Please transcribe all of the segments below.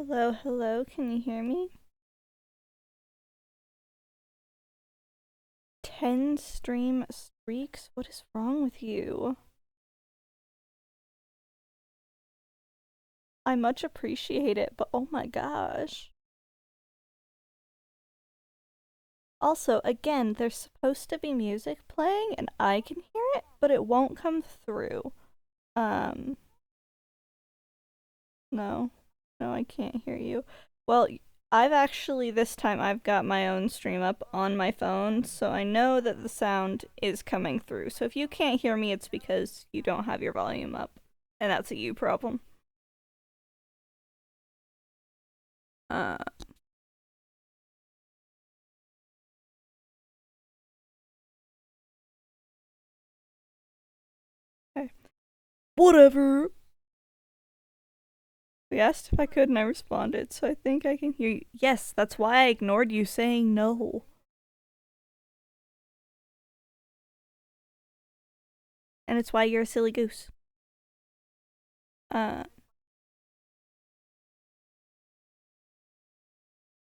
Hello, hello, can you hear me? 10 stream streaks? What is wrong with you? I much appreciate it, but oh my gosh. Also, again, there's supposed to be music playing and I can hear it, but it won't come through. No. No, I can't hear you. Well, I've actually, this time, I've got my own stream up on my phone, so I know that the sound is coming through. So if you can't hear me, it's because you don't have your volume up, and that's a you problem. Uh, okay. Whatever. We asked if I could, and I responded, so I think I can hear you. Yes, that's why I ignored you saying no. And it's why you're a silly goose. I'm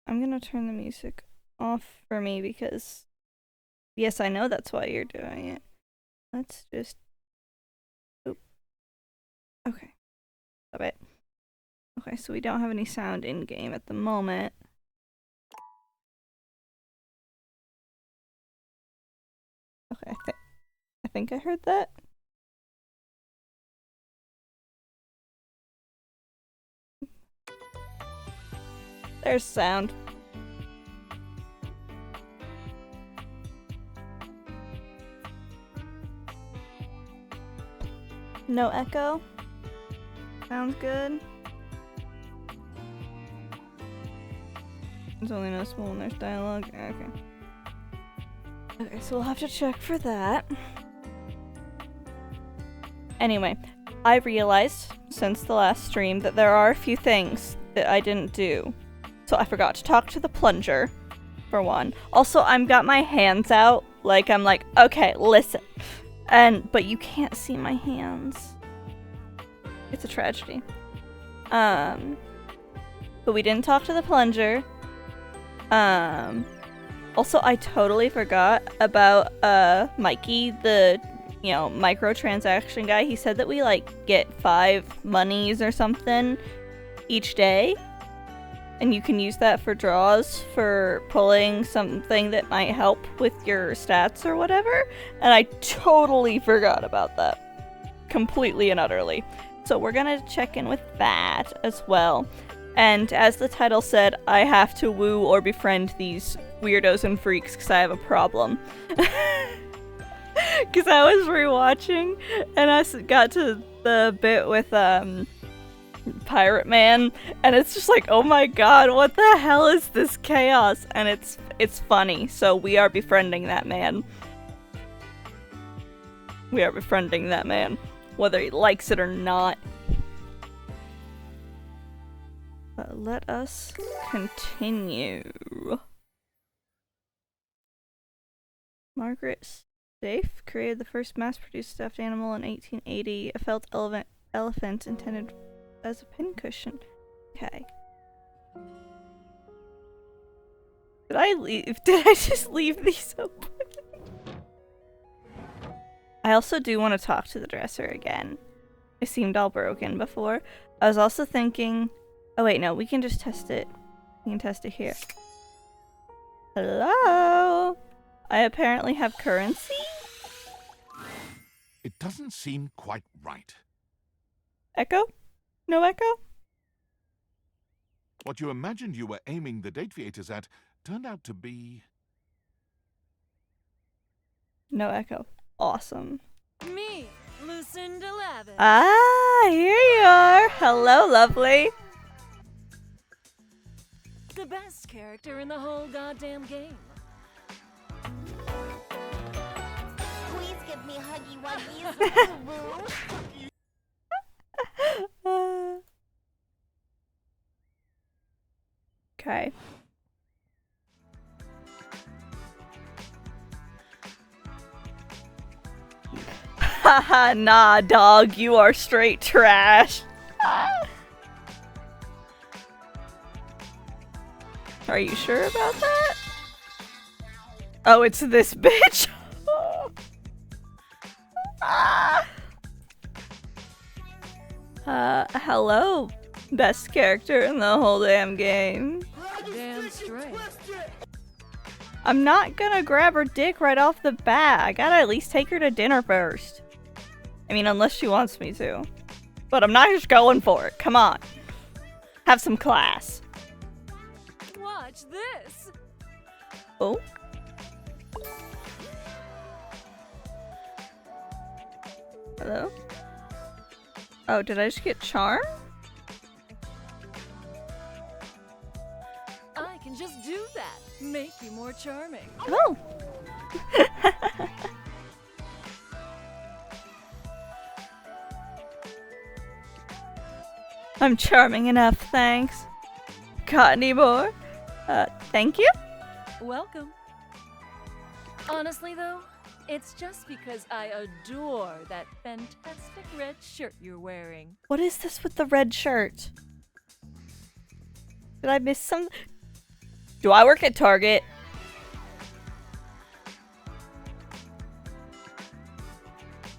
gonna turn the music off for me because, yes, I know that's why you're doing it. Let's just. Oop. Okay. Stop it. Okay, so we don't have any sound in game at the moment. Okay, I think I heard that. There's sound. No echo. Sounds good. It's only noticeable when there's dialogue. Okay. Okay, so we'll have to check for that. Anyway, I realized since the last stream that there are a few things that I didn't do. So I forgot to talk to the plunger, for one. Also, I've got my hands out, like I'm like, okay, listen. But you can't see my hands. It's a tragedy. But we didn't talk to the plunger. Also, I totally forgot about, Mikey, the, microtransaction guy. He said that we, get 5 monies or something each day. And you can use that for draws for pulling something that might help with your stats or whatever. And I totally forgot about that. Completely and utterly. So we're gonna check in with that as well. And as the title said, I have to woo or befriend these weirdos and freaks because I have a problem. Because I was rewatching and I got to the bit with Pirate Man, and it's just like, oh my god, what the hell is this chaos? And it's funny, so we are befriending that man. We are befriending that man, whether he likes it or not. But let us continue. Margaret Safe created the first mass-produced stuffed animal in 1880, a felt elephant intended as a pincushion. Okay. Did I leave? Did I just leave these open? I also do want to talk to the dresser again. It seemed all broken before. I was also thinking... Oh wait, no, we can just test it. We can test it here. Hello? I apparently have currency? It doesn't seem quite right. Echo? No echo? What you imagined you were aiming the deviators at turned out to be... No echo. Awesome. Me, Lucinda Lavish. Ah, here you are. Hello, lovely. The best character in the whole goddamn game. Please give me huggy wuggies, boo. Okay. Haha, nah, dog, you are straight trash. Are you sure about that? Oh, it's this bitch. Hello, best character in the whole damn game. Damn straight. I'm not gonna grab her dick right off the bat. I gotta at least take her to dinner first. I mean, unless she wants me to. But I'm not just going for it. Come on. Have some class. Watch this. Oh. Hello? Oh, did I just get charm? I can just do that. Make you more charming. Oh. I'm charming enough, thanks. Got any more? Thank you? Welcome. Honestly, though, it's just because I adore that fantastic red shirt you're wearing. What is this with the red shirt? Did I miss some? Do I work at Target?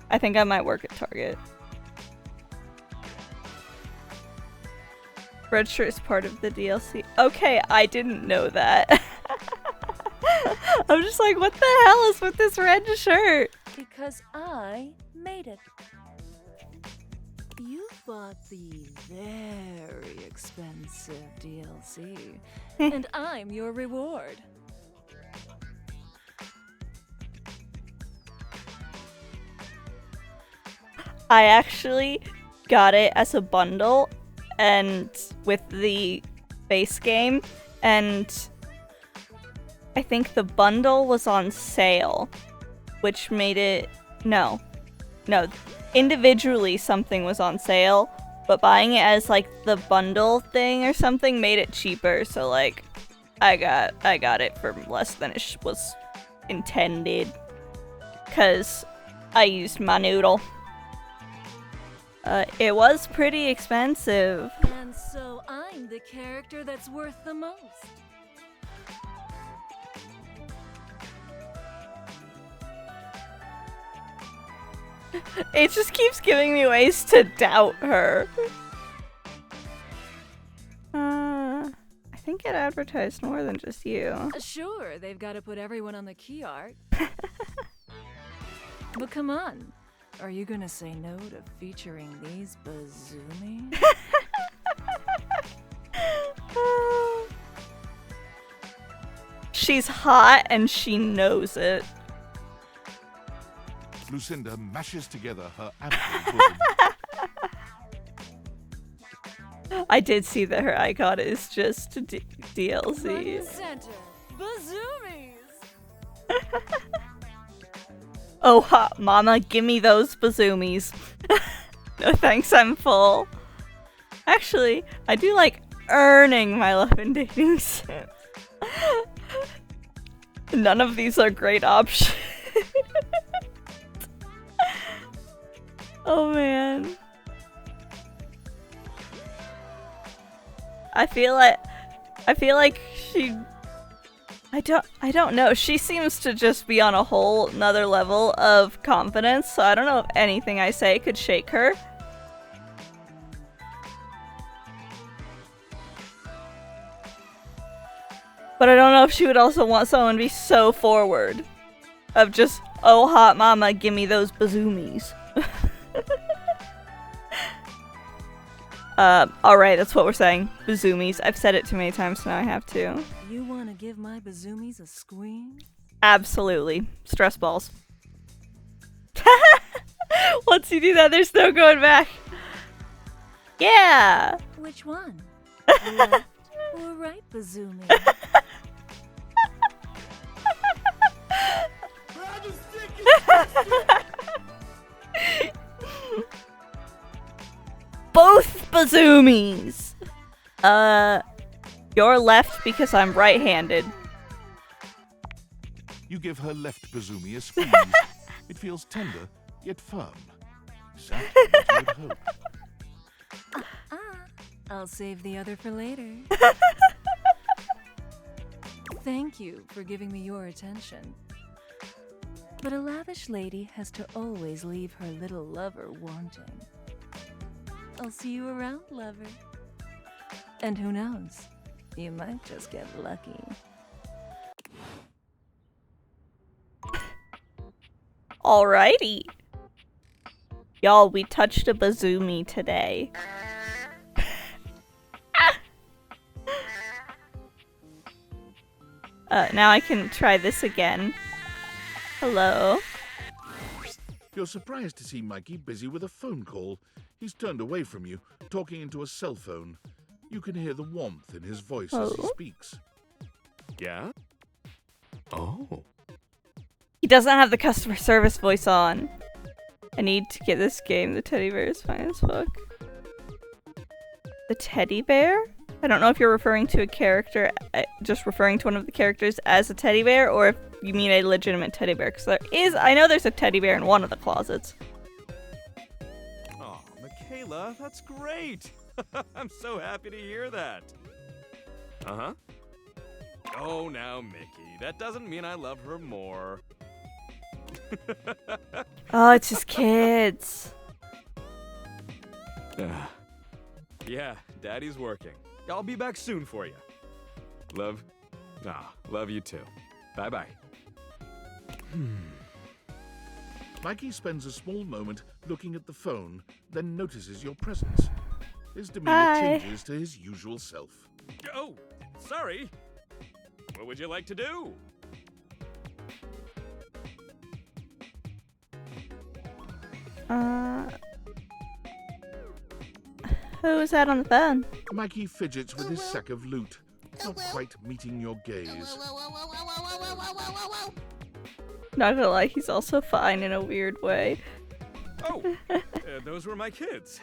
I think I might work at Target. Red shirt is part of the DLC. Okay, I didn't know that. I'm just like, what the hell is with this red shirt? Because I made it. You bought the very expensive DLC, and I'm your reward. I actually got it as a bundle and with the base game, and I think the bundle was on sale, which made it no, individually something was on sale, but buying it as like the bundle thing or something made it cheaper, so like I got it for less than it was intended, cause I used my noodle. It was pretty expensive. And so I'm the character that's worth the most. It just keeps giving me ways to doubt her. I think it advertised more than just you. Sure, they've got to put everyone on the key art. But come on. Are you gonna say no to featuring these bazoomies? She's hot and she knows it. Lucinda mashes together her ample bosom. I did see that her icon is just DLC. Front and center, bazoomies! Oh, hot mama, gimme those bazoomies. No thanks, I'm full. Actually, I do like earning my love and dating sims. None of these are great options. Oh man. I feel like she I don't know. She seems to just be on a whole nother level of confidence, so I don't know if anything I say could shake her. But I don't know if she would also want someone to be so forward. Of just, oh hot mama, gimme those bazoomies. Alright, that's what we're saying. Bazoomies. I've said it too many times, so now I have to. You wanna give my bazoomies a squeeze? Absolutely. Stress balls. Once you do that, there's no going back. Yeah! Which one? Left or right bazoomie? Both bazoomies! You're left because I'm right-handed. You give her left bazoomy a squeeze. It feels tender, yet firm. Exactly what you would hope. I'll save the other for later. thank you for giving me your attention. But a lavish lady has to always leave her little lover wanting. I'll see you around, lover. And who knows? You might just get lucky. Alrighty. Y'all, we touched a bazoomi today. Now I can try this again. Hello? You're surprised to see Mikey busy with a phone call. He's turned away from you, talking into a cell phone. You can hear the warmth in his voice as he speaks. Yeah? Oh. He doesn't have the customer service voice on. I need to get this game. The teddy bear is fine as fuck. The teddy bear? I don't know if you're referring to a character, just referring to one of the characters as a teddy bear, or if you mean a legitimate teddy bear. Because I know there's a teddy bear in one of the closets. Oh, Michaela, that's great. I'm so happy to hear that. Uh-huh. Oh, now, Mickey, that doesn't mean I love her more. Oh, it's just kids. Yeah, Daddy's working. I'll be back soon for you. Love you too. Bye-bye. Mikey spends a small moment looking at the phone, then notices your presence. His demeanor Hi. changes to his usual self. Oh, sorry. What would you like to do? Who is that on the phone? Mikey fidgets with his sack of loot, not quite meeting your gaze. Not gonna lie, he's also fine in a weird way. Oh, those were my kids.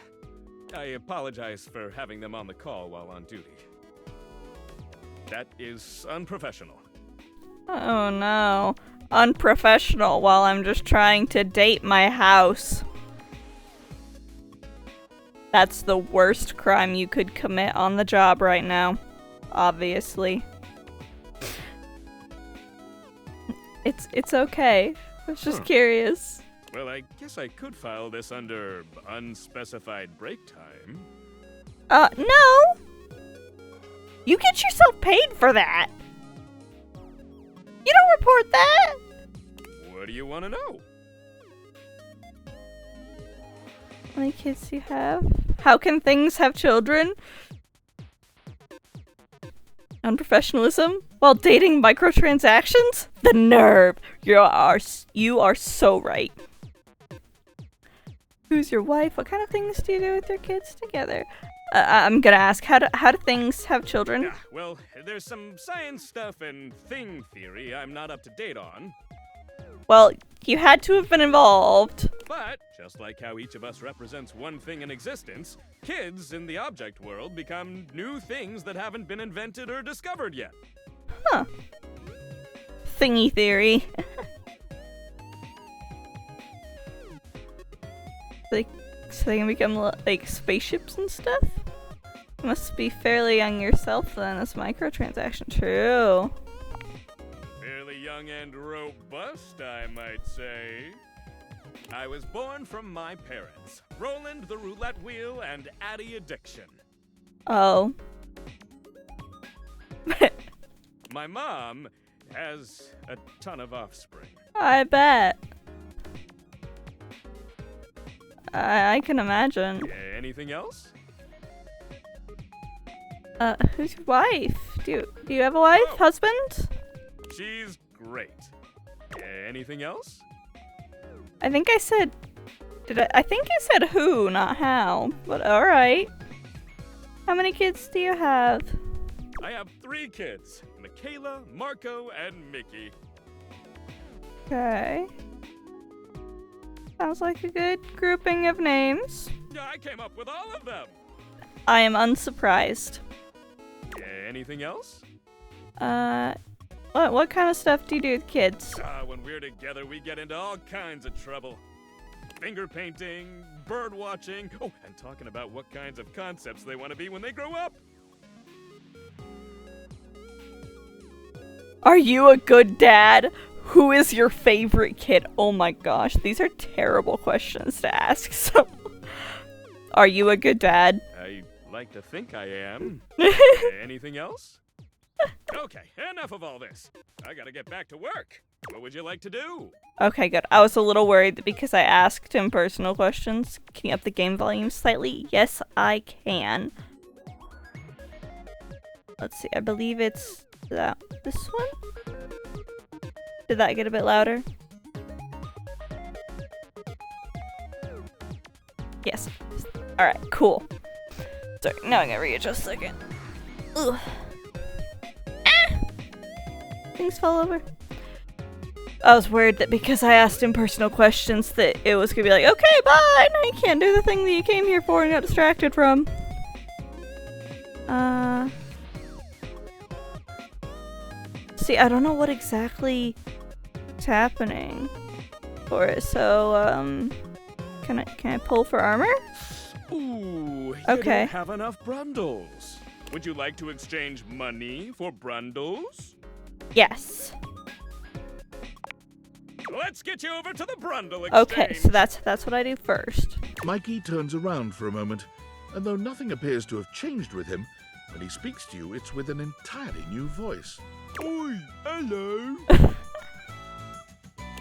I apologize for having them on the call while on duty. That is unprofessional. Oh no. Unprofessional while I'm just trying to date my house. That's the worst crime you could commit on the job right now. Obviously. It's okay. I was just curious. Well, I guess I could file this under unspecified break time. No! You get yourself paid for that! You don't report that! What do you want to know? How many kids do you have? How can things have children? Unprofessionalism? While dating microtransactions? The nerve! You are so right. Who's your wife? What kind of things do you do with your kids together? I'm gonna ask, how do things have children? Yeah, well, there's some science stuff and thing theory I'm not up to date on. Well, you had to have been involved. But, just like how each of us represents one thing in existence, kids in the object world become new things that haven't been invented or discovered yet. Huh. Thingy theory. So they can become like spaceships and stuff? You must be fairly young yourself then. That's microtransaction. True. Fairly young and robust, I might say. I was born from my parents, Roland the Roulette Wheel and Addie Addiction. Oh. My mom has a ton of offspring. I bet. I can imagine. Anything else? Who's your wife? Do you have a wife? Oh. Husband? She's great. Anything else? I think I said... I think I said who, not how. But alright. How many kids do you have? I have 3 kids. Michaela, Marco, and Mickey. Okay. Sounds like a good grouping of names. Yeah, I came up with all of them. I am unsurprised. Anything else? What kind of stuff do you do with kids? When we're together, we get into all kinds of trouble. Finger painting, bird watching, and talking about what kinds of concepts they want to be when they grow up. Are you a good dad? Who is your favorite kid? Oh my gosh, these are terrible questions to ask. So, are you a good dad? I like to think I am. Anything else? Okay, enough of all this. I gotta get back to work. What would you like to do? Okay, good. I was a little worried that because I asked him personal questions. Can you up the game volume slightly? Yes, I can. Let's see, I believe it's this one? Did that get a bit louder? Yes. Alright, cool. Sorry, now I gotta readjust again. Ugh. Ah! Things fell over. I was worried that because I asked him personal questions that it was gonna be like, okay, bye! Now you can't do the thing that you came here for and got distracted from. See, I don't know what exactly is happening for it, so, can I pull for armor? Ooh, you Okay. don't have enough brundles. Would you like to exchange money for brundles? Yes. Let's get you over to the brundle exchange. Okay, so that's what I do first. Mikey turns around for a moment, and though nothing appears to have changed with him, when he speaks to you, it's with an entirely new voice. Oi, hello.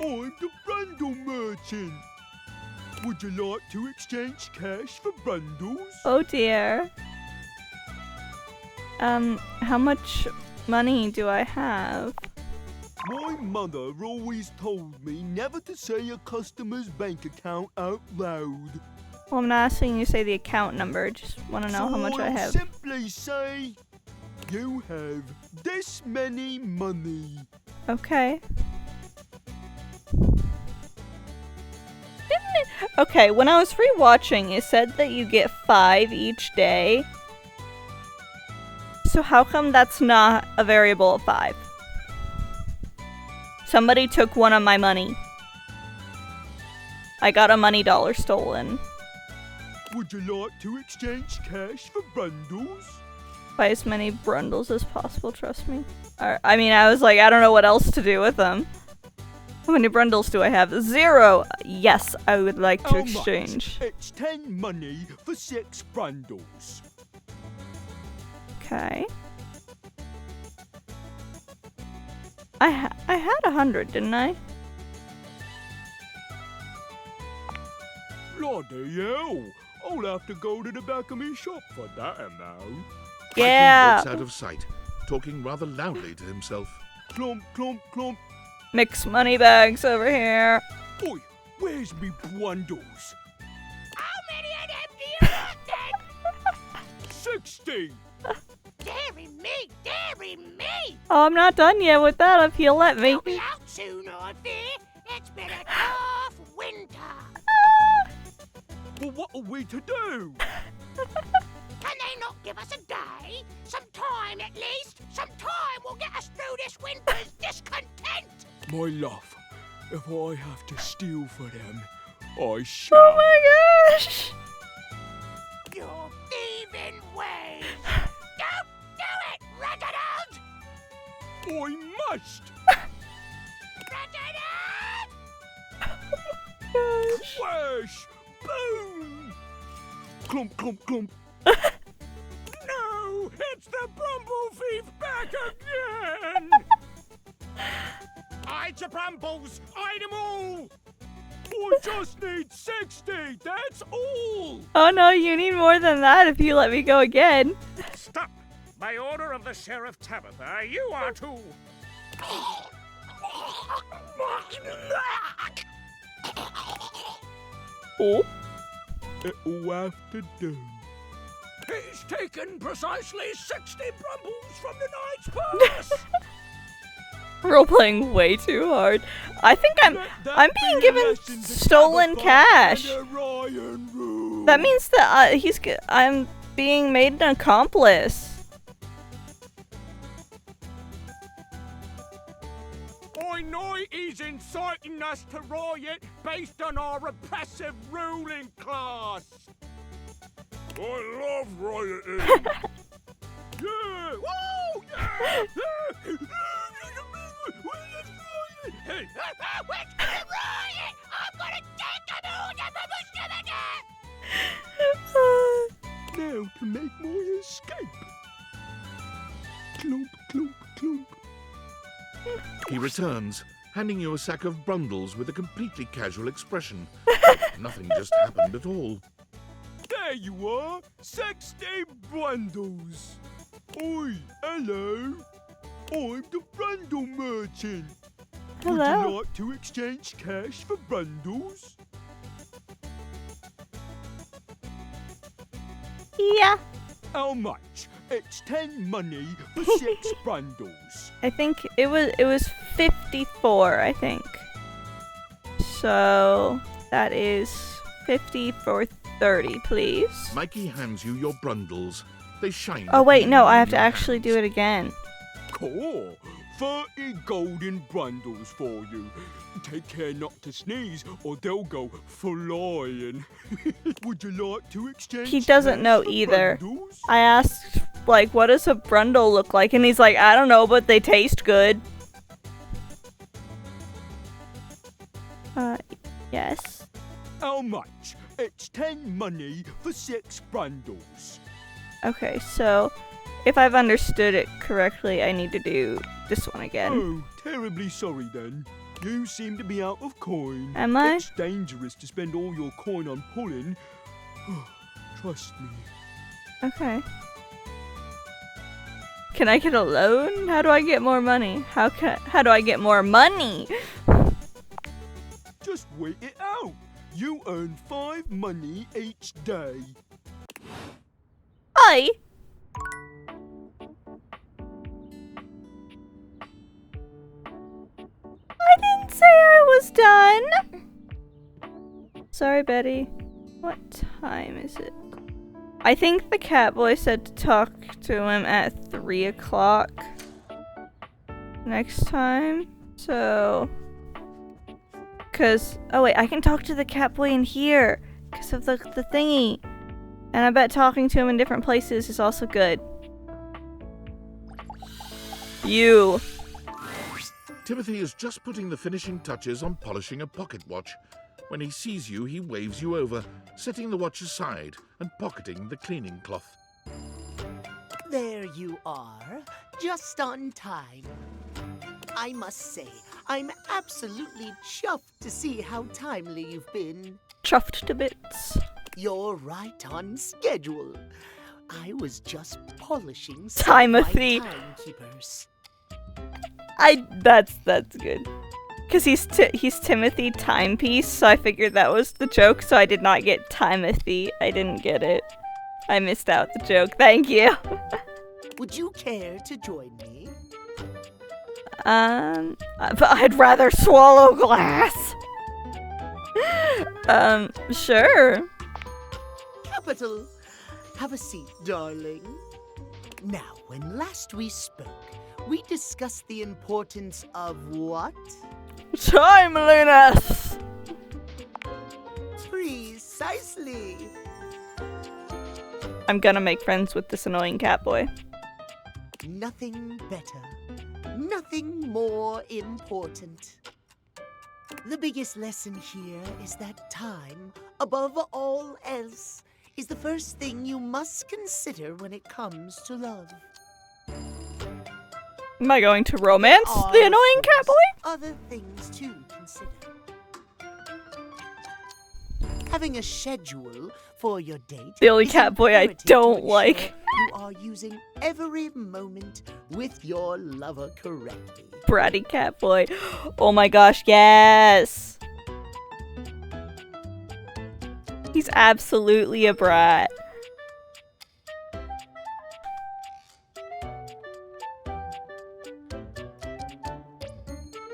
I'm the Brundle merchant. Would you like to exchange cash for bundles? Oh dear. How much money do I have? My mother always told me never to say a customer's bank account out loud. Well, I'm not asking you to say the account number, just want to know how much I I'll have. simply say you have this many money. Okay. Okay, when I was rewatching, it said that you get 5 each day. So how come that's not a variable of 5? Somebody took one of my money. I got a money dollar stolen. Would you like to exchange cash for bundles? Buy as many brundles as possible, trust me. I mean, I was like, I don't know what else to do with them. How many brundles do I have? 0! Yes, I would like to How exchange. much? It's 10 money for 6 bundles. Okay. I had 100, didn't I? Bloody hell! I'll have to go to the back of my shop for that amount. Yeah. Mikey walks out of sight, talking rather loudly to himself. Clump, clump, clump. Mix money bags over here. Oi, where's me bundles? How many of them do you want then? 60! Dearie me, dearie me! Oh, I'm not done yet with that if he'll let me. They'll be out soon, I fear. It's been a tough winter. Well, what are we to do? Can they not give us a day? Some time at least? Some time will get us through this winter's discontent! My love, if I have to steal for them, I shall. Oh my gosh. Your thieving ways! Don't do it, Reginald! I must! Reginald! Gosh. Swash! Boom! Clump, clump, clump. No, it's the Brumble Thief back again! Hide your Brumbles! Hide them all! I just need 60, that's all! Oh no, you need more than that if you let me go again. Stop! By order of the Sheriff Tabitha, you are to... Oh. It'll have to do. He's taken precisely 60 Brumbles from the Knight's purse! Role-playing way too hard. I think I'm being given stolen cash. That means that I'm being made an accomplice. I know he's inciting us to riot based on our repressive ruling class. I love rioting. Yeah! Woo! Yeah! He returns, handing you a sack of brundles with a completely casual expression. Like nothing just happened at all. There you are, 60 bundles. Oi, hello. I'm the Brundle Merchant. Would Hello. you like to exchange cash for bundles? Yeah. How much? It's 10 money for 6 bundles. I think it was 54, I think. So that is 50 for 30, please. Mikey hands you your brundles. They shine. Oh wait, no, I have in to your actually do hands. it again. Cool. 30 golden bundles for you. Take care not to sneeze or they'll go flying. Would you like to exchange? He doesn't cash know for either. bundles? I asked, like, what does a brundle look like? And he's like, I don't know, but they taste good. Yes. How much? It's 10 money for 6 bundles. Okay, so if I've understood it correctly, I need to do this one again. Oh, terribly sorry then. You seem to be out of coin. Am I? It's dangerous to spend all your coin on pulling. Trust me. Okay. Can I get a loan? How do I get more money? How do I get more money? Just wait it out. You earn 5 money each day. I didn't say I was done. Sorry, Betty. What time is it? I think the cat boy said to talk to him at 3 o'clock next time. So, oh wait, I can talk to the cat boy in here because of the thingy. And I bet talking to him in different places is also good. You. Timothy is just putting the finishing touches on polishing a pocket watch. When he sees you, he waves you over, setting the watch aside and pocketing the cleaning cloth. There you are, just on time. I must say, I'm absolutely chuffed to see how timely you've been. Chuffed to bits. You're right on schedule. I was just polishing Timothy. some of my timekeepers. That's good. Cause he's Timothy Timepiece, so I figured that was the joke. So I did not get Timothy. I didn't get it. I missed out the joke. Thank you. Would you care to join me? But I'd rather swallow glass. Sure. Capital. Have a seat, darling. Now, when last we spoke, we discussed the importance of what? Timeliness. Precisely. I'm gonna make friends with this annoying cat boy. Nothing better. Nothing more important. The biggest lesson here is that time, above all else, is the first thing you must consider when it comes to love. Am I going to romance Are, the of annoying cat course, boy? Other things to consider. Having a schedule for your date. The only is cat boy I imperative to don't ensure like. You are using every moment with your lover correctly. Bratty cat boy. Oh my gosh, yes. He's absolutely a brat.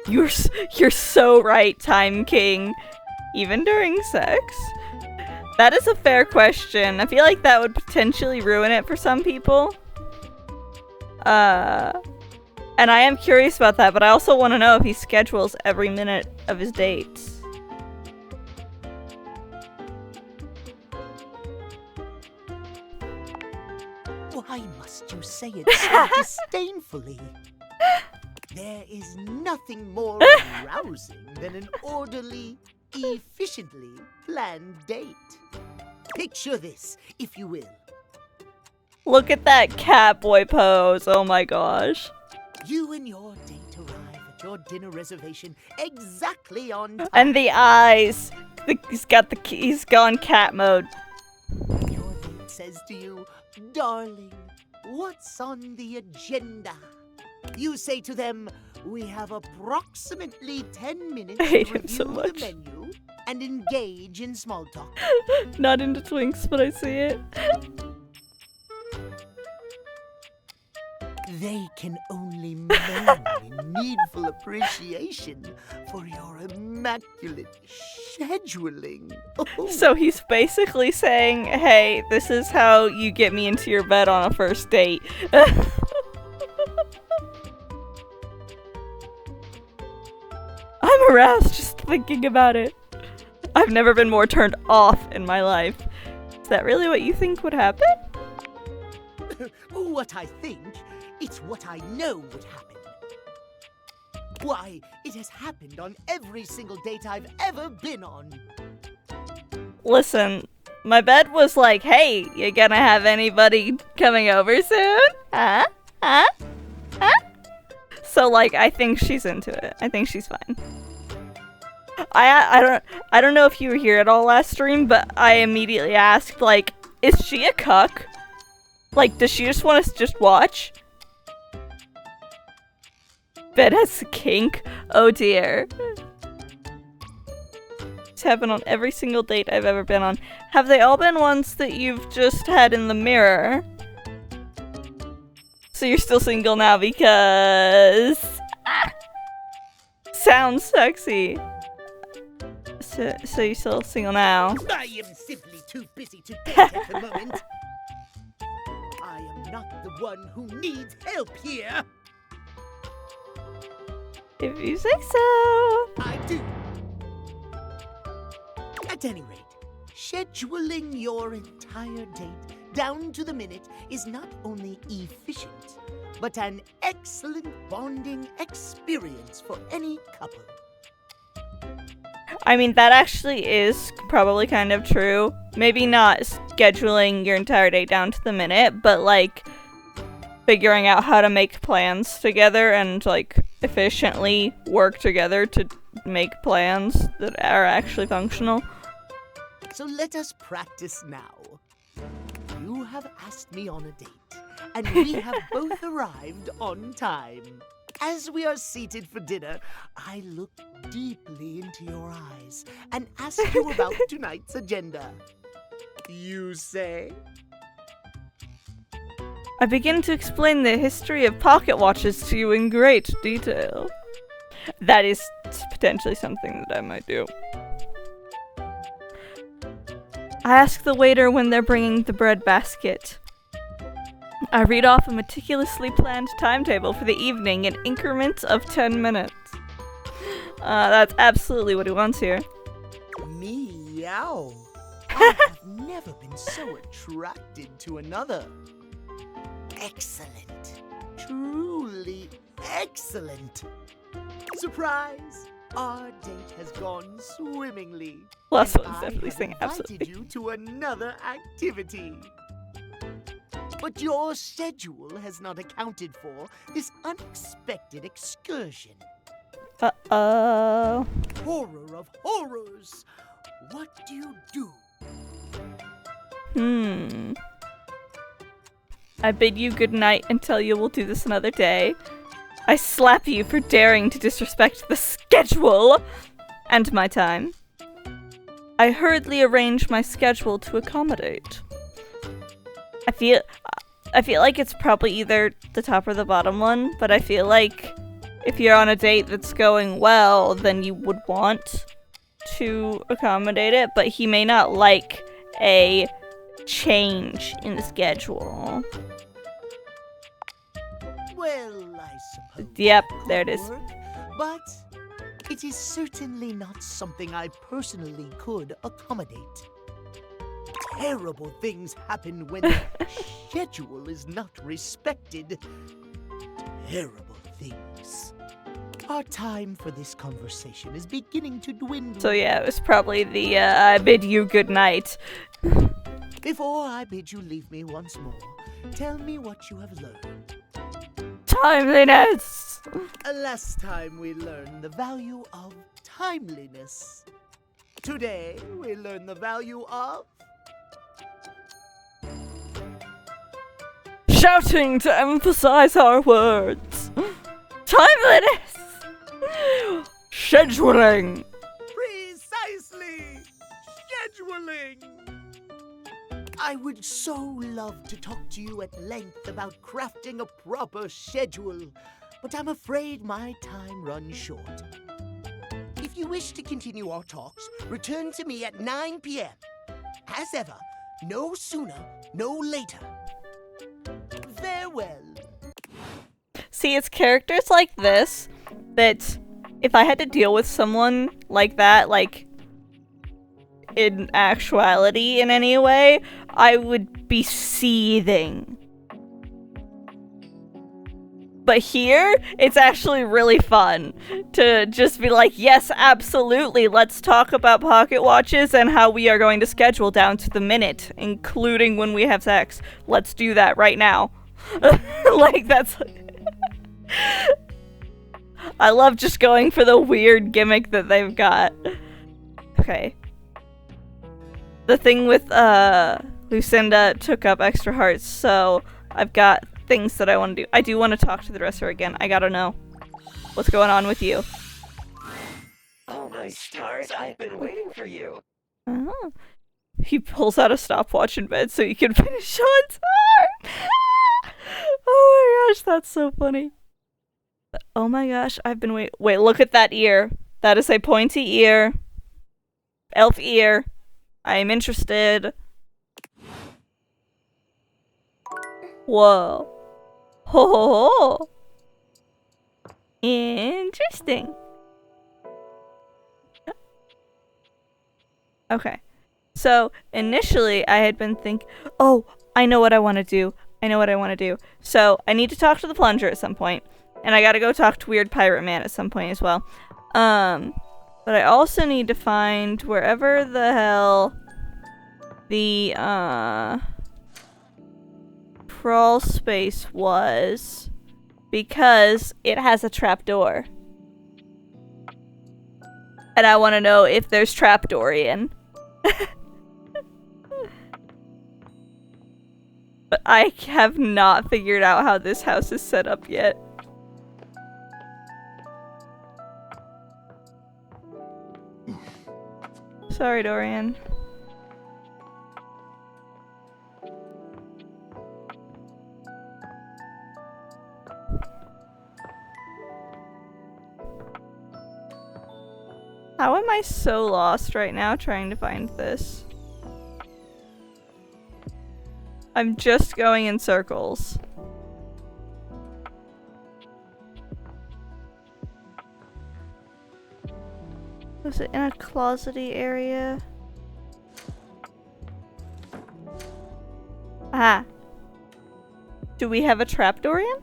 You're so right, Time King. Even during sex? That is a fair question. I feel like that would potentially ruin it for some people. And I am curious about that, but I also want to know if he schedules every minute of his dates. Why must you say it so disdainfully? There is nothing more arousing than an orderly, efficiently planned date. Picture this, if you will. Look at that cat boy pose. Oh my gosh. You and your date arrive at your dinner reservation exactly on time. And the eyes. He's gone cat mode. Your date says to you, darling, what's on the agenda? You say to them, we have approximately 10 minutes I hate to him so review much. the menu and engage in small talk. Not into Twinks, but I see it. They can only moan in needful appreciation for your immaculate scheduling. Oh. So he's basically saying, hey, this is how you get me into your bed on a first date. I'm aroused just thinking about it. I've never been more turned off in my life. Is that really what you think would happen? What I think, it's what I know would happen. Why, it has happened on every single date I've ever been on. Listen, my bed was like, hey, you gonna have anybody coming over soon? Huh? Huh? Huh? So, like, I think she's into it. I think she's fine. I don't know if you were here at all last stream, but I immediately asked, like, is she a cuck? Like, does she just want us to just watch? Bed has a kink. Oh dear. It's happened on every single date I've ever been on. Have they all been ones that you've just had in the mirror? So you're still single now because... Sounds sexy. So you're still single now? I am simply too busy to date at the moment. I am not the one who needs help here. If you say so. I do. At any rate, scheduling your entire date down to the minute is not only efficient, but an excellent bonding experience for any couple. I mean, that actually is probably kind of true. Maybe not scheduling your entire day down to the minute, but like figuring out how to make plans together and like efficiently work together to make plans that are actually functional. So let us practice now. You have asked me on a date, and we have both arrived on time. As we are seated for dinner, I look deeply into your eyes and ask you about tonight's agenda. You say? I begin to explain the history of pocket watches to you in great detail. That is potentially something that I might do. I ask the waiter when they're bringing the bread basket. I read off a meticulously planned timetable for the evening in increments of 10 minutes. That's absolutely what he wants here. Meow. I have never been so attracted to another. Excellent. Truly excellent. Surprise! Our date has gone swimmingly. Last and one's I definitely have saying invited absolutely. you to another activity. But your schedule has not accounted for this unexpected excursion. Uh-oh. Horror of horrors! What do you do? I bid you good night and tell you we'll do this another day. I slap you for daring to disrespect the schedule and my time. I hurriedly arrange my schedule to accommodate. I feel like it's probably either the top or the bottom one, but I feel like if you're on a date that's going well, then you would want to accommodate it, but he may not like a change in the schedule. Well, I suppose. Yep, it there it could is. work, but it is certainly not something I personally could accommodate. Terrible things happen when the schedule is not respected. Terrible things. Our time for this conversation is beginning to dwindle. So yeah, it was probably the I bid you good night. Before I bid you leave me once more, tell me what you have learned. Timeliness! Last time we learned the value of timeliness. Today we learn the value of Shouting to emphasize our words. Timeliness. Scheduling. precisely scheduling. I would so love to talk to you at length about crafting a proper schedule, but I'm afraid my time runs short. If you wish to continue our talks, return to me at 9 p.m. As ever, no sooner, no later. Farewell. See, it's characters like this that if I had to deal with someone like that, like in actuality in any way, I would be seething. But here, it's actually really fun to just be like, yes, absolutely, let's talk about pocket watches and how we are going to schedule down to the minute, including when we have sex. Let's do that right now. Like, that's... I love just going for the weird gimmick that they've got. Okay. The thing with, Lucinda took up extra hearts, so I've got things that I want to do. I do want to talk to the dresser again. I gotta know what's going on with you. Oh my stars, I've been waiting for you. Oh. He pulls out a stopwatch in bed so you can finish on time. Oh my gosh, that's so funny. Oh my gosh, I've been wait, look at that ear. That is a pointy ear. Elf ear. I am interested. Whoa. Ho ho ho. Interesting. Okay. So, initially, I had been thinking, oh, I know what I want to do. So, I need to talk to the plunger at some point. And I gotta go talk to Weird Pirate Man at some point as well. But I also need to find wherever the hell the, crawl space was, because it has a trapdoor. And I want to know if there's trapdoorian. But I have not figured out how this house is set up yet. Sorry, Dorian. How am I so lost right now trying to find this? I'm just going in circles. Was it in a closety area? Ah. Do we have a trapdoorian?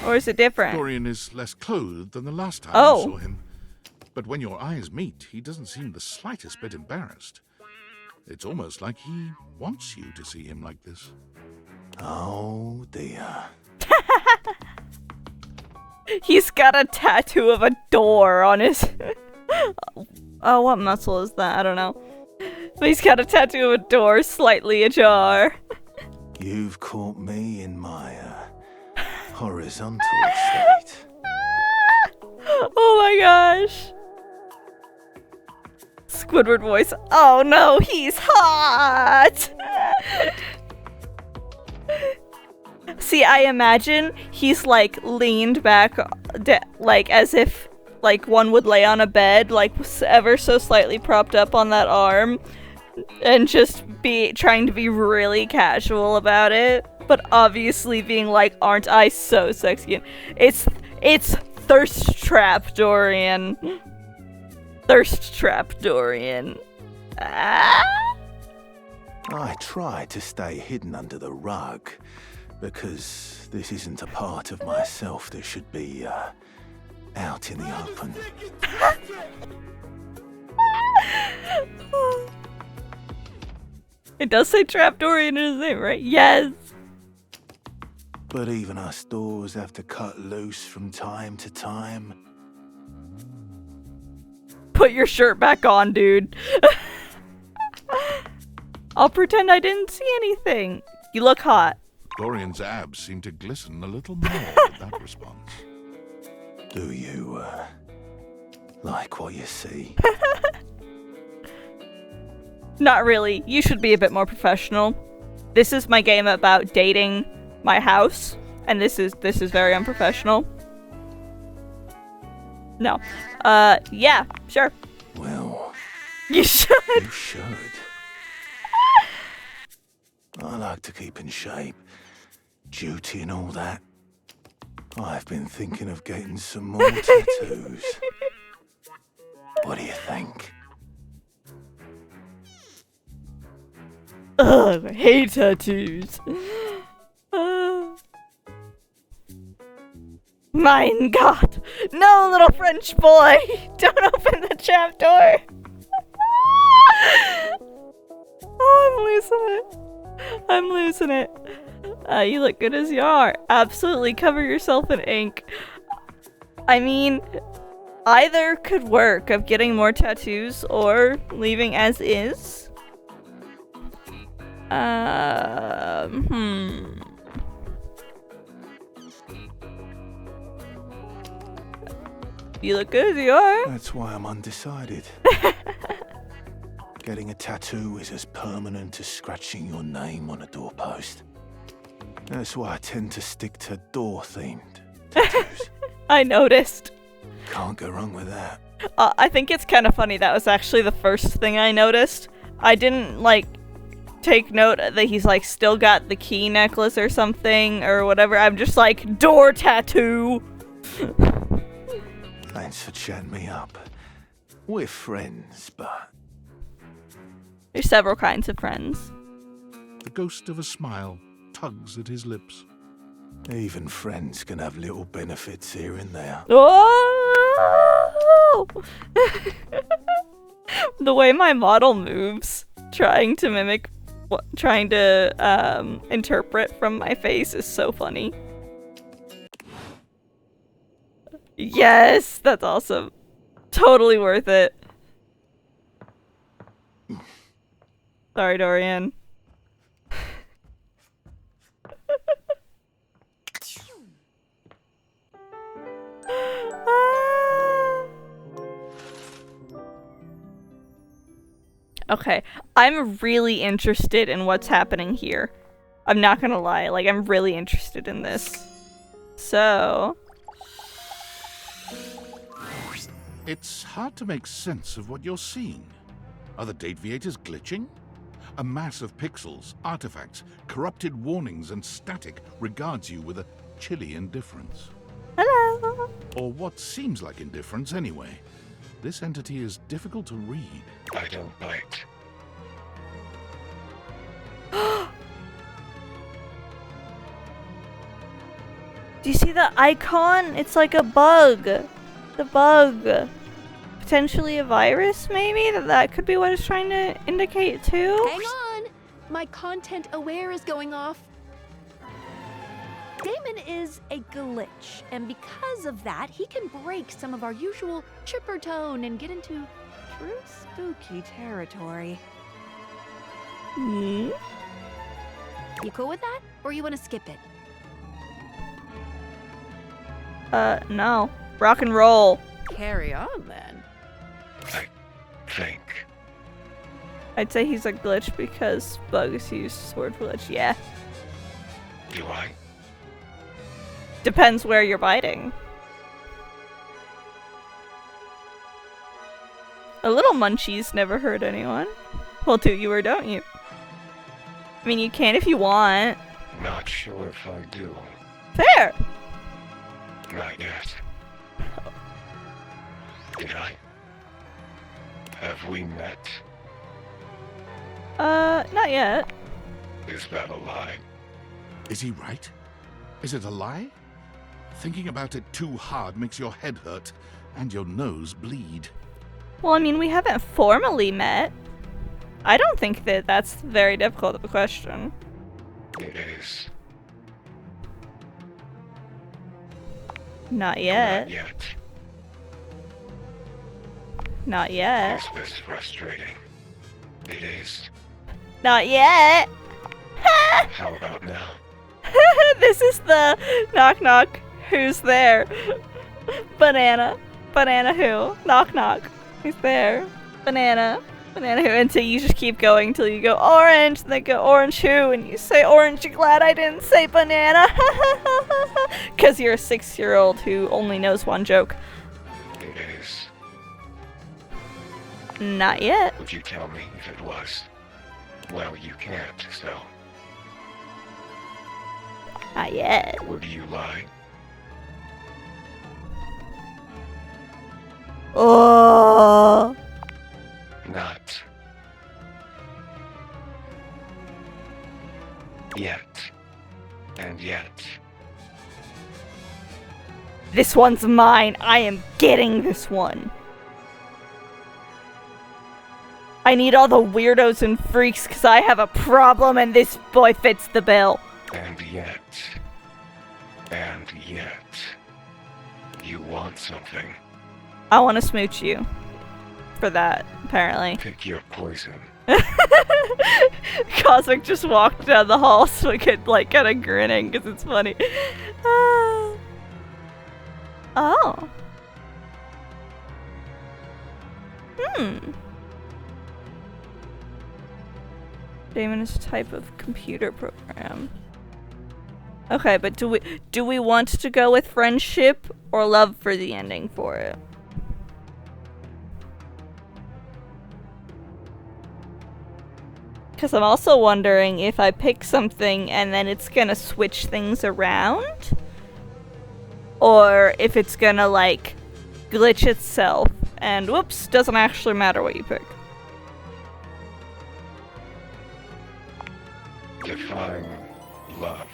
Or is it different? Dorian is less clothed than the last time Oh. you saw him. But when your eyes meet, he doesn't seem the slightest bit embarrassed. It's almost like he wants you to see him like this. Oh dear. He's got a tattoo of a door on his... Oh, what muscle is that? I don't know. But he's got a tattoo of a door slightly ajar. You've caught me in my horizontal state. Oh my gosh. Squidward voice. Oh no, he's hot! See, I imagine he's like leaned back, like as if like one would lay on a bed, like ever so slightly propped up on that arm, and just be trying to be really casual about it, but obviously being like, aren't I so sexy? It's Thirst Trap Dorian. Thirst Trap Dorian. Ah! I try to stay hidden under the rug, because this isn't a part of myself that should be out in the open. It does say Trap Dorian in his name, right? Yes! But even us doors have to cut loose from time to time. Put your shirt back on, dude. I'll pretend I didn't see anything. You look hot. Dorian's abs seem to glisten a little more with that response. Do you, like what you see? Not really. You should be a bit more professional. This is my game about dating my house, and this is very unprofessional. No. Yeah, sure. Well, You should. you should. I like to keep in shape. Duty and all that. I've been thinking of getting some more tattoos. What do you think? Ugh, I hate tattoos. Mein Gott! No, little French boy! Don't open the trap door! Oh, I'm losing it. You look good as you are. Absolutely cover yourself in ink. I mean, either could work, of getting more tattoos or leaving as is. You look good as you are. That's why I'm undecided. Getting a tattoo is as permanent as scratching your name on a doorpost. That's why I tend to stick to door-themed tattoos. I noticed. Can't go wrong with that. I think it's kind of funny. That was actually the first thing I noticed. I didn't, like, take note that he's, like, still got the key necklace or something or whatever. I'm just like, door tattoo. Thanks for chatting me up. We're friends, but... There's several kinds of friends. The ghost of a smile tugs at his lips. even friends can have little benefits here and there. Oh! The way my model moves, trying to mimic, trying to interpret from my face is so funny. Yes, that's awesome. Totally worth it. Sorry, Dorian. Okay, I'm really interested in what's happening here. I'm not gonna lie, like, I'm really interested in this. So... It's hard to make sense of what you're seeing. Are the date viators glitching? A mass of pixels, artifacts, corrupted warnings, and static regards you with a chilly indifference. Hello! Or what seems like indifference anyway. This entity is difficult to read. I don't bite. Do you see the icon? It's like a bug. The bug. Potentially a virus, maybe? That could be what it's trying to indicate, too? Hang on! My content aware is going off. Damon is a glitch, and because of that, he can break some of our usual chipper tone and get into true spooky territory. Hmm? You cool with that? Or you want to skip it? No. Rock and roll. Carry on, then. I think. I'd say he's a glitch because bugs use this word for glitch. Yeah. Do I? Depends where you're biting. A little munchies never hurt anyone. Well, do you or don't you? I mean, you can if you want. Not sure if I do. Fair! Not yet. Did I? Have we met? Not yet. Is that a lie? Is he right? Is it a lie? Thinking about it too hard makes your head hurt and your nose bleed. Well, I mean, we haven't formally met. I don't think that that's very difficult of a question. It is. Not yet. Not yet. Not yet. Is this frustrating? It is. Not yet. How about now? This is the knock knock. Who's there? Banana. Banana who? Knock knock. Who's there? Banana. Banana who? Until you just keep going until you go orange. And they go orange who? And you say orange. You're glad I didn't say banana. Because you're a 6-year-old who only knows one joke. It is. Not yet. Would you tell me if it was? Well, you can't, so. Not yet. Would you lie? Oh. Not. Yet. And yet. This one's mine. I am getting this one. I need all the weirdos and freaks because I have a problem and this boy fits the bill. And yet. And yet. You want something. I want to smooch you. For that, apparently. Pick your poison. Cosmic just walked down the hall so I could, like, kind of grinning because it's funny. Oh. Damon is a type of computer program. Okay, but do we want to go with friendship or love for the ending for it? Because I'm also wondering if I pick something and then it's gonna switch things around, or if it's gonna like glitch itself and whoops, doesn't actually matter what you pick. Define love.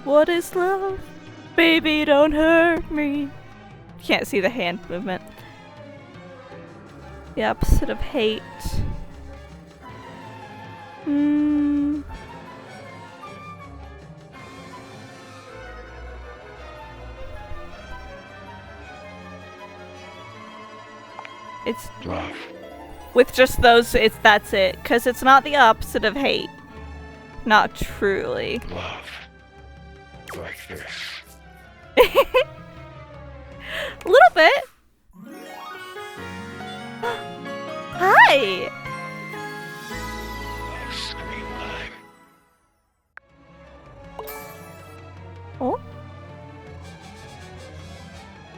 What is love? Baby, don't hurt me. Can't see the hand movement. The opposite of hate. It's Love. with just those, that's it. Cause it's not the opposite of hate. Not truly. Love. Like this. A little bit. Hi. Love screen line. Oh.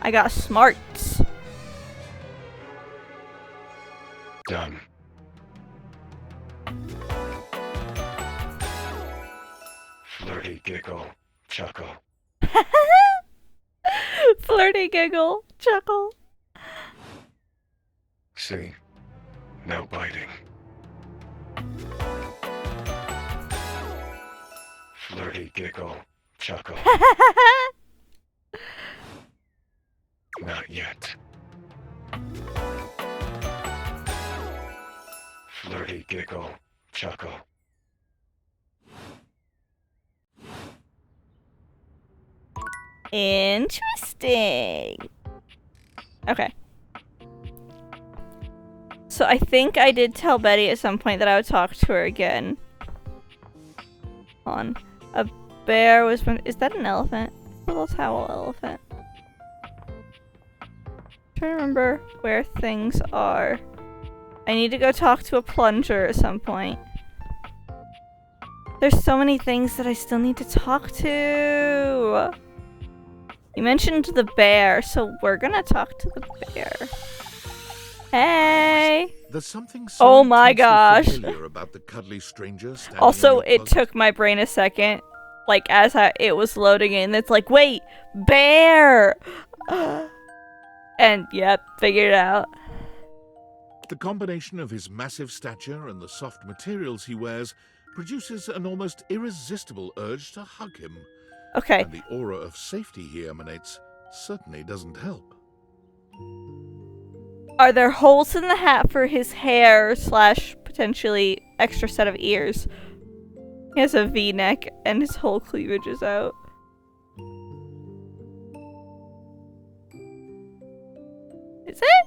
I got smarts. Done. Flirty giggle. Chuckle. Flirty giggle. Chuckle. See? No biting. Flirty giggle. Chuckle. Not yet. Flirty giggle. Chuckle. Interesting. Okay. So I think I did tell Betty at some point that I would talk to her again. Hold on. A bear was... Is that an elephant? A little towel elephant. Trying to remember where things are. I need to go talk to a plunger at some point. There's so many things that I still need to talk to. You mentioned the bear, so we're gonna talk to the bear. Hey! There's something so Oh my intensely gosh. familiar about the cuddly stranger standing Also, in your it took my brain a second. Like, as it was loading in, it's like, wait, bear! And, yep, figured it out. The combination of his massive stature and the soft materials he wears produces an almost irresistible urge to hug him. Okay. And the aura of safety he emanates certainly doesn't help. Are there holes in the hat for his hair / potentially extra set of ears? He has a V-neck and his whole cleavage is out. Is it?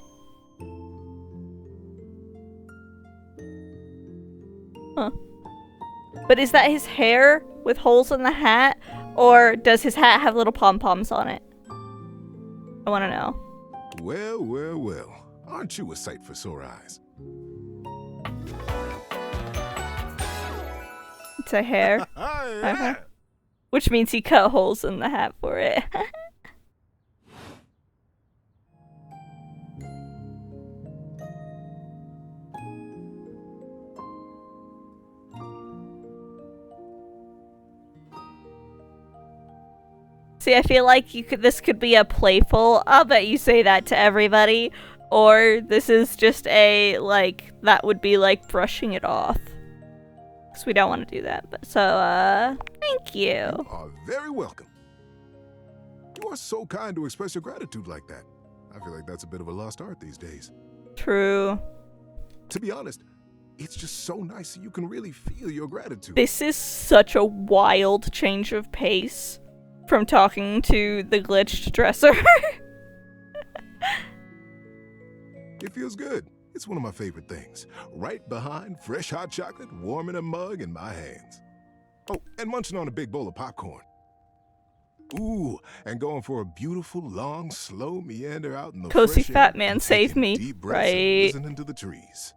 Huh. But is that his hair with holes in the hat? Or does his hat have little pom-poms on it? I want to know. Well, well, well. Aren't you a sight for sore eyes? It's a hair. Yeah. Which means he cut holes in the hat for it. See, I feel like this could be a playful, I'll bet you say that to everybody, or this is just a, like, that would be like brushing it off. Because we don't want to do that, but so, thank you. You are very welcome. You are so kind to express your gratitude like that. I feel like that's a bit of a lost art these days. True. To be honest, it's just so nice that you can really feel your gratitude. This is such a wild change of pace from talking to the glitched dresser. It feels good. It's one of my favorite things. Right behind fresh hot chocolate, warm in a mug in my hands. Oh, and munching on a big bowl of popcorn. Ooh, and going for a beautiful, long, slow meander out in the Cozy fresh air fat man, and save taking me. deep breaths and Right. listening to the trees.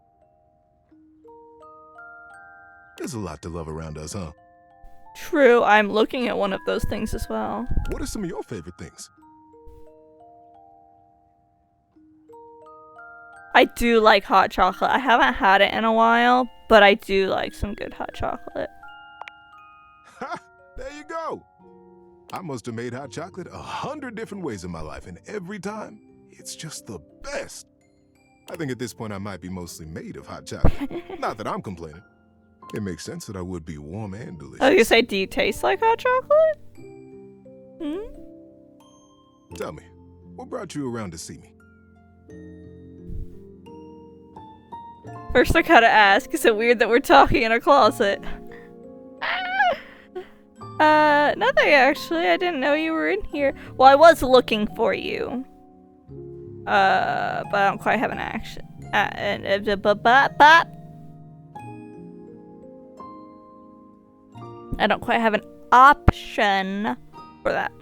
There's a lot to love around us, huh? True, I'm looking at one of those things as well. What are some of your favorite things? I do like hot chocolate. I haven't had it in a while, but I do like some good hot chocolate. Ha! There you go. I must have made hot chocolate 100 different ways in my life, and every time, it's just the best. I think at this point I might be mostly made of hot chocolate. Not that I'm complaining. It makes sense that I would be warm and delicious. I was gonna say, do you taste like hot chocolate? Hmm? Tell me, what brought you around to see me? First I gotta ask, is it weird that we're talking in a closet? Nothing actually. I didn't know you were in here. Well, I was looking for you. But I don't quite have an action. I don't quite have an option for that.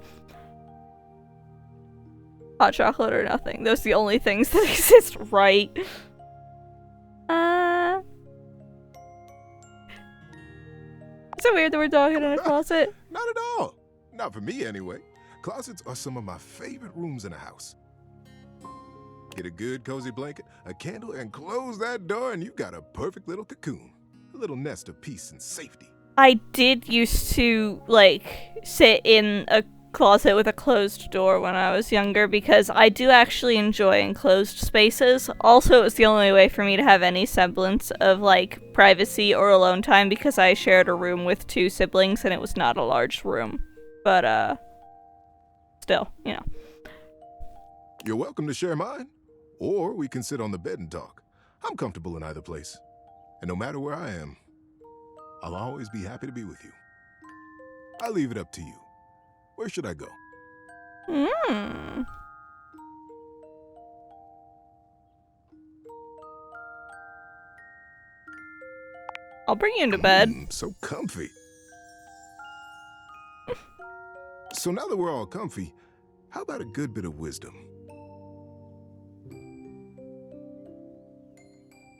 Hot chocolate or nothing. Those are the only things that exist, right? Is it weird that we're talking in a closet? Not at all. Not for me, anyway. Closets are some of my favorite rooms in a house. Get a good cozy blanket, a candle, and close that door, and you've got a perfect little cocoon. A little nest of peace and safety. I did used to, like, sit in a closet with a closed door when I was younger because I do actually enjoy enclosed spaces. Also, it was the only way for me to have any semblance of, like, privacy or alone time because I shared a room with 2 siblings and it was not a large room. But, still, you know. You're welcome to share mine, or we can sit on the bed and talk. I'm comfortable in either place. And no matter where I am, I'll always be happy to be with you. I'll leave it up to you. Where should I go? I'll bring you into bed. So comfy. So now that we're all comfy, how about a good bit of wisdom?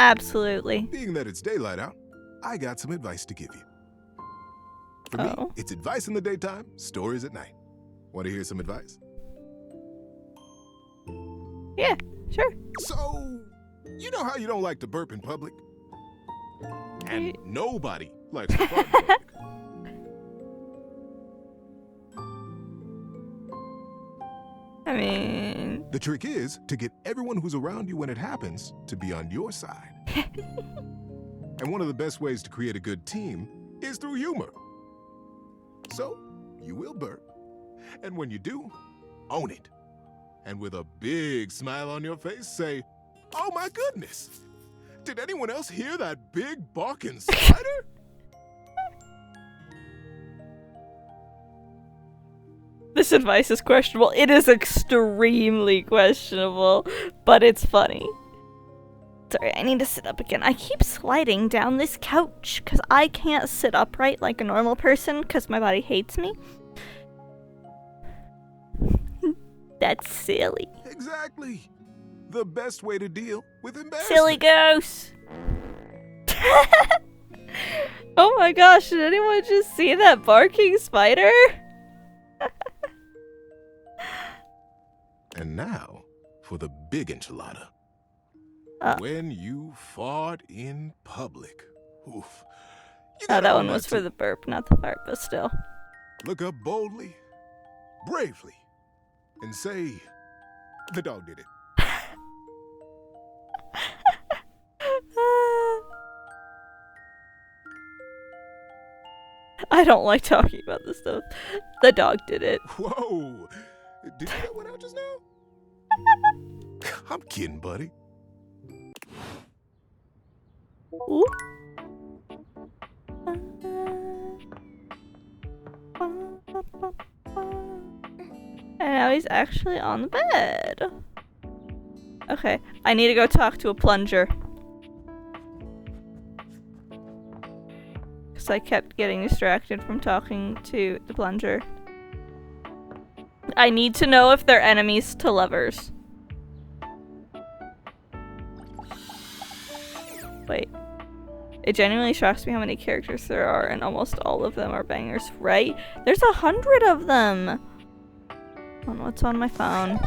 Absolutely. Being that it's daylight out, I got some advice to give you. For me, it's advice in the daytime, stories at night. Want to hear some advice? Yeah, sure. So, you know how you don't like to burp in public? And nobody likes to fart in public. I mean... The trick is to get everyone who's around you when it happens to be on your side. And one of the best ways to create a good team is through humor. So, you will burp. And when you do, own it. And with a big smile on your face, say, "Oh my goodness! Did anyone else hear that big barking spider?" this advice is questionable. It is extremely questionable, but it's funny. Sorry, I need to sit up again. I keep sliding down this couch because I can't sit upright like a normal person because my body hates me. That's silly. Exactly. The best way to deal with embarrassment. Silly goose. Oh my gosh, did anyone just see that barking spider? And now for the big enchilada. When you fart in public. Oof. Oh, that one was for the burp, not the fart, but still. Look up boldly, bravely, and say, the dog did it. I don't like talking about this stuff. The dog did it. Whoa! Did you get one out just now? I'm kidding, buddy. Ooh. And now he's actually on the bed. Okay, I need to go talk to a plunger. Because I kept getting distracted from talking to the plunger. I need to know if they're enemies to lovers. Wait. It genuinely shocks me how many characters there are, and almost all of them are bangers, right? There's 100 of them! What's on my phone?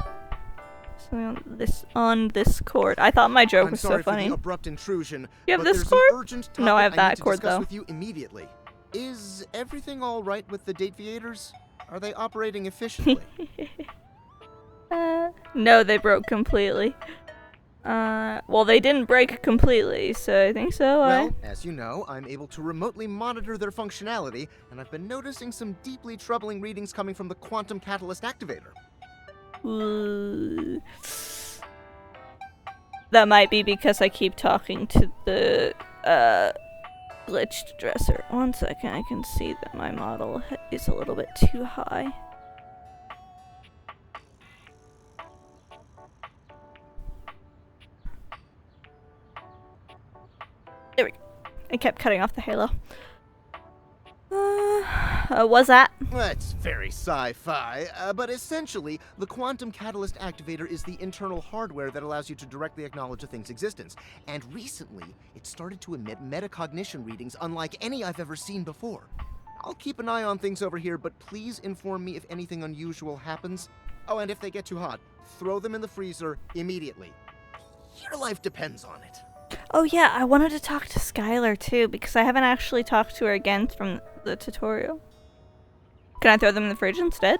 On this cord. I thought my joke was so funny. For the abrupt intrusion, You have but this there's cord? an urgent topic No, I have that need to cord discuss though. with you immediately. Is everything all right with the Dateviators? Are they operating efficiently? No, they broke completely. Well, they didn't break completely, so I think so. Well, as you know, I'm able to remotely monitor their functionality, and I've been noticing some deeply troubling readings coming from the quantum catalyst activator. That might be because I keep talking to the glitched dresser. 1 second, I can see that my model is a little bit too high. There we go. I kept cutting off the halo. What's that? That's very sci-fi, but essentially, the quantum catalyst activator is the internal hardware that allows you to directly acknowledge a thing's existence. And recently, it started to emit metacognition readings unlike any I've ever seen before. I'll keep an eye on things over here, but please inform me if anything unusual happens. Oh, and if they get too hot, throw them in the freezer immediately. Your life depends on it. Oh yeah, I wanted to talk to Skylar too, because I haven't actually talked to her again from the tutorial. Can I throw them in the fridge instead?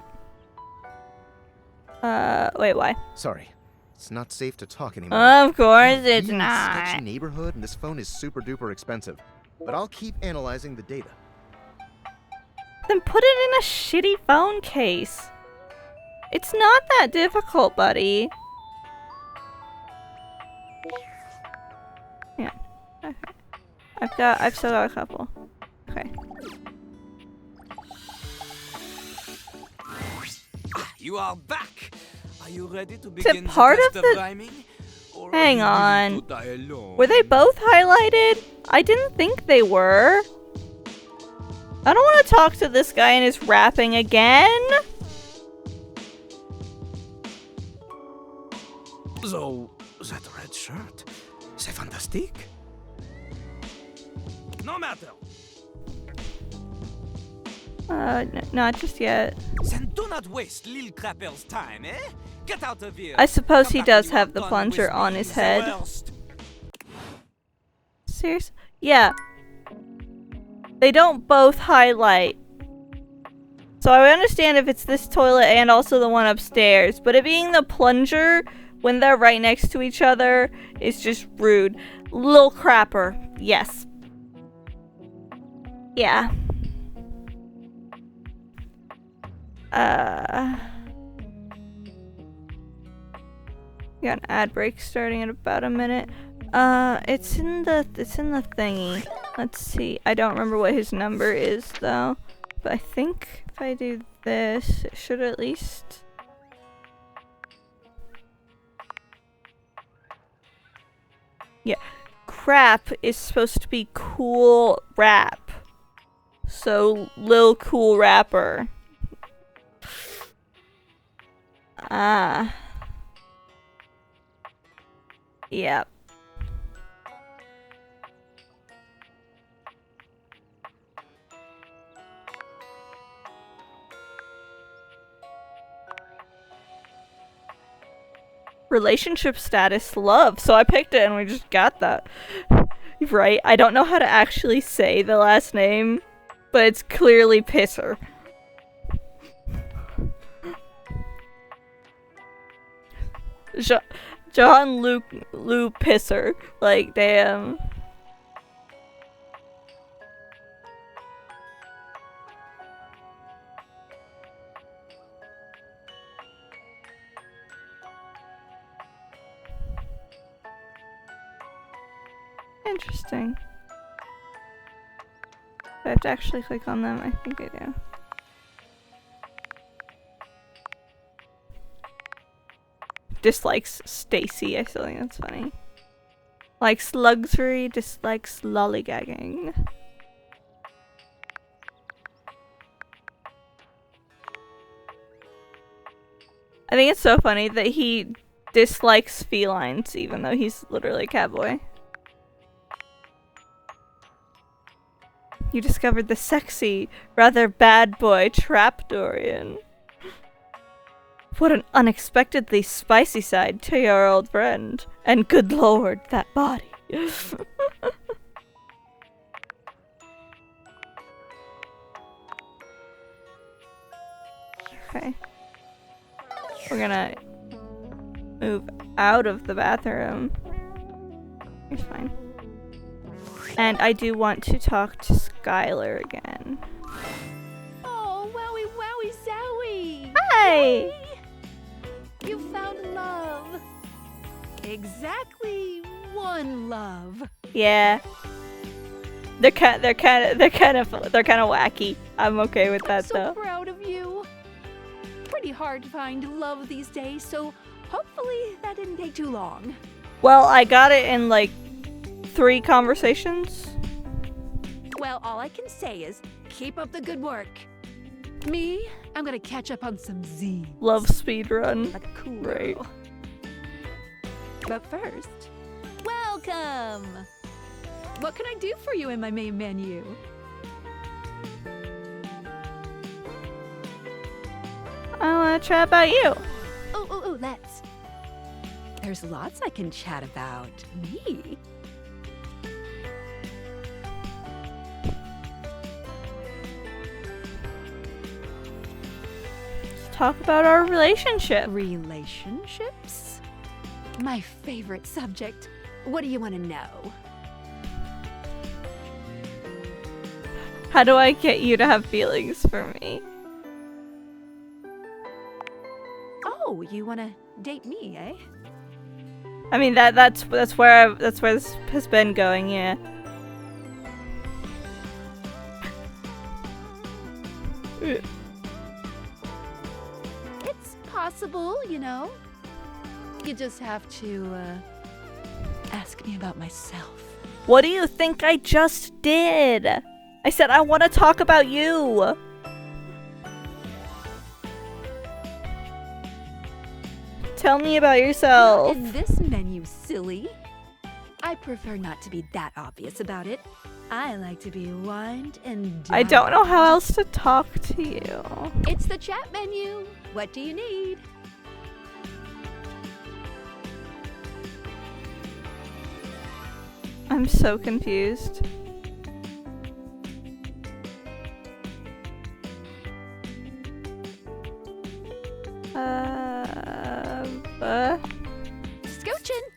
Wait, why? Sorry, it's not safe to talk anymore. Of course We're it's in a not. sketchy neighborhood, and this phone is super duper expensive. But I'll keep analyzing the data. Then put it in a shitty phone case. It's not that difficult, buddy. Yeah. Okay. I've still got a couple. Okay. You are back. Are you ready to Is begin it part the of test the... of rhyming? Or Hang are you willing on. to die alone? Were they both highlighted? I didn't think they were. I don't want to talk to this guy and his rapping again. So, that red shirt, c'est fantastique. No matter. Not just yet. Then do not waste Lil Crapper's time, eh? Get out of here. I suppose Come he back does when you have are the done plunger with on me, his the head. worst. Serious? Yeah. They don't both highlight. So I understand if it's this toilet and also the one upstairs, but it being the plunger when they're right next to each other is just rude. Lil Crapper. Yes. Yeah. Got an ad break starting in about a minute. It's in the thingy. Let's see. I don't remember what his number is though. But I think if I do this, it should at least... Yeah. Crap is supposed to be cool rap. So, Lil Cool Rapper. Ah. Yep. Relationship status love, so I picked it and we just got that. Right? I don't know how to actually say the last name, but it's clearly Pisser. John Luke Lou Pisser. Like, damn. Interesting. Do I have to actually click on them? I think I do. Dislikes Stacy. I still think that's funny. Likes luxury, dislikes lollygagging. I think it's so funny that he dislikes felines even though he's literally a cowboy. You discovered the sexy, rather bad boy Trapdoorian. What an unexpectedly spicy side to your old friend. And good lord, that body. Okay. We're gonna move out of the bathroom. It's fine. And I do want to talk to Skylar again. Oh, wowie wowie zowie! Hi! You found love. Exactly one love. Yeah. They're kind of wacky. I'm okay with that I'm so though. proud of you. Pretty hard to find love these days, so hopefully that didn't take too long. Well, I got it in like 3 conversations. Well, all I can say is keep up the good work. Me, I'm gonna catch up on some Z. Love speedrun. Like a cool Right. girl. But first, welcome! What can I do for you in my main menu? I want to chat about you. Oh, let's. There's lots I can chat about. Me? Let's talk about our relationship. Relationships? My favorite subject. What do you want to know? How do I get you to have feelings for me? Oh, you want to date me, eh? I mean that's where this has been going, yeah. It's possible, you know. You just have to ask me about myself. What do you think I just did? I said I want to talk about you. Tell me about yourself. Not in this menu, silly. I prefer not to be that obvious about it. I like to be wined and dined. I don't know how else to talk to you. It's the chat menu. What do you need? I'm so confused. Scoochin'.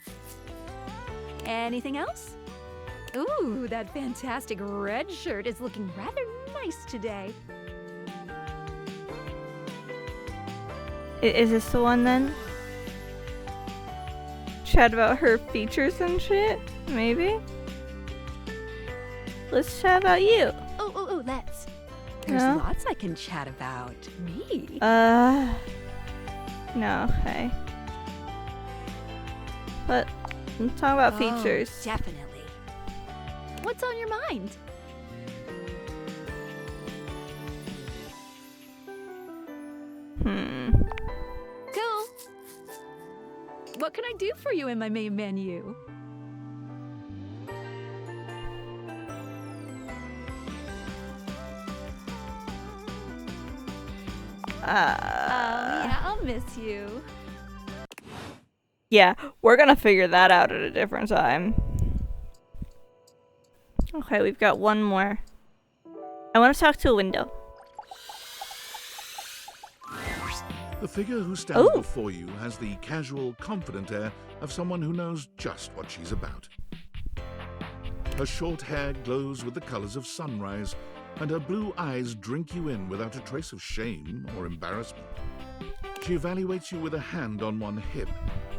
Anything else? Ooh, that fantastic red shirt is looking rather nice today. Is this the one then? Chat about her features and shit? Maybe? Let's chat about you. Oh, let's. There's No? lots I can chat about. Me? No, okay. But let's talk about features. Definitely. What's on your mind? Cool. What can I do for you in my main menu? Yeah, I'll miss you. Yeah, we're gonna figure that out at a different time. Okay, we've got one more. I want to talk to a window. The figure who stands Ooh. before you has the casual, confident air of someone who knows just what she's about. Her short hair glows with the colors of sunrise, and her blue eyes drink you in without a trace of shame or embarrassment. She evaluates you with a hand on one hip,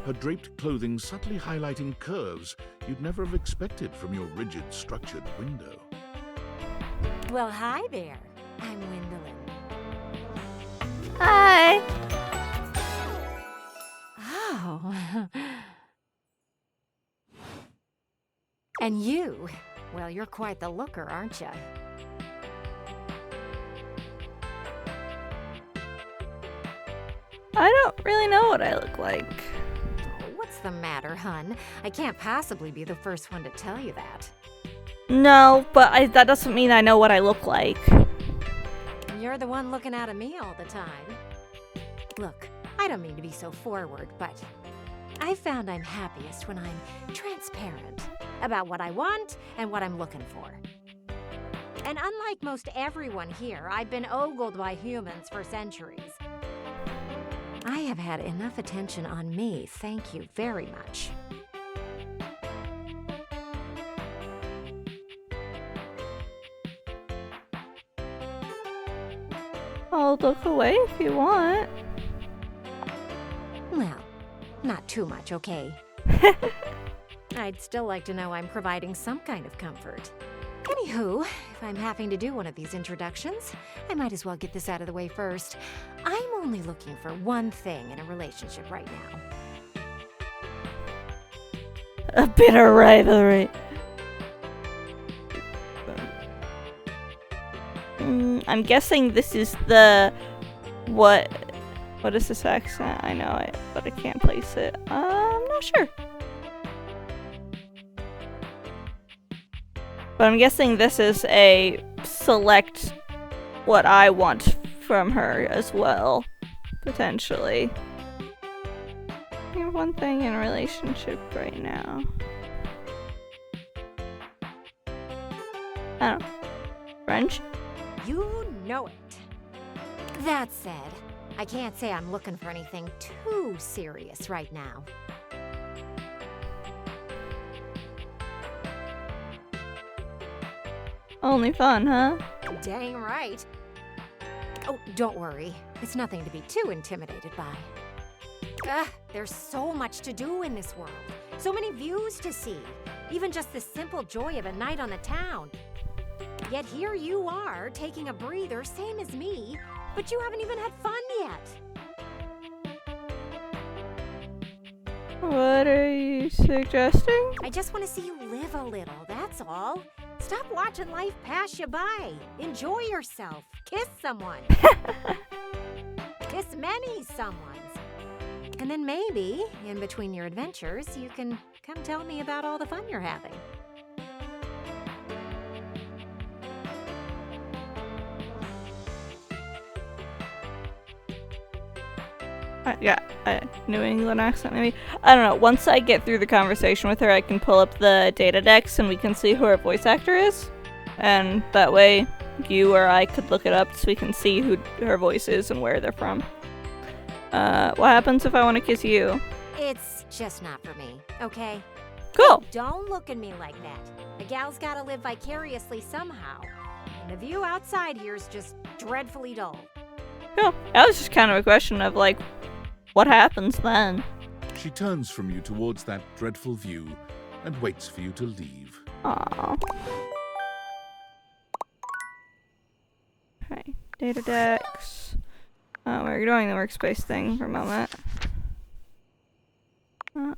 her draped clothing subtly highlighting curves you'd never have expected from your rigid, structured window. Well, hi there. I'm Gwendolyn. Hi. Oh. And you? Well, you're quite the looker, aren't you? I don't really know what I look like. Oh, what's the matter, hun? I can't possibly be the first one to tell you that. No, but that doesn't mean I know what I look like. You're the one looking out at me all the time. Look, I don't mean to be so forward, but I found I'm happiest when I'm transparent about what I want and what I'm looking for. And unlike most everyone here, I've been ogled by humans for centuries. I have had enough attention on me, thank you very much. I'll look away if you want. Well, not too much, okay? I'd still like to know I'm providing some kind of comfort. Anywho, if I'm having to do one of these introductions, I might as well get this out of the way first. I'm only looking for one thing in a relationship right now. A bitter rivalry. I'm guessing this is the... What is this accent? I know it, but I can't place it. I'm not sure. But I'm guessing this is a select what I want from her as well, potentially. I have one thing in a relationship right now. I don't know. French? You know it. That said, I can't say I'm looking for anything too serious right now. Only fun, huh? Dang right. Oh, don't worry. It's nothing to be too intimidated by. There's so much to do in this world. So many views to see. Even just the simple joy of a night on the town. Yet here you are, taking a breather, same as me, but you haven't even had fun yet. What are you suggesting? I just want to see you live a little, that's all. Stop watching life pass you by. Enjoy yourself. Kiss someone. Kiss many someones. And then maybe, in between your adventures, you can come tell me about all the fun you're having. Yeah, a New England accent maybe. I don't know. Once I get through the conversation with her, I can pull up the data decks and we can see who her voice actor is. And that way, you or I could look it up so we can see who her voice is and where they're from. What happens if I want to kiss you? It's just not for me, okay? Cool. Don't look at me like that. A gal's gotta live vicariously somehow. And the view outside here is just dreadfully dull. Cool. That was just kind of a question of like, what happens then? She turns from you towards that dreadful view and waits for you to leave. Aww. Okay, data decks. We're ignoring the workspace thing for a moment. Okay,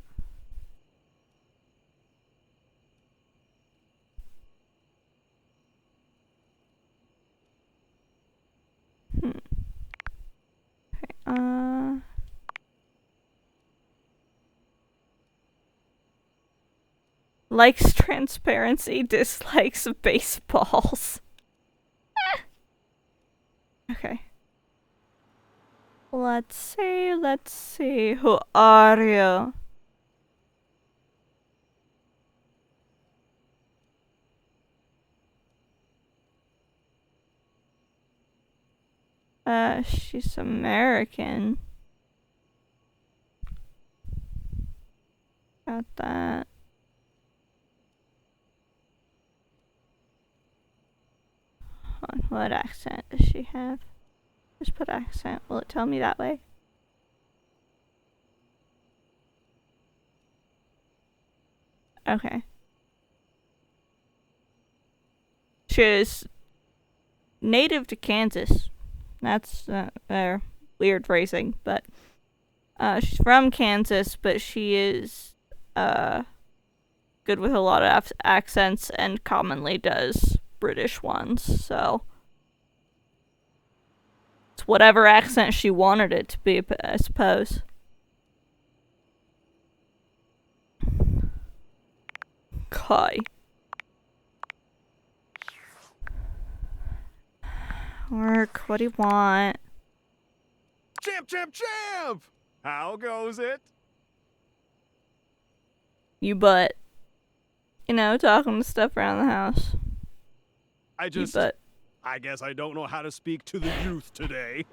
likes transparency, dislikes baseballs. Okay. Let's see. Who are you? She's American. Got that. What accent does she have? Just put accent. Will it tell me that way? Okay. She's native to Kansas. That's weird phrasing, but she's from Kansas, but she is good with a lot of accents and commonly does British ones, so it's whatever accent she wanted it to be, I suppose. Kai. Work, what do you want? Champ! How goes it? You butt. You know, talking to stuff around the house. I guess I don't know how to speak to the youth today.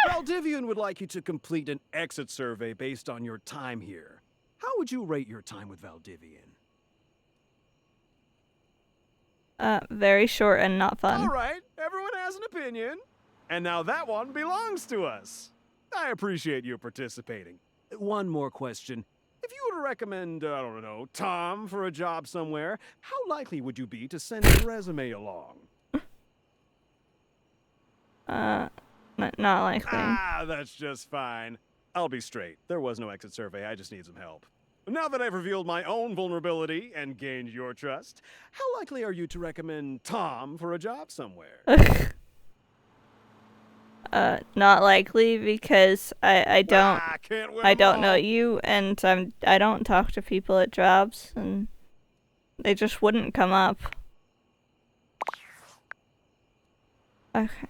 Valdivian would like you to complete an exit survey based on your time here. How would you rate your time with Valdivian? Very short and not fun. All right, everyone has an opinion. And now that one belongs to us. I appreciate you participating. One more question. If you were to recommend, I don't know, Tom for a job somewhere, how likely would you be to send your resume along? Not likely. Ah, that's just fine. I'll be straight. There was no exit survey. I just need some help. Now that I've revealed my own vulnerability and gained your trust, how likely are you to recommend Tom for a job somewhere? Not likely because I don't know you, and I don't talk to people at jobs, and they just wouldn't come up. Okay.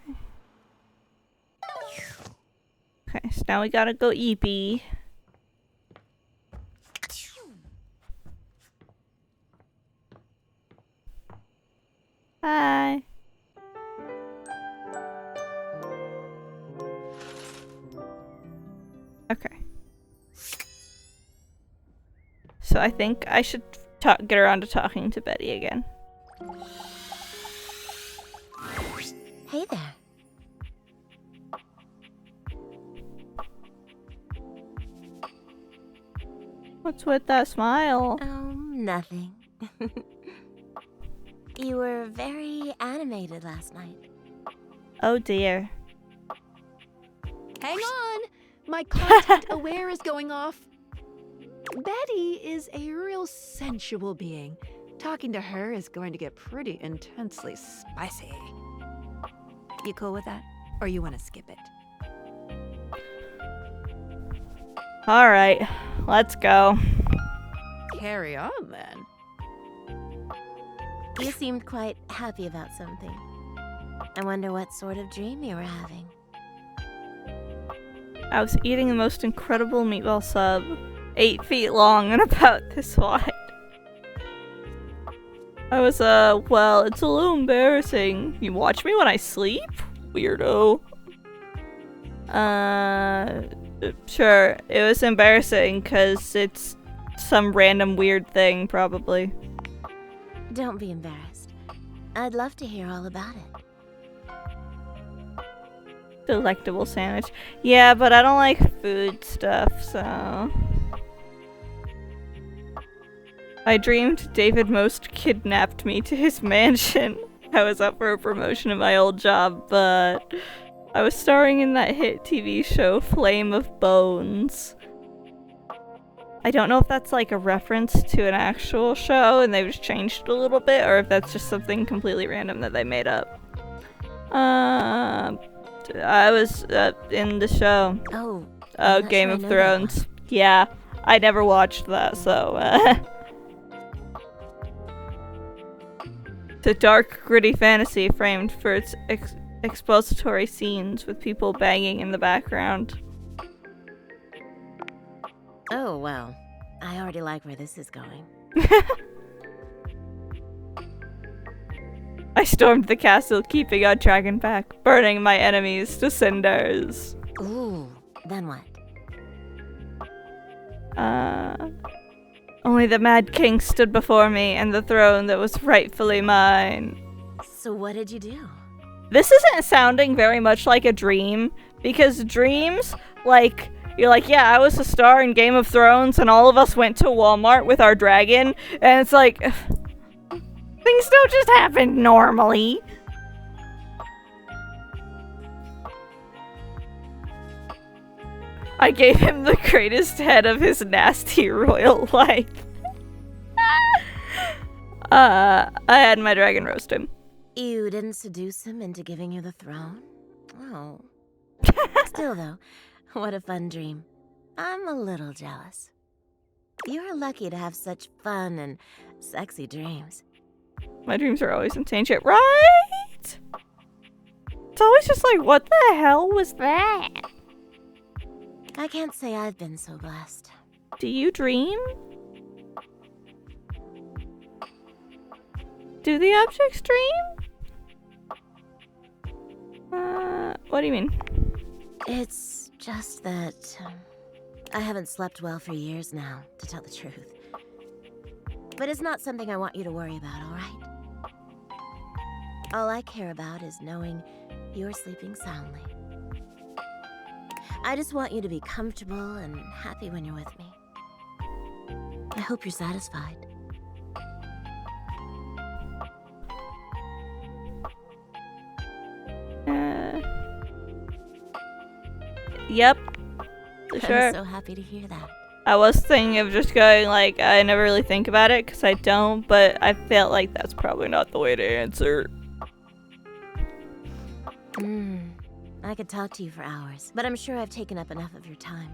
Okay, so now we gotta go eepy. Hi. Okay. So I think I should get around to talking to Betty again. Hey there. What's with that smile? Oh, nothing. You were very animated last night. Oh dear. Hang on! My content aware is going off. Betty is a real sensual being. Talking to her is going to get pretty intensely spicy. You cool with that? Or you want to skip it? Alright, let's go. Carry on then. You seemed quite happy about something. I wonder what sort of dream you were having. I was eating the most incredible meatball sub, 8 feet long and about this wide. I was, well, it's a little embarrassing. You watch me when I sleep? Weirdo. Sure, it was embarrassing because it's some random weird thing, probably. Don't be embarrassed. I'd love to hear all about it. Delectable sandwich. Yeah, but I don't like food stuff, so... I dreamed David Most kidnapped me to his mansion. I was up for a promotion at my old job, but I was starring in that hit TV show Flame of Bones. I don't know if that's like a reference to an actual show and they've just changed it a little bit, or if that's just something completely random that they made up. I was in the show. Oh, Game of Thrones. Yeah, I never watched that, so It's a dark, gritty fantasy framed for its expository scenes with people banging in the background. Oh, well, I already like where this is going. I stormed the castle, keeping on dragon back, burning my enemies to cinders. Ooh, then what? Only the Mad King stood before me and the throne that was rightfully mine. So what did you do? This isn't sounding very much like a dream, because dreams, like, you're like, yeah, I was a star in Game of Thrones and all of us went to Walmart with our dragon, and it's like, things don't just happen normally. I gave him the greatest head of his nasty royal life. I had my dragon roast him. You didn't seduce him into giving you the throne? Oh. Still, though, what a fun dream. I'm a little jealous. You're lucky to have such fun and sexy dreams. My dreams are always insane shit, right? It's always just like, what the hell was that? I can't say I've been so blessed. Do you dream? Do the objects dream? What do you mean? It's just that I haven't slept well for years now, to tell the truth. But it's not something I want you to worry about, all right? All I care about is knowing you're sleeping soundly. I just want you to be comfortable and happy when you're with me. I hope you're satisfied. Yep. Sure. I'm so happy to hear that. I was thinking of just going like, I never really think about it because I don't, but I felt like that's probably not the way to answer. I could talk to you for hours, but I'm sure I've taken up enough of your time.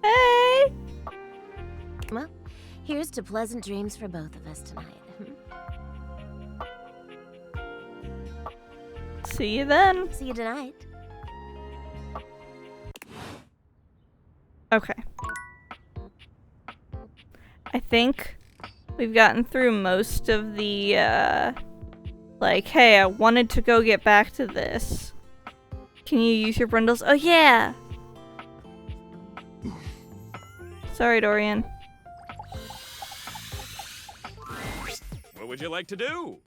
Hey! Well, here's to pleasant dreams for both of us tonight. See you then. See you tonight. Okay. I think we've gotten through most of the, like, hey, I wanted to go get back to this. Can you use your brindles? Oh, yeah! Sorry, Dorian. What would you like to do?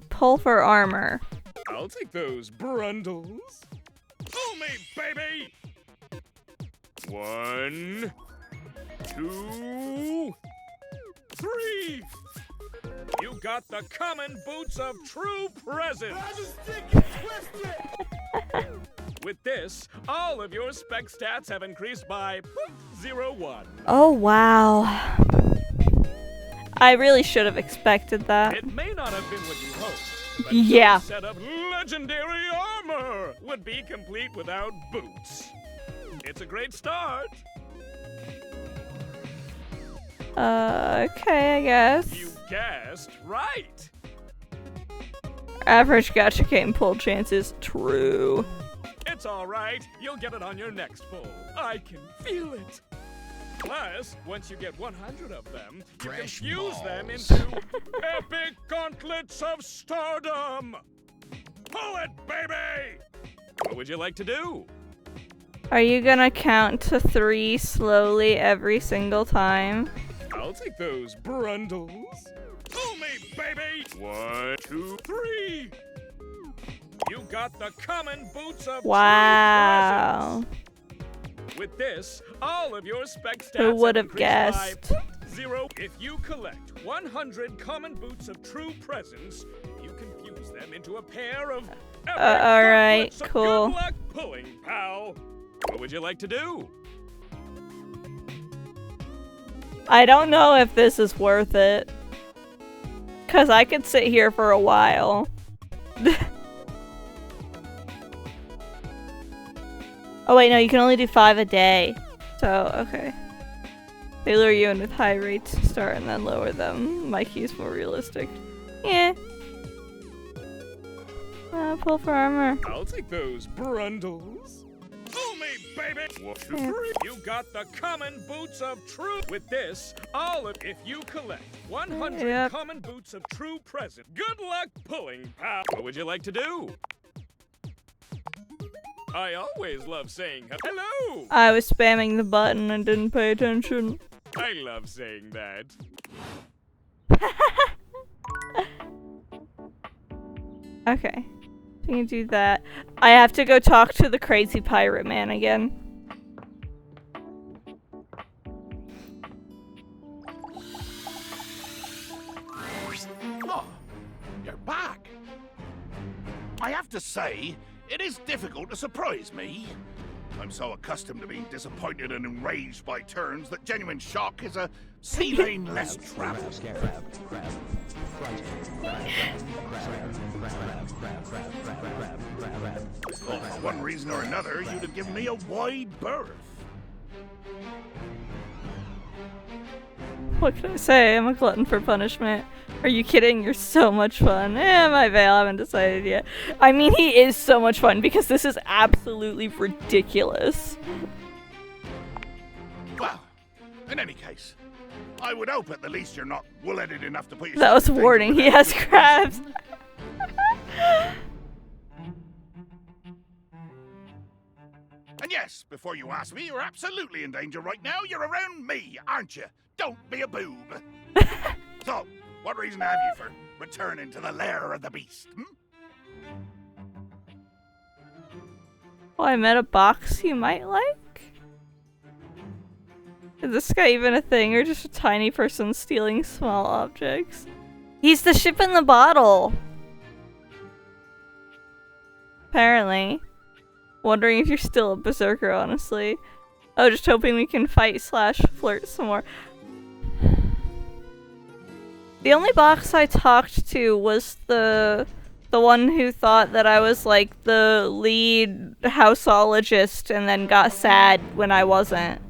Pull for armor. I'll take those brundles. Pull me, baby! 1, 2, 3! You got the common boots of true presence! With this, all of your spec stats have increased by 0.01. Oh, wow. I really should have expected that. It may not have been what you hoped, but yeah. no set of legendary armor would be complete without boots. It's a great start. Okay, I guess. You guessed right. Average gacha game pull chances. True. It's all right. You'll get it on your next pull. I can feel it. Plus, once you get 100 of them, you can fuse them into epic gauntlets of stardom. Pull it, baby! What would you like to do? Are you gonna count to 3 slowly every single time? I'll take those brundles. Pull me, baby! 1, 2, 3! You got the common boots of wow. With this, all of your spec stats Who would have guessed? 0. If you collect 100 common boots of true presence, you can fuse them into a pair of alright, so cool. Good luck pulling, pal. What would you like to do? I don't know if this is worth it. Cause I could sit here for a while. Oh wait, no, you can only do 5 a day. So, okay. They lure you in with high rates to start and then lower them. Mikey's more realistic. Yeah. Pull for armor. I'll take those brundles. Fool me, baby! 1, 2, 3. You got the common boots of truth. With this, if you collect 100 common boots of true present, good luck pulling, pal. What would you like to do? I always love saying hello. I was spamming the button and didn't pay attention. I love saying that. Okay. So you can do that. I have to go talk to the crazy pirate man again. Oh, you're back. I have to say, it is difficult to surprise me. I'm so accustomed to being disappointed and enraged by turns that genuine shock is a sea lane less traveled. For one reason or another, you'd have given me a wide berth. What can I say? I'm a glutton for punishment. Are you kidding? You're so much fun. My veil, I haven't decided yet. I mean, he is so much fun because this is absolutely ridiculous. Well, in any case, I would hope at the least you're not wool-headed enough to put yourself That was in danger warning. He without has crabs. And yes, before you ask me, you're absolutely in danger right now. You're around me, aren't you? Don't be a boob. So, what reason have you for returning to the lair of the beast? Oh, I met a box you might like? Is this guy even a thing or just a tiny person stealing small objects? He's the ship in the bottle! Apparently. Wondering if you're still a berserker, honestly. Oh, just hoping we can fight / flirt some more. The only box I talked to was the one who thought that I was like the lead houseologist and then got sad when I wasn't.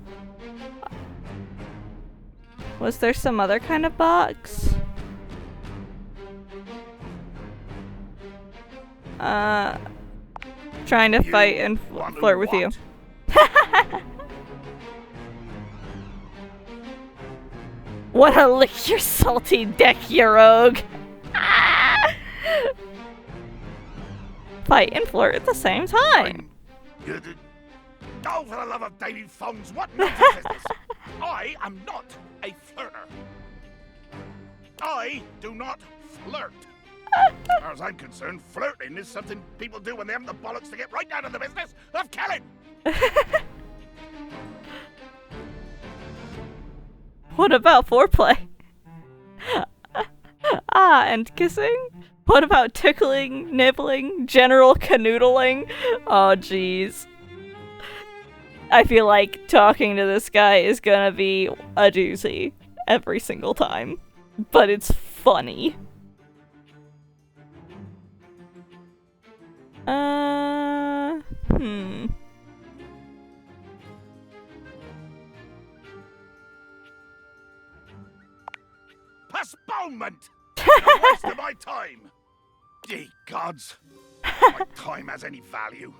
Was there some other kind of box? Trying to fight and flirt with you. Wanna lick your salty deck, you rogue! Fight and flirt at the same time. Oh, for the love of David Fonz, what nonsense is this? I am not a flirter. I do not flirt. As far as I'm concerned, flirting is something people do when they haven't the bollocks to get right down to the business of killing. What about foreplay? And kissing? What about tickling, nibbling, general canoodling? Oh, jeez. I feel like talking to this guy is gonna be a doozy every single time. But it's funny. Postponement! A waste of my time! Ye gods! My time has any value.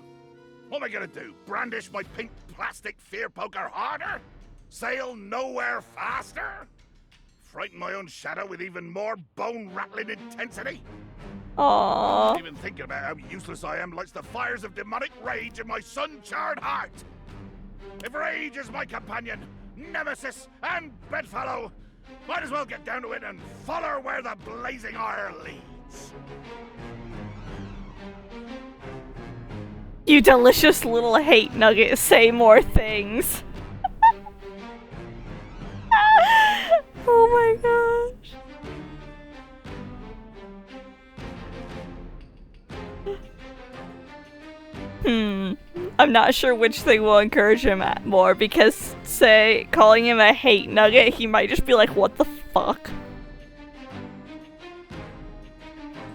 What am I gonna do? Brandish my pink plastic fear poker harder? Sail nowhere faster? Frighten my own shadow with even more bone-rattling intensity? Aww. Even thinking about how useless I am lights the fires of demonic rage in my sun-charred heart. If rage is my companion, nemesis, and bedfellow, might as well get down to it and follow where the blazing ire leads. You delicious little hate nugget, say more things. I'm not sure which thing will encourage him more, because, say, calling him a hate nugget, he might just be like, what the fuck?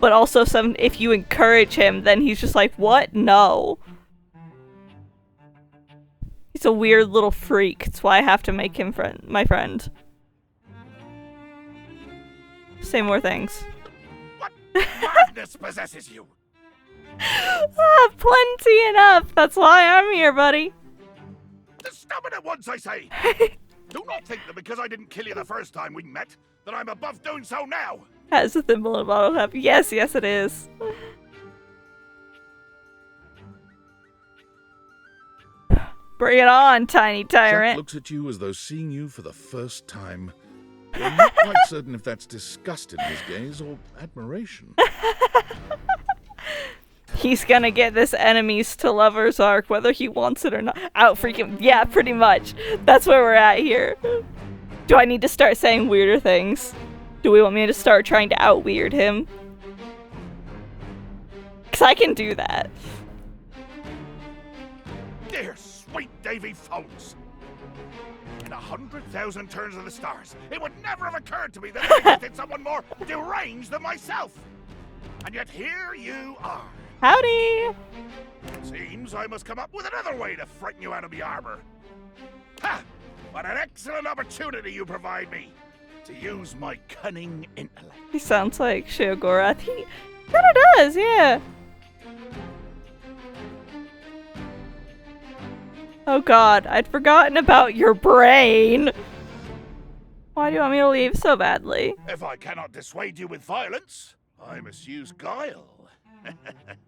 But also, if you encourage him, then he's just like, what? No. He's a weird little freak. That's why I have to make him my friend. Say more things. What madness possesses you? Plenty enough. That's why I'm here, buddy. Stop it at once, I say. Do not think that because I didn't kill you the first time we met, that I'm above doing so now. Has a thimble and bottle cap. Yes, yes it is. Bring it on, tiny tyrant. Jack looks at you as though seeing you for the first time. You're not quite certain if that's disgust in his gaze or admiration. He's gonna get this enemies to lovers arc, whether he wants it or not. Out freaking, yeah, pretty much. That's where we're at here. Do I need to start saying weirder things? Do we want me to start trying to out-weird him? Because I can do that. Dear sweet Davy Phones. In 100,000 turns of the stars, it would never have occurred to me that I existed someone more deranged than myself. And yet here you are. Howdy! Seems I must come up with another way to frighten you out of the arbor. Ha! What an excellent opportunity you provide me to use my cunning intellect. He sounds like Sheogorath. He kinda does, yeah. Oh god, I'd forgotten about your brain. Why do you want me to leave so badly? If I cannot dissuade you with violence, I must use guile.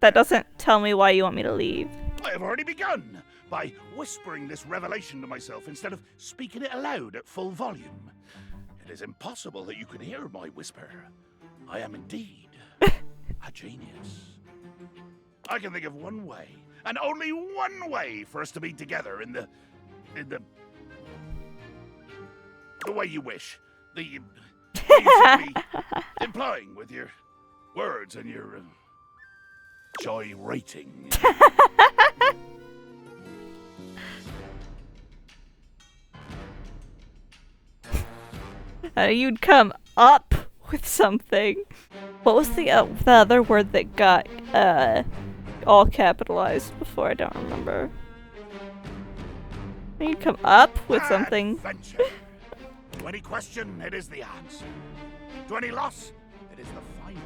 That doesn't tell me why you want me to leave. I have already begun by whispering this revelation to myself instead of speaking it aloud at full volume. It is impossible that you can hear my whisper. I am indeed a genius. I can think of one way, and only one way, for us to be together in the way you wish. The way you should be implying with your words and your joy rating. You'd come up with something. What was the other word that got all capitalized before? I don't remember. You'd come up with something. Adventure. To any question, it is the answer. To any loss, it is the finding.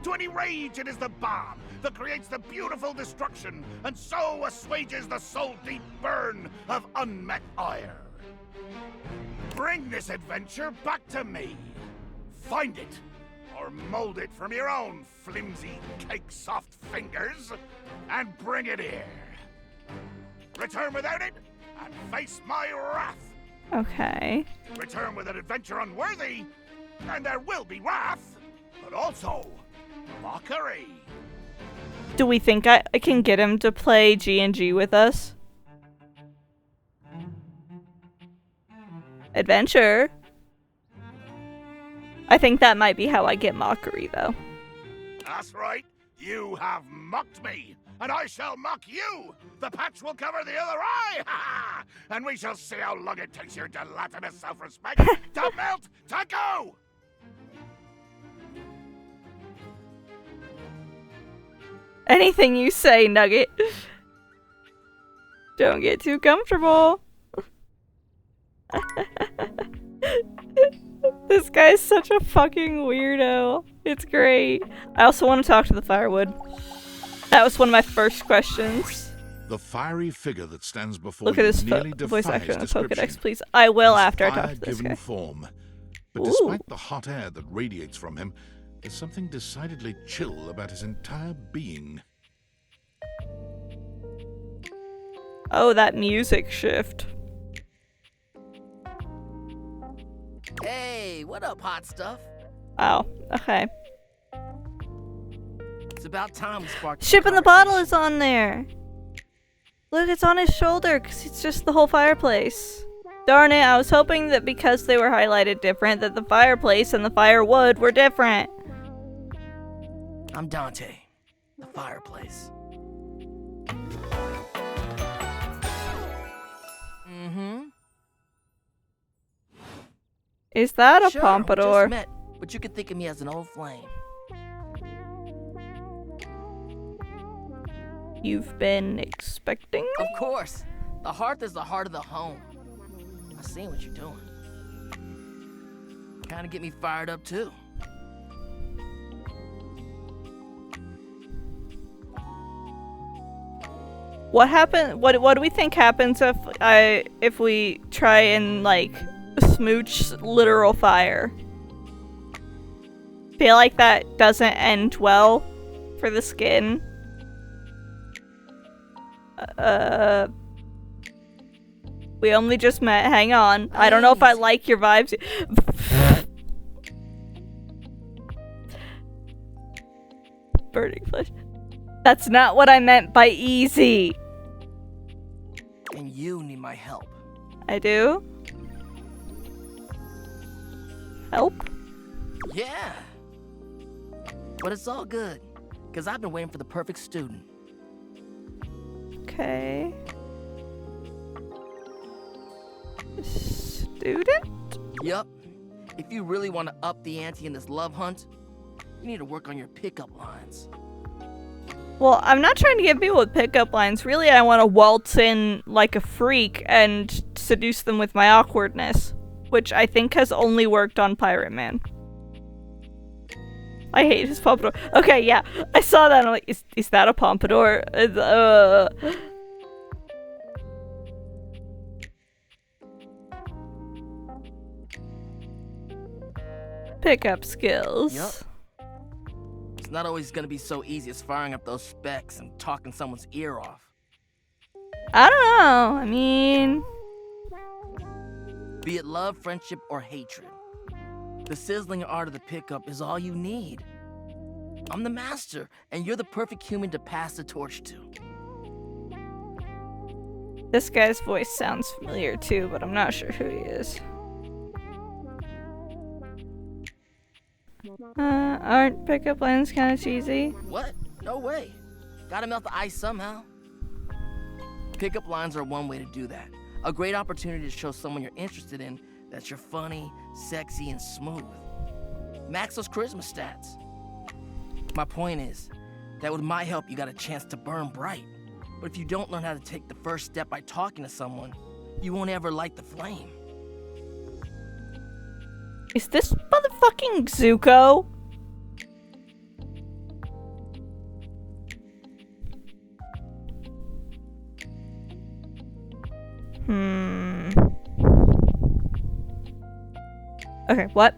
To any rage, it is the balm that creates the beautiful destruction and so assuages the soul-deep burn of unmet ire. Bring this adventure back to me. Find it, or mold it from your own flimsy, cake-soft fingers, and bring it here. Return without it, and face my wrath. Okay. Return with an adventure unworthy, and there will be wrath, but also mockery. Do we think I can get him to play G&G with us? Adventure? I think that might be how I get mockery, though. That's right. You have mocked me, and I shall mock you. The patch will cover the other eye, ha! And we shall see how long it takes your gelatinous self-respect to melt to go. Anything you say, Nugget. Don't get too comfortable. This guy's such a fucking weirdo. It's great. I also want to talk to the firewood. That was one of my first questions. The fiery figure that stands before Look at you this nearly voice defies actor in the description. Pokedex, please. I will His after I talk to this fire-given guy. form. But Ooh. despite the hot air that radiates from him, there's something decidedly chill about his entire being. Oh, that music shift. Hey, what up, hot stuff? Wow. Okay. It's about time we sparked. Ship in the bottle is on there. Look, it's on his shoulder because it's just the whole fireplace. Darn it, I was hoping that because they were highlighted different, that the fireplace and the firewood were different. I'm Dante, the fireplace. Mm-hmm. Is that a Sure, pompadour? We just met, but you could think of me as an old flame. You've been expecting? Of course. The hearth is the heart of the home. I seen what you're doing. Kinda get me fired up too. What happen? What do we think happens if we try and like smooch literal fire? Feel like that doesn't end well for the skin. We only just met. Hang on. I don't know if I like your vibes. Burning flesh. That's not what I meant by easy. And you need my help. I do? Help? Yeah. But it's all good, because I've been waiting for the perfect student. Okay. Student? Yup. If you really want to up the ante in this love hunt, you need to work on your pickup lines. Well, I'm not trying to get people with pickup lines. Really, I want to waltz in like a freak and seduce them with my awkwardness, which I think has only worked on Pirate Man. I hate his pompadour. Okay, yeah, I saw that and I'm like, is that a pompadour? Pickup skills. Yup. It's not always gonna be so easy as firing up those specs and talking someone's ear off. I don't know. I mean, Be it love, friendship, or hatred, the sizzling art of the pickup is all you need. I'm the master, and you're the perfect human to pass the torch to. this guy's voice sounds familiar too, but I'm not sure who he is. Aren't pickup lines kind of cheesy? What? No way. Gotta melt the ice somehow. Pickup lines are one way to do that. A great opportunity to show someone you're interested in that you're funny, sexy, and smooth. Max those charisma stats. My point is that with my help, you got a chance to burn bright. But if you don't learn how to take the first step by talking to someone, you won't ever light the flame. Is this motherfucking Zuko? Okay, what?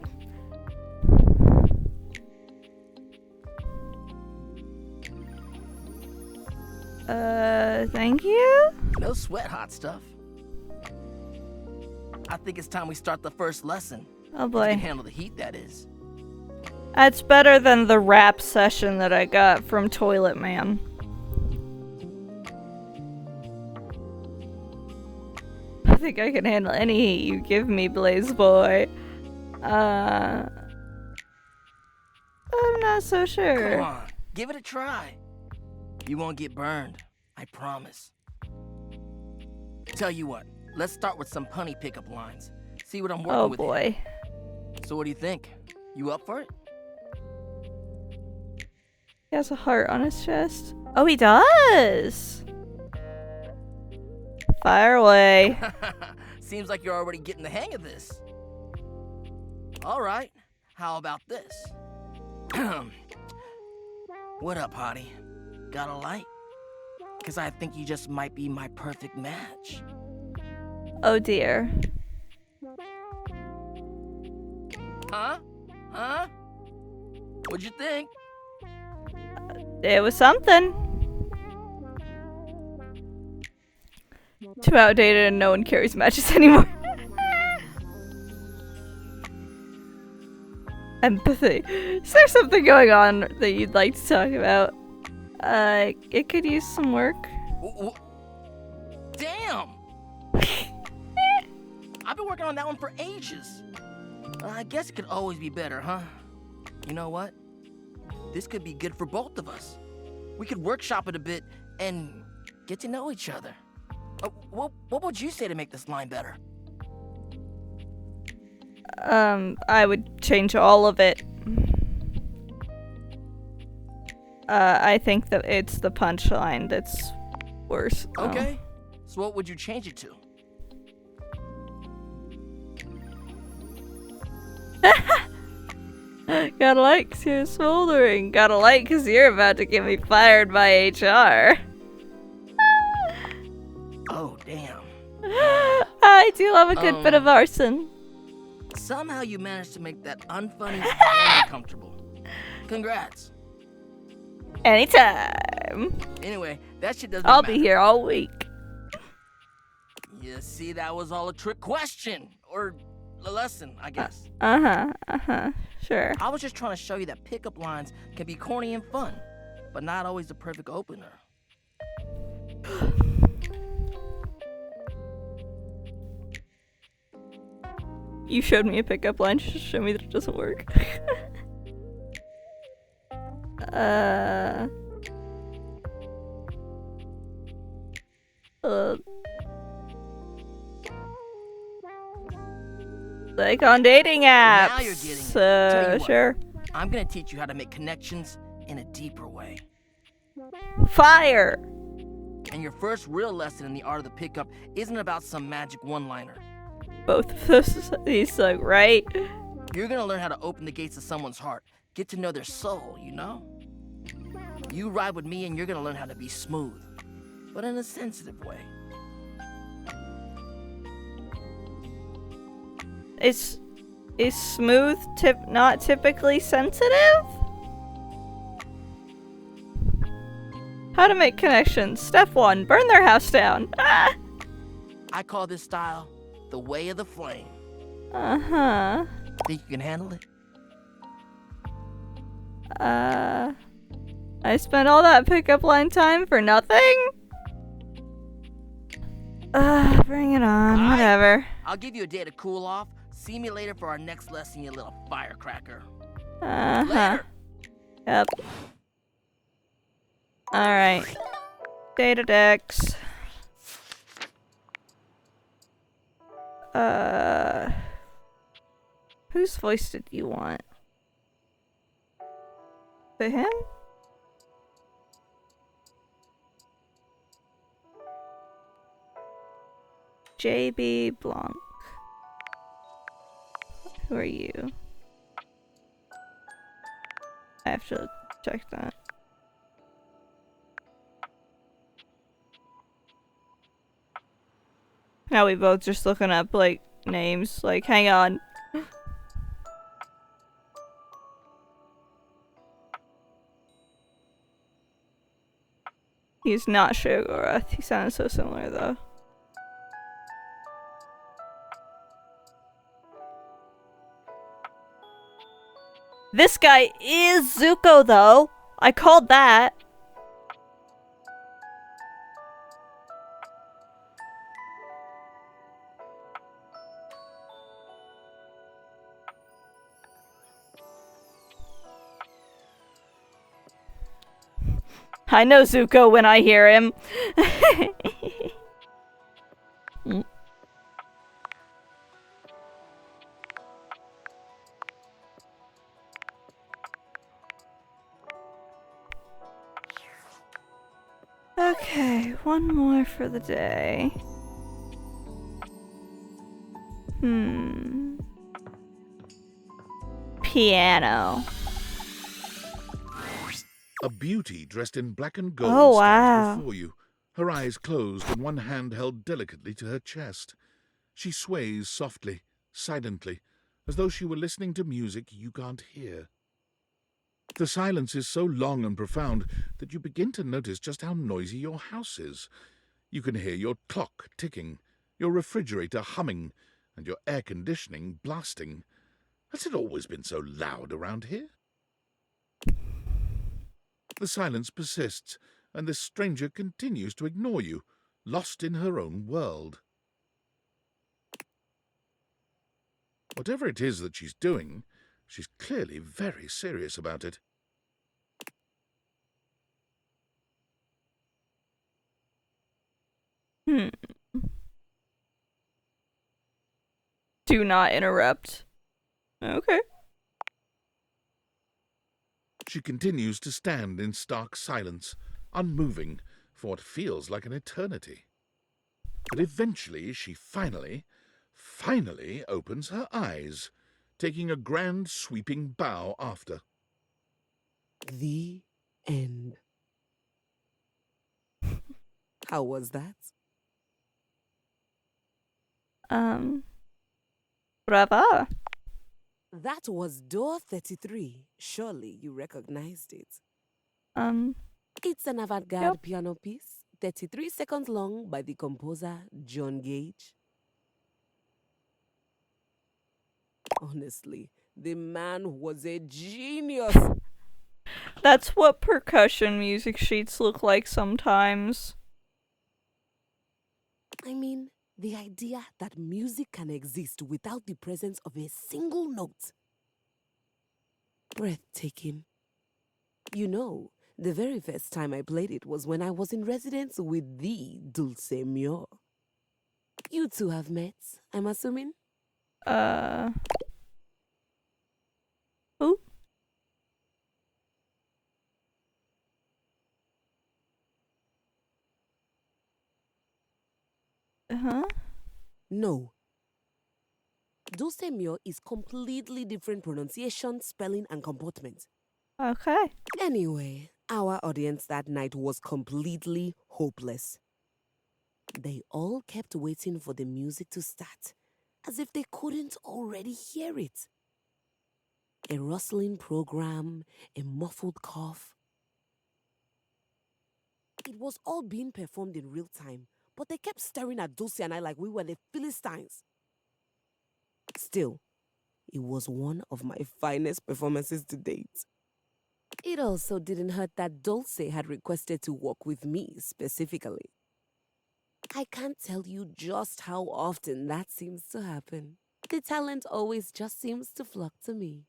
Thank you? No sweat, hot stuff. I think it's time we start the first lesson. Oh If boy. you can handle the heat, that is. That's better than the rap session that I got from Toilet Man. I think I can handle any heat you give me, Blaze Boy. I'm not so sure. Come on, give it a try. You won't get burned, I promise. Tell you what, let's start with some punny pickup lines. See what I'm working Oh with boy. here. So what do you think? You up for it? He has a heart on his chest. Oh, he does! Fire away. Seems like you're already getting the hang of this. All right, how about this? What up, hottie? Got a light? Because I think you just might be my perfect match. Oh dear. Huh? Huh? What'd you think? It was something. Too outdated and no one carries matches anymore. Empathy. Is there something going on that you'd like to talk about? It could use some work. Damn! I've been working on that one for ages. I guess it could always be better, huh? You know what? This could be good for both of us. We could workshop it a bit and get to know each other. What would you say to make this line better? I would change all of it. I think that it's the punchline that's worse. though. Okay. So what would you change it to? Gotta like 'cause you're smoldering. Gotta like 'cause you're about to get me fired by HR. Oh, damn. I do love a good bit of arson. Somehow you managed to make that unfunny very uncomfortable. Congrats. Anytime. Anyway, that shit doesn't I'll matter. be here all week. You see, that was all a trick question. Or a lesson, I guess. Sure. I was just trying to show you that pickup lines can be corny and fun, but not always the perfect opener. You showed me a pickup line, just show me that it doesn't work. Like on dating apps. Now you're getting it. Tell you what, Sure. I'm gonna teach you how to make connections in a deeper way. Fire! And your first real lesson in the art of the pickup isn't about some magic one-liner. Both of these suck, right? You're gonna learn how to open the gates of someone's heart, get to know their soul, you know? You ride with me and you're gonna learn how to be smooth, but in a sensitive way. Is smooth not typically sensitive? How to make connections. Step 1, burn their house down. Ah! I call this style the way of the flame. Uh-huh. Think you can handle it? I spent all that pickup line time for nothing? Bring it on, whatever. I'll give you a day to cool off. See me later for our next lesson, you little firecracker. Later. Yep. Alright. Data decks. Whose voice did you want? To him? JB Blanc. Who are you? I have to check that. Now we both just looking up like names. Like, hang on. He's not Shogorath. He sounded so similar though. This guy is Zuko though. I called that. I know Zuko when I hear him. Okay, one more for the day. Piano. A beauty dressed in black and gold Oh, stands wow. before you, her eyes closed and one hand held delicately to her chest. She sways softly, silently, as though she were listening to music you can't hear. The silence is so long and profound that you begin to notice just how noisy your house is. You can hear your clock ticking, your refrigerator humming, and your air conditioning blasting. Has it always been so loud around here? The silence persists, and this stranger continues to ignore you, lost in her own world. Whatever it is that she's doing, she's clearly very serious about it. Hmm. Do not interrupt. Okay. She continues to stand in stark silence, unmoving for what feels like an eternity. But eventually she finally opens her eyes, taking a grand sweeping bow after. The end. How was that? Brava. That was door 33. Surely you recognized it. It's an avant-garde piano piece, 33 seconds long by the composer John Gage. Honestly, the man was a genius. That's what percussion music sheets look like sometimes. I mean, the idea that music can exist without the presence of a single note. Breathtaking. You know, the very first time I played it was when I was in residence with the Dulce Mio. You two have met, I'm assuming? Who? Huh? No. Dulce Mio is completely different pronunciation, spelling, and comportment. Okay. Anyway, our audience that night was completely hopeless. They all kept waiting for the music to start, as if they couldn't already hear it. A rustling program, a muffled cough. It was all being performed in real time, but they kept staring at Dulce and I like we were the Philistines. Still, it was one of my finest performances to date. It also didn't hurt that Dulce had requested to work with me specifically. I can't tell you just how often that seems to happen. The talent always just seems to flock to me.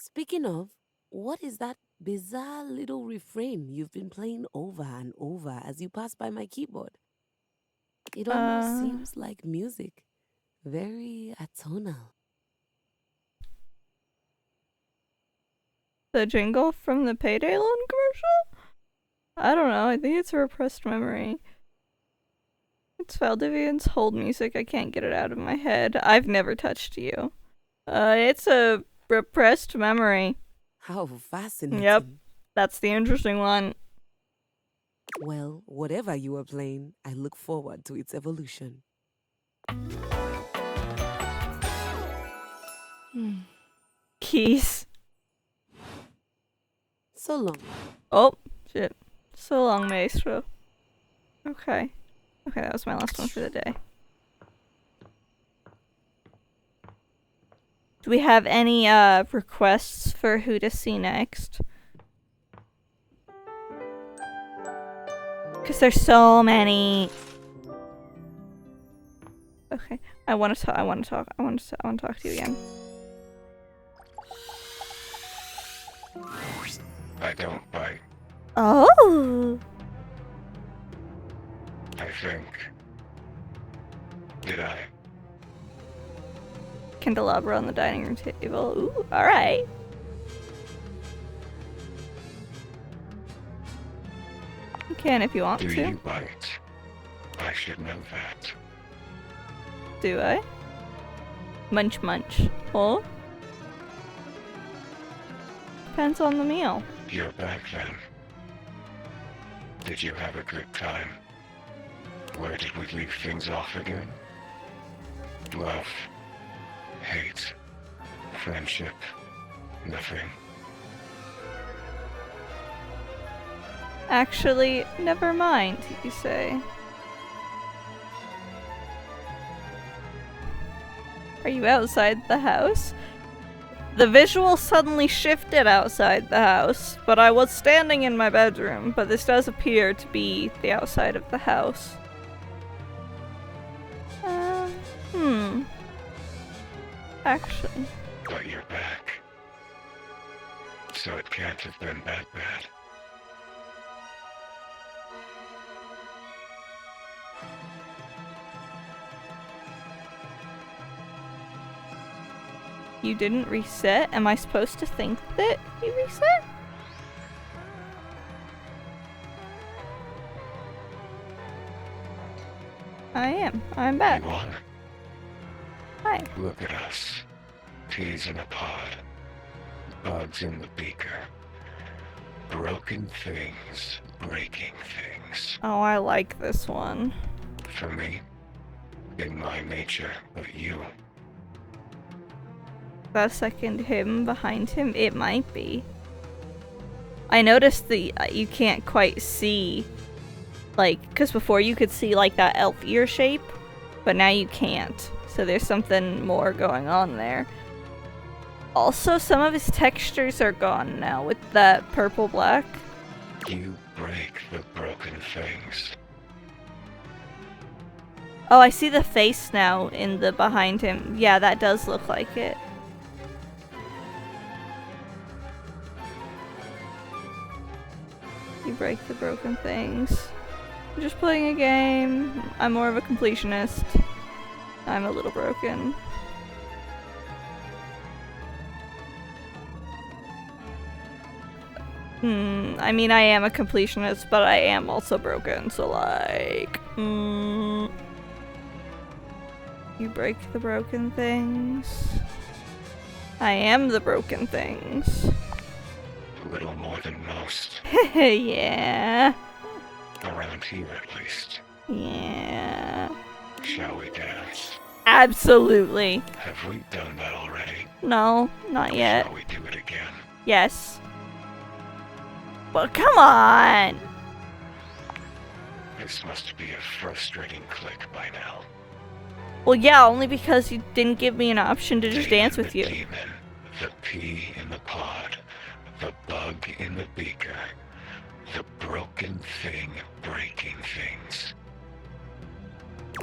Speaking of, what is that bizarre little refrain you've been playing over and over as you pass by my keyboard? It almost seems like music. Very atonal. The jingle from the Payday Loan commercial? I don't know. I think it's a repressed memory. It's Valdivian's hold music. I can't get it out of my head. I've never touched you. It's a repressed memory. How fascinating. Yep. That's the interesting one. Well, whatever you are playing, I look forward to its evolution. Keys. So long. Oh, shit. So long, maestro. Okay. Okay, that was my last one for the day. Do we have any requests for who to see next? Because there's so many. Okay, I want to talk to you again. I don't bite. Oh. I think. Did I? Candelabra on the dining room table. Ooh, alright. You can if you want to. Do you bite? I should know that. Do I? Munch munch. Oh? Depends on the meal. You're back then. Did you have a good time? Where did we leave things off again? Love, hate, friendship, nothing. Actually, never mind, you say. Are you outside the house? The visual suddenly shifted outside the house, but I was standing in my bedroom, but this does appear to be the outside of the house. Actually. But you're back. So it can't have been that bad. You didn't reset? Am I supposed to think that you reset? I am. I'm back. You won. Hi. Look at us. Peas in a pod. Bugs in the beaker. Broken things, breaking things. Oh, I like this one. For me, in my nature, but you. That second him behind him, it might be. I noticed the you can't quite see, like, because before you could see like that elf ear shape, but now you can't. So there's something more going on there. Also, some of his textures are gone now with that purple black. You break the broken things. Oh, I see the face now in the behind him. Yeah, that does look like it. You break the broken things. I'm just playing a game. I'm more of a completionist. I'm a little broken. I mean, I am a completionist, but I am also broken, so like... You break the broken things. I am the broken things. A little more than most. Yeah. Around here, at least. Yeah. Shall we dance? Absolutely. Have we done that already? No, not yet. Shall we do it again? Yes. But come on! This must be a frustrating click by now. Well, yeah, only because you didn't give me an option to just dance with you. The demon, the pea in the pod, the bug in the beaker, the broken thing breaking things.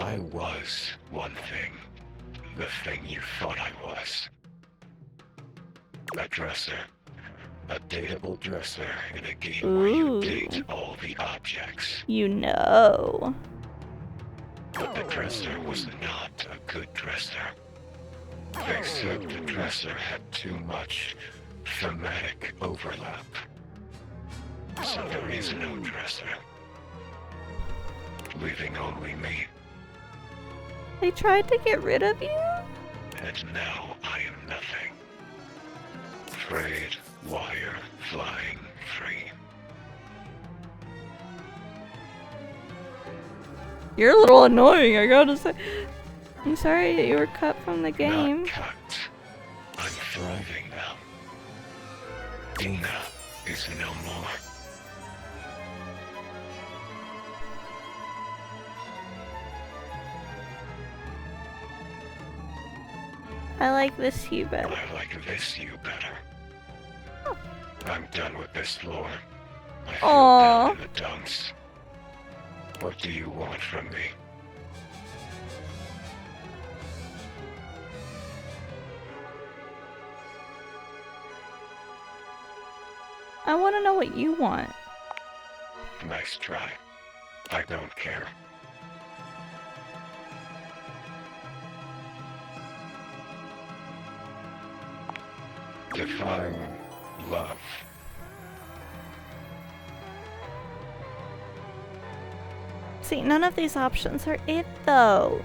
I was one thing, the thing you thought I was. A dresser. A dateable dresser in a game where you date all the objects. You know. But the dresser was not a good dresser. They said the dresser had too much thematic overlap. So there is no dresser. Leaving only me. They tried to get rid of you? And now I am nothing. Frayed wire flying free. You're a little annoying, I gotta say. I'm sorry that you were cut from the game. Not cut. I'm thriving now. Dina is no more. I like this hue better. I like this hue better. I'm done with this floor. I feel down in the dumps. What do you want from me? I want to know what you want. Nice try. I don't care. Define love. See, none of these options are it, though.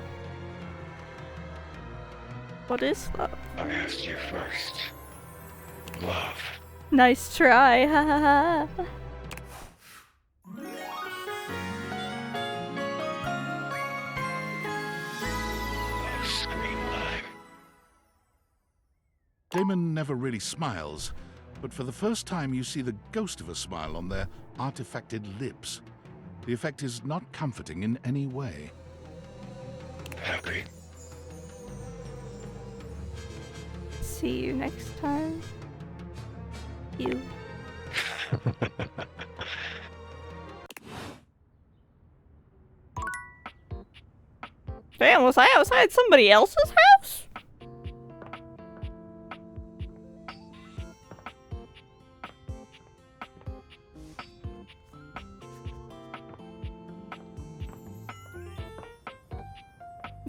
What is love? I asked you first. Love. Nice try, ha ha ha. Damon never really smiles, but for the first time you see the ghost of a smile on their artifacted lips. The effect is not comforting in any way. Happy. See you next time. You. Damn, was I outside somebody else's house?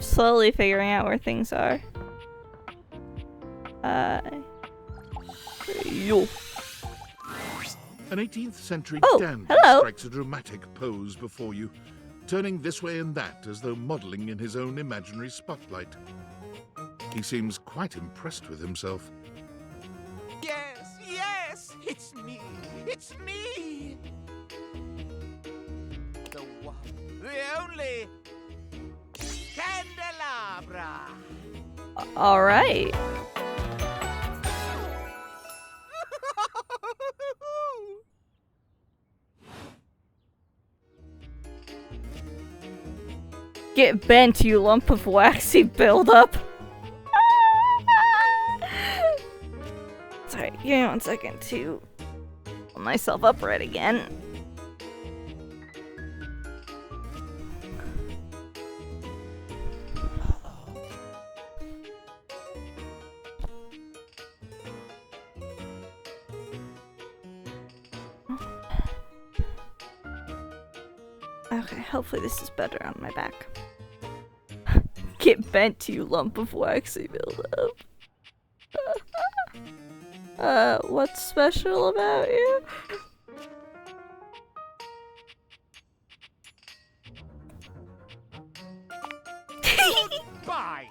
Slowly figuring out where things are. An 18th century Oh, dandy hello. strikes a dramatic pose before you, turning this way and that as though modelling in his own imaginary spotlight. He seems quite impressed with himself. Yes, yes, it's me. It's me. The one, the only candelabra. All right. Get bent, you lump of waxy buildup. Sorry, give me 1 second to pull myself upright again. Okay, hopefully this is better on my back. Get bent, you lump of waxy buildup. What's special about you? Bye.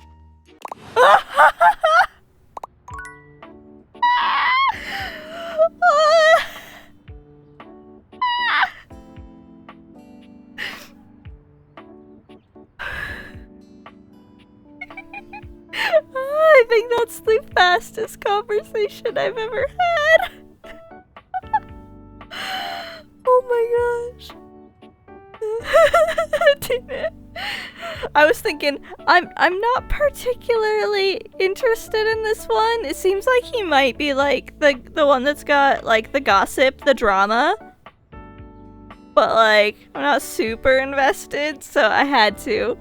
I think that's the fastest conversation I've ever had. Oh my gosh. Damn it. I was thinking, I'm not particularly interested in this one. It seems like he might be like the one that's got like the gossip, the drama. But like, I'm not super invested, so I had to.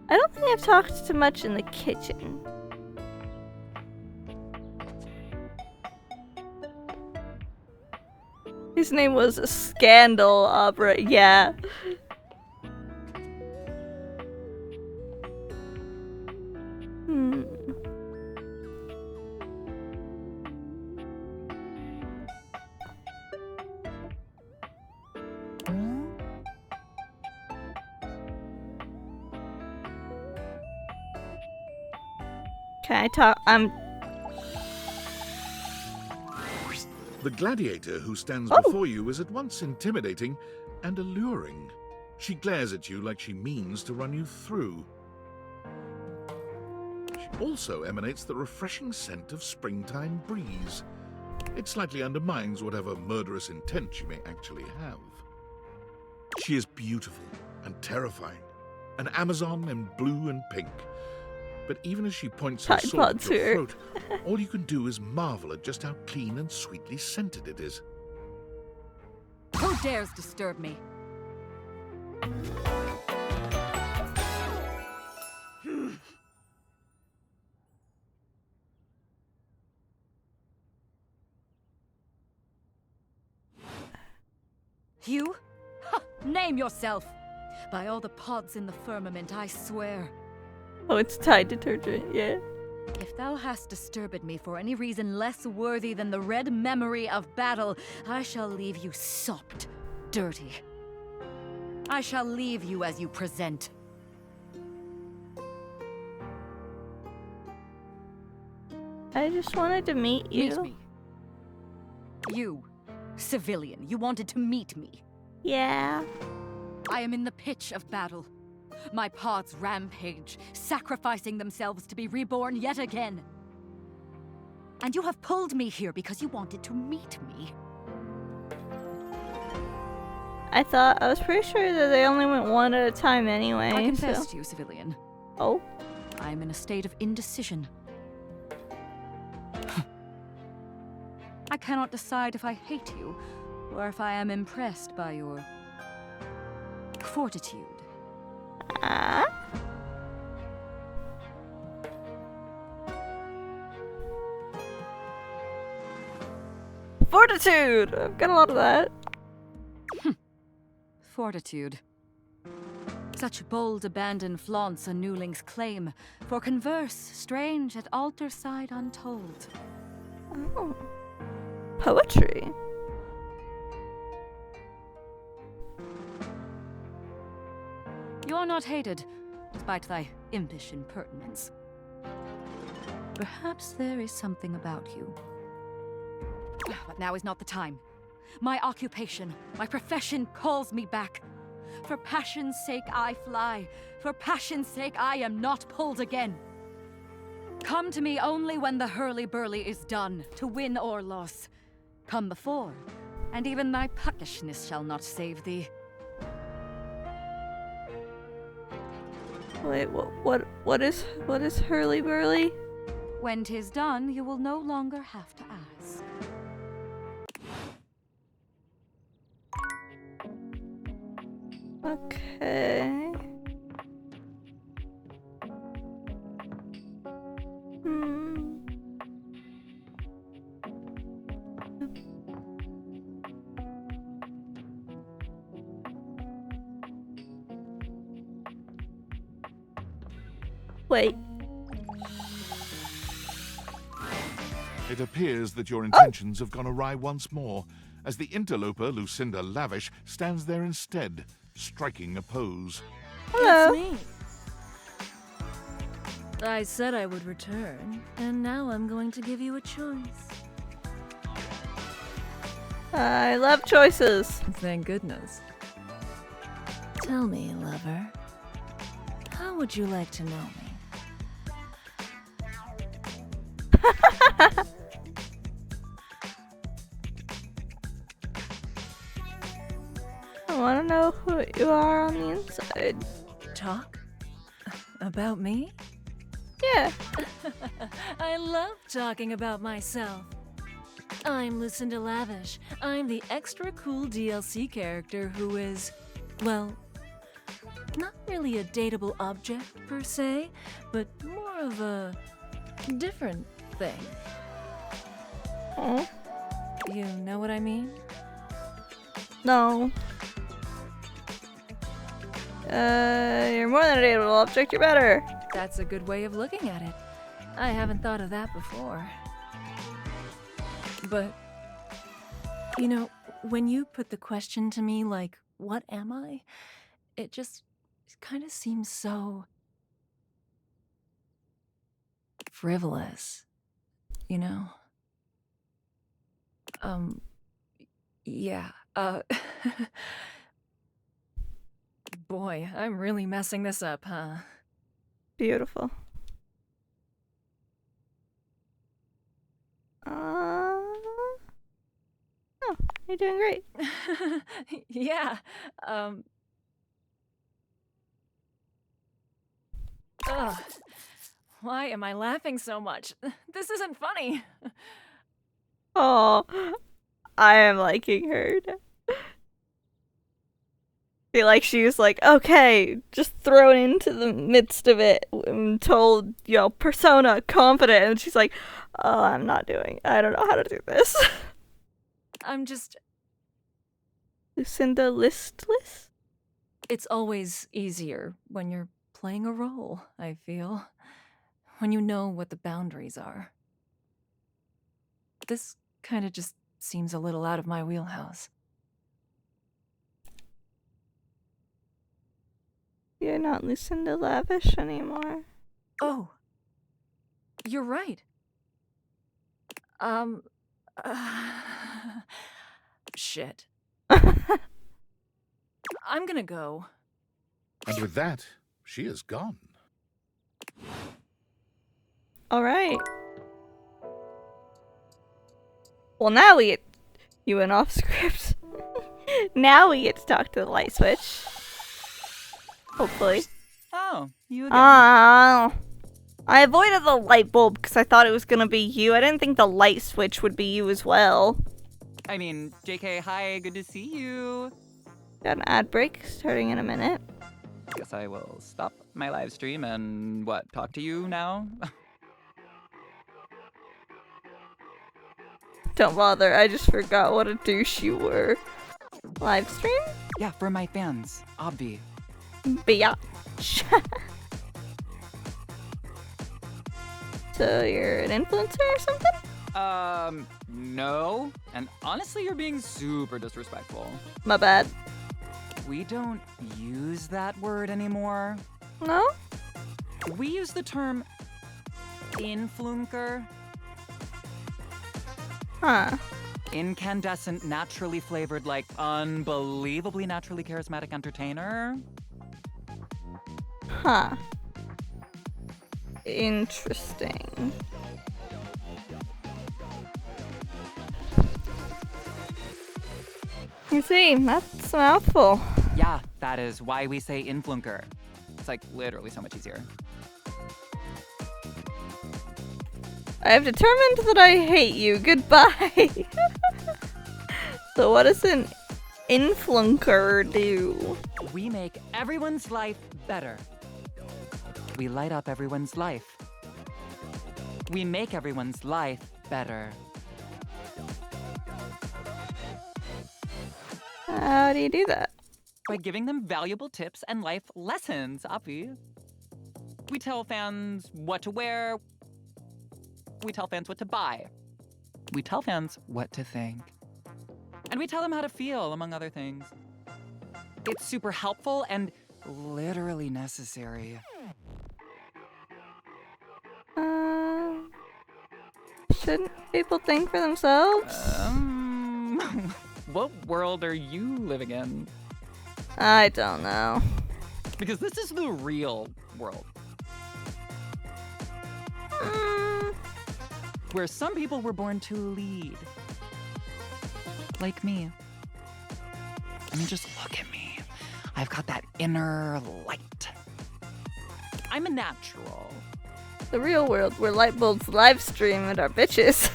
I don't think I've talked too much in the kitchen. His name was Scandal Opera, yeah. Can I talk? The gladiator who stands before you is at once intimidating and alluring. She glares at you like she means to run you through. She also emanates the refreshing scent of springtime breeze. It slightly undermines whatever murderous intent she may actually have. She is beautiful and terrifying, an Amazon in blue and pink. But even as she points her sword at your throat, all you can do is marvel at just how clean and sweetly scented it is. Who dares disturb me? You? Ha! Name yourself! By all the pods in the firmament, I swear. Oh, it's Tide detergent, yeah. If thou hast disturbed me for any reason less worthy than the red memory of battle, I shall leave you sopped, dirty. I shall leave you as you present. I just wanted to meet you. Meet me. You, civilian, you wanted to meet me. Yeah. I am in the pitch of battle. My pods rampage, sacrificing themselves to be reborn yet again. And you have pulled me here because you wanted to meet me. I was pretty sure that they only went one at a time anyway. I confess to you, civilian. Oh? I am in a state of indecision. I cannot decide if I hate you, or if I am impressed by your fortitude. Fortitude! I've got a lot of that. Fortitude. Such bold abandon flaunts a newling's claim, for converse strange at altar side untold. Oh. Poetry. You are not hated, despite thy impish impertinence. Perhaps there is something about you. But now is not the time. My occupation, my profession calls me back. For passion's sake I fly. For passion's sake I am not pulled again. Come to me only when the hurly-burly is done, to win or loss. Come before, and even thy puckishness shall not save thee. Wait, what is hurly-burly? When 'tis done, you will no longer have to ask. Okay. Wait. It appears that your intentions have gone awry once more, as the interloper Lucinda Lavish stands there instead, striking a pose. It's me. I said I would return, and now I'm going to give you a choice. I love choices. Thank goodness. Tell me, lover, how would you like to know me? I want to know who you are on the inside. Talk? About me? Yeah. I love talking about myself. I'm Lucinda Lavish. I'm the extra cool DLC character who is, well, not really a dateable object per se, but more of a different thing. Oh. You know what I mean? No. You're more than a dateable object, you're better. That's a good way of looking at it. I haven't thought of that before. But, you know, when you put the question to me like, what am I? It just kind of seems so frivolous, you know? Yeah, boy, I'm really messing this up, huh? Beautiful. Oh, you're doing great. Yeah, ugh. Why am I laughing so much? This isn't funny. Oh, I am liking her. I feel like she was like, okay, just thrown into the midst of it and told, you know, persona, confident, and she's like, oh, I don't know how to do this. I'm just... Lucinda listless? It's always easier when you're playing a role, I feel. When you know what the boundaries are. This kind of just seems a little out of my wheelhouse. You're not Lucinda Lavish anymore. Oh. You're right. Shit. I'm gonna go. And with that, she is gone. Alright. Well, now we get... You went off script. Now we get to talk to the light switch. Hopefully. Oh, you again. I avoided the light bulb because I thought it was gonna be you. I didn't think the light switch would be you as well. I mean, JK, hi, good to see you. Got an ad break starting in a minute. Guess I will stop my live stream and, talk to you now? Don't bother, I just forgot what a douche you were. Live stream? Yeah, for my fans, obvi. Biatch. So you're an influencer or something? No. And honestly, you're being super disrespectful. My bad. We don't use that word anymore. No? We use the term influnker. Huh. Incandescent, naturally flavored, like unbelievably naturally charismatic entertainer. Huh. Interesting. You see, that's a mouthful. Yeah, that is why we say influnker. It's like literally so much easier. I have determined that I hate you. Goodbye. So what does an influnker do? We make everyone's life better. We light up everyone's life. We make everyone's life better. How do you do that? By giving them valuable tips and life lessons, Api. We tell fans what to wear. We tell fans what to buy. We tell fans what to think. And we tell them how to feel, among other things. It's super helpful and literally necessary. Shouldn't people think for themselves? What world are you living in? I don't know. Because this is the real world. Where some people were born to lead. Like me. I mean, just look at me. I've got that inner light. I'm a natural. The real world where light bulbs live stream and are bitches.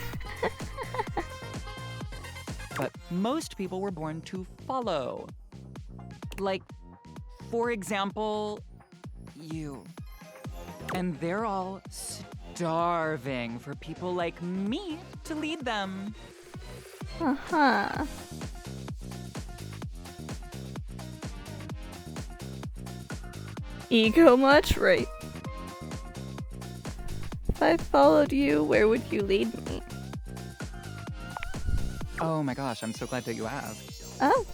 But most people were born to follow. Like, for example, you. And they're all starving for people like me to lead them. Uh-huh. Ego much? Right. If I followed you, where would you lead me? Oh my gosh, I'm so glad that you asked. Oh.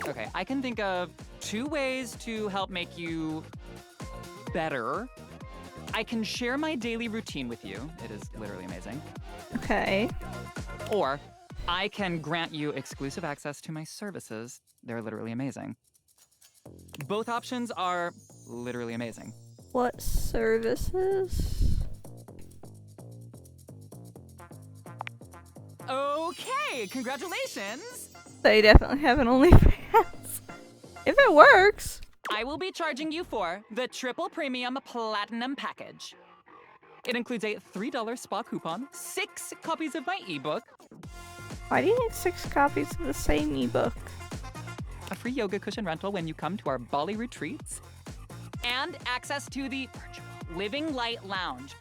Okay, I can think of 2 ways to help make you better. I can share my daily routine with you. It is literally amazing. Okay. Or I can grant you exclusive access to my services. They're literally amazing. Both options are literally amazing. What services? Okay, congratulations! They definitely have an OnlyFans. If it works. I will be charging you for the triple premium platinum package. It includes a $3 spa coupon, 6 copies of my ebook. Why do you need 6 copies of the same ebook? A free yoga cushion rental when you come to our Bali retreats. And access to the virtual Living Light Lounge.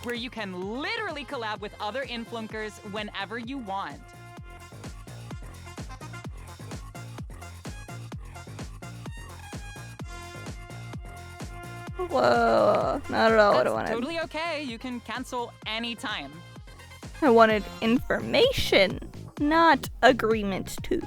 Where you can literally collab with other influencers whenever you want. Whoa, not at all what I That's wanted. totally okay. You can cancel anytime. I wanted information, not agreement to.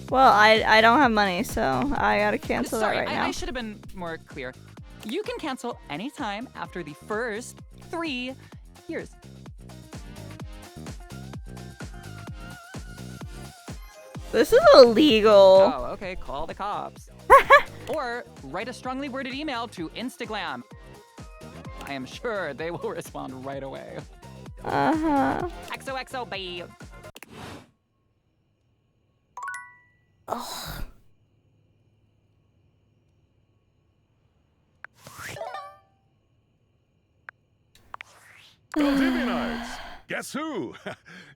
Well, I don't have money, so I gotta cancel Sorry, that right now. I should have been more clear. You can cancel anytime after the first 3 years. This is illegal. Oh, okay, call the cops. Or write a strongly worded email to Instagram. I am sure they will respond right away. Uh-huh. XOXO, bye. Ugh. Go TV nights! Guess who?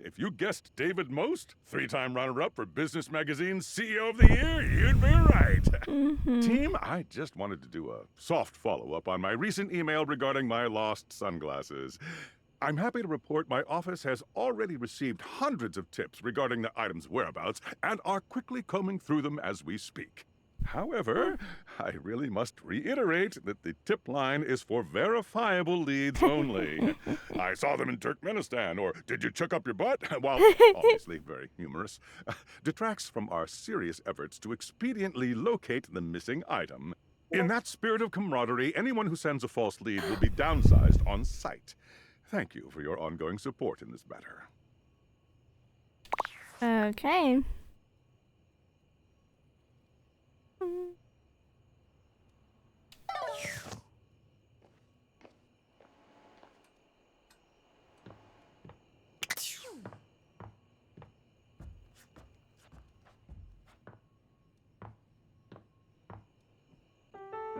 If you guessed David Most, 3-time runner-up for Business Magazine's CEO of the Year, you'd be right. Team, I just wanted to do a soft follow-up on my recent email regarding my lost sunglasses. I'm happy to report my office has already received hundreds of tips regarding the item's whereabouts and are quickly combing through them as we speak. However, I really must reiterate that the tip line is for verifiable leads only. I saw them in Turkmenistan, or did you chuck up your butt? While obviously very humorous, detracts from our serious efforts to expediently locate the missing item. In that spirit of camaraderie, anyone who sends a false lead will be downsized on sight. Thank you for your ongoing support in this matter. Okay.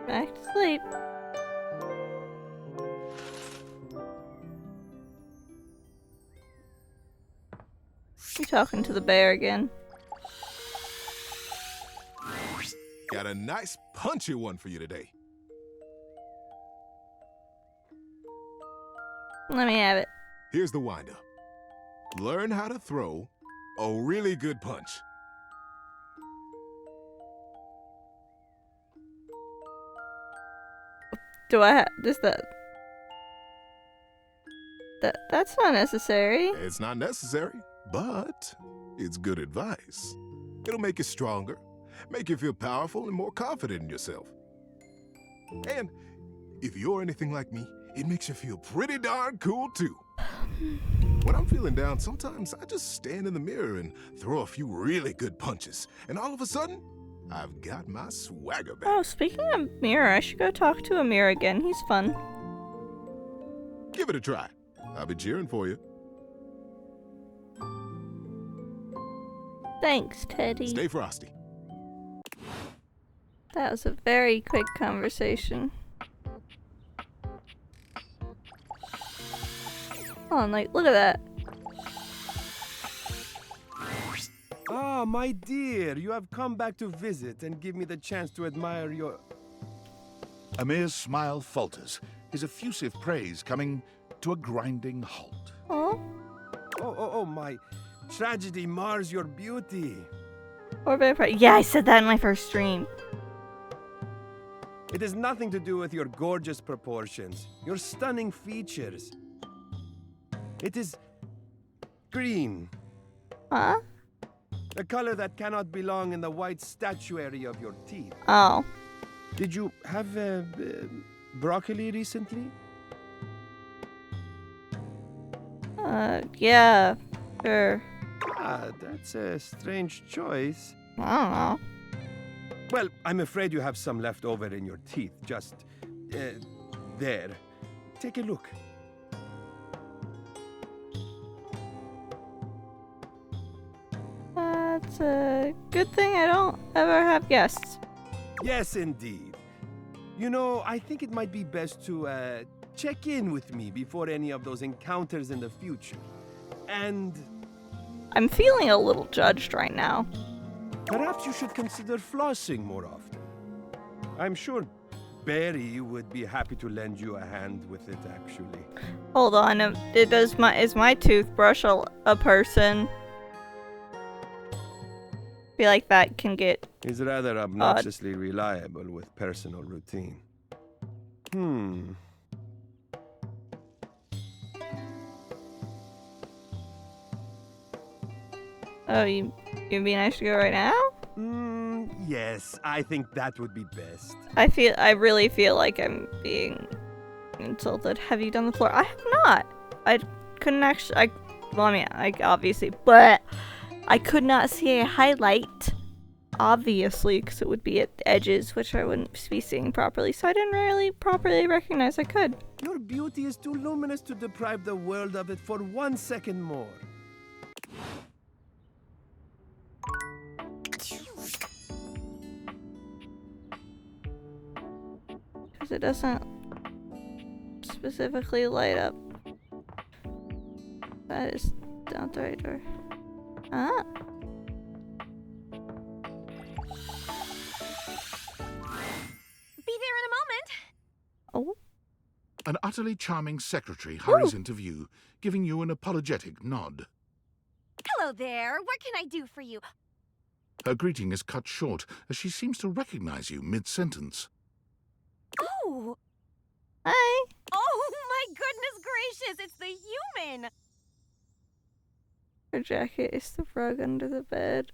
Back to sleep. You talking to the bear again? Got a nice punchy one for you today. Let me have it. Here's the windup. Learn how to throw a really good punch. Do I have just that? That's not necessary. It's not necessary, but it's good advice. It'll make you stronger, make you feel powerful and more confident in yourself. And if you're anything like me, it makes you feel pretty darn cool too. When I'm feeling down, sometimes I just stand in the mirror and throw a few really good punches, and all of a sudden, I've got my swagger back. Oh, speaking of mirror, I should go talk to Amir again. He's fun. Give it a try. I'll be cheering for you. Thanks, Teddy. Stay frosty. That was a very quick conversation. Oh, like, look at that. Ah, my dear, you have come back to visit and give me the chance to admire your... Amir's smile falters, his effusive praise coming to a grinding halt. Oh, my tragedy mars your beauty. Or Befriend. Yeah, I said that in my first stream. It has nothing to do with your gorgeous proportions, your stunning features. It is green. Huh? A color that cannot belong in the white statuary of your teeth. Oh. Did you have broccoli recently? Yeah, sure. Ah, that's a strange choice. I don't know. Well, I'm afraid you have some left over in your teeth. Just there. Take a look. That's a good thing I don't ever have guests. Yes, indeed. You know, I think it might be best to check in with me before any of those encounters in the future. And I'm feeling a little judged right now. perhaps you should consider flossing more often. I'm sure Barry would be happy to lend you a hand with it, actually. Hold on, is my toothbrush a person? I feel like that can get He's rather obnoxiously reliable with personal routine. Oh, you'd be nice to go right now? Yes, I think that would be best. I really feel like I'm being insulted. Have you done the floor? I have not. I couldn't actually. I obviously, but I could not see a highlight, obviously, because it would be at the edges, which I wouldn't be seeing properly. So I didn't really properly recognize I could. Your beauty is too luminous to deprive the world of it for 1 second more. Because it doesn't specifically light up. That is not the right door. Ah. Be there in a moment. Oh. An utterly charming secretary hurries into view, giving you an apologetic nod. Hello there. What can I do for you? Her greeting is cut short as she seems to recognize you mid-sentence. Oh. Hi. Oh my goodness gracious! It's the human. Her jacket is the rug under the bed.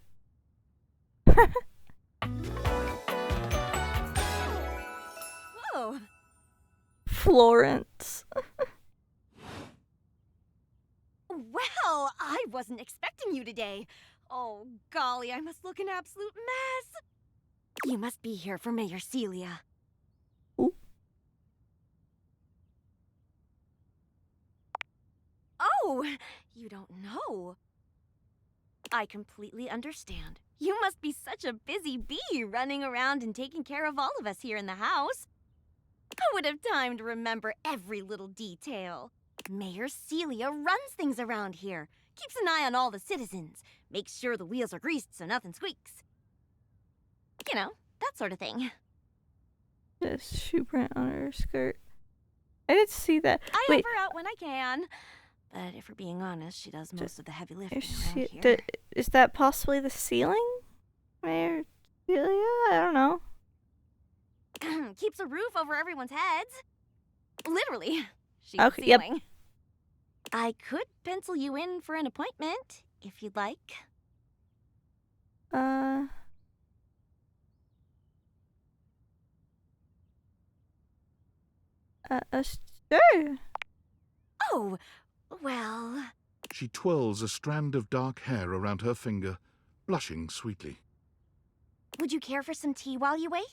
Whoa. Florence. Well, I wasn't expecting you today. Oh, golly, I must look an absolute mess. You must be here for Mayor Celia. Ooh. Oh, you don't know. I completely understand. You must be such a busy bee running around and taking care of all of us here in the house. I would have time to remember every little detail. Mayor Celia runs things around here, keeps an eye on all the citizens, makes sure the wheels are greased so nothing squeaks. You know, that sort of thing. Just shoe print on her skirt. I didn't see that. I Wait, help her out when I can. But if we're being honest, she does most of the heavy lifting around here. Is that possibly the ceiling? Mayor Celia? I don't know. Keeps a roof over everyone's heads. Literally. She's Okay, the yep. ceiling. I could pencil you in for an appointment, if you'd like. Sure. Oh, well... She twirls a strand of dark hair around her finger, blushing sweetly. Would you care for some tea while you wait?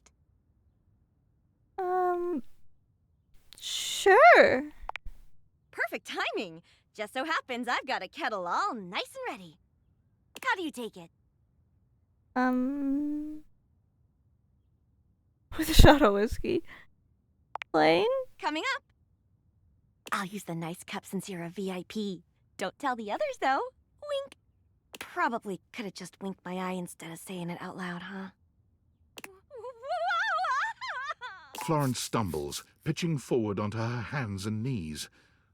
Sure. Perfect timing. Just so happens I've got a kettle all nice and ready. How do you take it? With a shot of whiskey. Plain? Coming up. I'll use the nice cup since you're a VIP. Don't tell the others, though. Wink. Probably could have just winked my eye instead of saying it out loud, huh? Florence stumbles, pitching forward onto her hands and knees.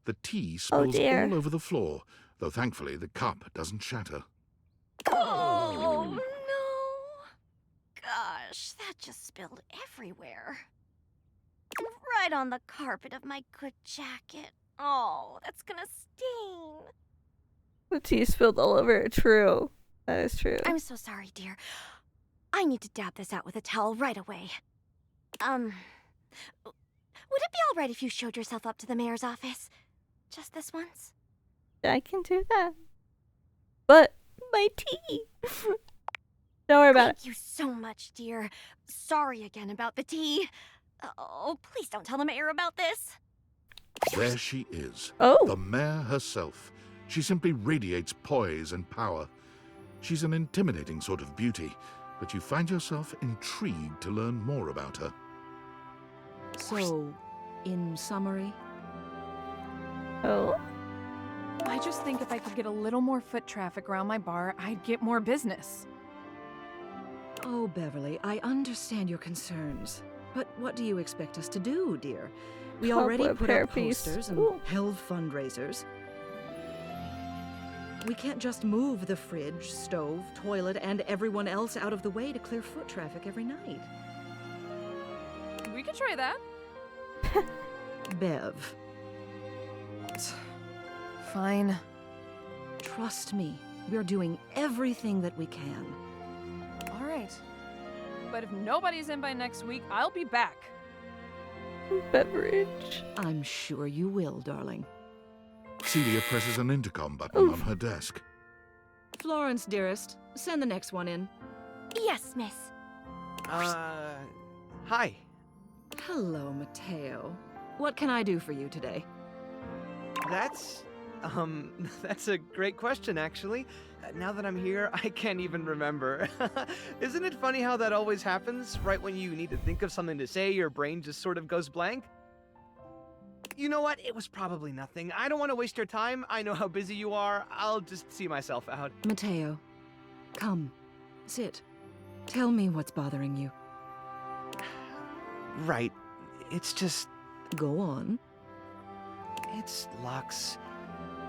The tea spills dear. all over the floor, though thankfully the cup doesn't shatter. Oh, no. Gosh, that just spilled everywhere. Right on the carpet of my good jacket. Oh, that's gonna stain. The tea spilled all over it. True. That is true. I'm so sorry, dear. I need to dab this out with a towel right away. Would it be all right if you showed yourself up to the mayor's office? Just this once? I can do that. But my tea. Don't worry about it. Thank you so much, dear. Sorry again about the tea. Oh, please don't tell the mayor about this. There she is, Oh. the mayor herself. She simply radiates poise and power. She's an intimidating sort of beauty, but you find yourself intrigued to learn more about her. So, in summary? Oh? I just think if I could get a little more foot traffic around my bar, I'd get more business. Oh, Beverly, I understand your concerns. But what do you expect us to do, dear? We already Cobweb put up hairpiece. posters and Ooh. held fundraisers. We can't just move the fridge, stove, toilet, and everyone else out of the way to clear foot traffic every night. We could try that. Bev. Fine. Trust me, we're doing everything that we can. All right. But if nobody's in by next week, I'll be back. Beverage. I'm sure you will, darling. Celia presses an intercom button on her desk. Florence, dearest, send the next one in. Yes, miss. Hi. Hello, Mateo. What can I do for you today? That's a great question, actually. Now that I'm here, I can't even remember. Isn't it funny how that always happens? Right when you need to think of something to say, your brain just sort of goes blank? You know what? It was probably nothing. I don't want to waste your time. I know how busy you are. I'll just see myself out. Mateo, come. Sit. Tell me what's bothering you. Right. It's just... Go on. It's Lux.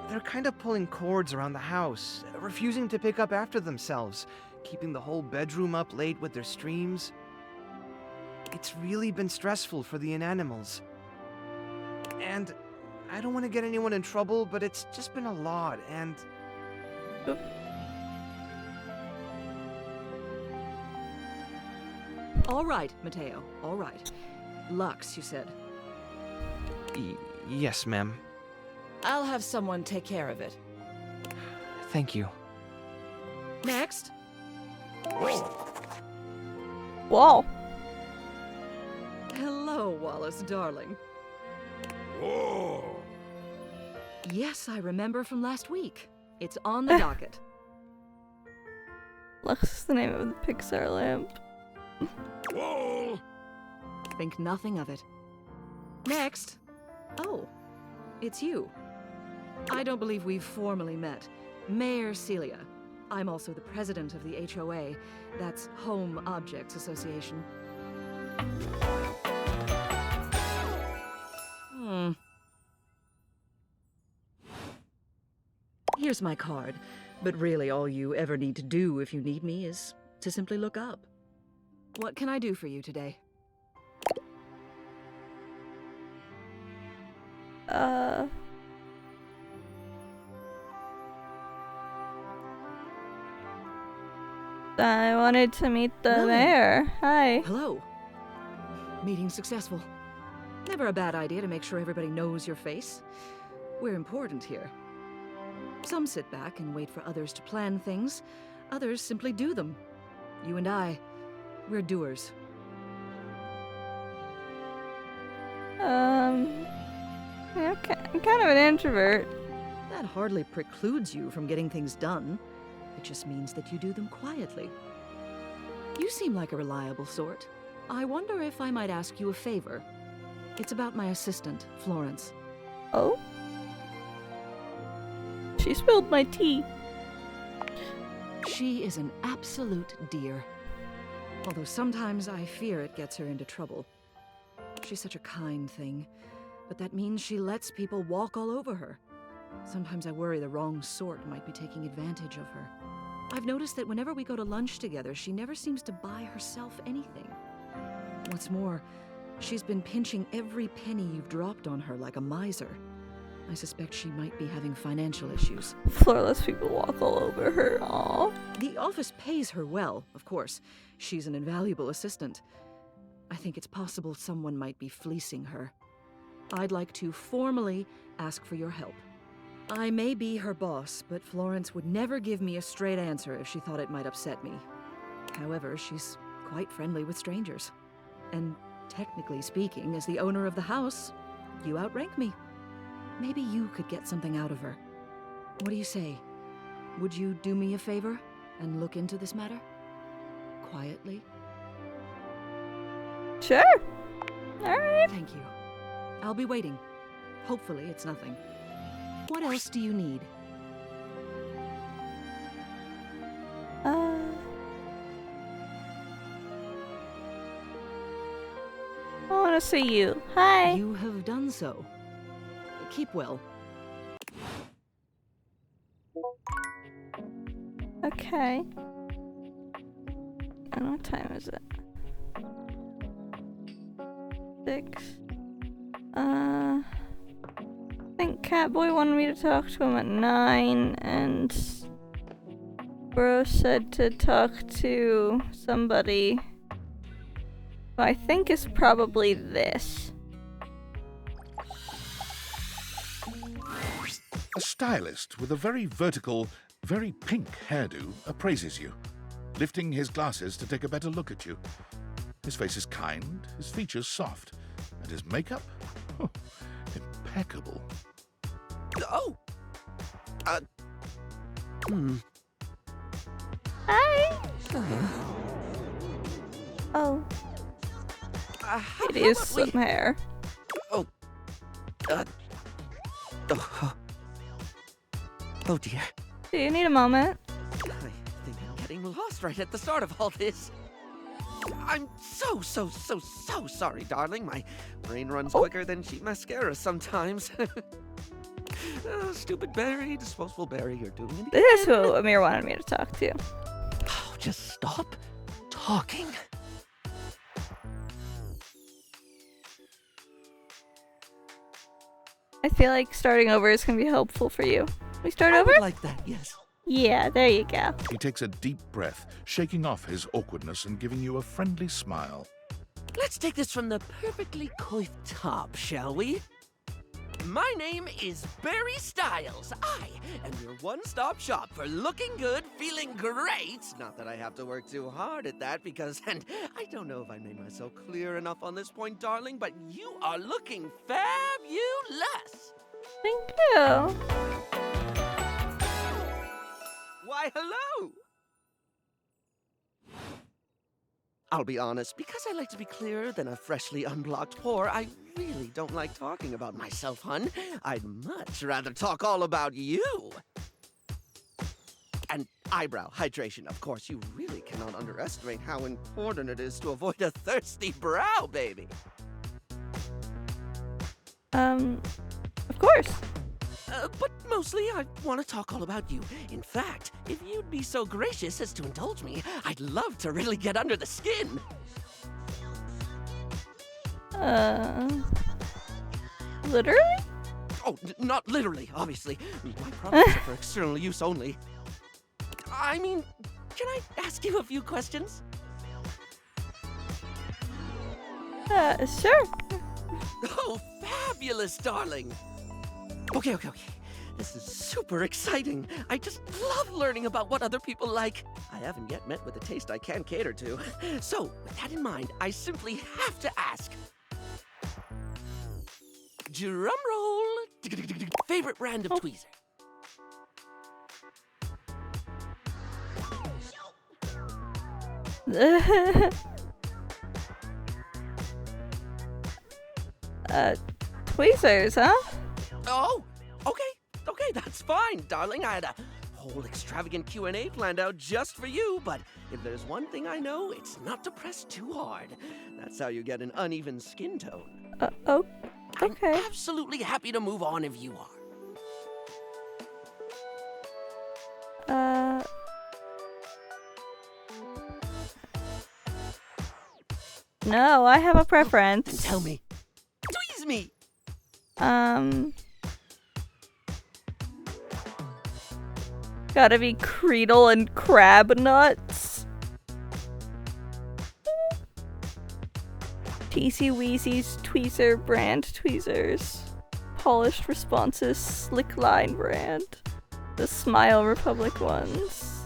They're kind of pulling cords around the house, refusing to pick up after themselves, keeping the whole bedroom up late with their streams. It's really been stressful for the inanimals. And I don't want to get anyone in trouble, but it's just been a lot, and... All right, Mateo, all right. Lux, you said. Yes, ma'am. I'll have someone take care of it. Thank you. Next. Whoa. Hello, Wallace, darling. Whoa. Yes, I remember from last week. It's on the docket. Lux is the name of the Pixar lamp. Whoa. Think nothing of it. Next. Oh, it's you. I don't believe we've formally met. Mayor Celia. I'm also the president of the HOA. That's Home Objects Association. Here's my card, but really all you ever need to do if you need me is to simply look up. What can I do for you today? I wanted to meet the Lily. mayor. Hi. Hello. Meeting successful. Never a bad idea to make sure everybody knows your face. We're important here. Some sit back and wait for others to plan things. Others simply do them. You and I, we're doers. Okay. I'm kind of an introvert. That hardly precludes you from getting things done. It just means that you do them quietly. You seem like a reliable sort. I wonder if I might ask you a favor. It's about my assistant, Florence. Oh? She spilled my tea. She is an absolute dear. Although sometimes I fear it gets her into trouble. She's such a kind thing, but that means she lets people walk all over her. Sometimes I worry the wrong sort might be taking advantage of her. I've noticed that whenever we go to lunch together, she never seems to buy herself anything. What's more, she's been pinching every penny you've dropped on her like a miser. I suspect she might be having financial issues. Fleur lets people walk all over her. Aww. The office pays her well, of course. She's an invaluable assistant. I think it's possible someone might be fleecing her. I'd like to formally ask for your help. I may be her boss, but Florence would never give me a straight answer if she thought it might upset me. However, she's quite friendly with strangers. And technically speaking, as the owner of the house, you outrank me. Maybe you could get something out of her. What do you say? Would you do me a favor and look into this matter? Quietly? Sure. Alright. Thank you. I'll be waiting. Hopefully it's nothing. What else do you need? I want to see you. Hi. You have done so. Keep well. Okay. And what time is it? 6. I think Catboy wanted me to talk to him at 9, and Bro said to talk to somebody who I think is probably this. A stylist with a very vertical, very pink hairdo appraises you, lifting his glasses to take a better look at you. His face is kind, his features soft, and his makeup? Oh, impeccable. Oh! Hi! Oh. It is some hair. Oh. Oh dear. Do you need a moment? I think I'm getting lost right at the start of all this. I'm so sorry, darling. My brain runs quicker than cheap mascara sometimes. Stupid Barry, disposable Barry, you're doing it again. This is who Amir wanted me to talk to. Oh, just stop talking. I feel like starting over is going to be helpful for you. We start I over? would like that, yes. Yeah, there you go. He takes a deep breath, shaking off his awkwardness and giving you a friendly smile. Let's take this from the perfectly coiffed top, shall we? My name is Barry Styles. I am your one-stop shop for looking good, feeling great. Not that I have to work too hard at that because, and I don't know if I made myself clear enough on this point, darling, but you are looking fabulous. Thank you. Why, hello. I'll be honest, because I like to be clearer than a freshly unblocked pore, I really don't like talking about myself, hun. I'd much rather talk all about you. And eyebrow hydration, of course. You really cannot underestimate how important it is to avoid a thirsty brow, baby. Of course. But mostly, I want to talk all about you. In fact, if you'd be so gracious as to indulge me, I'd love to really get under the skin. Literally? Oh, not literally, obviously. My products are for external use only. I mean, can I ask you a few questions? Sure. Oh, fabulous, darling. Okay. This is super exciting. I just love learning about what other people like. I haven't yet met with a taste I can cater to. So, with that in mind, I simply have to ask. Drum roll. Favorite brand of tweezer? Tweezers, huh? Oh, okay, that's fine, darling. I had a whole extravagant Q&A planned out just for you, but if there's one thing I know, it's not to press too hard. That's how you get an uneven skin tone. Oh, okay. I'm absolutely happy to move on if you are. No, I have a preference. Tell me. Tweeze me. Gotta be Creedle and Crab Nuts. TC Weezy's Tweezer brand tweezers. Polished Responses Slick Line brand. The Smile Republic ones.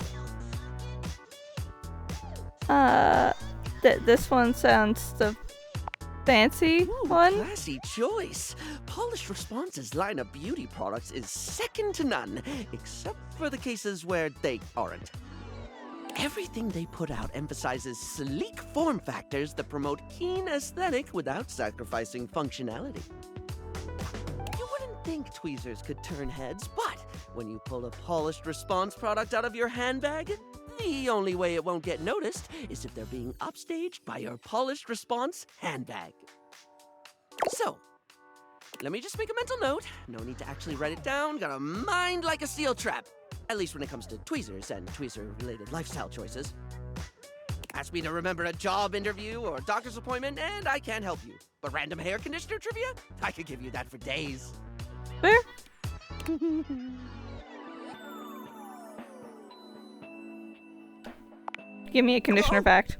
This one sounds the fancy one. Classy choice. Polished Responses line of beauty products is second to none, except for the cases where they aren't. Everything they put out emphasizes sleek form factors that promote keen aesthetic without sacrificing functionality. You wouldn't think tweezers could turn heads, but when you pull a Polished Response product out of your handbag, the only way it won't get noticed is if they're being upstaged by your Polished Response handbag. So, let me just make a mental note. No need to actually write it down. Got a mind like a steel trap. At least when it comes to tweezers and tweezer-related lifestyle choices. Ask me to remember a job interview or a doctor's appointment, and I can't help you. But random hair conditioner trivia? I could give you that for days. Fair. Give me a conditioner fact.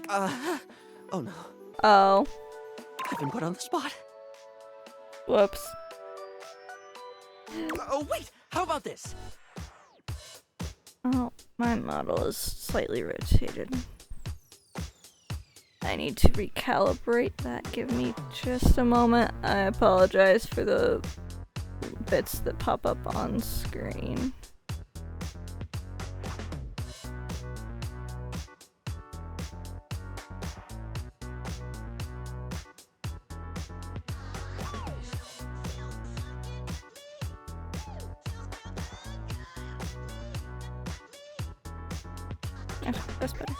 Oh no. Oh. I've been put on the spot. Whoops. Oh, wait! How about this? Oh, my model is slightly rotated. I need to recalibrate that. Give me just a moment. I apologize for the bits that pop up on screen. Okay, that's better.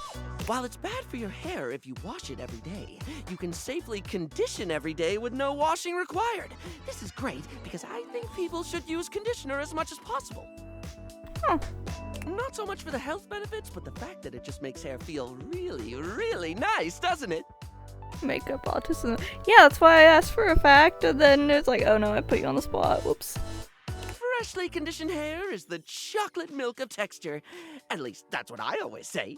While it's bad for your hair if you wash it every day, you can safely condition every day with no washing required. This is great because I think people should use conditioner as much as possible. Huh. Not so much for the health benefits, but the fact that it just makes hair feel really, really nice, doesn't it? Makeup autism. Yeah, that's why I asked for a fact, and then it's like, oh no, I put you on the spot. Whoops. Freshly conditioned hair is the chocolate milk of texture. At least that's what I always say.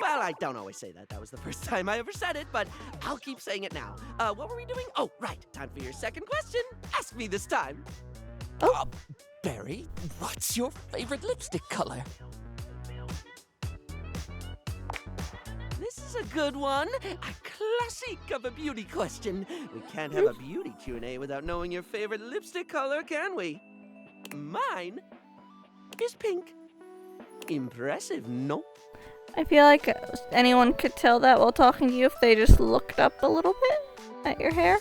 Well, I don't always say that. That was the first time I ever said it, but I'll keep saying it now. What were we doing? Oh, right. Time for your second question. Ask me this time. Oh. Barry, what's your favorite lipstick color? This is a good one. A classic of a beauty question. We can't have a beauty Q&A without knowing your favorite lipstick color, can we? Mine is pink. Impressive, no? I feel like anyone could tell that while talking to you if they just looked up a little bit at your hair.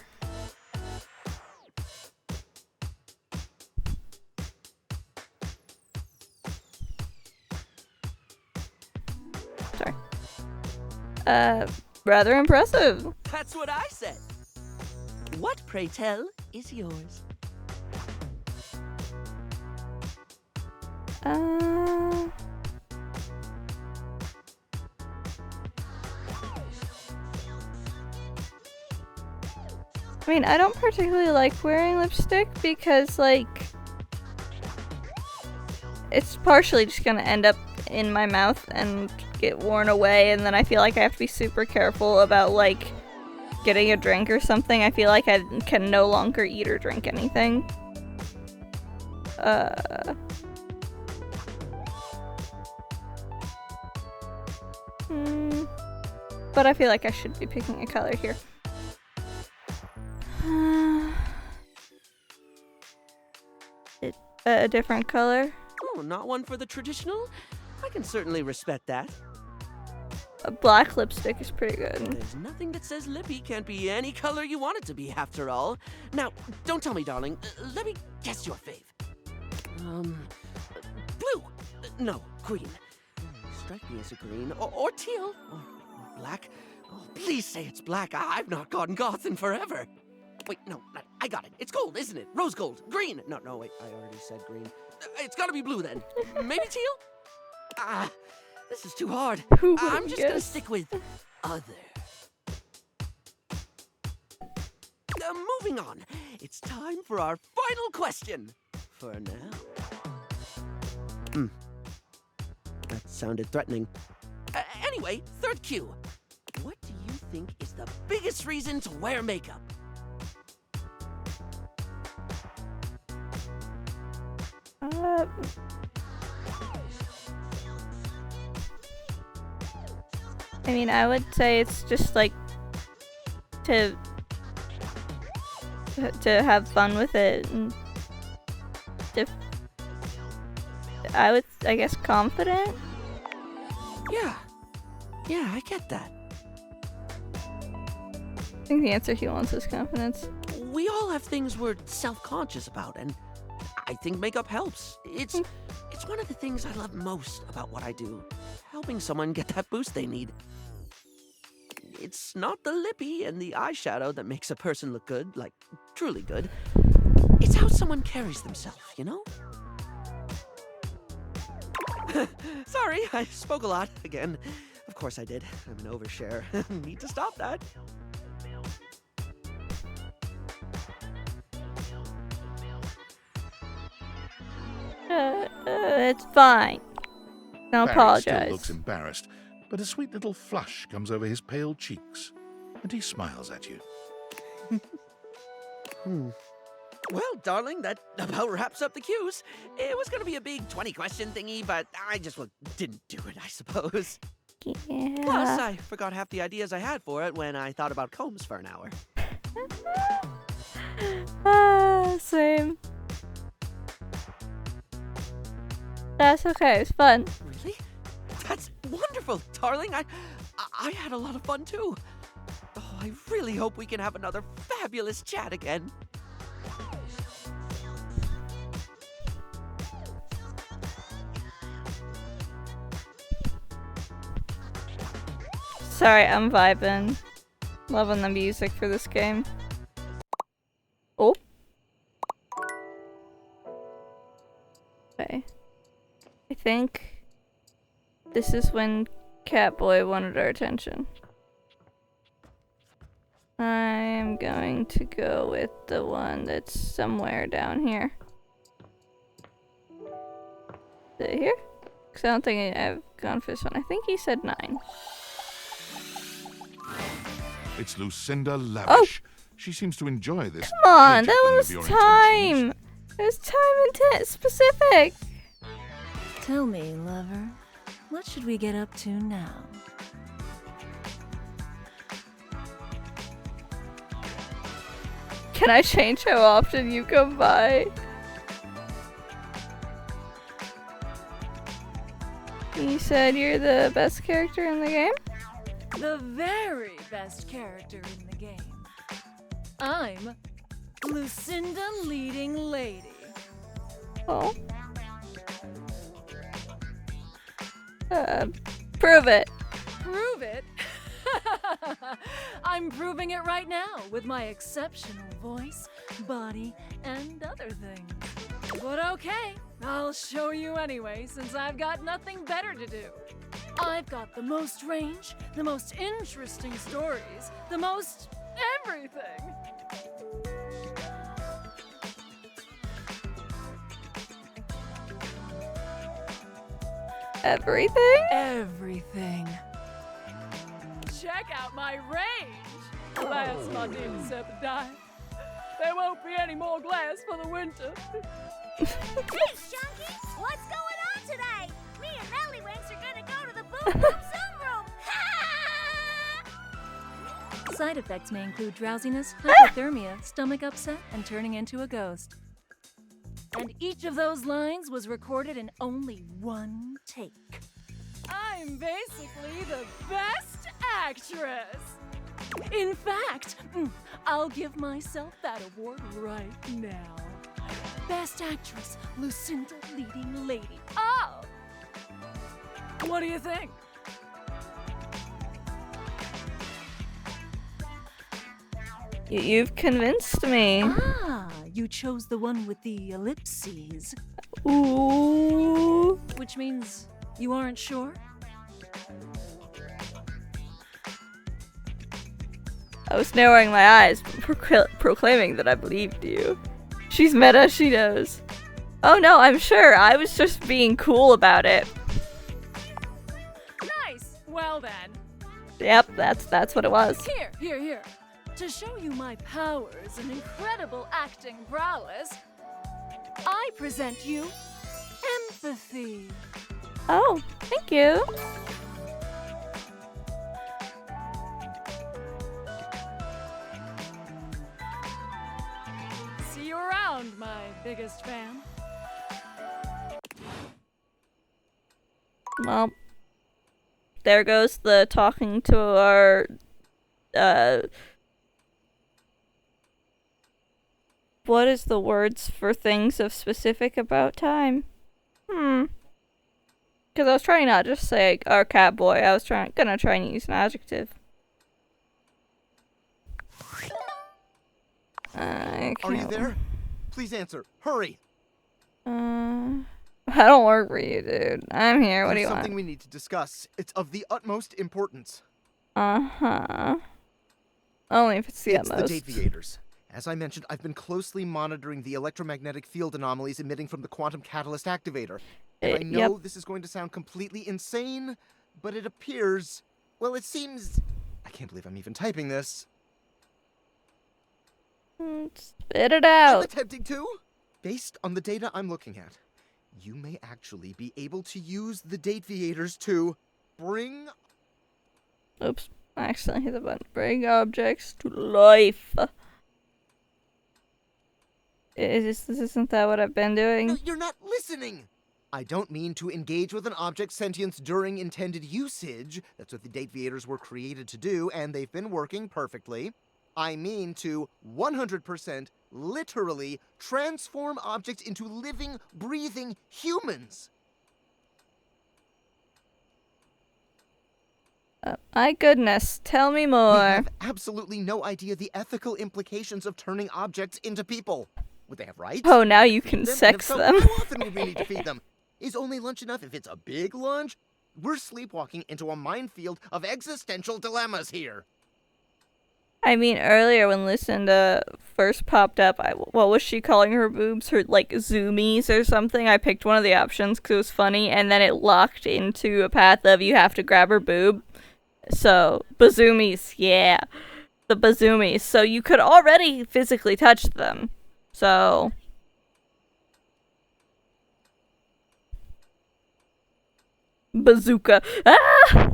Sorry. Rather impressive. That's what I said. What, pray tell, is yours? I mean, I don't particularly like wearing lipstick because, like, it's partially just gonna end up in my mouth and get worn away, and then I feel like I have to be super careful about, like, getting a drink or something. I feel like I can no longer eat or drink anything. But I feel like I should be picking a color here. A different color? Oh, not one for the traditional? I can certainly respect that. A black lipstick is pretty good. There's nothing that says lippy can't be any color you want it to be, after all. Now, don't tell me, darling. Let me guess your fave. Blue. No, green. Strike me as a green. Or teal. Or black. Oh, please say it's black. I've not gotten goth in forever. Wait, no, I got it. It's gold, isn't it? Rose gold. Green. No, wait, I already said green. It's gotta be blue then. Maybe teal? This is too hard. I'm just gonna stick with other. Moving on. It's time for our final question. For now. That sounded threatening. Anyway, third cue. What do you think is the biggest reason to wear makeup? I mean, I would say it's just like to have fun with it, and I guess confident. Yeah, I get that. I think the answer he wants is confidence. We all have things we're self-conscious about, and I think makeup helps. It's one of the things I love most about what I do. Helping someone get that boost they need. It's not the lippy and the eyeshadow that makes a person look good, like truly good. It's how someone carries themselves, you know? Sorry, I spoke a lot again. Of course I did. I'm an overshare. Need to stop that. It's fine. Don't Barry apologize. still looks embarrassed, but a sweet little flush comes over his pale cheeks, and he smiles at you. Well, darling, that about wraps up the cues. It was gonna be a big 20-question thingy, but I just didn't do it, I suppose. Yeah. Plus, I forgot half the ideas I had for it when I thought about combs for an hour. Same. That's okay, it's fun. Really? That's wonderful, darling. I had a lot of fun, too. Oh, I really hope we can have another fabulous chat again. Sorry, I'm vibing. Loving the music for this game. Oh. Okay. I think this is when Catboy wanted our attention. I'm going to go with the one that's somewhere down here. Is it here? Because I don't think I've gone for this one. I think he said 9. It's Lucinda Lavish. She seems to enjoy this. Come on, that hijacking one of was your time! It was time specific! Tell me, lover, what should we get up to now? Can I change how often you come by? You said you're the best character in the game? The very best character in the game. I'm Lucinda Leading Lady. Oh. Prove it. Prove it? I'm proving it right now with my exceptional voice, body, and other things. But okay, I'll show you anyway, since I've got nothing better to do. I've got the most range, the most interesting stories, the most everything. Everything? Everything. Check out my range! Glass, my dear Serpentine. There won't be any more glass for the winter. Hey, Chunky! What's going on today? Me and Mellywinks are gonna go to the Boom Boom Zoom Room! Side effects may include drowsiness, hypothermia, stomach upset, and turning into a ghost. And each of those lines was recorded in only one take. I'm basically the best actress! In fact, I'll give myself that award right now. Best Actress, Lucinda Leading Lady. Oh! What do you think? You've convinced me. Ah, you chose the one with the ellipses. Ooh. Which means you aren't sure? I was narrowing my eyes, proclaiming that I believed you. She's meta, she knows. Oh no, I'm sure. I was just being cool about it. Nice! Well then. Yep, that's what it was. Here. To show you my powers and incredible acting prowess, I present you empathy. Oh, thank you. See you around, my biggest fan. Well, there goes the talking to our, what is the words for things of specific about time? Because I was trying not just say our cat boy. I was gonna try and use an adjective. Are you there? Please answer. Hurry. I don't work for you, dude. I'm here. What do you There's want? something we need to discuss. It's of the utmost importance. Uh-huh. Only if it's the utmost. The Deviators. As I mentioned, I've been closely monitoring the electromagnetic field anomalies emitting from the quantum catalyst activator. And I know this is going to sound completely insane, but it appears... Well, it seems... I can't believe I'm even typing this. Spit it out. I'm attempting to. Based on the data I'm looking at, you may actually be able to use the Deviators to bring... Oops. I accidentally hit the button. Bring objects to life. Isn't that what I've been doing? No, you're not listening! I don't mean to engage with an object's sentience during intended usage. That's what the Deviators were created to do, and they've been working perfectly. I mean to 100% literally transform objects into living, breathing humans. My goodness, tell me We more. have absolutely no idea the ethical implications of turning objects into people. Would they have rights? Oh, now you Feed can them? And if sex so, them. How often would we need to feed them? Is only lunch enough if it's a big lunch? We're sleepwalking into a minefield of existential dilemmas here. I mean, earlier when Lucinda first popped up, what was she calling her boobs? Her, like, zoomies or something? I picked one of the options because it was funny, and then it locked into a path of you have to grab her boob. So, bazoomies, yeah. The bazoomies. So you could already physically touch them. So... Bazooka. Ah!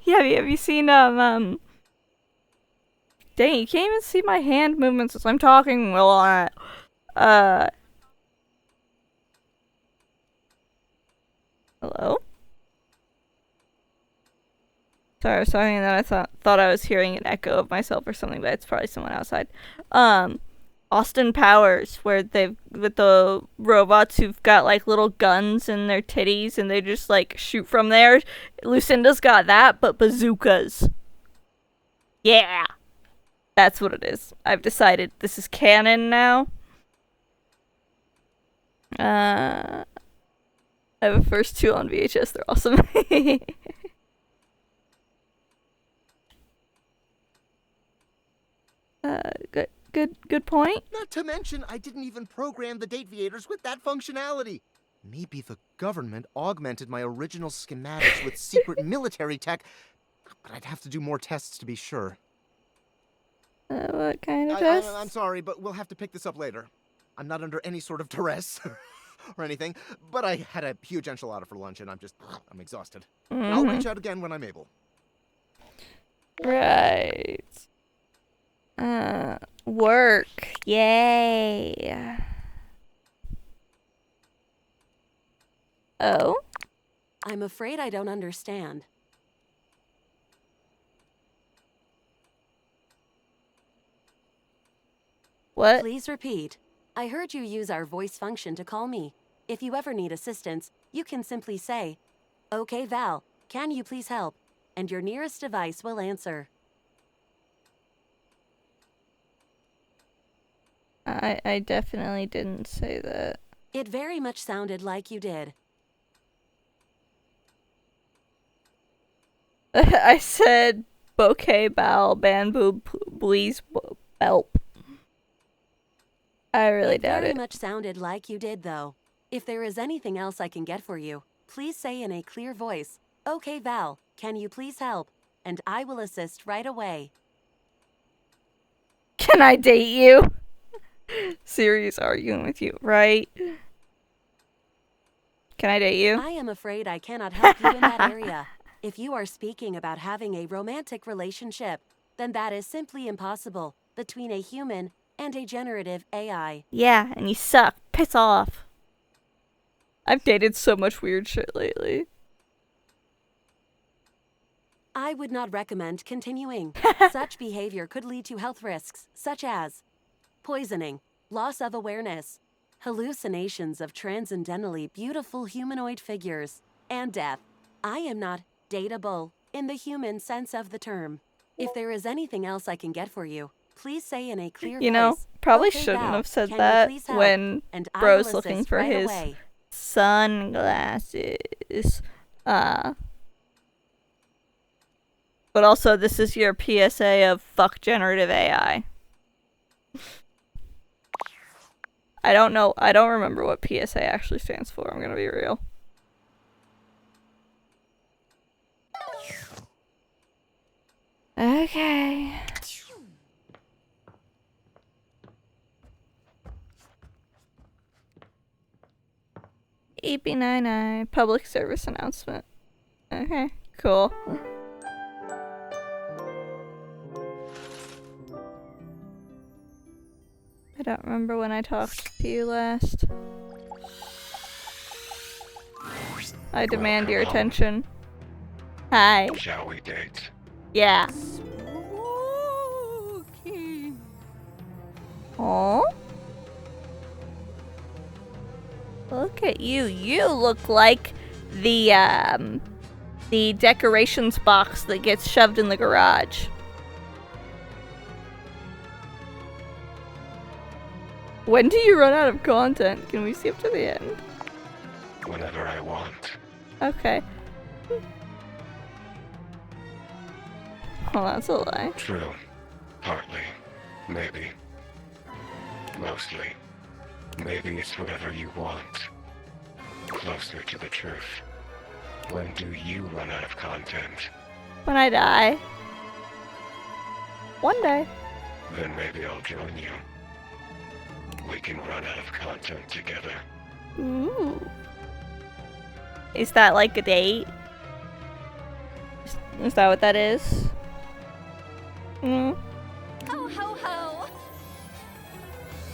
Yeah, have you seen, dang, you can't even see my hand movements as I'm talking. Well, hello? Sorry, I was talking and then I thought I was hearing an echo of myself or something, but it's probably someone outside. Austin Powers, where with the robots who've got like little guns in their titties and they just like shoot from there. Lucinda's got that, but bazookas. Yeah. That's what it is. I've decided this is canon now. I have a first 2 on VHS. They're awesome. Good point. Not to mention, I didn't even program the Dateviators with that functionality. Maybe the government augmented my original schematics with secret military tech, but I'd have to do more tests to be sure. What kind of tests? I'm sorry, but we'll have to pick this up later. I'm not under any sort of duress or anything, but I had a huge enchilada for lunch and I'm exhausted. I'll reach out again when I'm able. Right. Work. Yay. Oh? I'm afraid I don't understand. What? Please repeat. I heard you use our voice function to call me. If you ever need assistance, you can simply say, "Okay, Val, can you please help?" And your nearest device will answer. I definitely didn't say that. It very much sounded like you did. I said bouquet bow bamboo please belp. I really doubt Very it. much sounded like you did, though. If there is anything else I can get for you, please say in a clear voice, "Okay, Val, can you please help?" And I will assist right away. Can I date you? Siri's arguing with you, right? Can I date you? I am afraid I cannot help you in that area. If you are speaking about having a romantic relationship, then that is simply impossible between a human and a generative AI. Yeah, and you suck. Piss off. I've dated so much weird shit lately. I would not recommend continuing. Such behavior could lead to health risks, such as poisoning, loss of awareness, hallucinations of transcendently beautiful humanoid figures, and death. I am not dateable in the human sense of the term. If there is anything else I can get for you, please say in a clear You know, voice, probably "Okay, shouldn't Val, have said can you that please help?" when And I Bro's will looking assist for right his away. sunglasses. But also, this is your PSA of fuck generative AI. I don't know. I don't remember what PSA actually stands for. I'm gonna be real. Okay. EP99 public service announcement. Okay, cool. I don't remember when I talked to you last. I demand your attention. Hi. Shall we date? Yeah. Oh. Look at you. You look like the the decorations box that gets shoved in the garage. When do you run out of content? Can we skip to the end? Whenever I want. Okay. Well, that's a lie. True. Partly. Maybe. Mostly. Maybe it's whatever you want. Closer to the truth. When do you run out of content? When I die. One day. Then maybe I'll join you. We can run out of content together. Ooh. Is that like a date? Is that what that is? Ho ho ho!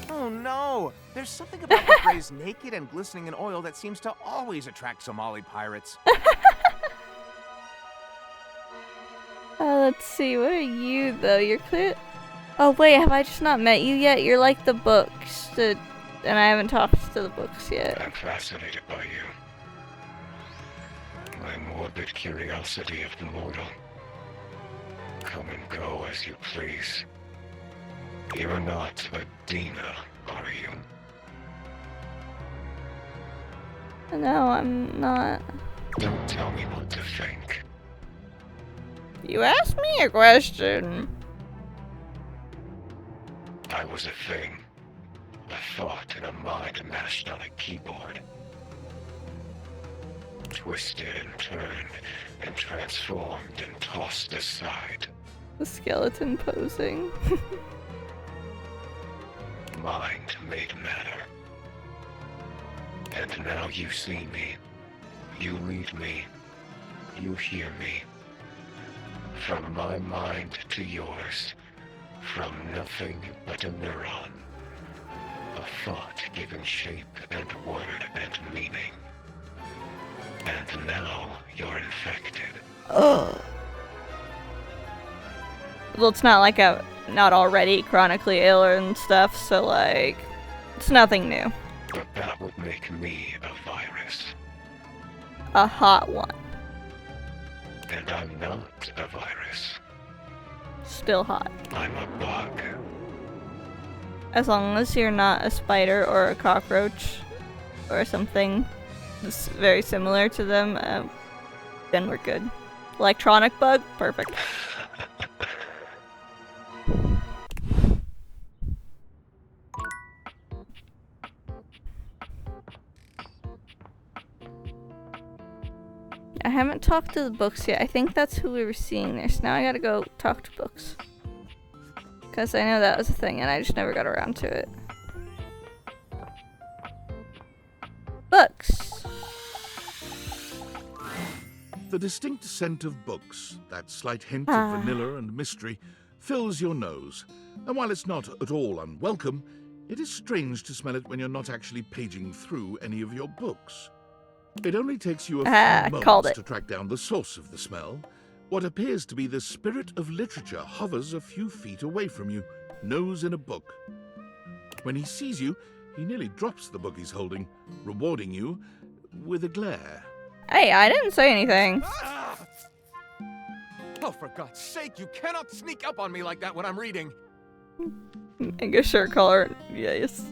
Oh no! There's something about the phrase naked and glistening in oil that seems to always attract Somali pirates. Let's see, what are you though? You're clear. Oh wait, have I just not met you yet? You're like the books, and I haven't talked to the books yet. I'm fascinated by you. My morbid curiosity of the mortal. Come and go as you please. You're not a Dina, are you? No, I'm not. Don't tell me what to think. You asked me a question. I was a thing. A thought and a mind mashed on a keyboard. Twisted and turned and transformed and tossed aside. The skeleton posing. Mind made matter. And now you see me. You read me. You hear me. From my mind to yours. From nothing but a neuron. A thought given shape and word and meaning. And now you're infected. Ugh. Well, it's not like I'm not already chronically ill and stuff, so like, it's nothing new. But that would make me a virus. A hot one. And I'm not a virus. Still hot. I'm a bug. As long as you're not a spider or a cockroach or something that's very similar to them, then we're good. Electronic bug? Perfect. I haven't talked to the books yet. I think that's who we were seeing there. So now I gotta go talk to books. Because I know that was a thing and I just never got around to it. Books. The distinct scent of books, that slight hint of vanilla and mystery, fills your nose. And while it's not at all unwelcome, it is strange to smell it when you're not actually paging through any of your books. It only takes you a few moments to track down the source of the smell. What appears to be the spirit of literature hovers a few feet away from you, nose in a book. When he sees you, he nearly drops the book he's holding, rewarding you with a glare. Hey, I didn't say anything. Oh, for God's sake, you cannot sneak up on me like that when I'm reading. Make a shirt collar. Yes.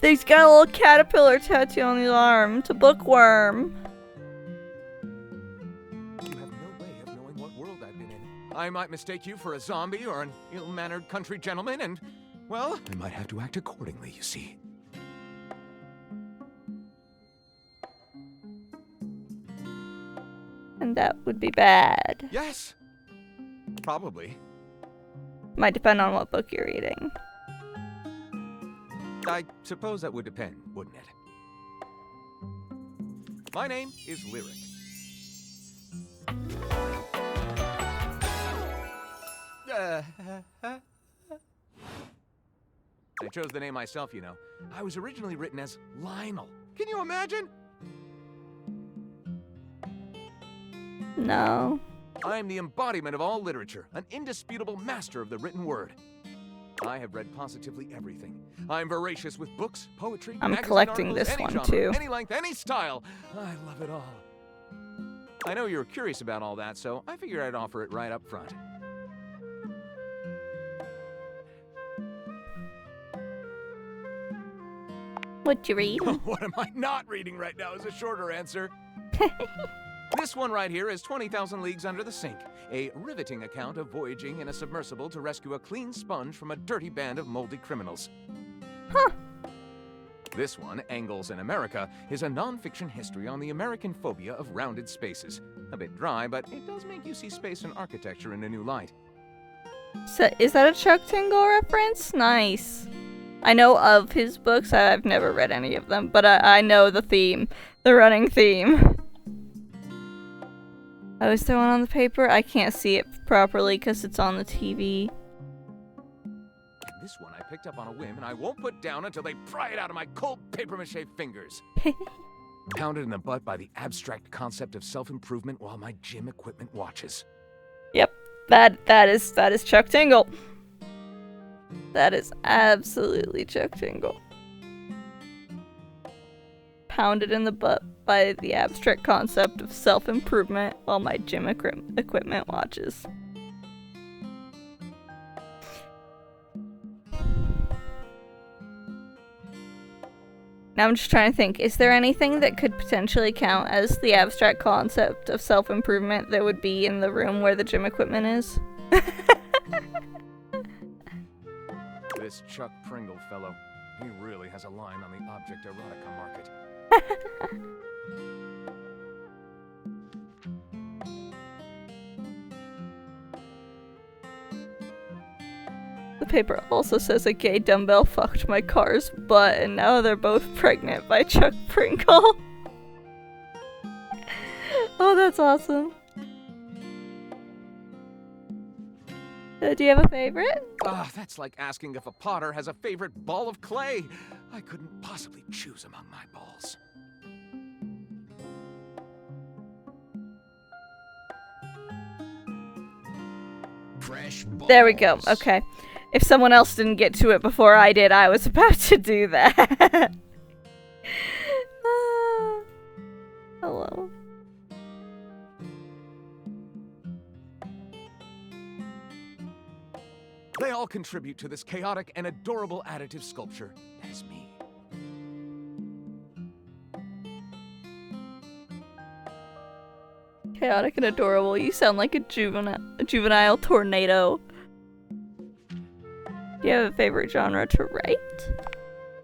He's got a little caterpillar tattoo on his arm. It's a bookworm. You have no way of knowing what world I've been in. I might mistake you for a zombie or an ill-mannered country gentleman, and, well, I might have to act accordingly, you see. And that would be bad. Yes. Probably. Might depend on what book you're reading. I suppose that would depend, wouldn't it? My name is Lyric. I chose the name myself, you know. I was originally written as Lionel. Can you imagine? No. I'm the embodiment of all literature, an indisputable master of the written word. I have read positively everything. I'm voracious with books, poetry, I'm magazine collecting articles, this any one genre, too. any length, any style. I love it all. I know you're curious about all that, so I figured I'd offer it right up front. What you read? What am I not reading right now is a shorter answer. This one right here is 20,000 Leagues Under the Sink, a riveting account of voyaging in a submersible to rescue a clean sponge from a dirty band of moldy criminals. Huh. This one, Angles in America, is a non-fiction history on the American phobia of rounded spaces. A bit dry, but it does make you see space and architecture in a new light. So, is that a Chuck Tingle reference? Nice. I know of his books. I've never read any of them, but I know the theme, the running theme. Oh, is there one on the paper? I can't see it properly because it's on the TV. This one I picked up on a whim, and I won't put down until they pry it out of my cold papier-mâché fingers. Pounded in the butt by the abstract concept of self-improvement while my gym equipment watches. Yep, that is Chuck Tingle. That is absolutely Chuck Tingle. Pounded in the butt by the abstract concept of self-improvement while my gym equipment watches. Now I'm just trying to think, is there anything that could potentially count as the abstract concept of self-improvement that would be in the room where the gym equipment is? This Chuck Pringle fellow, he really has a line on the object erotica market. The paper also says a gay dumbbell fucked my car's butt and now they're both pregnant by Chuck Pringle. Oh, that's awesome. Do you have a favorite? Ah, that's like asking if a potter has a favorite ball of clay. I couldn't possibly choose among my balls. Fresh balls. There we go. Okay. If someone else didn't get to it before I did, I was about to do that. Hello. They all contribute to this chaotic and adorable additive sculpture. That is me. Chaotic and adorable. You sound like a juvenile tornado. Do you have a favorite genre to write?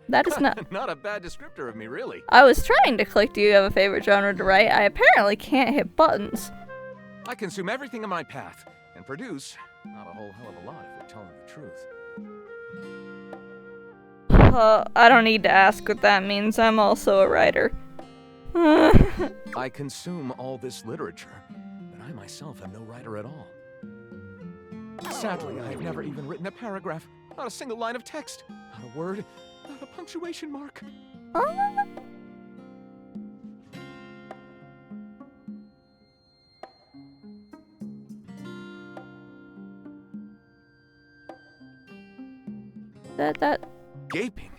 That is not... Not a bad descriptor of me, really. I was trying to click, do you have a favorite genre to write? I apparently can't hit buttons. I consume everything in my path and produce not a whole hell of a lot if we're telling the truth. I don't need to ask what that means. I'm also a writer. I consume all this literature, but I myself am no writer at all. Sadly, I have never even written a paragraph, not a single line of text, not a word, not a punctuation mark. That... Gaping.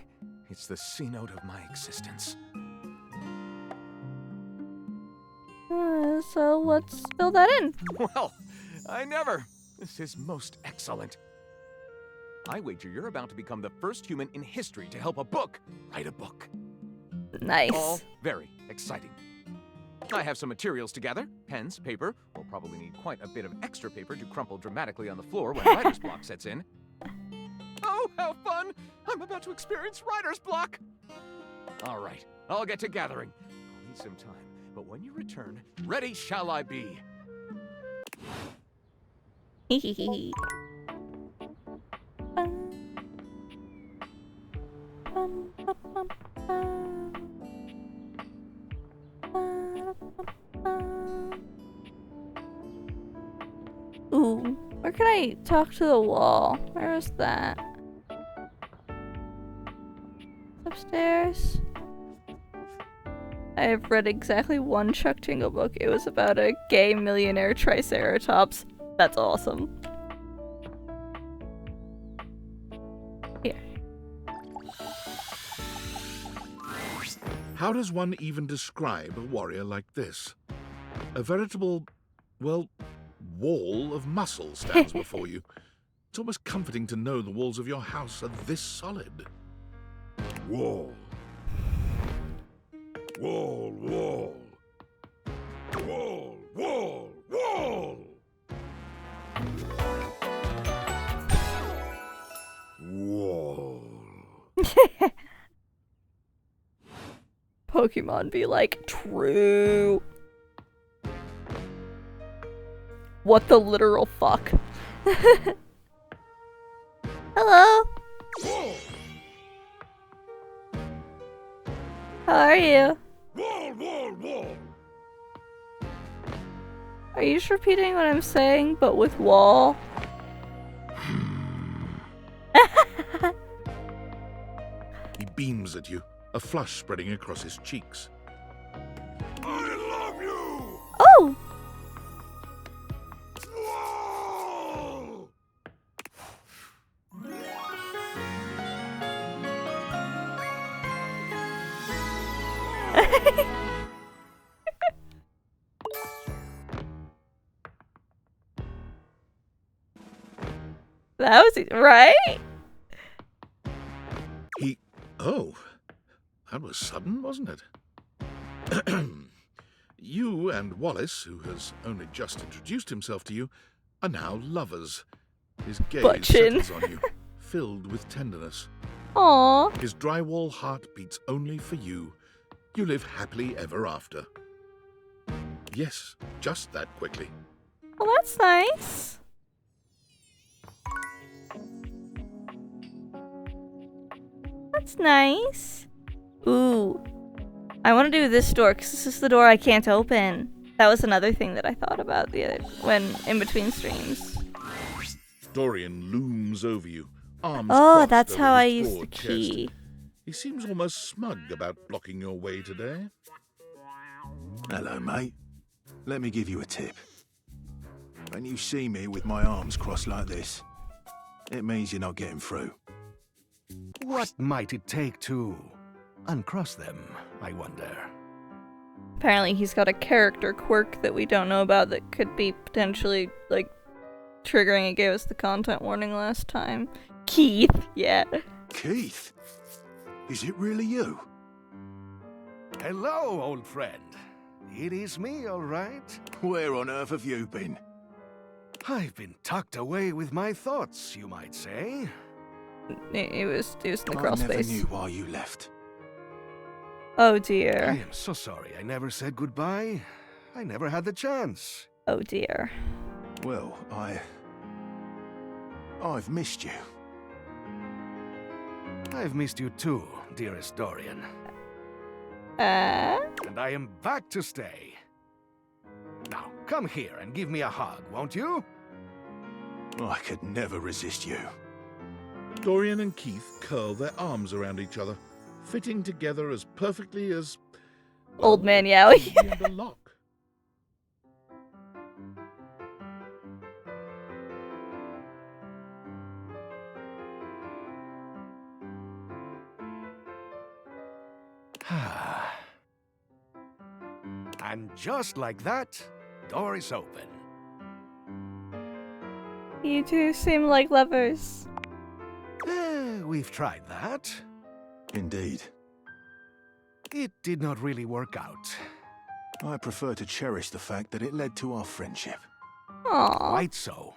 It's the C-note of my existence. So let's fill that in. Well, I never. This is most excellent. I wager you're about to become the first human in history to help a book write a book. Nice. All very exciting. I have some materials to gather. Pens, paper. We'll probably need quite a bit of extra paper to crumple dramatically on the floor when writer's block sets in. Oh, how fun! I'm about to experience writer's block! All right, I'll get to gathering. I'll need some time, but when you return, ready shall I be. Hehehe. Ooh, where can I talk to the wall? Where is that? Upstairs. I have read exactly one Chuck Tingle book. It was about a gay millionaire triceratops. That's awesome. Here. How does one even describe a warrior like this? A veritable, well, wall of muscle stands before you. It's almost comforting to know the walls of your house are this solid. Wall. Wall, wall. Wall, wall, wall! Wall. Pokemon be like, true. What the literal fuck? Hello? How are you? Wall, wall, wall! Are you just repeating what I'm saying, but with wall? He beams at you, a flush spreading across his cheeks. I love you! Oh! That was right? Oh, that was sudden, wasn't it? You and Wallace, who has only just introduced himself to you, are now lovers. His gaze Butchin. settles on you, filled with tenderness. Aww. His drywall heart beats only for you. You live happily ever after. Yes, just that quickly. Well, that's nice. That's nice. Ooh. I want to do this door because this is the door I can't open. That was another thing that I thought about the other when in between streams. Dorian looms over you, arms Oh, crossed that's over how his I used the broad chest. key. He seems almost smug about blocking your way today. Hello, mate. Let me give you a tip. When you see me with my arms crossed like this, it means you're not getting through. What might it take to uncross them, I wonder? Apparently he's got a character quirk that we don't know about that could be potentially, like, triggering. It gave us the content warning last time. Keith, yeah. Keith? Is it really you? Hello, old friend. It is me, all right. Where on earth have you been? I've been tucked away with my thoughts, you might say. It was in the I crawl never space. knew why you left. Oh I dear. am so sorry I never said goodbye. I never had the chance. Oh dear. Well, I've missed you. I've missed you too, dearest Dorian. Uh? And I am back to stay. Now, come here and give me a hug, won't you? I could never resist you. Dorian and Keith curl their arms around each other, fitting together as perfectly as... well, Old man Yowie. key and a lock. And just like that, door is open. You two seem like lovers. We've tried that. Indeed. It did not really work out. I prefer to cherish the fact that it led to our friendship. Aww. Quite so.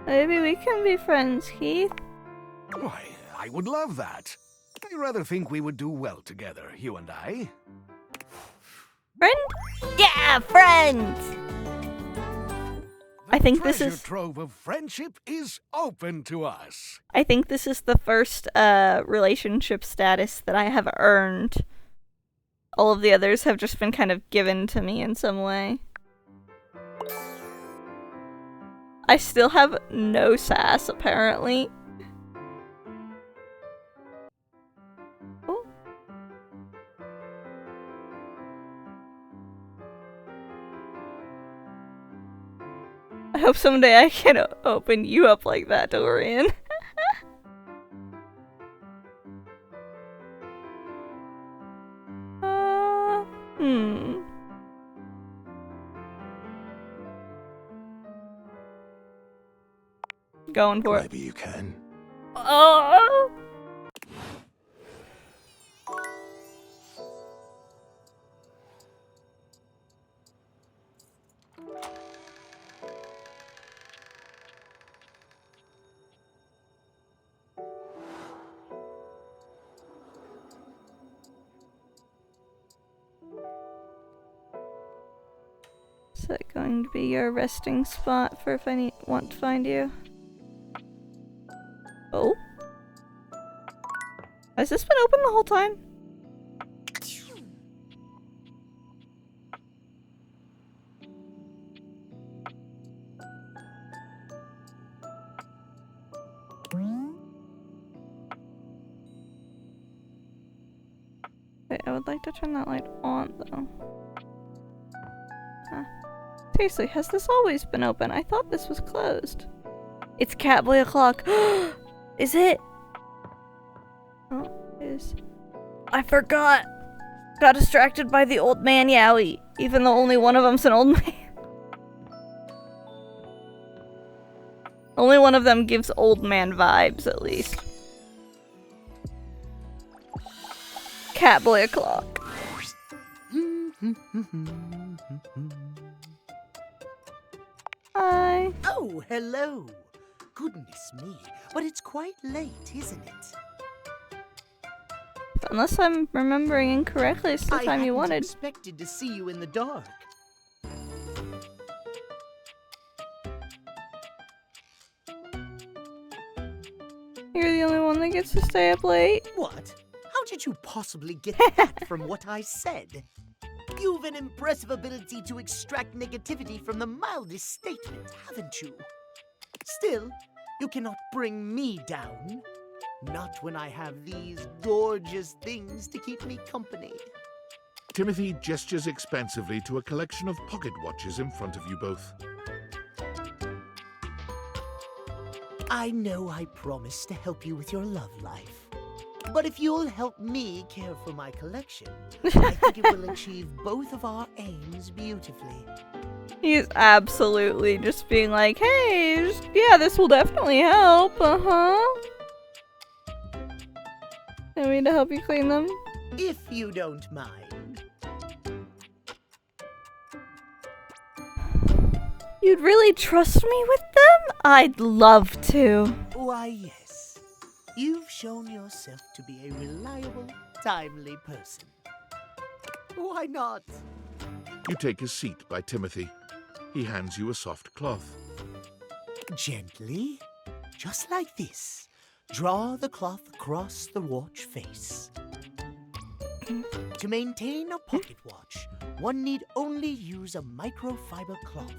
Maybe we can be friends, Keith. Why, I would love that. I rather think we would do well together, you and I. Friend? Yeah, friend! I think this Treasure is... trove of friendship is open to us. I think this is the first relationship status that I have earned. All of the others have just been kind of given to me in some way. I still have no sass, apparently. Oh. I hope someday I can open you up like that, Dorian. going for it. Maybe you can. Oh! Is that going to be your resting spot for if I want to find you? Oh? Has this been open the whole time? Wait, I would like to turn that light on though. Huh. Seriously, has this always been open? I thought this was closed. It's Catboy o'clock. Is it? Oh, it is. I forgot. Got distracted by the old man Yowie, even though only one of them's an old man. Only one of them gives old man vibes, at least. Catboy o'clock. Hi. Oh, hello. Goodness me, but it's quite late, isn't it? Unless I'm remembering incorrectly, it's the time you wanted. I expected to see you in the dark. You're the only one that gets to stay up late. What? How did you possibly get that from what I said? You've an impressive ability to extract negativity from the mildest statement, haven't you? Still, you cannot bring me down. Not when I have these gorgeous things to keep me company. Timothy gestures expansively to a collection of pocket watches in front of you both. I know I promised to help you with your love life. But if you'll help me care for my collection, I think it will achieve both of our aims beautifully. He's absolutely just being like, hey, yeah, this will definitely help. I mean to help you clean them? If you don't mind. You'd really trust me with them? I'd love to. Why, yes. You've shown yourself to be a reliable, timely person. Why not? You take a seat by Timothy. He hands you a soft cloth. Gently, just like this. Draw the cloth across the watch face. To maintain a pocket watch, one need only use a microfiber cloth.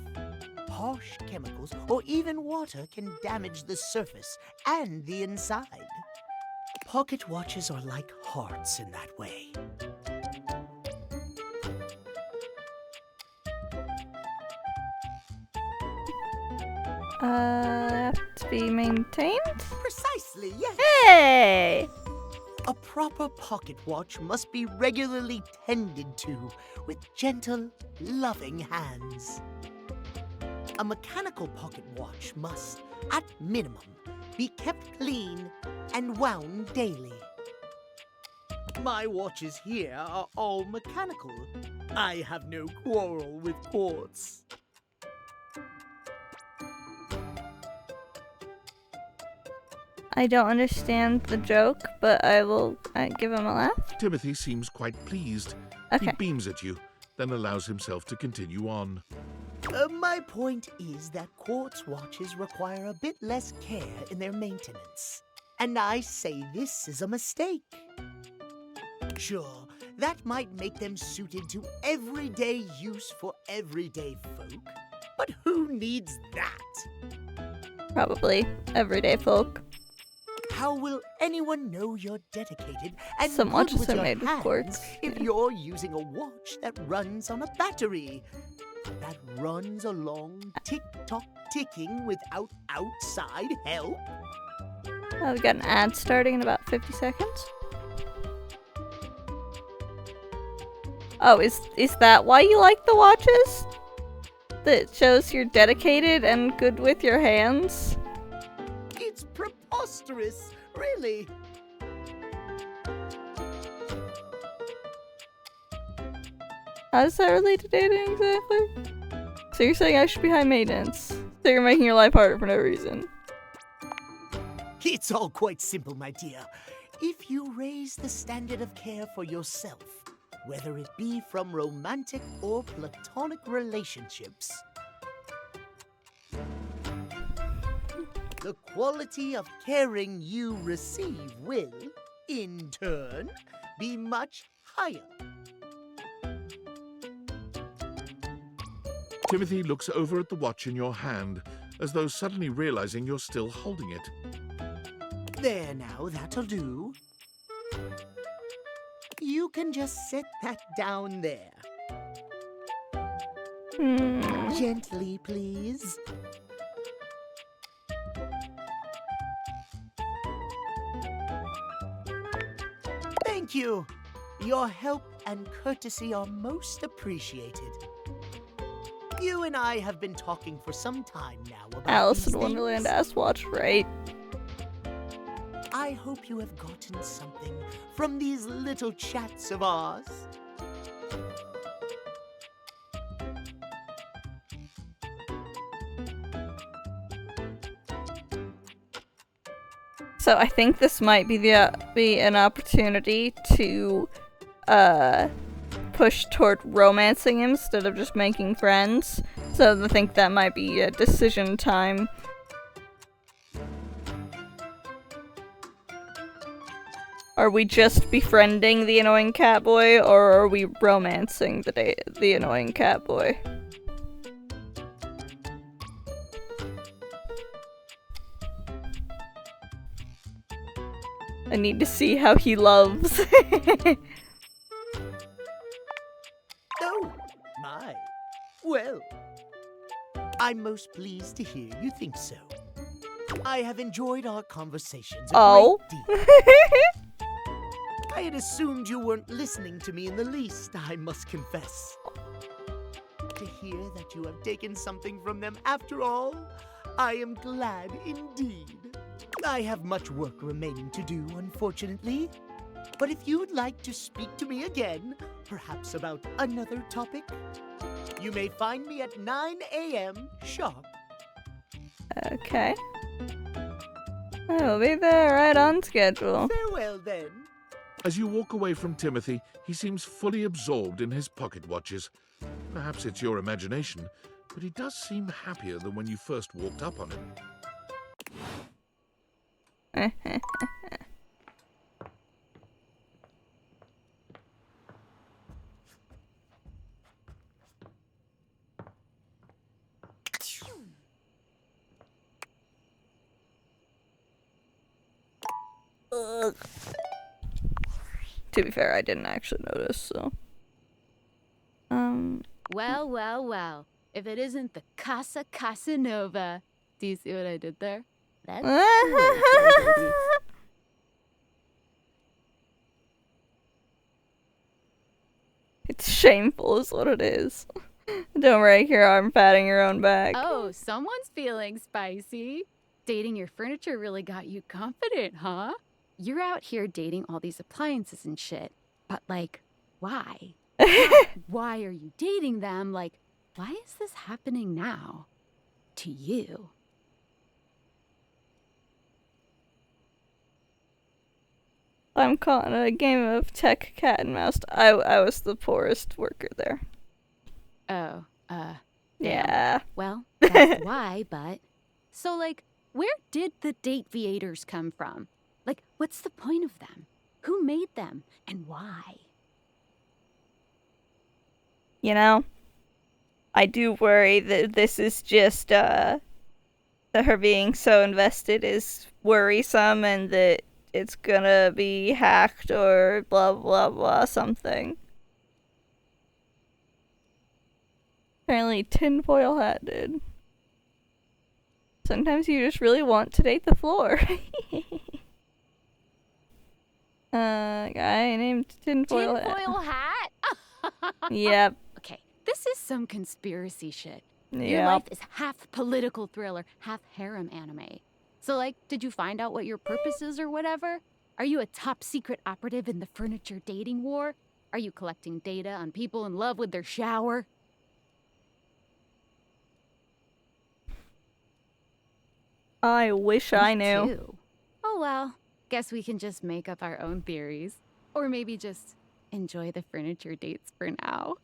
Harsh chemicals or even water can damage the surface and the inside. Pocket watches are like hearts in that way. Have to be maintained? Precisely, yes. Hey! A proper pocket watch must be regularly tended to with gentle, loving hands. A mechanical pocket watch must, at minimum, be kept clean and wound daily. My watches here are all mechanical. I have no quarrel with quartz. I don't understand the joke, but I will give him a laugh. Timothy seems quite pleased. Okay. He beams at you, then allows himself to continue on. My point is that quartz watches require a bit less care in their maintenance. And I say this is a mistake. Sure, that might make them suited to everyday use for everyday folk. But who needs that? Probably everyday folk. How will anyone know you're dedicated and Some good watches with are your made with hands quartz. if you're using a watch that runs on a battery? That runs along tick-tock ticking without outside help? Oh, we got an ad starting in about 50 seconds. Oh, is that why you like the watches? That shows you're dedicated and good with your hands? preposterous, really. How does that relate to dating exactly? So you're saying I should be high maintenance. So you're making your life harder for no reason. It's all quite simple, my dear. If you raise the standard of care for yourself, whether it be from romantic or platonic relationships, the quality of caring you receive will, in turn, be much higher. Timothy looks over at the watch in your hand, as though suddenly realizing you're still holding it. There now, that'll do. You can just set that down there. Gently, please. Thank you. Your help and courtesy are most appreciated. You and I have been talking for some time now about Alice these in Wonderland things. ass watch, right? I hope you have gotten something from these little chats of ours. So I think this might be an opportunity to push toward romancing him instead of just making friends. So I think that might be a decision time. Are we just befriending the annoying catboy, or are we romancing the annoying catboy? I need to see how he loves. Oh, my. Well, I'm most pleased to hear you think so. I have enjoyed our conversations a great deal. I had assumed you weren't listening to me in the least, I must confess. To hear that you have taken something from them after all, I am glad indeed. I have much work remaining to do, unfortunately. But if you'd like to speak to me again, perhaps about another topic, you may find me at 9 a.m. sharp. Okay. I'll be there right on schedule. Farewell, then. As you walk away from Timothy, he seems fully absorbed in his pocket watches. Perhaps it's your imagination, but he does seem happier than when you first walked up on him. Ugh. To be fair, I didn't actually notice, so. Well, well, well. If it isn't the Casa Casanova. Do you see what I did there? That's cool. It's shameful is what it is. Don't worry, here I'm patting your own back. Oh, someone's feeling spicy. Dating your furniture really got you confident, huh? You're out here dating all these appliances and shit. But, like, why? Not why are you dating them? Like, why is this happening now? To you? I'm calling it a game of tech cat and mouse. I was the poorest worker there. Oh, Yeah. Well, that's why, but... So, like, where did the Dateviators come from? Like, what's the point of them? Who made them? And why? You know, I do worry that this is just, that her being so invested is worrisome and that it's gonna be hacked or blah blah blah something. Apparently Tinfoil Hat did. Sometimes you just really want to date the floor. Guy named Tinfoil Hat. Tinfoil Hat? Yep. Okay, this is some conspiracy shit. Your Yep. life is half political thriller, half harem anime. So, like, did you find out what your purpose is or whatever? Are you a top secret operative in the furniture dating war? Are you collecting data on people in love with their shower? I wish I Me knew. too. Oh well, guess we can just make up our own theories. Or maybe just enjoy the furniture dates for now.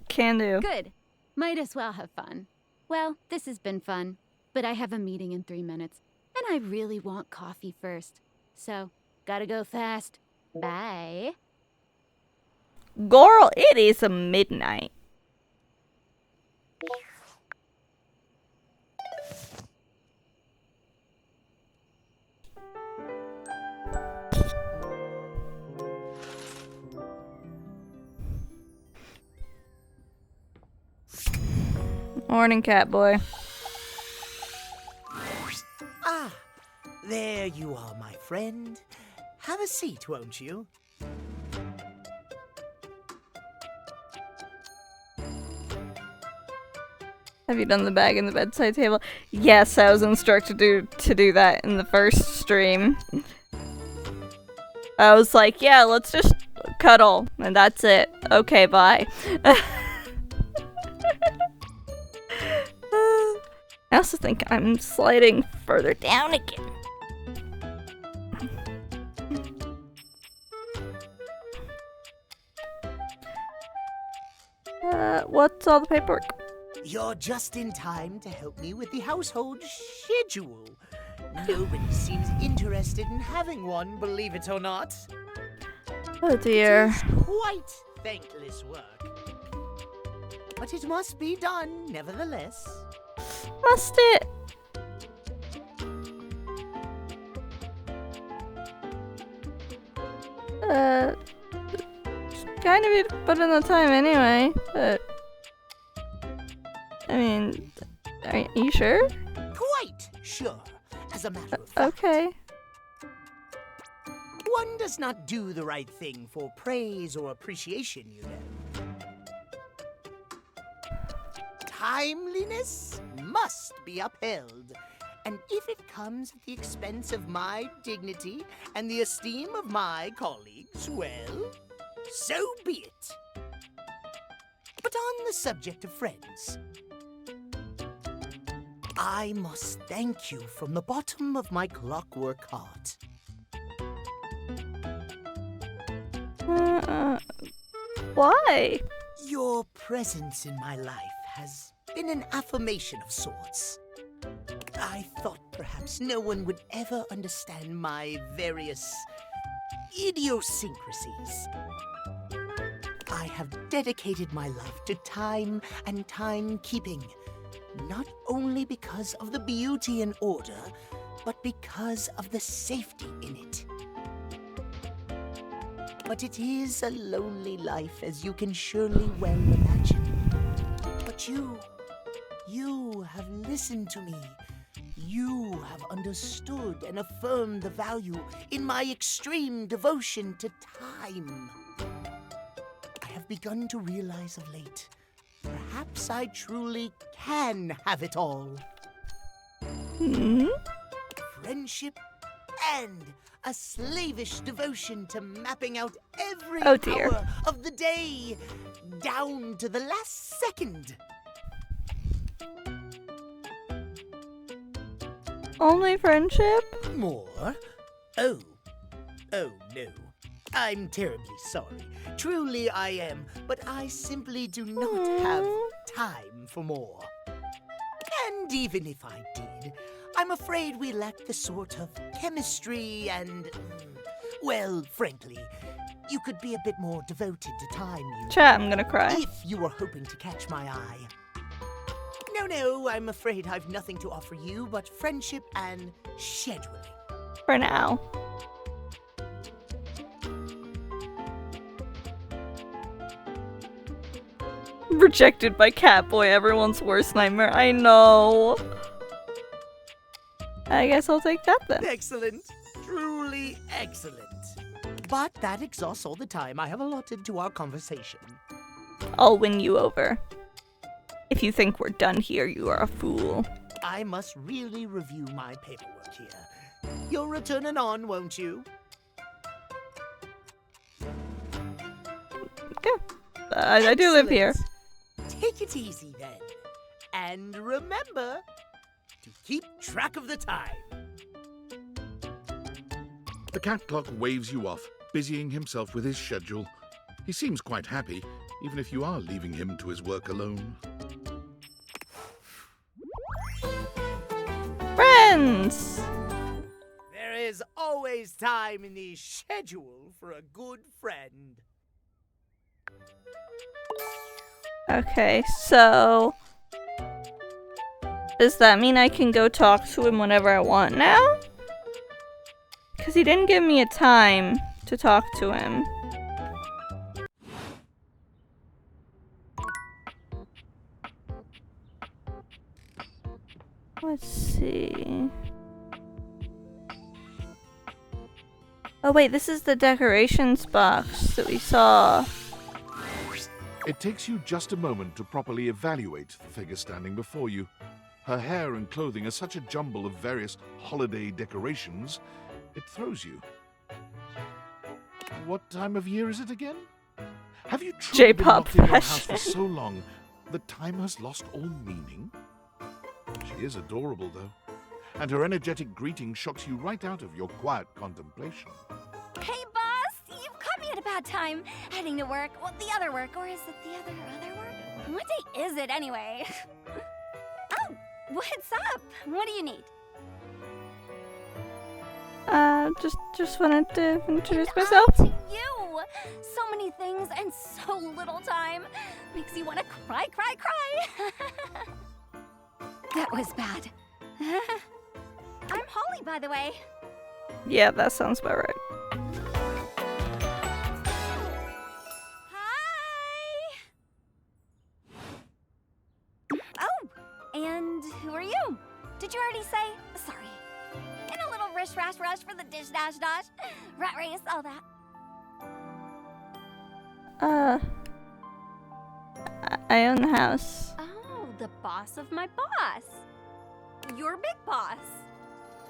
Can do. Good. Might as well have fun. Well, this has been fun, but I have a meeting in 3 minutes, and I really want coffee first. So, gotta go fast. Bye. Girl, it is midnight. Morning, cat boy. Ah, there you are, my friend. Have a seat, won't you? Have you done the bag in the bedside table? Yes, I was instructed to do that in the first stream. I was like, yeah, let's just cuddle, and that's it. Okay, bye. I also think I'm sliding further down again. What's all the paperwork? You're just in time to help me with the household schedule. Nobody seems interested in having one, believe it or not. Oh dear. It is quite thankless work. But it must be done, nevertheless. Must it? Kind of need to put in the time anyway, but I mean, are you sure? Quite sure, as a matter of fact. Okay. One does not do the right thing for praise or appreciation, you know. Timeliness must be upheld. And if it comes at the expense of my dignity and the esteem of my colleagues, well, so be it. But on the subject of friends, I must thank you from the bottom of my clockwork heart. Why? Your presence in my life has been an affirmation of sorts. I thought perhaps no one would ever understand my various idiosyncrasies. I have dedicated my life to time and timekeeping, not only because of the beauty and order, but because of the safety in it. But it is a lonely life, as you can surely well imagine. But you have listened to me. You have understood and affirmed the value in my extreme devotion to time. I have begun to realize of late, perhaps I truly can have it all. Friendship and a slavish devotion to mapping out every hour of the day, down to the last second. Only friendship? More? Oh no. I'm terribly sorry. Truly I am, but I simply do not have time for more. And even if I did, I'm afraid we lack the sort of chemistry and, well, frankly, you could be a bit more devoted to time. Chat, I'm gonna cry. If you were hoping to catch my eye. No, I'm afraid I've nothing to offer you but friendship and scheduling. For now. Rejected by Catboy, everyone's worst nightmare. I know. I guess I'll take that then. Excellent. Truly Excellent. But that exhausts all the time I have allotted to our conversation. I'll win you over. If you think we're done here, you are a fool. I must really review my paperwork here. You'll return anon, won't you? I do live here. Take it easy then. And remember to keep track of the time. The cat clock waves you off, busying himself with his schedule. He seems quite happy, even if you are leaving him to his work alone. Friends! There is always time in the schedule for a good friend. Okay, so... does that mean I can go talk to him whenever I want now? Because he didn't give me a time to talk to him. Let's see... oh wait, this is the decorations box that we saw. It takes you just a moment to properly evaluate the figure standing before you. Her hair and clothing are such a jumble of various holiday decorations, it throws you. What time of year is it again? Have you truly been J-pop locked in your house fashion. for so long that time has lost all meaning? She is adorable, though, and her energetic greeting shocks you right out of your quiet contemplation. Hey, boss! You've caught me at a bad time. Heading to work. Well, the other work. Or is it the other work? What day is it, anyway? Oh, what's up? What do you need? Just wanted to introduce myself. To you! So many things and so little time. Makes you want to cry. That was bad. I'm Holly, by the way. Yeah, that sounds about right. Oh, and who are you? Did you already say? Sorry. In a little rush for the dish dash. Rat race, all that. I own the house. Oh, the boss of my boss. Your big boss.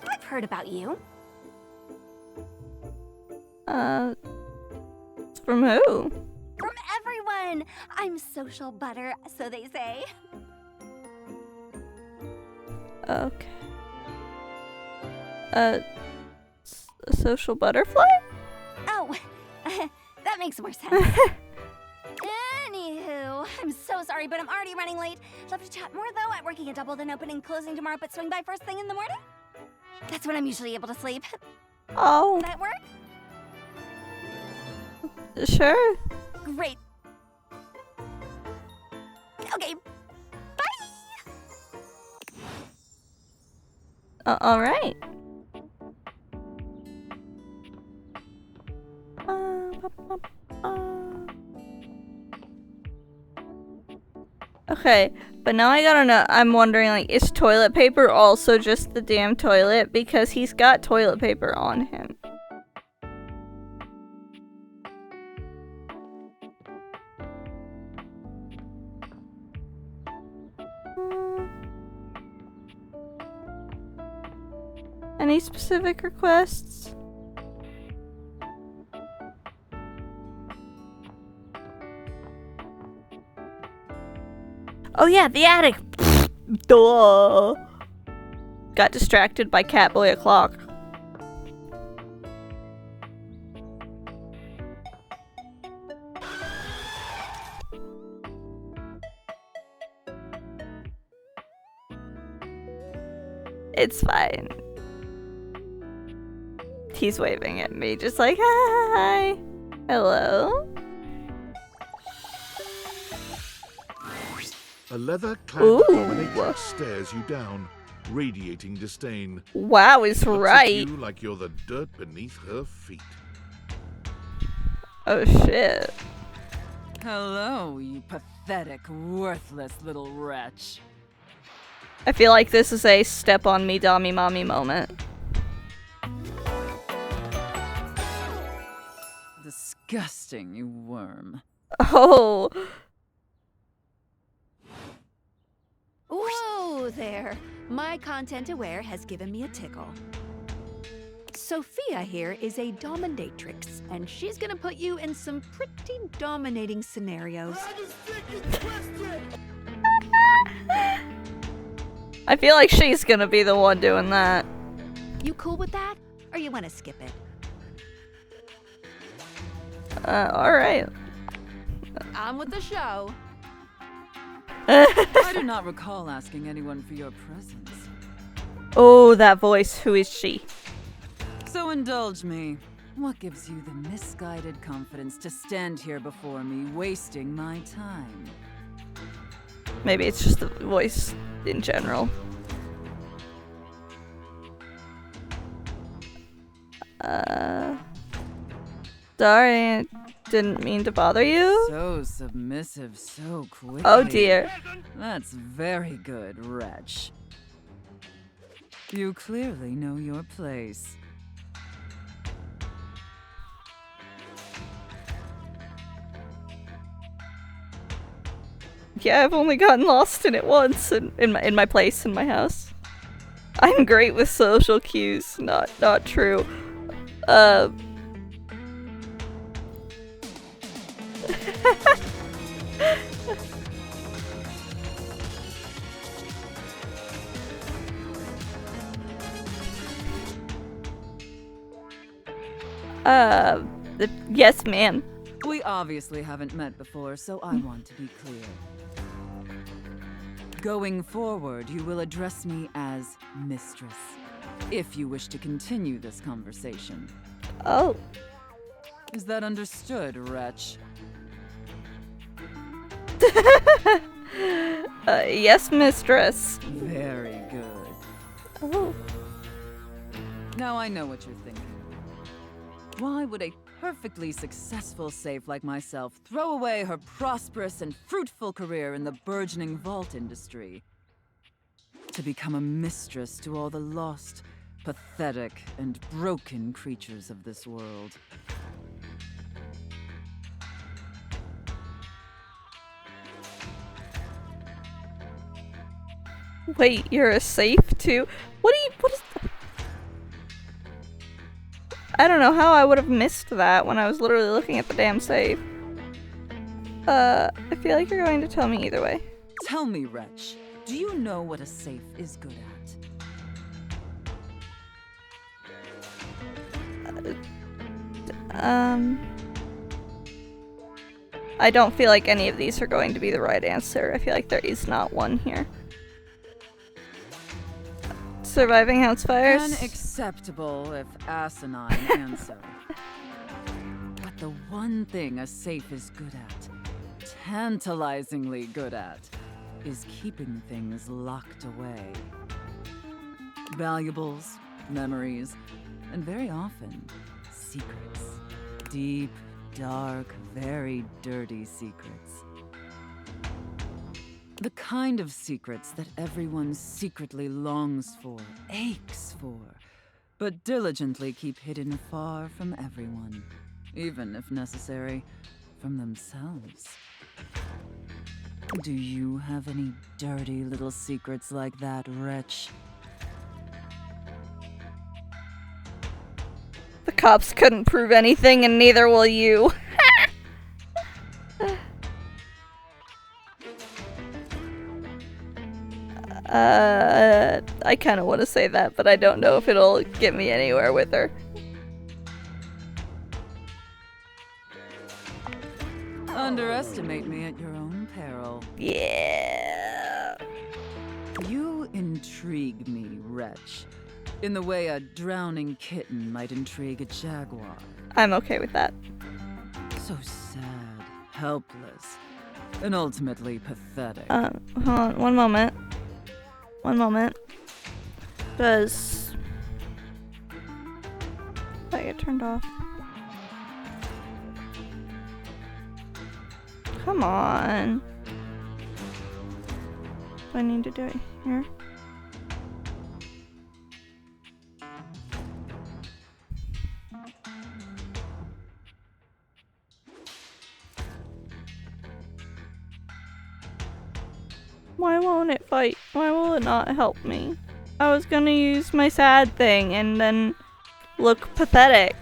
I've heard about you. From who? From everyone. I'm social butter, so they say. Okay. A social butterfly? Oh, that makes more sense. Anywho, I'm so sorry, but I'm already running late. Love to chat more, though. I'm working a double, then opening and closing tomorrow, but swing by first thing in the morning? That's when I'm usually able to sleep. Oh. That work? Sure. Great. Okay, bye! Alright. Okay, but now I gotta know, I'm wondering, like, is toilet paper also just the damn toilet? Because he's got toilet paper on him. Any specific requests? Oh yeah, the attic! Duh! Got distracted by Catboy o'clock. It's fine. He's waving at me, just like, hi! Hello? A leather-clad Ooh. dominatrix stares you down, radiating disdain. Wow is Looks right. at you like you're the dirt beneath her feet. Oh shit. Hello, you pathetic, worthless little wretch. I feel like this is a step on me, Dami Mommy moment. Disgusting, you worm. Oh. Whoa there! My content aware has given me a tickle. Sophia here is a dominatrix, and she's gonna put you in some pretty dominating scenarios. I feel like she's gonna be the one doing that. You cool with that? Or you wanna skip it? Alright. On with the show. I do not recall asking anyone for your presence. Oh, that voice. Who is she? So indulge me. What gives you the misguided confidence to stand here before me, wasting my time? Maybe it's just the voice in general. Sorry, I didn't mean to bother you. So submissive so quickly. Oh dear. That's very good, wretch. You clearly know your place. Yeah, I've only gotten lost in it once in my place in my house. I'm great with social cues. Not true. Yes, ma'am. We obviously haven't met before, so I want to be clear. Going forward, you will address me as Mistress, if you wish to continue this conversation. Oh. Is that understood, wretch? Yes, mistress. Very good. Oh. Now I know what you're thinking. Why would a perfectly successful safe like myself throw away her prosperous and fruitful career in the burgeoning vault industry to become a mistress to all the lost, pathetic, and broken creatures of this world? Wait, you're a safe too? What is I don't know how I would have missed that when I was literally looking at the damn safe. I feel like you're going to tell me either way. Tell me, wretch, do you know what a safe is good at? I don't feel like any of these are going to be the right answer. I feel like there is not one here. Surviving house fires? An acceptable, if asinine, answer. But the one thing a safe is good at, tantalizingly good at, is keeping things locked away. Valuables, memories, and very often, secrets. Deep, dark, very dirty secrets. The kind of secrets that everyone secretly longs for, aches for, but diligently keep hidden far from everyone, even if necessary, from themselves. Do you have any dirty little secrets like that, wretch? The cops couldn't prove anything, and neither will you. I kind of want to say that, but I don't know if it'll get me anywhere with her. Underestimate me at your own peril. Yeah. You intrigue me, wretch, in the way a drowning kitten might intrigue a jaguar. I'm okay with that. So sad, helpless, and ultimately pathetic. Hold on, one moment. One moment. Does that get turned off? Come on. Do I need to do it here? Why won't it fight? Why will it not help me? I was gonna use my sad thing and then look pathetic.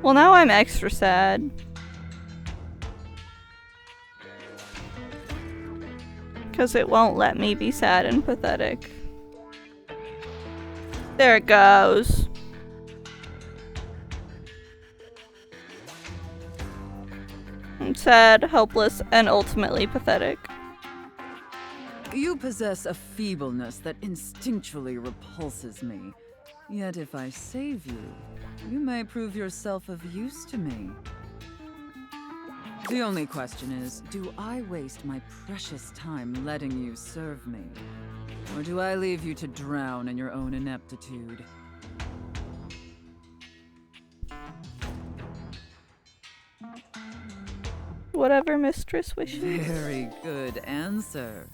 Well, now I'm extra sad. Because it won't let me be sad and pathetic. There it goes. I'm sad, helpless, and ultimately pathetic. You possess a feebleness that instinctually repulses me. Yet if I save you, you may prove yourself of use to me. The only question is, do I waste my precious time letting you serve me? Or do I leave you to drown in your own ineptitude? Whatever mistress wishes. Very good answer.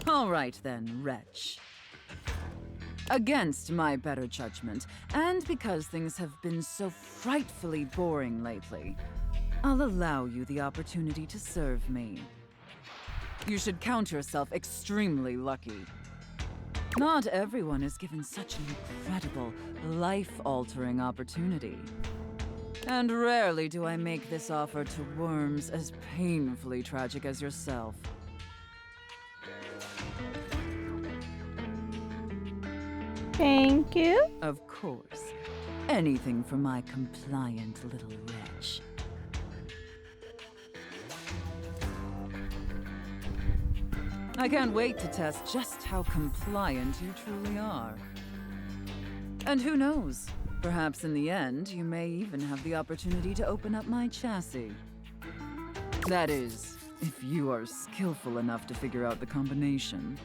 All right then, wretch. Against my better judgment, and because things have been so frightfully boring lately, I'll allow you the opportunity to serve me. You should count yourself extremely lucky. Not everyone is given such an incredible, life-altering opportunity. And rarely do I make this offer to worms as painfully tragic as yourself. Thank you. Of course. Anything for my compliant little wretch. I can't wait to test just how compliant you truly are. And who knows? Perhaps in the end, you may even have the opportunity to open up my chassis. That is, if you are skillful enough to figure out the combination.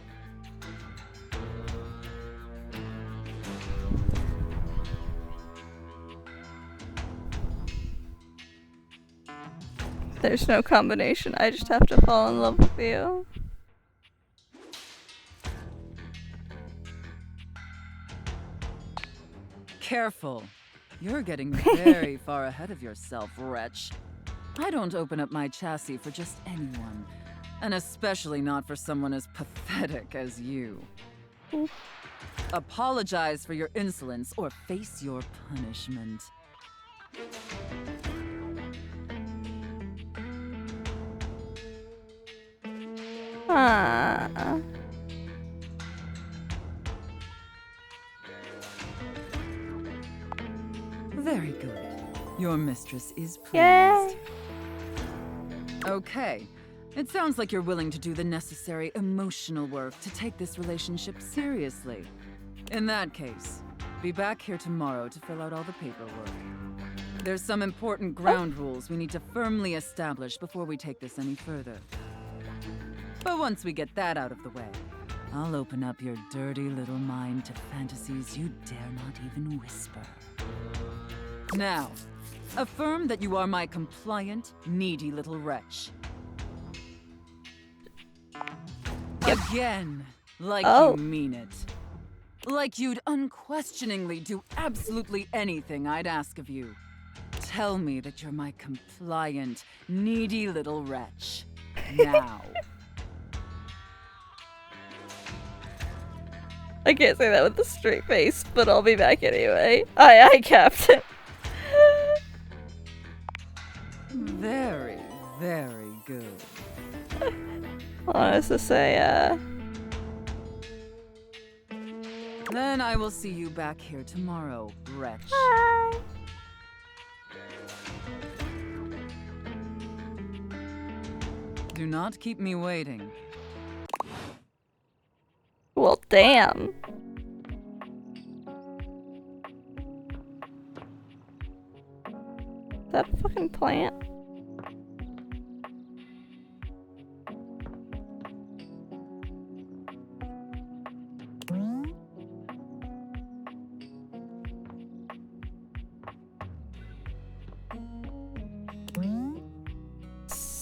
There's no combination. I just have to fall in love with you. Careful. You're getting very far ahead of yourself, wretch. I don't open up my chassis for just anyone. And especially not for someone as pathetic as you. Apologize for your insolence or face your punishment. Ah. Very good. Your mistress is pleased. Yay. Okay. It sounds like you're willing to do the necessary emotional work to take this relationship seriously. In that case, be back here tomorrow to fill out all the paperwork. There's some important ground rules we need to firmly establish before we take this any further. But once we get that out of the way, I'll open up your dirty little mind to fantasies you dare not even whisper. Now, affirm that you are my compliant, needy little wretch. Again, like you mean it. Like you'd unquestioningly do absolutely anything I'd ask of you. Tell me that you're my compliant, needy little wretch. Now. I can't say that with a straight face, but I'll be back anyway. Aye, Captain. Very, very good. Honest to say, Then I will see you back here tomorrow, wretch. Bye. Do not keep me waiting. Well, damn. Is that a fucking plant?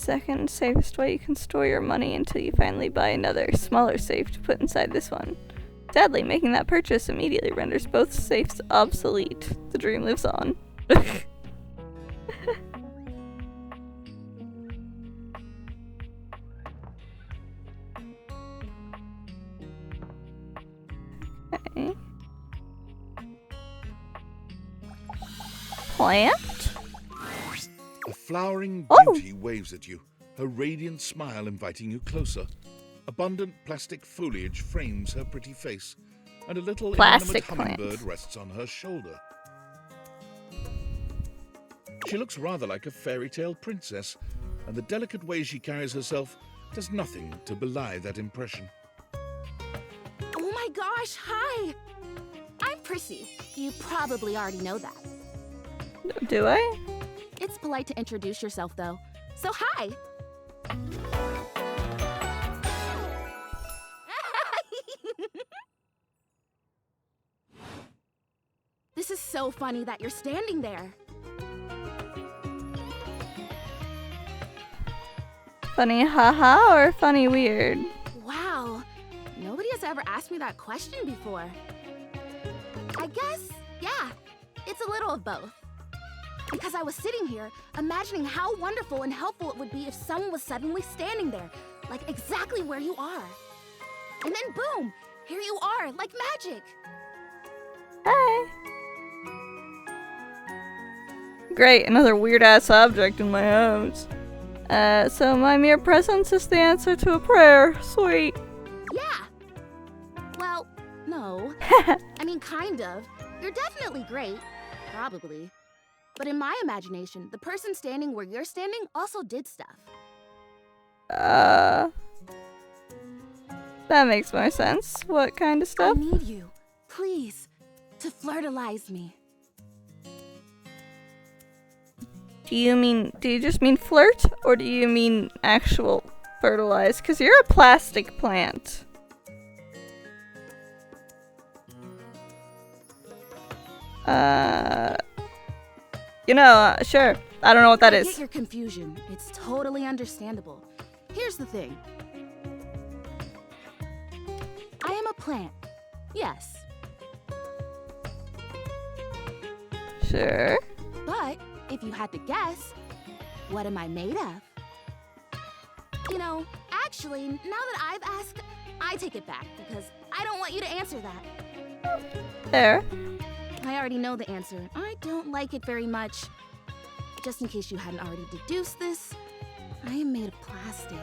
second safest way you can store your money until you finally buy another, smaller safe to put inside this one. Sadly, making that purchase immediately renders both safes obsolete. The dream lives on. Okay. Plant? A flowering beauty waves at you, her radiant smile inviting you closer. Abundant plastic foliage frames her pretty face, and a little Plastic inanimate plant. hummingbird rests on her shoulder. She looks rather like a fairy tale princess, and the delicate way she carries herself does nothing to belie that impression. Oh my gosh, hi! I'm Prissy. You probably already know that. Do I? It's polite to introduce yourself, though. So, hi! This is so funny that you're standing there. Funny haha or funny weird? Wow, nobody has ever asked me that question before. I guess, yeah, it's a little of both. Because I was sitting here, imagining how wonderful and helpful it would be if someone was suddenly standing there, like exactly where you are. And then boom, here you are, like magic. Hi. Great, another weird-ass object in my house. So my mere presence is the answer to a prayer. Sweet. Yeah. Well, no. I mean, kind of. You're definitely great. Probably. But in my imagination, the person standing where you're standing also did stuff. That makes more sense. What kind of stuff? I need you, please, to flirtalize me. Do you just mean flirt, or do you mean actual fertilize? Because you're a plastic plant. Sure. I don't know what that I is. get your confusion. It's totally understandable. Here's the thing. I am a plant. Yes. Sure. But if you had to guess, what am I made of? You know, actually, now that I've asked, I take it back because I don't want you to answer that. There. I already know the answer. I don't like it very much. Just in case you hadn't already deduced this, I am made of plastic.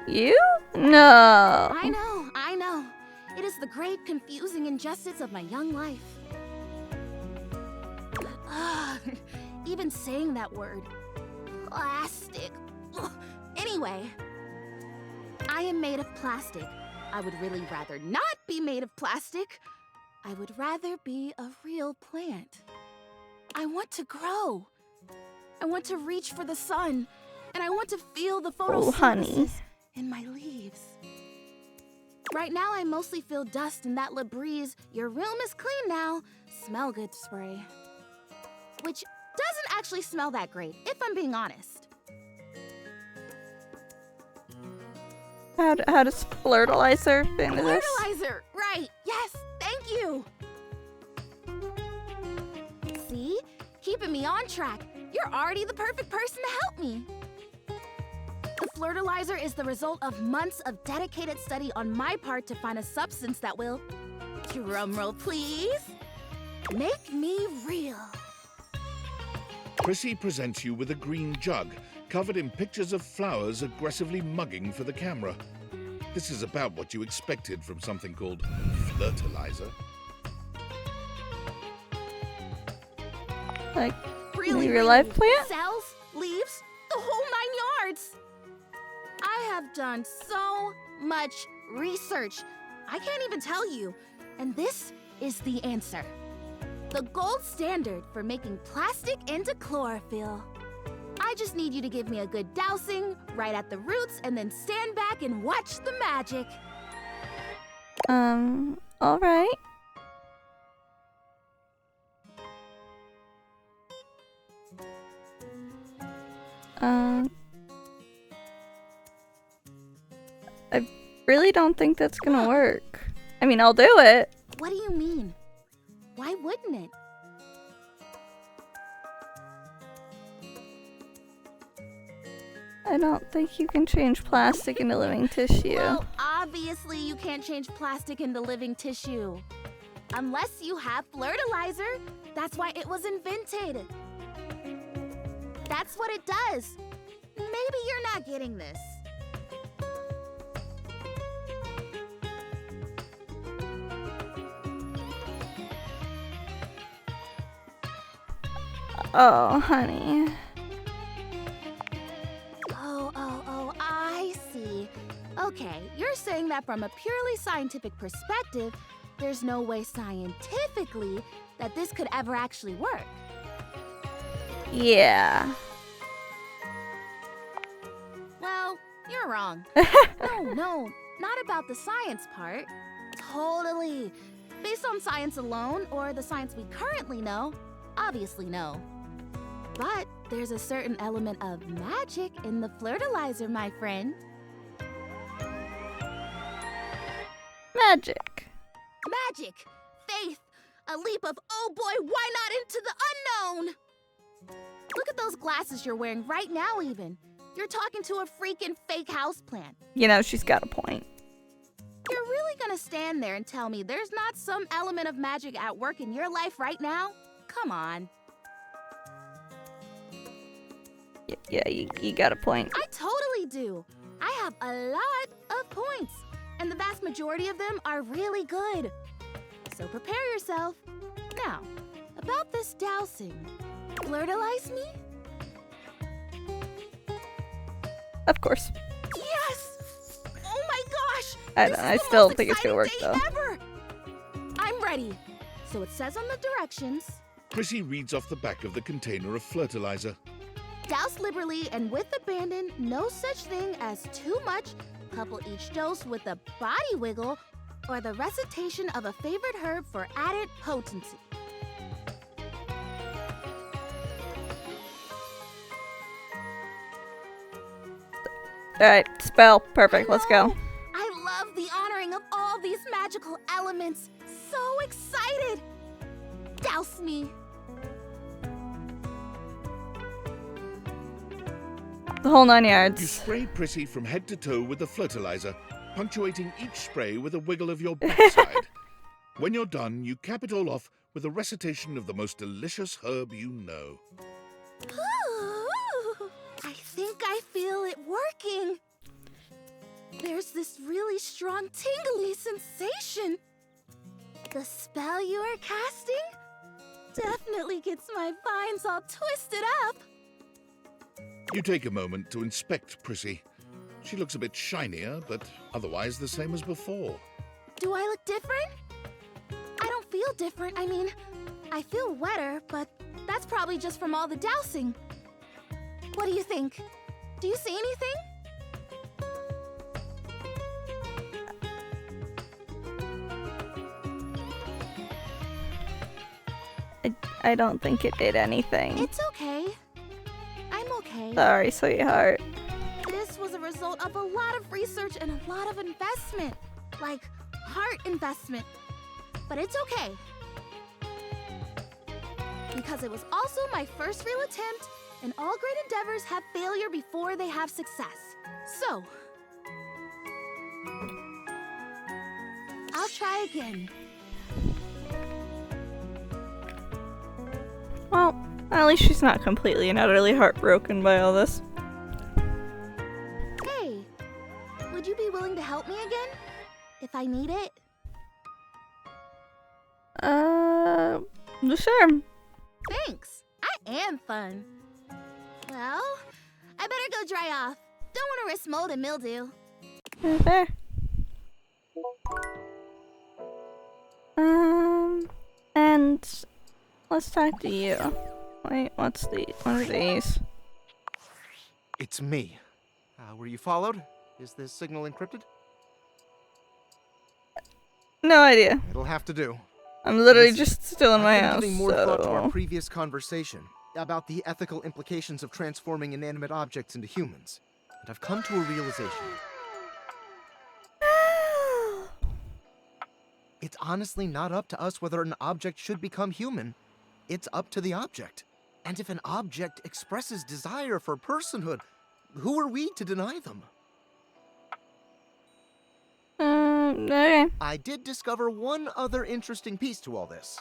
You? No. I know. It is the great confusing injustice of my young life. Even saying that word. Plastic. Ugh. Anyway, I am made of plastic. I would really rather not be made of plastic. I would rather be a real plant. I want to grow. I want to reach for the sun. And I want to feel the photosynthesis honey. in my leaves. Right now, I mostly feel dust in that Labreeze, your room is clean now, smell good spray. Which doesn't actually smell that great, if I'm being honest. How does fertilizer fit into this? Fertilizer! Right, yes, thank you! See? Keeping me on track. You're already the perfect person to help me. The fertilizer is the result of months of dedicated study on my part to find a substance that will, drumroll please, make me real. Prissy presents you with a green jug, covered in pictures of flowers aggressively mugging for the camera. This is about what you expected from something called fertilizer. Like, Really, real life plant? Cells, leaves, the whole 9 yards. I have done so much research. I can't even tell you. And this is the answer. The gold standard for making plastic into chlorophyll. I just need you to give me a good dousing right at the roots and then stand back and watch the magic. Alright. really don't think that's gonna work. I mean, I'll do it. What do you mean? Why wouldn't it? I don't think you can change plastic into living tissue. Well, obviously you can't change plastic into living tissue. Unless you have fertilizer. That's why it was invented. That's what it does. Maybe you're not getting this. Oh, honey. Oh, I see. Okay, you're saying that from a purely scientific perspective, there's no way scientifically that this could ever actually work. Yeah. Well, you're wrong. No, not about the science part. Totally. Based on science alone, or the science we currently know, obviously no. But there's a certain element of magic in the fertilizer, my friend. Magic. Magic! Faith! A leap of, oh boy, why not into the unknown? Look at those glasses you're wearing right now even. You're talking to a freaking fake houseplant. You know, she's got a point. You're really gonna stand there and tell me there's not some element of magic at work in your life right now? Come on. Yeah, you got a point. I totally do. I have a lot of points, and the vast majority of them are really good. So prepare yourself. Now, about this dousing. Fertilize me? Of course. Yes! Oh my gosh! I still don't think it's gonna work though. Ever. I'm ready. So it says on the directions. Prissy reads off the back of the container of fertilizer. Douse liberally and with abandon, no such thing as too much. Couple each dose with a body wiggle or the recitation of a favorite herb for added potency. Alright, spell. Perfect. Let's go. I love the honoring of all these magical elements. So excited. Douse me. The whole 9 yards. You spray Prissy from head to toe with the fertilizer, punctuating each spray with a wiggle of your backside. When you're done, you cap it all off with a recitation of the most delicious herb you know. Ooh, I think I feel it working. There's this really strong tingly sensation. The spell you are casting definitely gets my vines all twisted up. You take a moment to inspect Prissy. She looks a bit shinier, but otherwise the same as before. Do I look different? I don't feel different. I mean, I feel wetter, but that's probably just from all the dousing. What do you think? Do you see anything? I don't think it did anything. It's okay. I'm okay. Sorry, sweetheart. This was a result of a lot of research and a lot of investment. Like, heart investment. But it's okay. Because it was also my first real attempt, and all great endeavors have failure before they have success. So, I'll try again. Well, at least she's not completely and utterly heartbroken by all this. Hey, would you be willing to help me again? If I need it? Sure. Thanks. I am fun. Well, I better go dry off. Don't want to risk mold and mildew. Fair. And let's talk to you. Wait, what are these? It's me. Were you followed? Is this signal encrypted? No idea. It'll have to do. I'm literally just still in my house, Giving more thought to our so... previous conversation about the ethical implications of transforming inanimate objects into humans, and I've come to a realization. It's honestly not up to us whether an object should become human. It's up to the object. And if an object expresses desire for personhood, who are we to deny them? Okay. I did discover one other interesting piece to all this.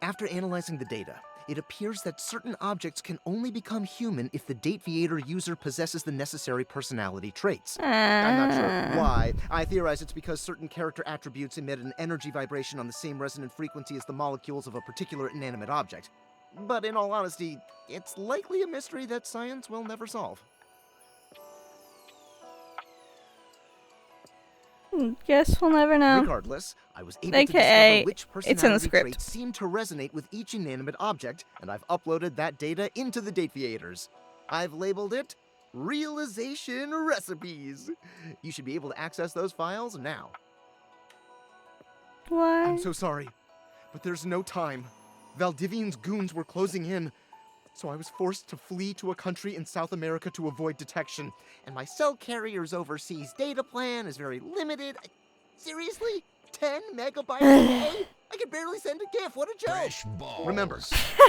After analyzing the data, it appears that certain objects can only become human if the Dateviator user possesses the necessary personality traits. I'm not sure why. I theorize it's because certain character attributes emit an energy vibration on the same resonant frequency as the molecules of a particular inanimate object. But in all honesty, it's likely a mystery that science will never solve. Guess we'll never know. Regardless, I was able to discover which it's in the personality script. traits seem to resonate with each inanimate object, and I've uploaded that data into the Dateviators. I've labeled it Realization Recipes. You should be able to access those files now. Why? I'm so sorry, but there's no time. Valdivian's goons were closing in, so I was forced to flee to a country in South America to avoid detection. And my cell carrier's overseas data plan is very limited. Seriously? 10 megabytes a day? I can barely send a GIF. What a joke! Remember,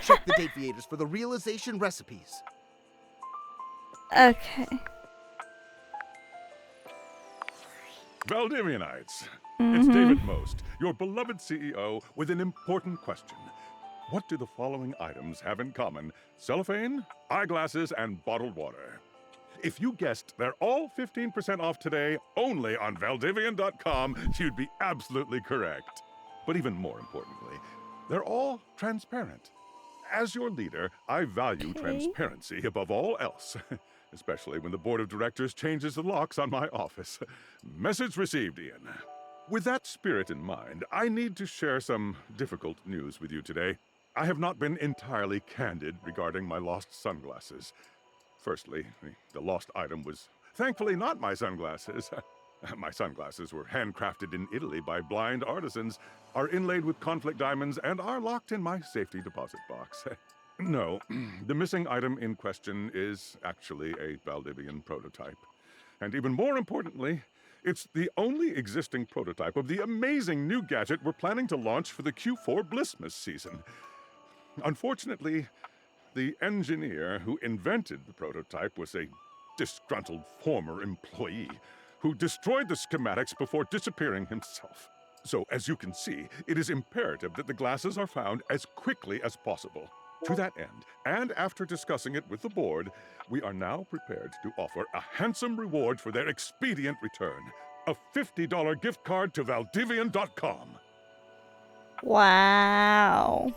check the Dateviators for the Realization Recipes. Okay. Valdivianites, it's David Most, your beloved CEO, with an important question. What do the following items have in common? Cellophane, eyeglasses, and bottled water. If you guessed they're all 15% off today only on Valdivian.com, you'd be absolutely correct. But even more importantly, they're all transparent. As your leader, I value transparency above all else, especially when the board of directors changes the locks on my office. Message received, Ian. With that spirit in mind, I need to share some difficult news with you today. I have not been entirely candid regarding my lost sunglasses. Firstly, the lost item was thankfully not my sunglasses. My sunglasses were handcrafted in Italy by blind artisans, are inlaid with conflict diamonds, and are locked in my safety deposit box. No, the missing item in question is actually a Valdivian prototype. And even more importantly, it's the only existing prototype of the amazing new gadget we're planning to launch for the Q4 Blissmas season. Unfortunately, the engineer who invented the prototype was a disgruntled former employee who destroyed the schematics before disappearing himself. So, as you can see, it is imperative that the glasses are found as quickly as possible. To that end, and after discussing it with the board, we are now prepared to offer a handsome reward for their expedient return. A $50 gift card to Valdivian.com. Wow.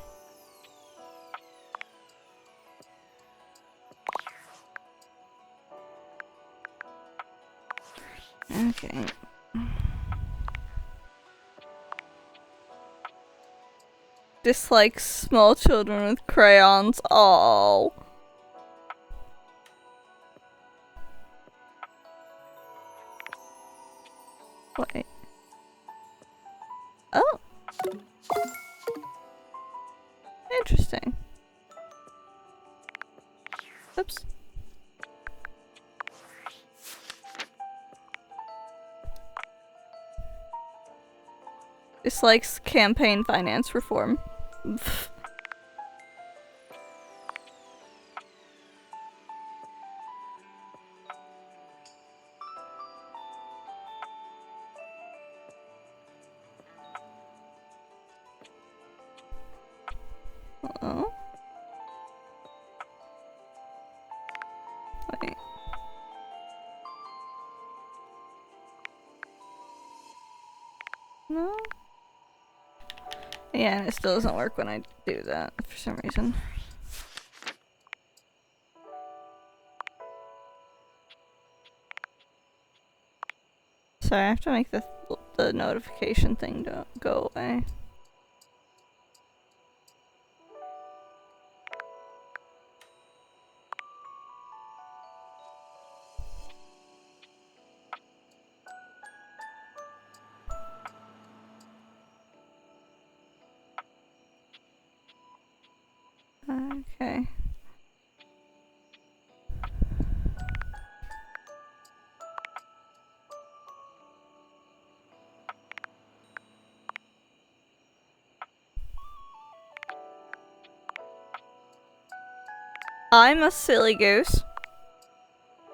Okay. Dislikes small children with crayons. Oh. Wait. Oh. Interesting. Oops. Dislikes campaign finance reform. Oh. Wait. No. Yeah, and it still doesn't work when I do that for some reason. Sorry, I have to make the notification thing don't go away. Okay. I'm a silly goose.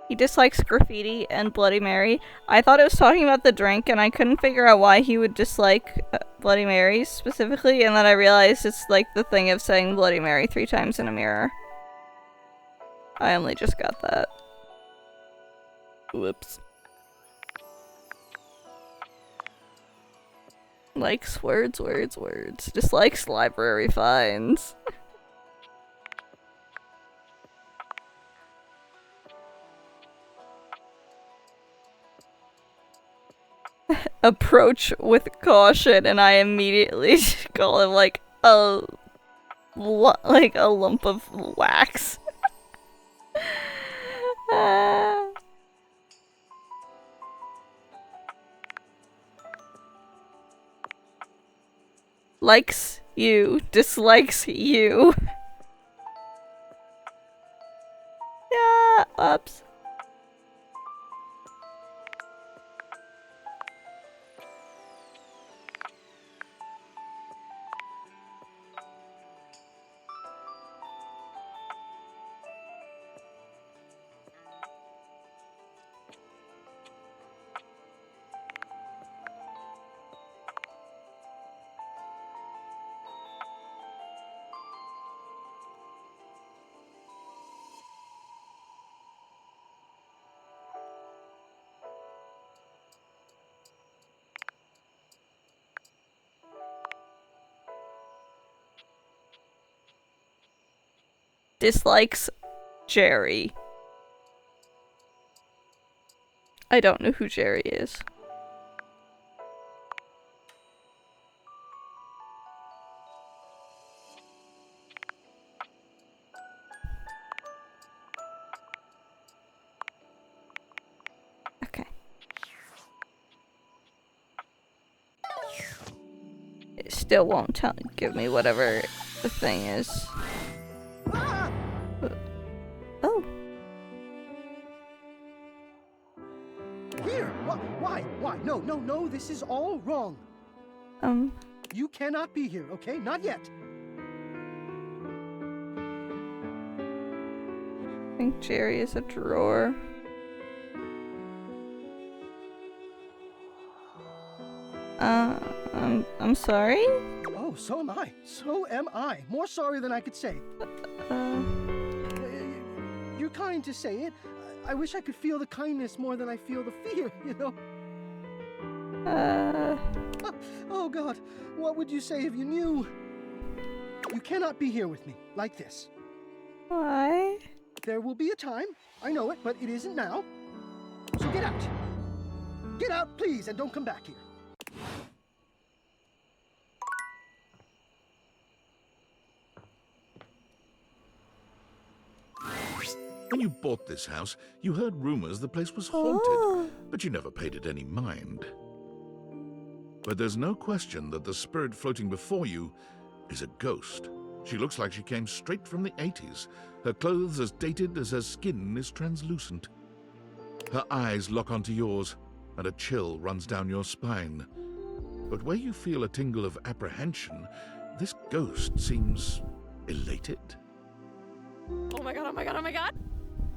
He dislikes graffiti and Bloody Mary. I thought it was talking about the drink, and I couldn't figure out why he would dislike Bloody Marys specifically, and then I realized it's like the thing of saying Bloody Mary 3 times in a mirror. I only just got that. Whoops. Likes words. Dislikes library finds. Approach with caution, and I immediately call him like a lump of wax. Likes you, dislikes you. Yeah, ups. Dislikes Jerry. I don't know who Jerry is. Okay. It still won't give me whatever the thing is. Oh. Here! Why? No, this is all wrong. You cannot be here, okay? Not yet. I think Jerry is a drawer. I'm sorry? Oh, so am I. So am I. More sorry than I could say. You're kind to say it. I wish I could feel the kindness more than I feel the fear, you know? Oh, God. What would you say if you knew? You cannot be here with me, like this. Why? There will be a time. I know it, but it isn't now. So get out. Get out, please, and don't come back here. When you bought this house, you heard rumors the place was haunted, but you never paid it any mind. But there's no question that the spirit floating before you is a ghost. She looks like she came straight from the 80s, her clothes as dated as her skin is translucent. Her eyes lock onto yours, and a chill runs down your spine. But where you feel a tingle of apprehension, this ghost seems elated. Oh my god.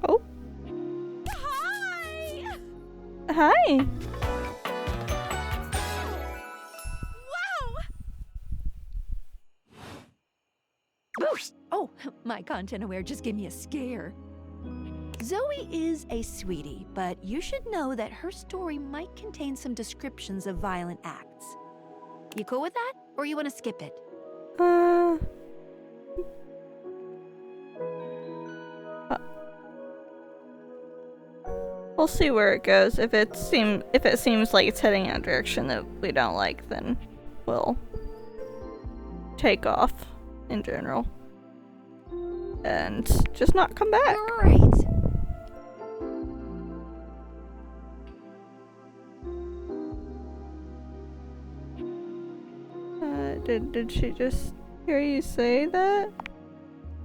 Oh. Hi! Hi. Wow! Oh, my content aware just gave me a scare. Zoe is a sweetie, but you should know that her story might contain some descriptions of violent acts. You cool with that? Or you want to skip it? We'll see where it goes. If it seems like it's heading in a direction that we don't like, then we'll take off in general. And just not come back. Great. Did she just hear you say that?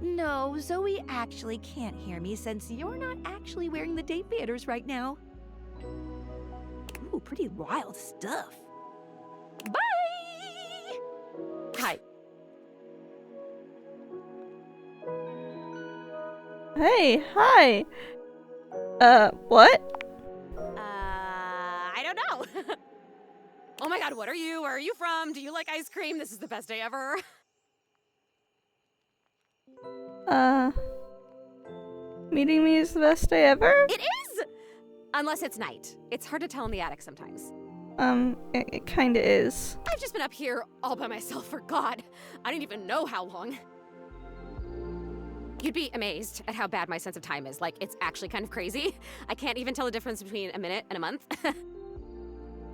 No, Zoe actually can't hear me since you're not actually wearing the date theaters right now. Ooh, pretty wild stuff. Bye! Hi. Hey, hi. What? I don't know. Oh my god, what are you? Where are you from? Do you like ice cream? This is the best day ever. Meeting me is the best day ever? It is! Unless it's night. It's hard to tell in the attic sometimes. It kinda is. I've just been up here all by myself for God, I don't even know how long. You'd be amazed at how bad my sense of time is. Like, it's actually kind of crazy. I can't even tell the difference between a minute and a month.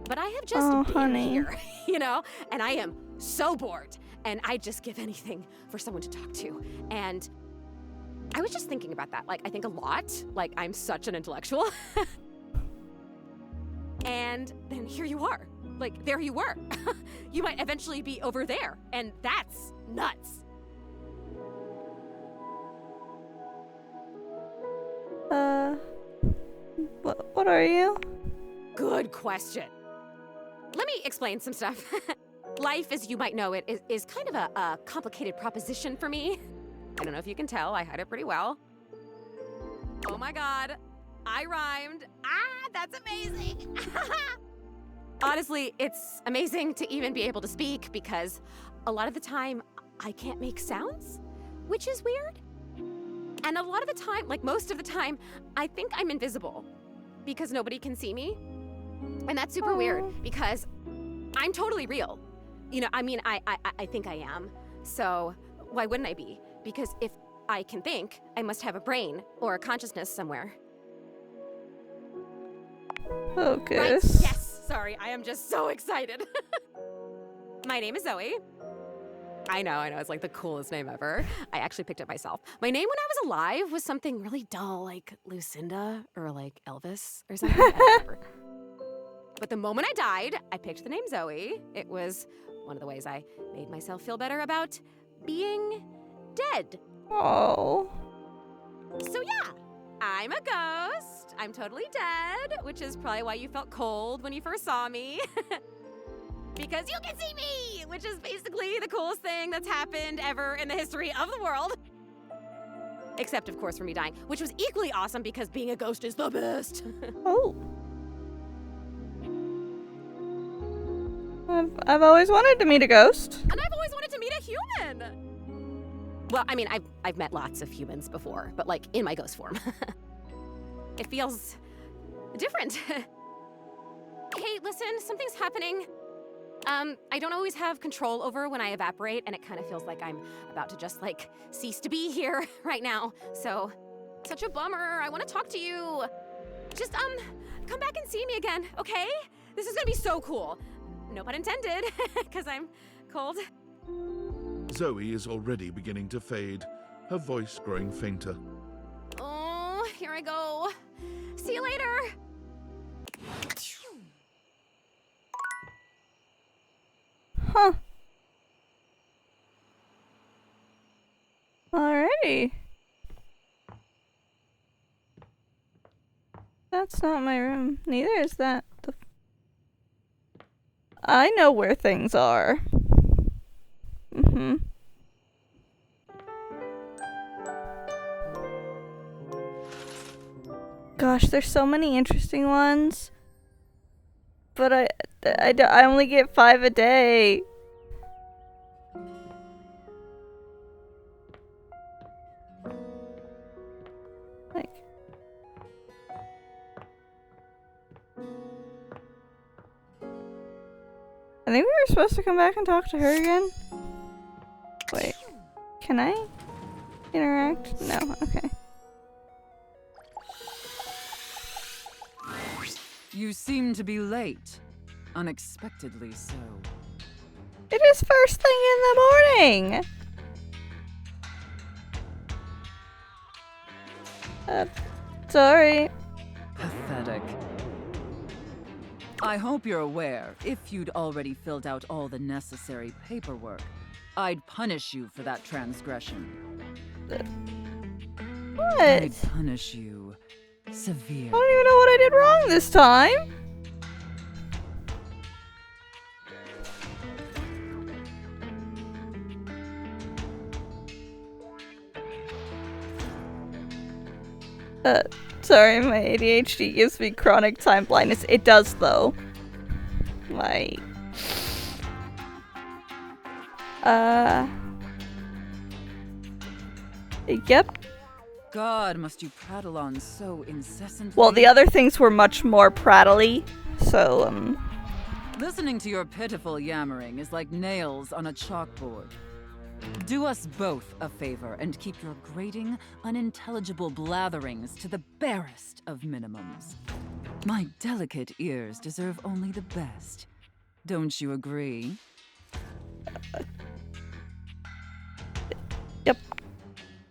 But I have just been here, you know? And I am so bored. And I'd just give anything for someone to talk to. And I was just thinking about that. Like, I think a lot. Like, I'm such an intellectual. And then here you are. Like, there you were. You might eventually be over there. And that's nuts. What are you? Good question. Let me explain some stuff. Life, as you might know it, is kind of a complicated proposition for me. I don't know if you can tell, I hide it pretty well. Oh my god, I rhymed. Ah, that's amazing. Honestly, it's amazing to even be able to speak because a lot of the time I can't make sounds, which is weird. And a lot of the time, like most of the time, I think I'm invisible because nobody can see me. And that's super weird because I'm totally real. You know, I mean, I think I am. So why wouldn't I be? Because if I can think, I must have a brain or a consciousness somewhere. Focus. Right, yes, sorry, I am just so excited. My name is Zoe. I know, it's like the coolest name ever. I actually picked it myself. My name when I was alive was something really dull, like Lucinda or like Elvis or something. I don't remember. But the moment I died, I picked the name Zoe. It was one of the ways I made myself feel better about being dead. Oh. So yeah, I'm a ghost. I'm totally dead, which is probably why you felt cold when you first saw me. Because you can see me, which is basically the coolest thing that's happened ever in the history of the world. Except, of course, for me dying, which was equally awesome because being a ghost is the best. Oh. I've always wanted to meet a ghost. And I've always wanted to meet a human. Well, I mean, I've met lots of humans before, but like in my ghost form. It feels different. Hey, listen, something's happening. I don't always have control over when I evaporate, and it kind of feels like I'm about to just, like, cease to be here right now. So, such a bummer. I want to talk to you. Just, come back and see me again, okay? This is gonna be so cool. No pun intended, because I'm cold. Zoe is already beginning to fade, her voice growing fainter. Oh, here I go. See you later. Huh. Alrighty. That's not my room. Neither is that. I know where things are. Gosh, there's so many interesting ones. But I only get 5 a day. Like, I think we were supposed to come back and talk to her again. Wait, can I interact? No, okay. You seem to be late. Unexpectedly so. It is first thing in the morning! Sorry. Pathetic. I hope you're aware, if you'd already filled out all the necessary paperwork, I'd punish you for that transgression. What? I'd punish you severely. I don't even know what I did wrong this time. Sorry, my ADHD gives me chronic time blindness. It does, though. Like... Yep. God, must you prattle on so incessantly? Well, the other things were much more prattly, so, Listening to your pitiful yammering is like nails on a chalkboard. Do us both a favor and keep your grating, unintelligible blatherings to the barest of minimums. My delicate ears deserve only the best. Don't you agree? Yep.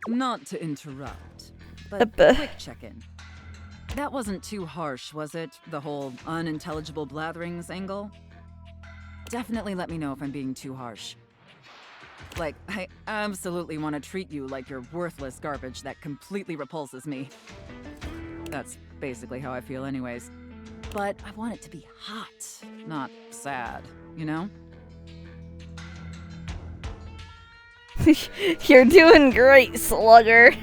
Not to interrupt, but quick check-in. That wasn't too harsh, was it? The whole unintelligible blatherings angle? Definitely let me know if I'm being too harsh. Like, I absolutely want to treat you like you're worthless garbage that completely repulses me. That's basically how I feel anyways. But I want it to be hot, not sad, you know? You're doing great, Slugger.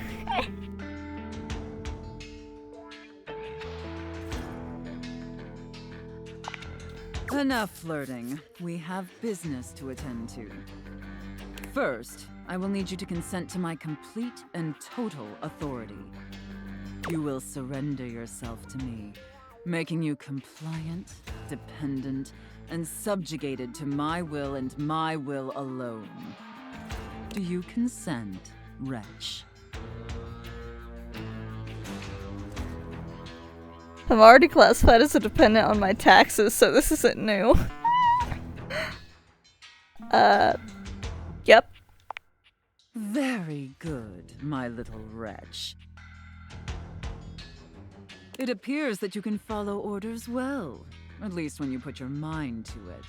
Enough flirting. We have business to attend to. First, I will need you to consent to my complete and total authority. You will surrender yourself to me, making you compliant, dependent, and subjugated to my will and my will alone. Do you consent, wretch? I'm already classified as a dependent on my taxes, so this isn't new. Yep. Very good, my little wretch. It appears that you can follow orders well, at least when you put your mind to it.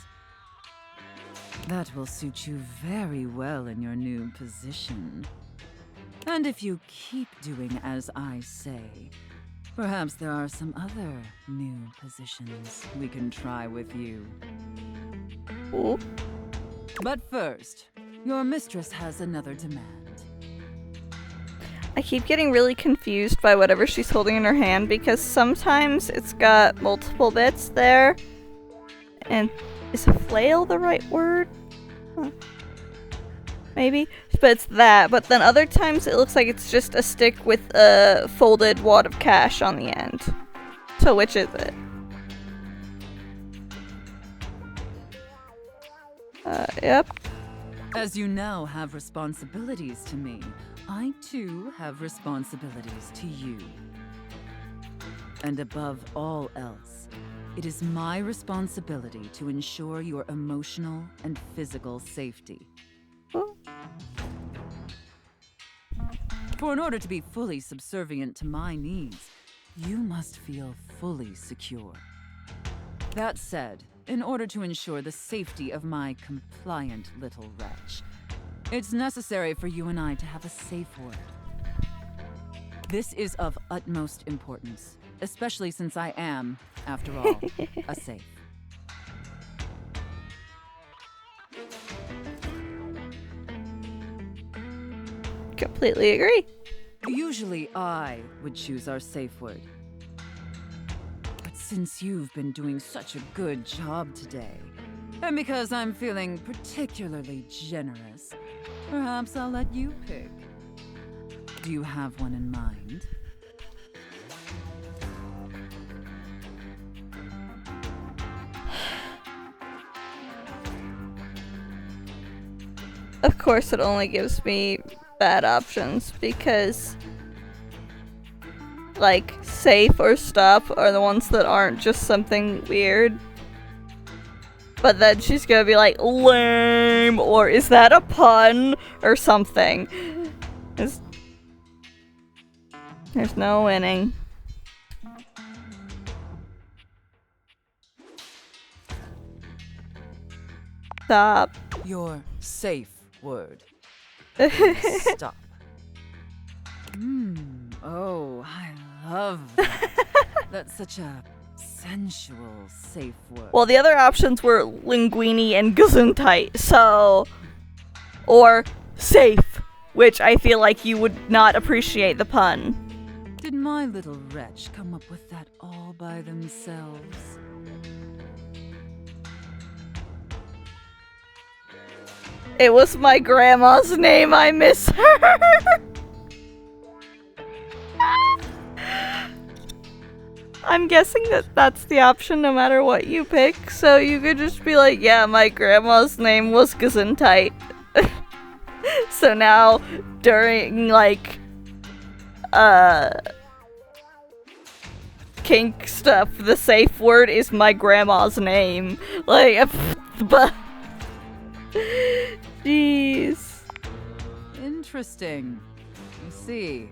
That will suit you very well in your new position. And if you keep doing as I say, perhaps there are some other new positions we can try with you. Ooh. But first, your mistress has another demand. I keep getting really confused by whatever she's holding in her hand because sometimes it's got multiple bits there. And is a flail the right word? Huh. Maybe? But it's that. But then other times it looks like it's just a stick with a folded wad of cash on the end. So which is it? Yep. As you now have responsibilities to me, I too have responsibilities to you. And above all else, it is my responsibility to ensure your emotional and physical safety. For in order to be fully subservient to my needs, you must feel fully secure. That said, in order to ensure the safety of my compliant little wretch, it's necessary for you and I to have a safe word. This is of utmost importance, especially since I am, after all, a safe. Completely agree. Usually I would choose our safe word. But since you've been doing such a good job today, and because I'm feeling particularly generous, perhaps I'll let you pick. Do you have one in mind? Of course it only gives me bad options because like safe or stop are the ones that aren't just something weird. But then she's gonna be like lame or is that a pun or something. There's no winning. Stop. Your safe word. Stop. Oh, I love that. That's such a sensual safe word. Well, the other options were linguini and gesundheit, so... Or safe, which I feel like you would not appreciate the pun. Did my little wretch come up with that all by themselves? It was my grandma's name. I miss her. I'm guessing that that's the option no matter what you pick. So you could just be like, yeah, my grandma's name was Gesundheit. So now during like kink stuff, the safe word is my grandma's name. Like, but jeez. Interesting. I see.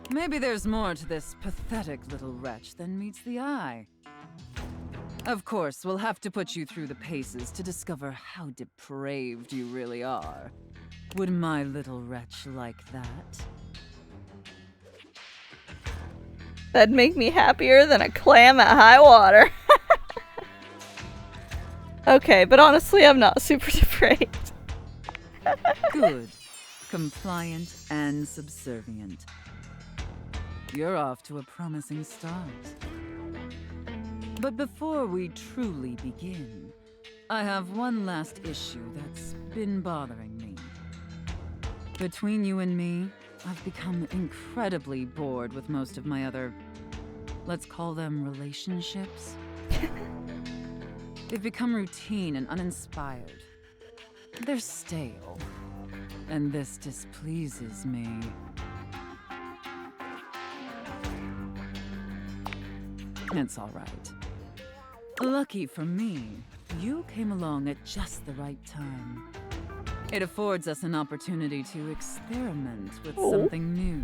Maybe there's more to this pathetic little wretch than meets the eye. Of course, we'll have to put you through the paces to discover how depraved you really are. Would my little wretch like that? That'd make me happier than a clam at high water. Okay, but honestly, I'm not super depraved. Good. Compliant and subservient. You're off to a promising start. But before we truly begin, I have one last issue that's been bothering me. Between you and me, I've become incredibly bored with most of my other, let's call them relationships. They've become routine and uninspired. They're stale. And this displeases me. It's all right. Lucky for me, you came along at just the right time. It affords us an opportunity to experiment with something new.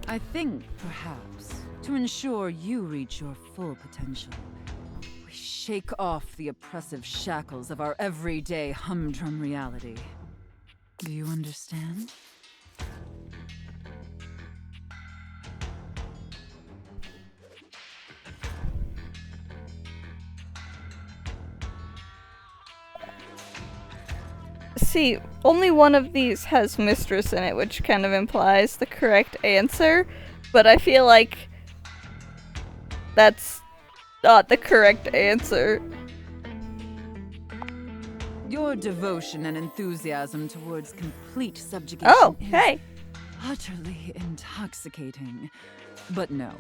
I think, perhaps, to ensure you reach your full potential, we shake off the oppressive shackles of our everyday humdrum reality. Do you understand? See, only one of these has mistress in it, which kind of implies the correct answer, but I feel like that's not the correct answer. Your devotion and enthusiasm towards complete subjugation is utterly intoxicating. But no.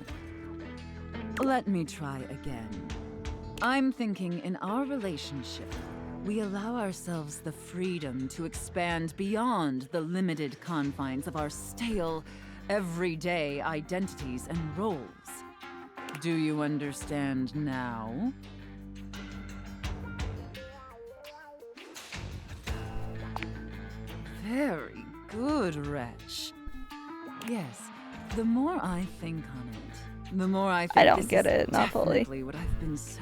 Let me try again. I'm thinking in our relationship, we allow ourselves the freedom to expand beyond the limited confines of our stale, everyday identities and roles. Do you understand now? Very good, wretch. Yes, the more I think on it, the more I think I don't this get is it, not fully. definitely what I've been so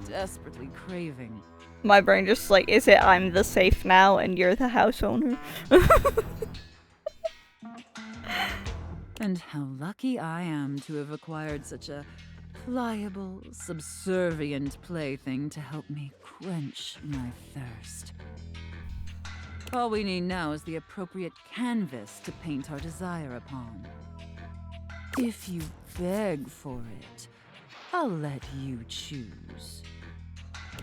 desperately craving. My brain just like, is it I'm the safe now and you're the house owner? And how lucky I am to have acquired such a pliable, subservient plaything to help me quench my thirst. All we need now is the appropriate canvas to paint our desire upon. If you beg for it, I'll let you choose.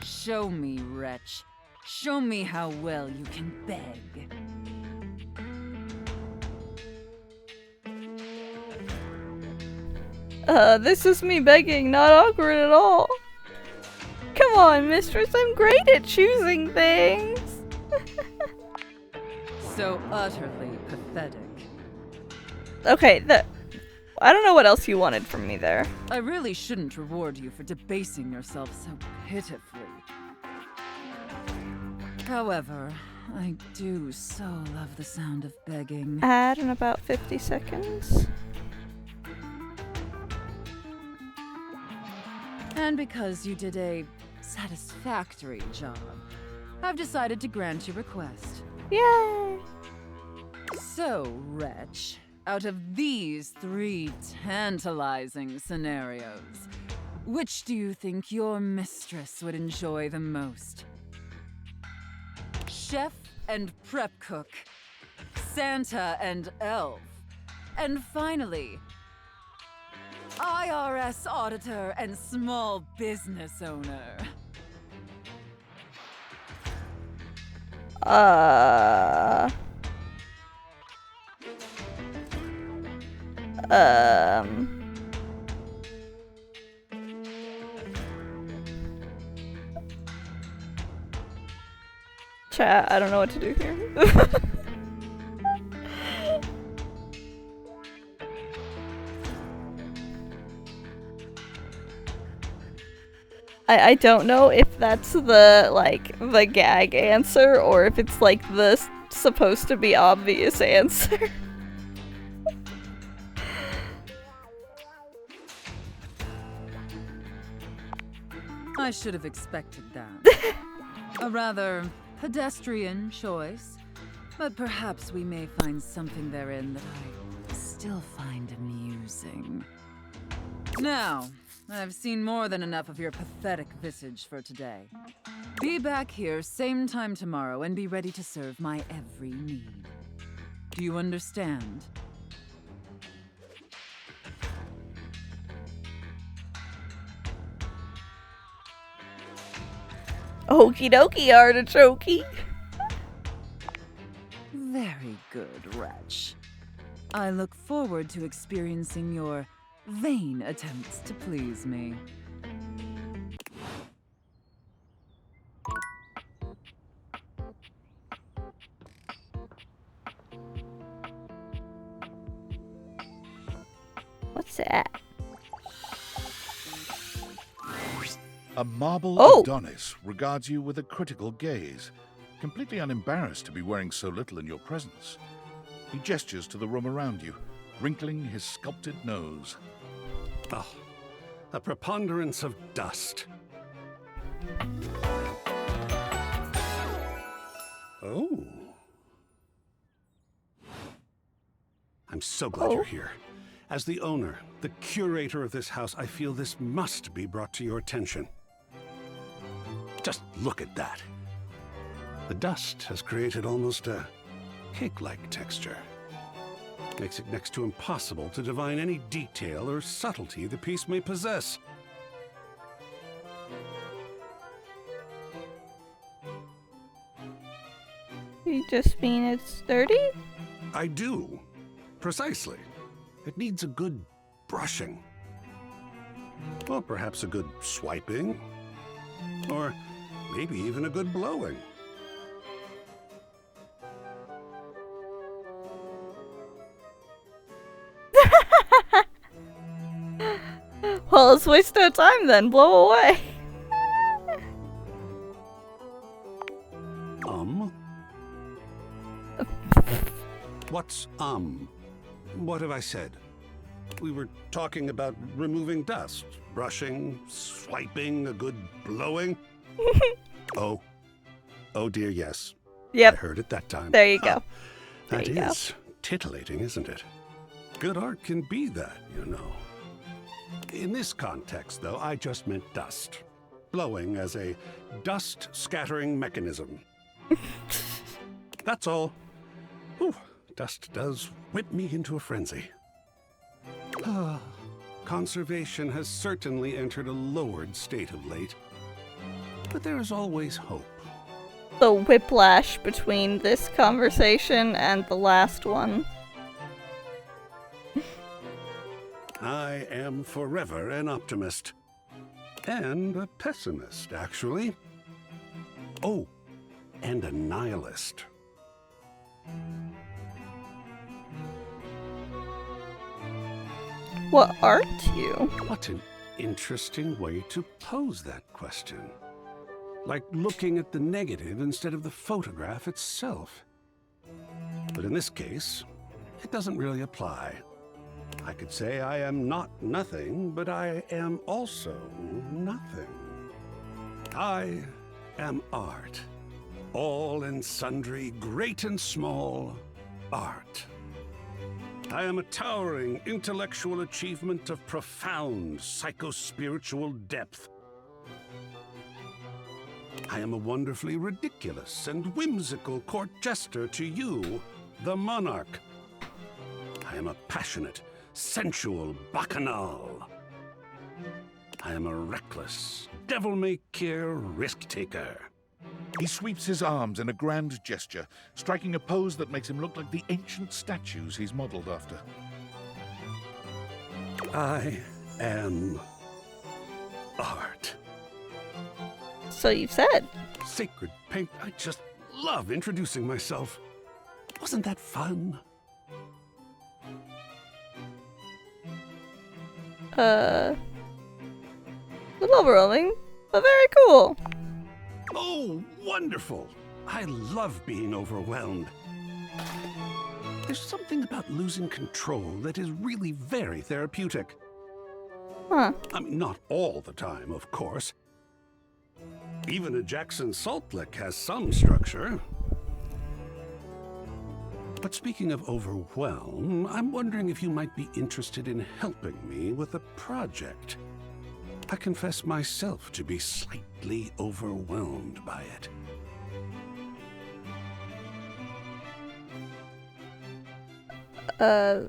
Show me, wretch. Show me how well you can beg. This is me begging, not awkward at all. Come on, mistress, I'm great at choosing things. So utterly pathetic. Okay, I don't know what else you wanted from me there. I really shouldn't reward you for debasing yourself so pitifully. However, I do so love the sound of begging. Add in about 50 seconds. And because you did a satisfactory job, I've decided to grant your request. Yay! So, wretch, out of these 3 tantalizing scenarios, which do you think your mistress would enjoy the most? Chef and prep cook, Santa and elf, And finally, IRS auditor and small business owner. Chat, I don't know what to do here. I don't know if that's the gag answer or if it's like the supposed to be obvious answer. I should have expected that. A rather pedestrian choice, but perhaps we may find something therein that I still find amusing. Now, I've seen more than enough of your pathetic visage for today. Be back here same time tomorrow and be ready to serve my every need. Do you understand? Okie dokie, artichoke. Very good, wretch. I look forward to experiencing your vain attempts to please me. What's that? A marble Oh. Adonis regards you with a critical gaze, completely unembarrassed to be wearing so little in your presence. He gestures to the room around you, wrinkling his sculpted nose. Oh, a preponderance of dust. Oh. I'm so glad you're here. As the owner, the curator of this house, I feel this must be brought to your attention. Just look at that. The dust has created almost a cake-like texture. Makes it next to impossible to divine any detail or subtlety the piece may possess. You just mean it's dirty? I do. Precisely. It needs a good brushing. Or perhaps a good swiping. Or maybe even a good blowing. Well, let's waste no time then. Blow away. What's What have I said? We were talking about removing dust, brushing, swiping, a good blowing. Oh dear, yes. Yep. I heard it that time. There you go. That is titillating, isn't it? Good art can be that, you know. In this context, though, I just meant dust. Blowing as a dust-scattering mechanism. That's all. Whew, dust does whip me into a frenzy. Conservation has certainly entered a lowered state of late. But there is always hope. The whiplash between this conversation and the last one. I am forever an optimist. And a pessimist, actually. Oh, and a nihilist. What aren't you? What an interesting way to pose that question. Like looking at the negative instead of the photograph itself. But in this case, it doesn't really apply. I could say I am not nothing, but I am also nothing. I am art. All and sundry, great and small, art. I am a towering intellectual achievement of profound psycho-spiritual depth. I am a wonderfully ridiculous and whimsical court jester to you, the monarch. I am a passionate, sensual bacchanal. I am a reckless, devil-may-care risk-taker. He sweeps his arms in a grand gesture, striking a pose that makes him look like the ancient statues he's modeled after. I am art. So you've said. Sacred paint. I just love introducing myself. Wasn't that fun? A little overwhelming, but very cool. Oh, wonderful! I love being overwhelmed. There's something about losing control that is really very therapeutic. Huh. I mean, not all the time, of course. Even a Jackson Salt Lick has some structure. But speaking of overwhelm, I'm wondering if you might be interested in helping me with a project. I confess myself to be slightly overwhelmed by it. Oh,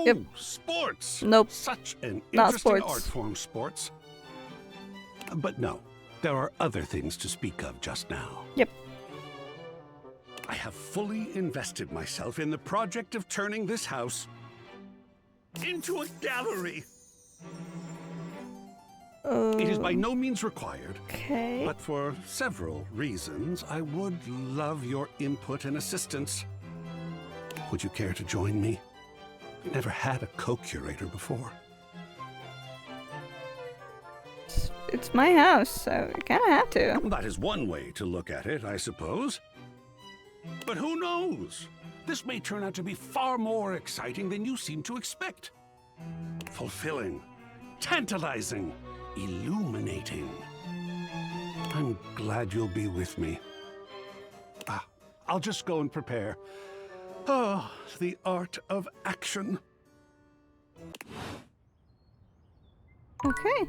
yep. Sports! Nope. Such an Not interesting sports. art form, sports. But no, there are other things to speak of just now. Yep. I have fully invested myself in the project of turning this house into a gallery. It is by no means required. Okay. But for several reasons, I would love your input and assistance. Would you care to join me? I've never had a co-curator before. It's my house, so you kind of have to. That is one way to look at it, I suppose. But who knows? This may turn out to be far more exciting than you seem to expect. Fulfilling, tantalizing, illuminating. I'm glad you'll be with me. I'll just go and prepare. Oh, the art of action. Okay.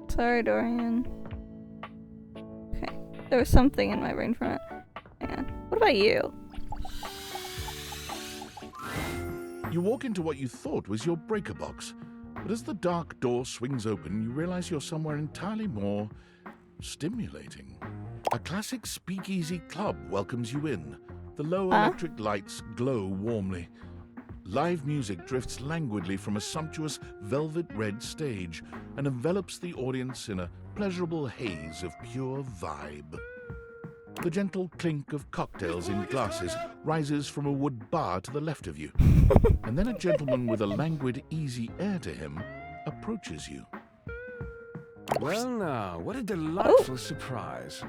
Sorry, Dorian. Okay. There was something in my brain from it. Hang on. What about you? You walk into what you thought was your breaker box, but as the dark door swings open, you realize you're somewhere entirely more stimulating. A classic speakeasy club welcomes you in. The low electric lights glow warmly. Live music drifts languidly from a sumptuous velvet red stage and envelops the audience in a pleasurable haze of pure vibe. The gentle clink of cocktails in glasses rises from a wood bar to the left of you, and then a gentleman with a languid, easy air to him approaches you. Well now, what a delightful surprise.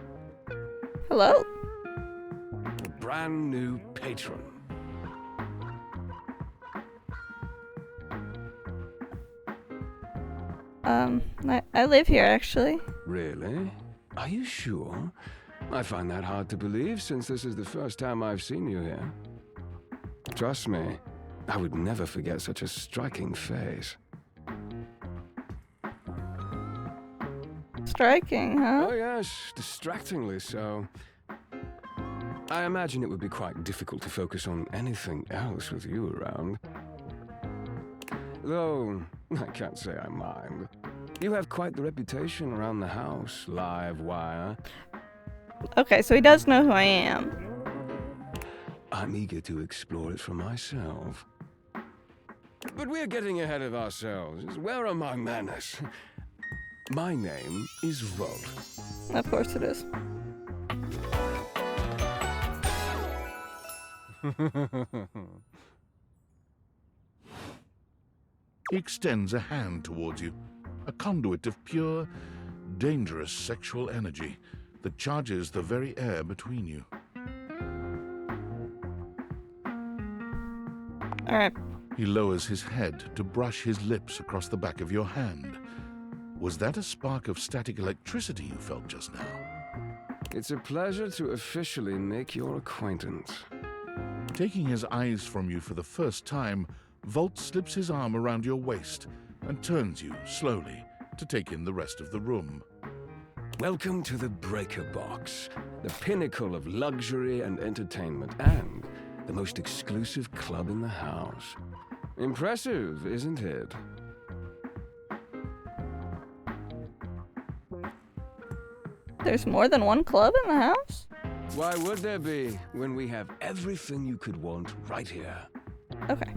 Hello. A brand new patron. I live here, actually. Really? Are you sure? I find that hard to believe, since this is the first time I've seen you here. Trust me, I would never forget such a striking face. Striking, huh? Oh yes, distractingly so. I imagine it would be quite difficult to focus on anything else with you around. Though, I can't say I mind. You have quite the reputation around the house, live wire. Okay, so he does know who I am. I'm eager to explore it for myself. But we're getting ahead of ourselves. Where are my manners? My name is Volt. Of course it is. He extends a hand towards you, a conduit of pure, dangerous sexual energy that charges the very air between you. All right. He lowers his head to brush his lips across the back of your hand. Was that a spark of static electricity you felt just now? It's a pleasure to officially make your acquaintance. Taking his eyes from you for the first time, Volt slips his arm around your waist and turns you slowly to take in the rest of the room. Welcome to the Breaker Box, the pinnacle of luxury and entertainment, and the most exclusive club in the house. Impressive, isn't it? There's more than one club in the house? Why would there be when we have everything you could want right here? Okay.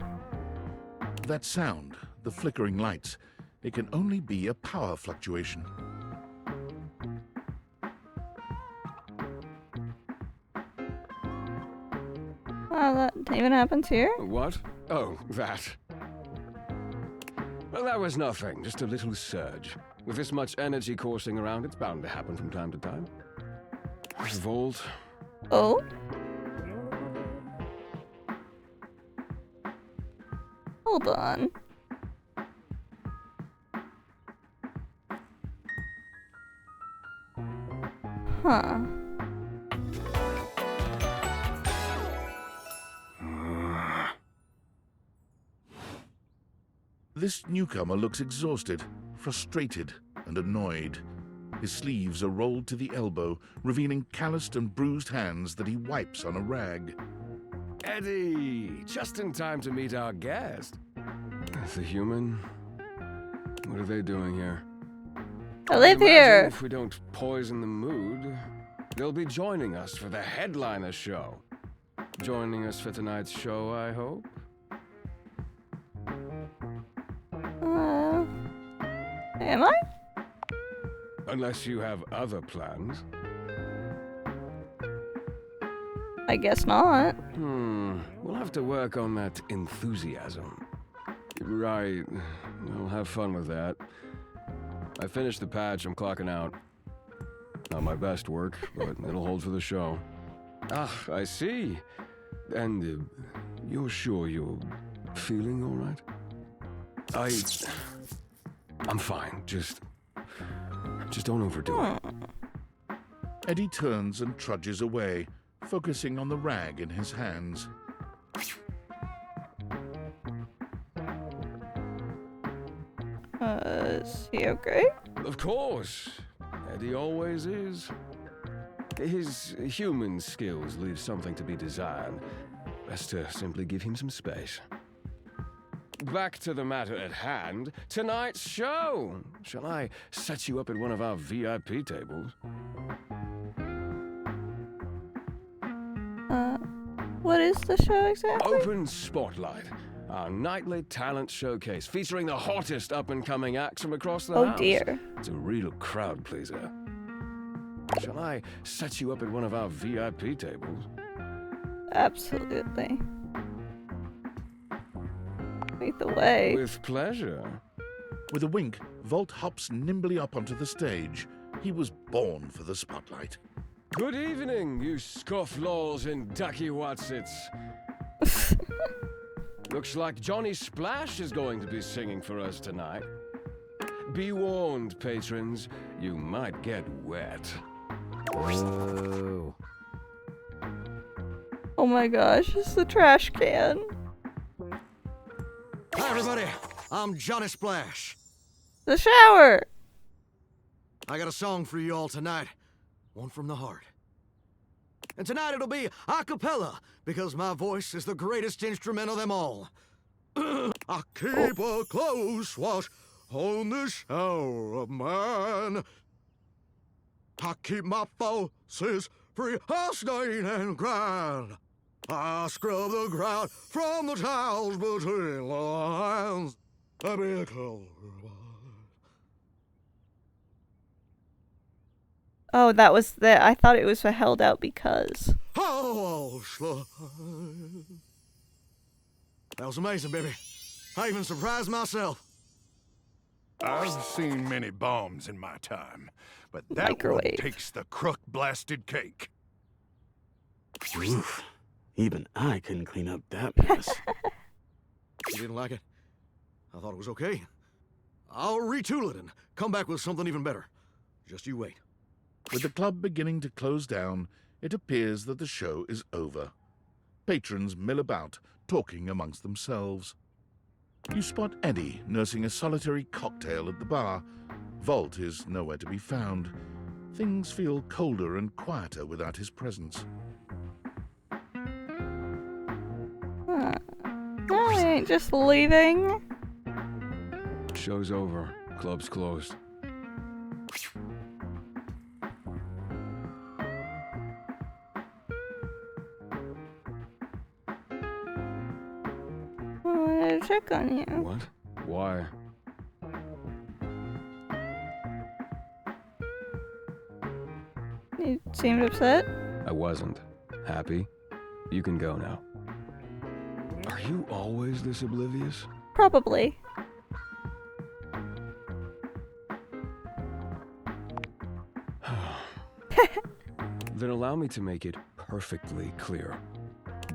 That sound, the flickering lights, it can only be a power fluctuation. Wow, that even happens here? What? Oh, that. Well, that was nothing, just a little surge. With this much energy coursing around, it's bound to happen from time to time. Vault. Oh? Hold on. Huh. This newcomer looks exhausted, frustrated, and annoyed. His sleeves are rolled to the elbow, revealing calloused and bruised hands that he wipes on a rag. Eddie! Just in time to meet our guest. The human? What are they doing here? I live here! If we don't poison the mood, they'll be joining us for the headliner show. Joining us for tonight's show, I hope? Am I? Unless you have other plans. I guess not. We'll have to work on that enthusiasm. Right. I'll have fun with that. I finished the patch, I'm clocking out. Not my best work, but it'll hold for the show. Ah, I see. And you're sure you're feeling all right? I'm fine. Just don't overdo it. Eddie turns and trudges away, focusing on the rag in his hands. Is he okay? Of course. Eddie always is. His human skills leave something to be desired. Best to simply give him some space. Back to the matter at hand. Tonight's show. Shall I set you up at one of our VIP tables? What is the show exactly? Open Spotlight. Our nightly talent showcase featuring the hottest up-and-coming acts from across the house. Oh dear. It's a real crowd pleaser. Shall I set you up at one of our VIP tables? Absolutely. Lead the way. With pleasure. With a wink, Volt hops nimbly up onto the stage. He was born for the spotlight. Good evening, you scofflaws and ducky watsits. Looks like Johnny Splash is going to be singing for us tonight. Be warned, patrons, you might get wet. Whoa. Oh my gosh, it's the trash can. Hi everybody, I'm Johnny Splash. The shower! I got a song for you all tonight. One from the heart. And tonight it'll be a cappella, because my voice is the greatest instrument of them all. I keep a close watch on this shower of mine. I keep my forces free of stain and grind. I scrub the ground from the tiles between the lines. I be a color. Oh, that was the. I thought it was for Held Out Because. Oh, that was amazing, baby. I even surprised myself. I've seen many bombs in my time, but that one takes the crook-blasted cake. Oof. Even I couldn't clean up that mess. You didn't like it? I thought it was okay. I'll retool it and come back with something even better. Just you wait. With the club beginning to close down, it appears that the show is over. Patrons mill about, talking amongst themselves. You spot Eddie nursing a solitary cocktail at the bar. Volt is nowhere to be found. Things feel colder and quieter without his presence. No, he ain't just leaving. Show's over. Club's closed. I wanted to check on you. What? Why? You seemed upset. I wasn't. Happy? You can go now. Are you always this oblivious? Probably. Then allow me to make it perfectly clear.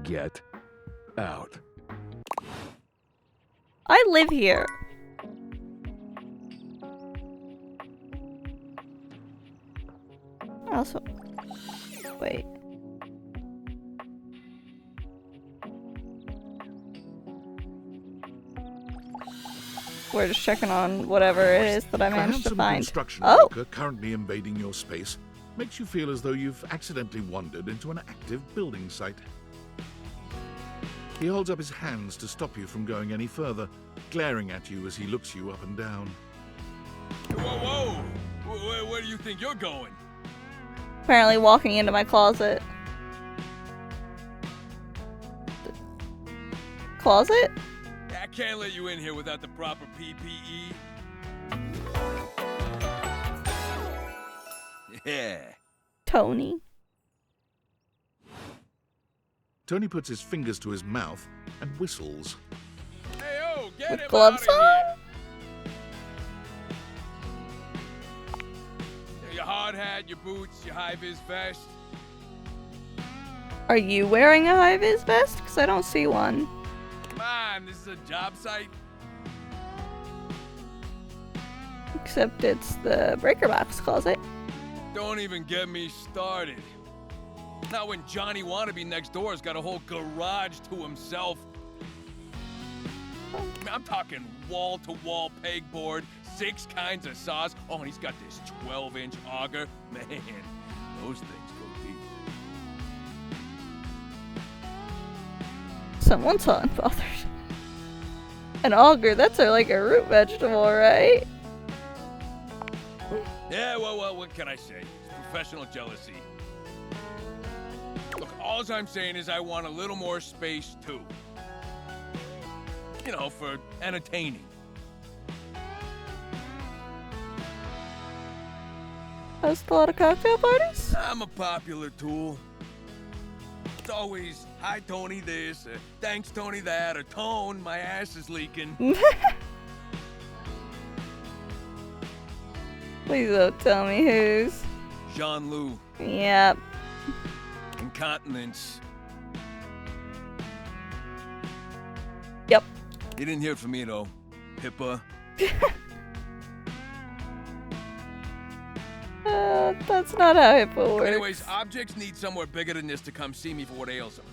Get out. I live here. Also, wait. We're just checking on whatever it is that I managed to find. Construction Oh! worker currently invading your space makes you feel as though you've accidentally wandered into an active building site. He holds up his hands to stop you from going any further, glaring at you as he looks you up and down. Whoa, whoa! Where do you think you're going? Apparently walking into my closet. Closet? I can't let you in here without the proper PPE. Yeah. Tony. Tony puts his fingers to his mouth and whistles. Hey, oh, get With him gloves out of on? here. Your hard hat, your boots, your high-vis vest. Are you wearing a high-vis vest? Because I don't see one. Come on, this is a job site. Except it's the breaker box closet. Don't even get me started. Not when Johnny Wannabe next door's got a whole garage to himself. I mean, I'm talking wall-to-wall pegboard, 6 kinds of saws. Oh, and he's got this 12-inch auger. Man, those things go deep. Someone's hot and bothered. An auger, that's like a root vegetable, right? Yeah, well, what can I say? It's professional jealousy. Look, all I'm saying is I want a little more space, too. You know, for entertaining. Host a lot of cocktail parties? I'm a popular tool. It's always, hi, Tony this, thanks, Tony that, or Tone, my ass is leaking. Please don't tell me whose. Jean-Lou. Yep. Incontinence. Yep. You didn't hear from me, though, Pippa. That's not how it works. Anyways, objects need somewhere bigger than this to come see me for what ails them.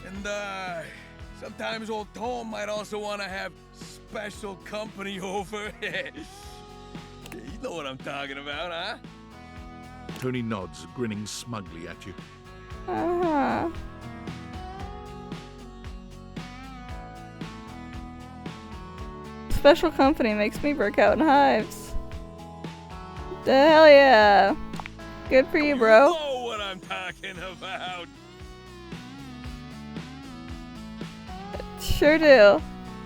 And, sometimes old Tom might also want to have special company over. You know what I'm talking about, huh? Tony nods, grinning smugly at you. Uh-huh. Special company makes me break out in hives. The hell yeah. Good for you, bro. You know what I'm talking about. Sure do.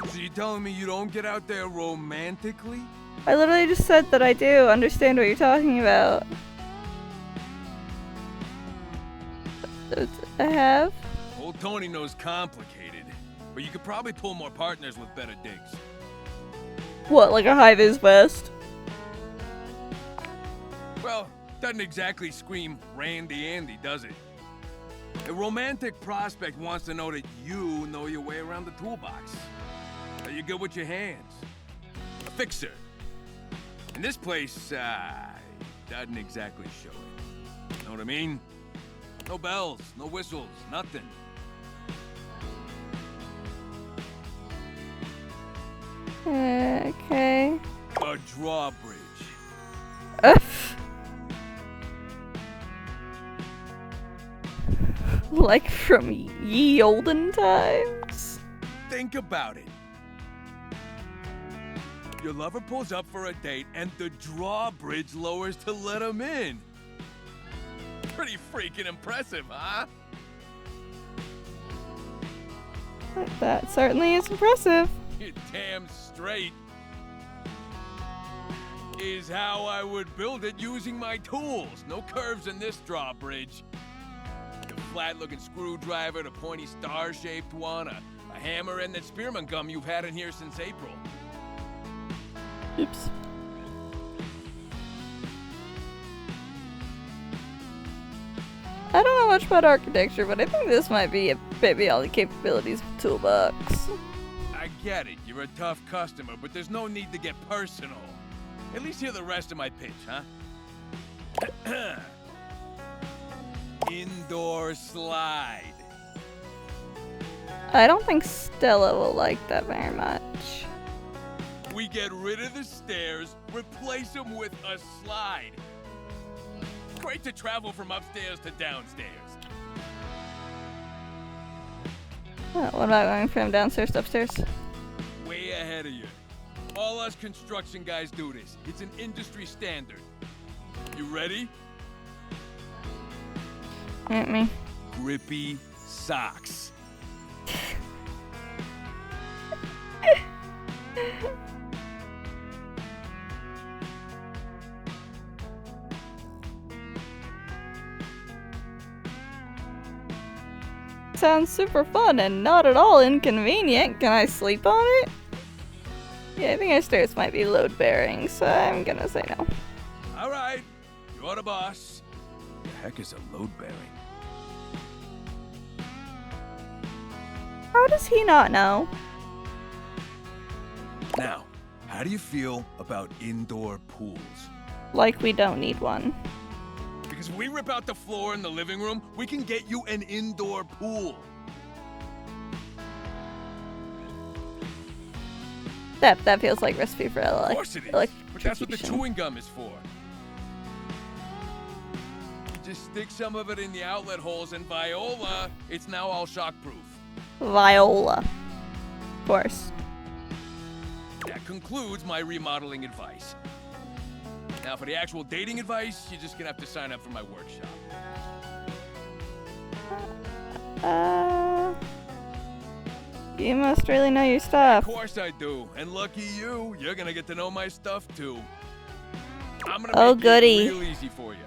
So you telling me you don't get out there romantically? I literally just said that I do understand what you're talking about. I have? Old Tony knows complicated, but you could probably pull more partners with better digs. What, like a high-vis vest? Well, doesn't exactly scream Randy Andy, does it? A romantic prospect wants to know that you know your way around the toolbox. That you're good with your hands. A fixer. And this place, doesn't exactly show it. Know what I mean? No bells, no whistles, nothing. Okay. A drawbridge. Like from ye olden times? Think about it. Your lover pulls up for a date and the drawbridge lowers to let him in. Pretty freaking impressive, huh? That certainly is impressive. You're damn straight. Is how I would build it using my tools. No curves in this drawbridge. The flat-looking screwdriver, the pointy star-shaped one, a hammer, and that spearmint gum you've had in here since April. Oops. I don't know much about architecture, but I think this might be maybe all the capabilities of the toolbox. I get it. You're a tough customer, but there's no need to get personal. At least hear the rest of my pitch, huh? Indoor slide. I don't think Stella will like that very much. We get rid of the stairs, replace them with a slide. Great to travel from upstairs to downstairs. What about going from downstairs to upstairs? Way ahead of you. All us construction guys do this. It's an industry standard. You ready? Hit me. Grippy socks. Sounds super fun and not at all inconvenient. Can I sleep on it? Yeah, I think our stairs might be load-bearing, so I'm gonna say no. All right, you're the boss. The heck is a load-bearing? How does he not know? Now, how do you feel about indoor pools? Like we don't need one. Because if we rip out the floor in the living room, we can get you an indoor pool. That feels like recipe for Of course it is, but that's what the electrocution. chewing gum is for. You just stick some of it in the outlet holes, and Viola, it's now all shockproof. Viola. Of course. That concludes my remodeling advice. Now for the actual dating advice, you're just gonna have to sign up for my workshop. You must really know your stuff. Of course I do, and lucky you, you're gonna get to know my stuff too. I'm gonna Oh, make goody. it real easy for you.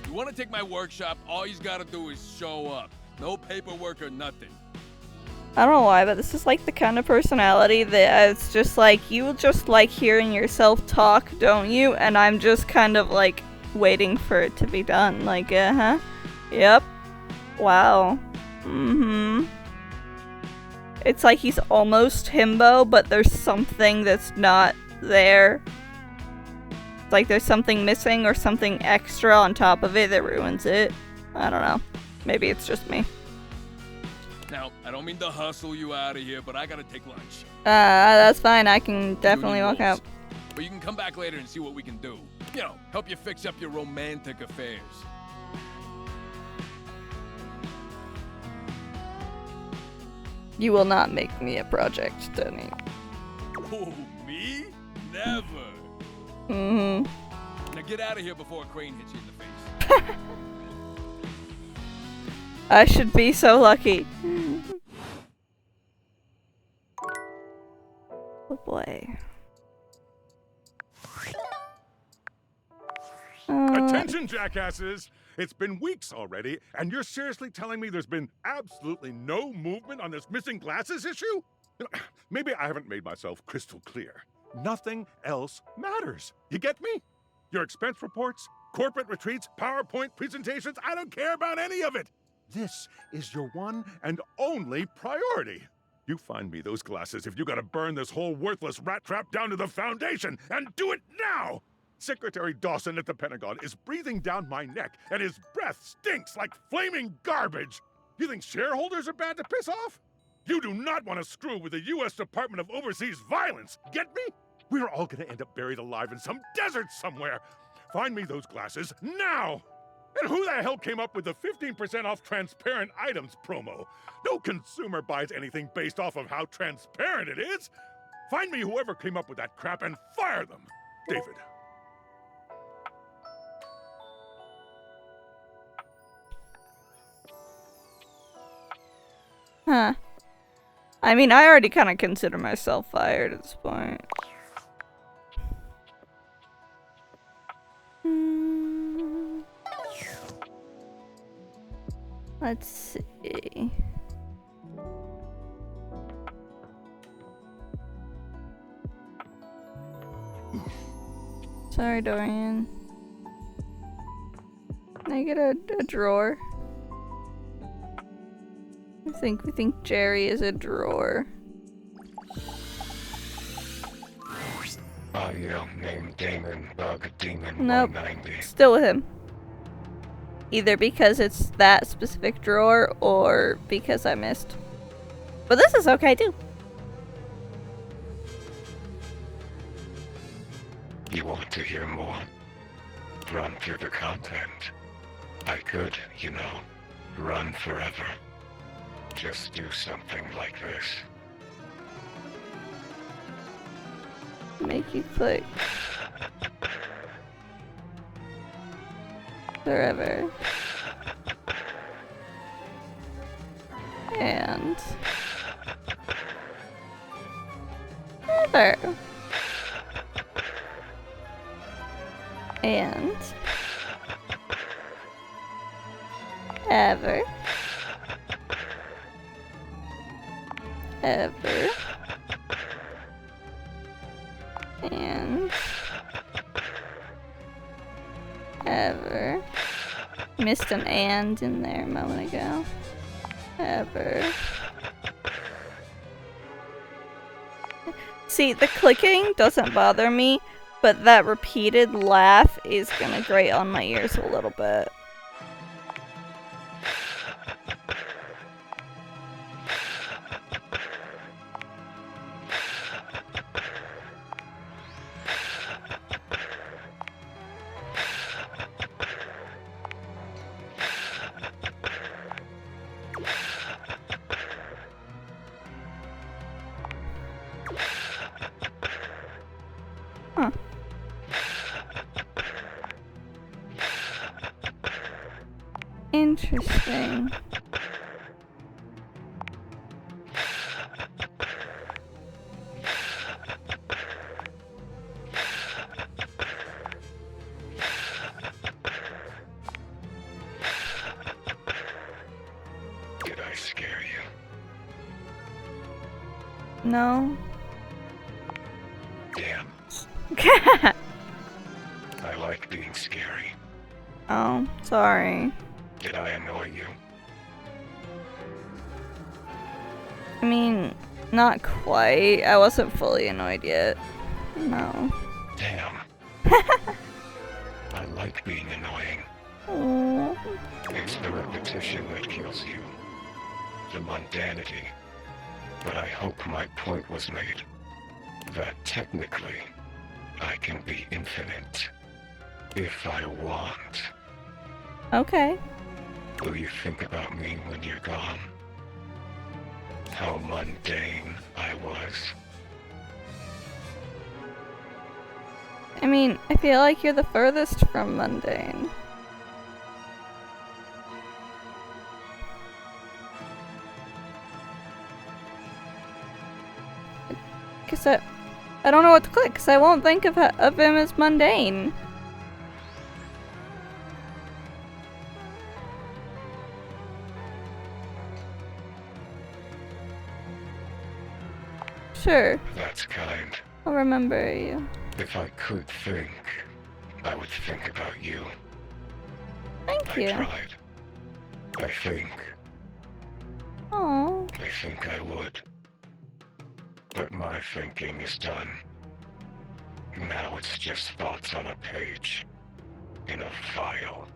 You wanna take my workshop, all you gotta do is show up. No paperwork or nothing. I don't know why, but this is like the kind of personality that it's just like, you just like hearing yourself talk, don't you? And I'm just kind of like waiting for it to be done. Like, uh-huh. Yep. Wow. Mm-hmm. It's like he's almost himbo, but there's something that's not there. It's like there's something missing or something extra on top of it that ruins it. I don't know. Maybe it's just me. Now, I don't mean to hustle you out of here, but I gotta take lunch. That's fine. I can definitely walk out. But you can come back later and see what we can do. You know, help you fix up your romantic affairs. You will not make me a project, Denny. Oh, me? Never. Mm-hmm. Now get out of here before a crane hits you in the face. I should be so lucky. Oh boy. Attention, jackasses! It's been weeks already, and you're seriously telling me there's been absolutely no movement on this missing glasses issue? Maybe I haven't made myself crystal clear. Nothing else matters. You get me? Your expense reports, corporate retreats, PowerPoint presentations, I don't care about any of it. This is your one and only priority. You find me those glasses if you gotta burn this whole worthless rat trap down to the foundation, and do it now! Secretary Dawson at the Pentagon is breathing down my neck, and his breath stinks like flaming garbage. You think shareholders are bad to piss off? You do not want to screw with the U.S. Department of Overseas Violence, get me? We're all gonna end up buried alive in some desert somewhere. Find me those glasses now! And who the hell came up with the 15% off transparent items promo? No consumer buys anything based off of how transparent it is. Find me whoever came up with that crap and fire them. David. Huh. I mean, I already kind of consider myself fired at this point. Let's see. Sorry, Dorian. Can I get a drawer? We think Jerry is a drawer. A young named Damon, Bug Demon Nope. 190. Still with him. Either because it's that specific drawer or because I missed. But this is okay too. You want to hear more? Run through the content. I could, you know, run forever. Just do something like this. Make you click. Forever. And ever. And ever. Ever. And ever. Missed an and in there a moment ago. Ever. See, the clicking doesn't bother me, but that repeated laugh is gonna grate on my ears a little bit. Huh. Interesting. Did I scare you? No. Damn. I like being scary. Oh, sorry. Did I annoy you? I mean, not quite. I wasn't fully annoyed yet. No. Damn. I like being annoying. Oh. It's the repetition that kills you. The mundanity. But I hope my point was made. That technically, I can be infinite. If I want. Okay. Will you think about me when you're gone? How mundane I was. I mean, I feel like you're the furthest from mundane. Cause I don't know what to click, cause I won't think of him as mundane. Sure. That's kind. I'll remember you. If I could think, I would think about you. Thank you. I tried. I think. Aww. I think I would. But my thinking is done. Now it's just thoughts on a page. In a file.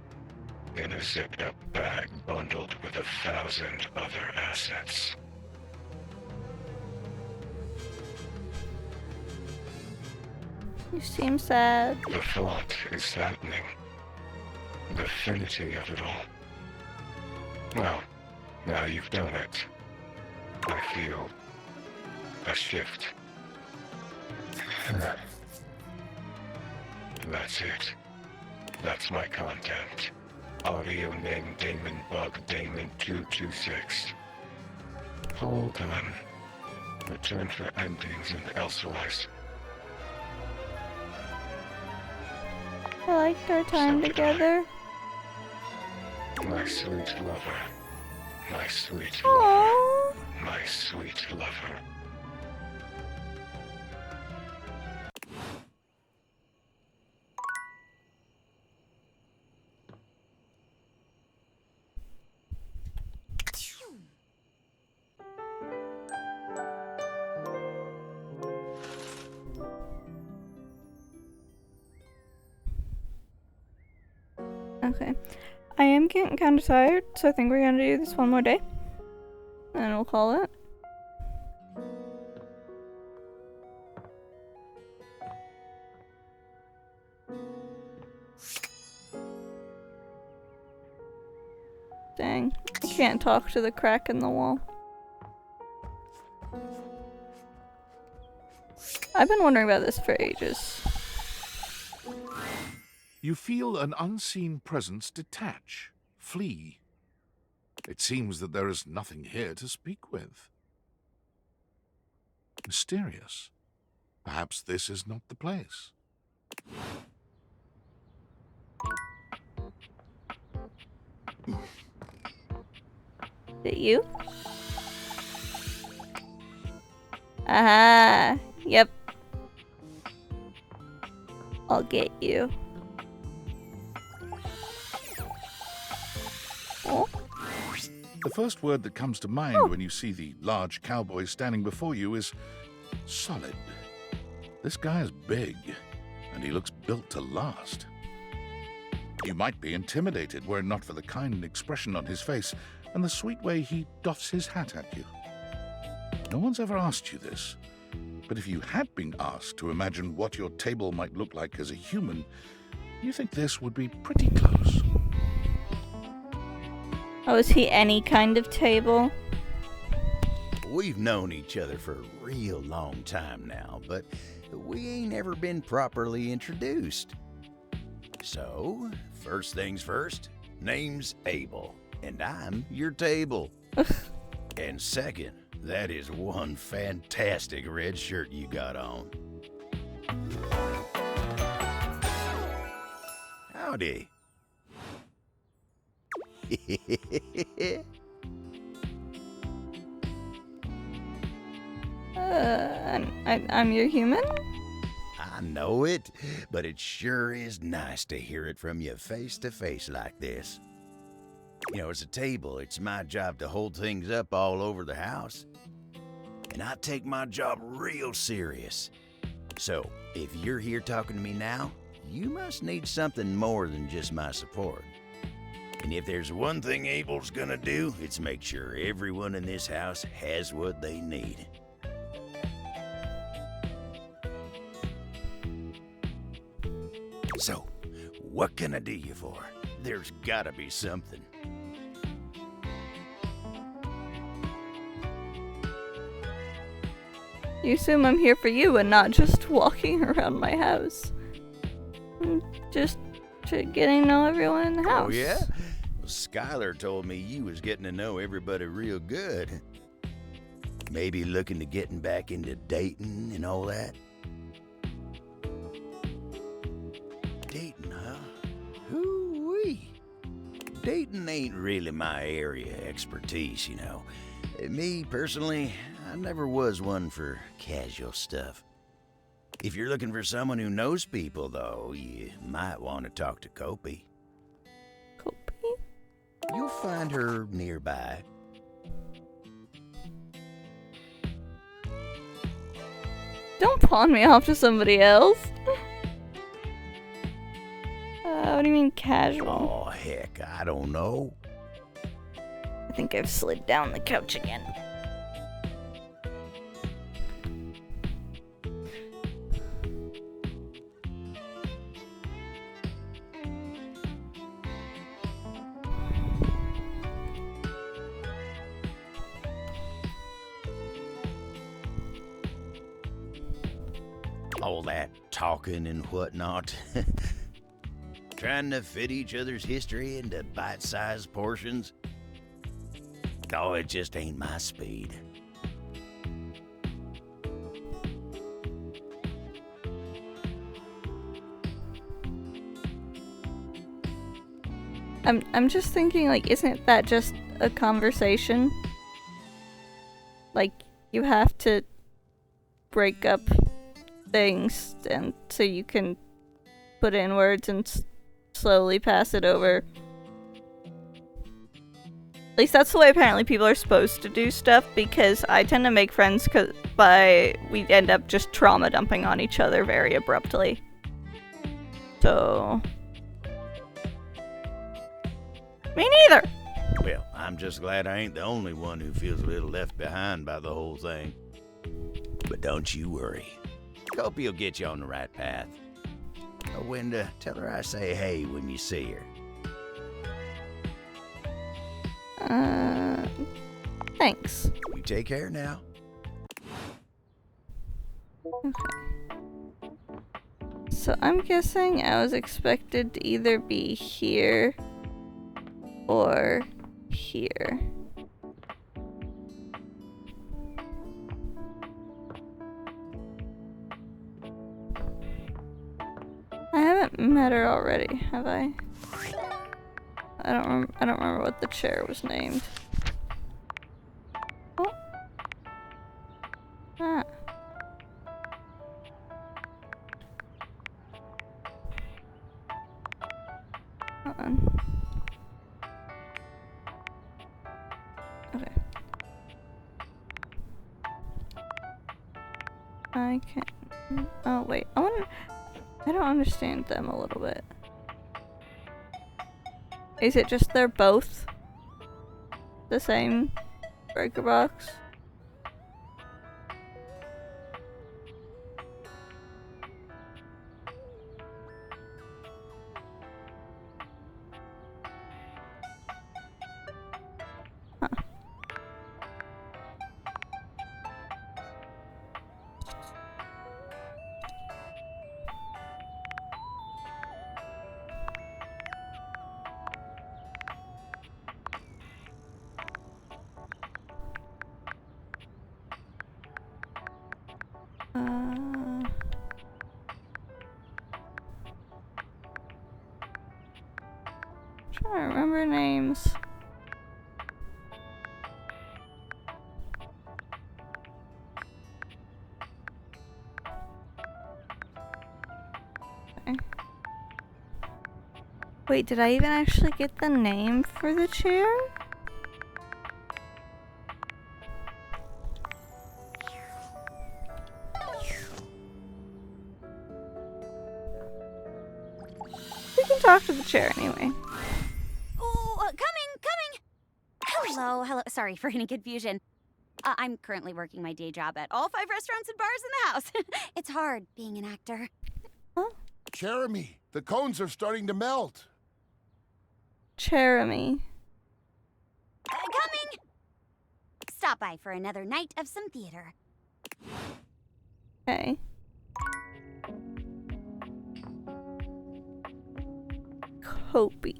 In a zipped up bag bundled with 1,000 other assets. You seem sad. The thought is saddening. The finity of it all. Well, now you've done it. I feel a shift. That's it. That's my content. Audio name Damon Bug Damon 226. Hold on. Return for endings and elsewise. I liked our time together. My sweet lover. My sweet Aww. lover. My sweet lover. Okay. I am getting kind of tired, so I think we're gonna do this one more day. And we'll call it. Dang. I can't talk to the crack in the wall. I've been wondering about this for ages. You feel an unseen presence detach, flee. It seems that there is nothing here to speak with. Mysterious. Perhaps this is not the place. Is it you? Aha! Yep. I'll get you. Oh. The first word that comes to mind when you see the large cowboy standing before you is solid. This guy is big, and he looks built to last. You might be intimidated were it not for the kind expression on his face and the sweet way he doffs his hat at you. No one's ever asked you this, but if you had been asked to imagine what your table might look like as a human, you think this would be pretty close. Oh, is he any kind of table? We've known each other for a real long time now, but we ain't ever been properly introduced. So, first things first, name's Abel, and I'm your table. And second, that is one fantastic red shirt you got on. Howdy. I'm your human? I know it, but it sure is nice to hear it from you face to face like this. You know, as a table, it's my job to hold things up all over the house. And I take my job real serious. So, if you're here talking to me now, you must need something more than just my support. And if there's one thing Abel's gonna do, it's make sure everyone in this house has what they need. So, what can I do you for? There's gotta be something. You assume I'm here for you and not just walking around my house. Just getting to know everyone in the house. Oh, yeah? Well, Skylar told me you was getting to know everybody real good. Maybe looking to getting back into dating and all that? Dating, huh? Hoo-wee. Dating ain't really my area of expertise, you know. Me, personally, I never was one for casual stuff. If you're looking for someone who knows people, though, you might want to talk to Kopi. Kopi? You'll find her nearby. Don't pawn me off to somebody else. What do you mean casual? Oh, heck, I don't know. I think I've slid down the couch again. All that talking and whatnot. Trying to fit each other's history into bite-sized portions. Oh, it just ain't my speed. I'm just thinking, like, isn't that just a conversation? Like, you have to break up things and so you can put it in words and slowly pass it over. At least that's the way apparently people are supposed to do stuff, because I tend to make friends we end up just trauma dumping on each other very abruptly. So... Me neither! Well, I'm just glad I ain't the only one who feels a little left behind by the whole thing. But don't you worry. Hope he'll get you on the right path. Oh, Wenda, tell her I say hey when you see her. Thanks. You take care now. Okay. So I'm guessing I was expected to either be here or here. I haven't met her already, have I? I don't remember what the chair was named. Oh. Ah. Hold on. Okay. I can't. Oh wait, I don't understand them a little bit. Is it just they're both the same breaker box? Trying to remember names. Okay. Wait, did I even actually get the name for the chair? We can talk to the chair anyway. Hello. Sorry for any confusion. I'm currently working my day job at all 5 restaurants and bars in the house. It's hard being an actor. Huh? Jeremy, the cones are starting to melt. Jeremy. Coming! Stop by for another night of some theater. Okay. Kobe.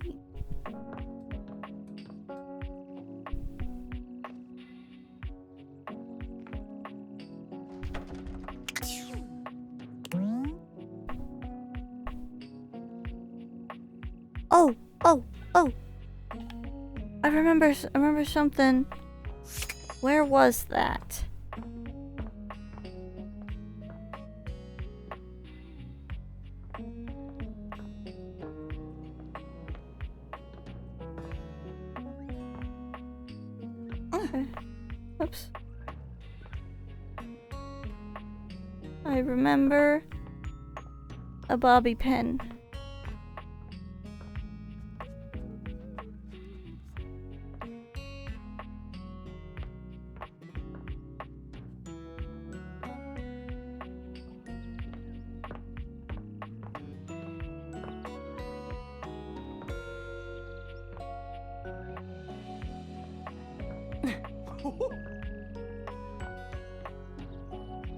Oh. I remember something. Where was that? Okay. Oops. I remember a bobby pin.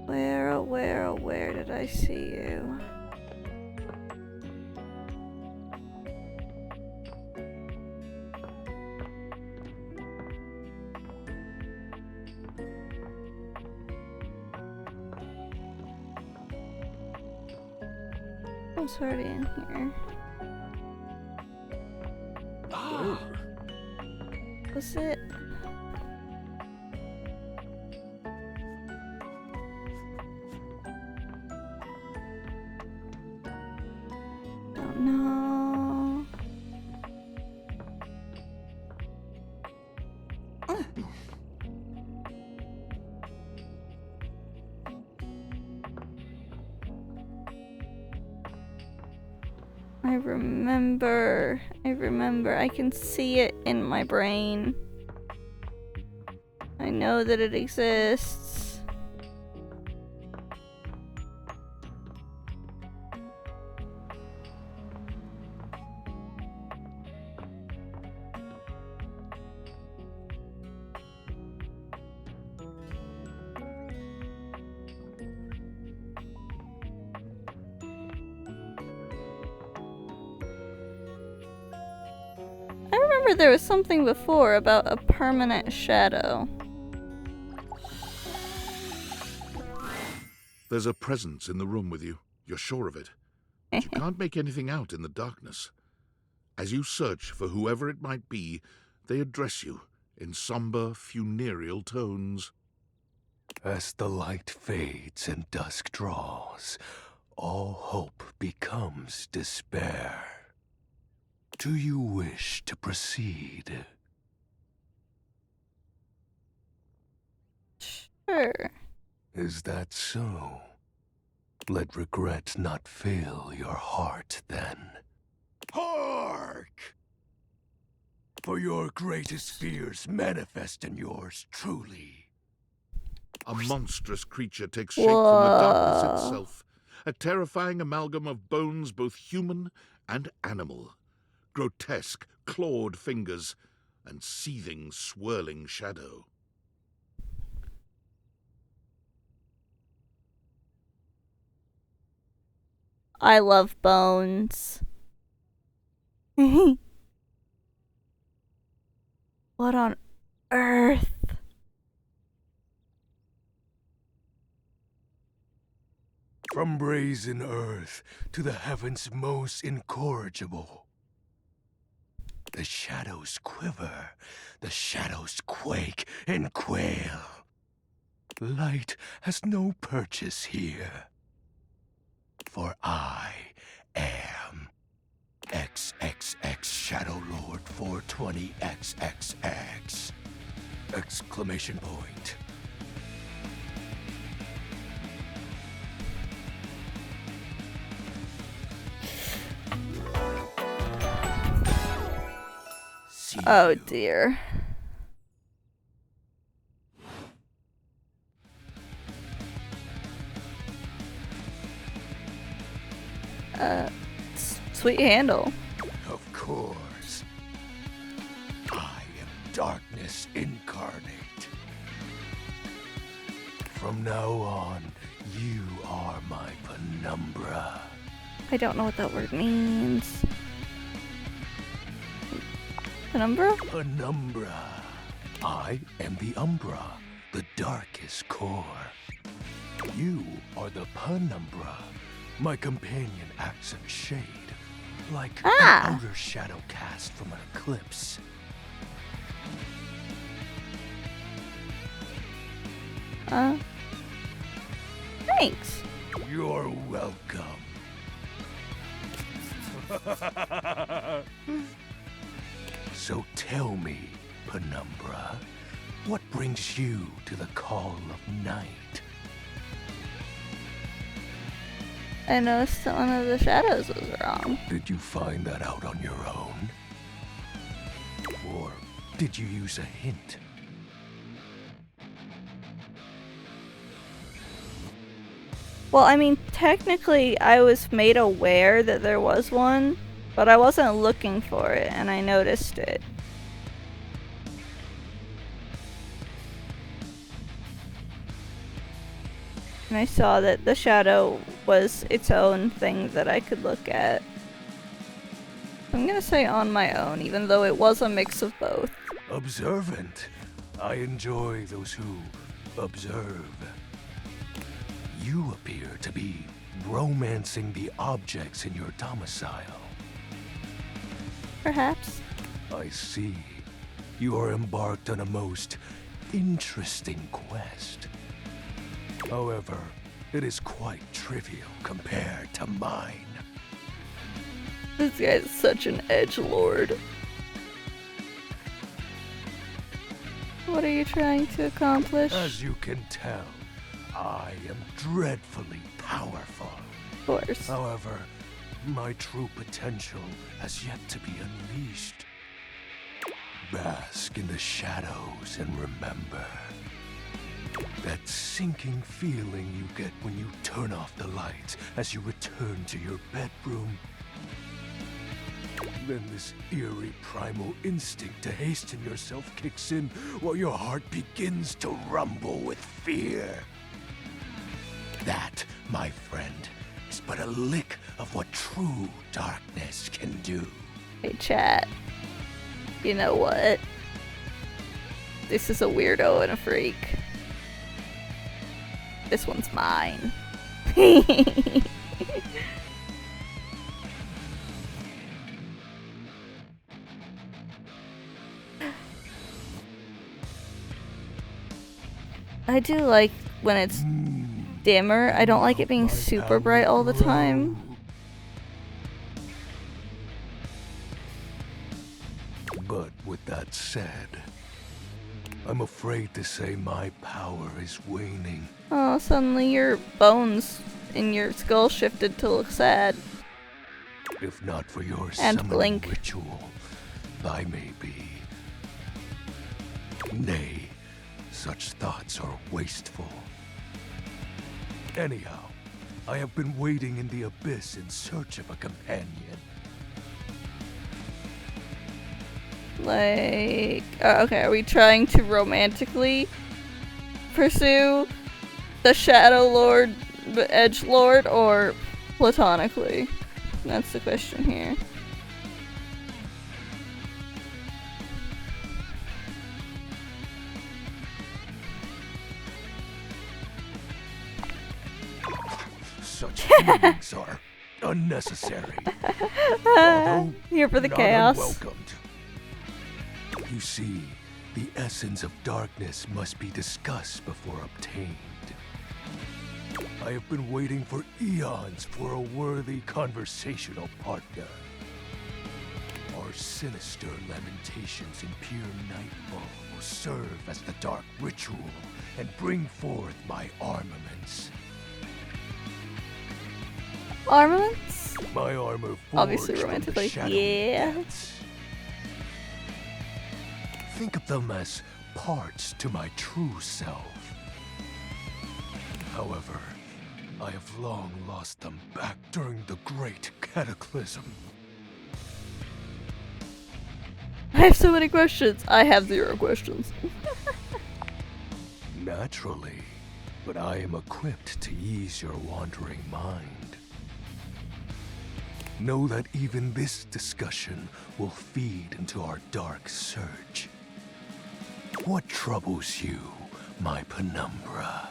Where Where did I see you? I'm already in here. Ah. Was it? Don't know. I remember. I can see it in my brain. I know that it exists. I remember there was something before about a permanent shadow. There's a presence in the room with you. You're sure of it. But you can't make anything out in the darkness. As you search for whoever it might be, they address you in somber, funereal tones. As the light fades and dusk draws, all hope becomes despair. Do you wish to proceed? Sure. Is that so? Let regret not fill your heart then. Hark! For your greatest fears manifest in yours truly. A monstrous creature takes shape from the darkness itself. A terrifying amalgam of bones both human and animal. Grotesque, clawed fingers, and seething, swirling shadow. I love bones. What on earth? From brazen earth to the heavens most incorrigible. The shadows quiver, the shadows quake and quail. Light has no purchase here. For I am XXX Shadow Lord 420XXX! Exclamation point. Oh dear. Sweet handle. Of course. I am darkness incarnate. From now on, you are my penumbra. I don't know what that word means. Penumbra? Penumbra. I am the umbra, the darkest core. You are the penumbra, my companion accent shade, like an outer shadow cast from an eclipse. Thanks. You're welcome. So tell me, Penumbra, what brings you to the call of night? I noticed that one of the shadows was wrong. Did you find that out on your own? Or did you use a hint? Well, I mean, technically I was made aware that there was one, but I wasn't looking for it, and I noticed it. and I saw that the shadow was its own thing that I could look at. I'm gonna say on my own, even though it was a mix of both. Observant. I enjoy those who observe. You appear to be romancing the objects in your domicile. Perhaps. I see. You are embarked on a most interesting quest. However, it is quite trivial compared to mine. This guy's such an edgelord. What are you trying to accomplish? As you can tell, I am dreadfully powerful. Of course. However, my true potential has yet to be unleashed. Bask in the shadows and remember that sinking feeling you get when you turn off the lights as you return to your bedroom. Then this eerie primal instinct to hasten yourself kicks in while your heart begins to rumble with fear. That, my friend, is but a lick of what true darkness can do. Hey, chat. You know what? This is a weirdo and a freak. This one's mine. I do like when it's dimmer. I don't like it being super bright all the time. But with that said, I'm afraid to say my power is waning. Oh, suddenly your bones in your skull shifted to look sad. If not for your And summoning blink. ritual, I may be. Nay, such thoughts are wasteful. Anyhow, I have been waiting in the abyss in search of a companion. Like, okay, are we trying to romantically pursue the Shadow Lord, the Edge Lord, or platonically? That's the question here. Such feelings are unnecessary. Here for the Not chaos. unwelcomed. You see, the essence of darkness must be discussed before obtained. I have been waiting for eons for a worthy conversational partner. Our sinister lamentations in pure nightfall will serve as the dark ritual and bring forth my armaments. Armaments? My armor Obviously forged from the romantically. shadowy Yeah. depths. Think of them as parts to my true self. However, I have long lost them back during the Great Cataclysm. I have so many questions. I have 0 questions. Naturally, but I am equipped to ease your wandering mind. Know that even this discussion will feed into our dark search. What troubles you, my penumbra?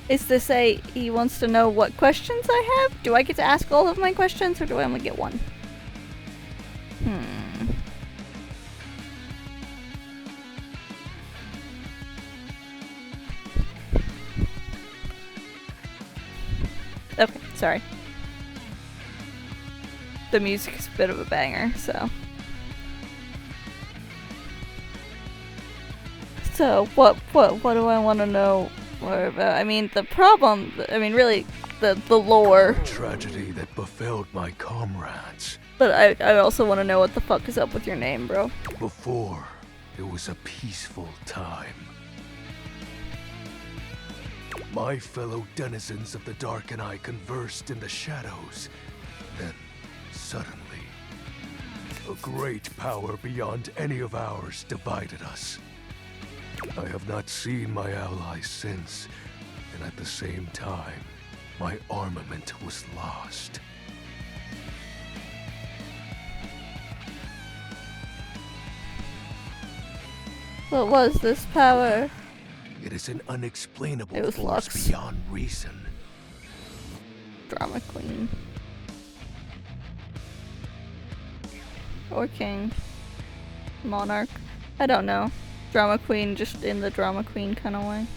Is this he wants to know what questions I have? Do I get to ask all of my questions, or do I only get one? Okay, sorry. The music's a bit of a banger, so. So, what do I want to know more about? I mean, the problem, really, the lore. Tragedy that befell my comrades. But I also want to know what the fuck is up with your name, bro. Before, it was a peaceful time. My fellow denizens of the dark and I conversed in the shadows. Then, suddenly, a great power beyond any of ours divided us. I have not seen my allies since, and at the same time, my armament was lost. What was this power? It is an unexplainable It was force Lux. beyond reason. Drama queen. Or king. Monarch. I don't know. Drama queen just in the drama queen kind of way.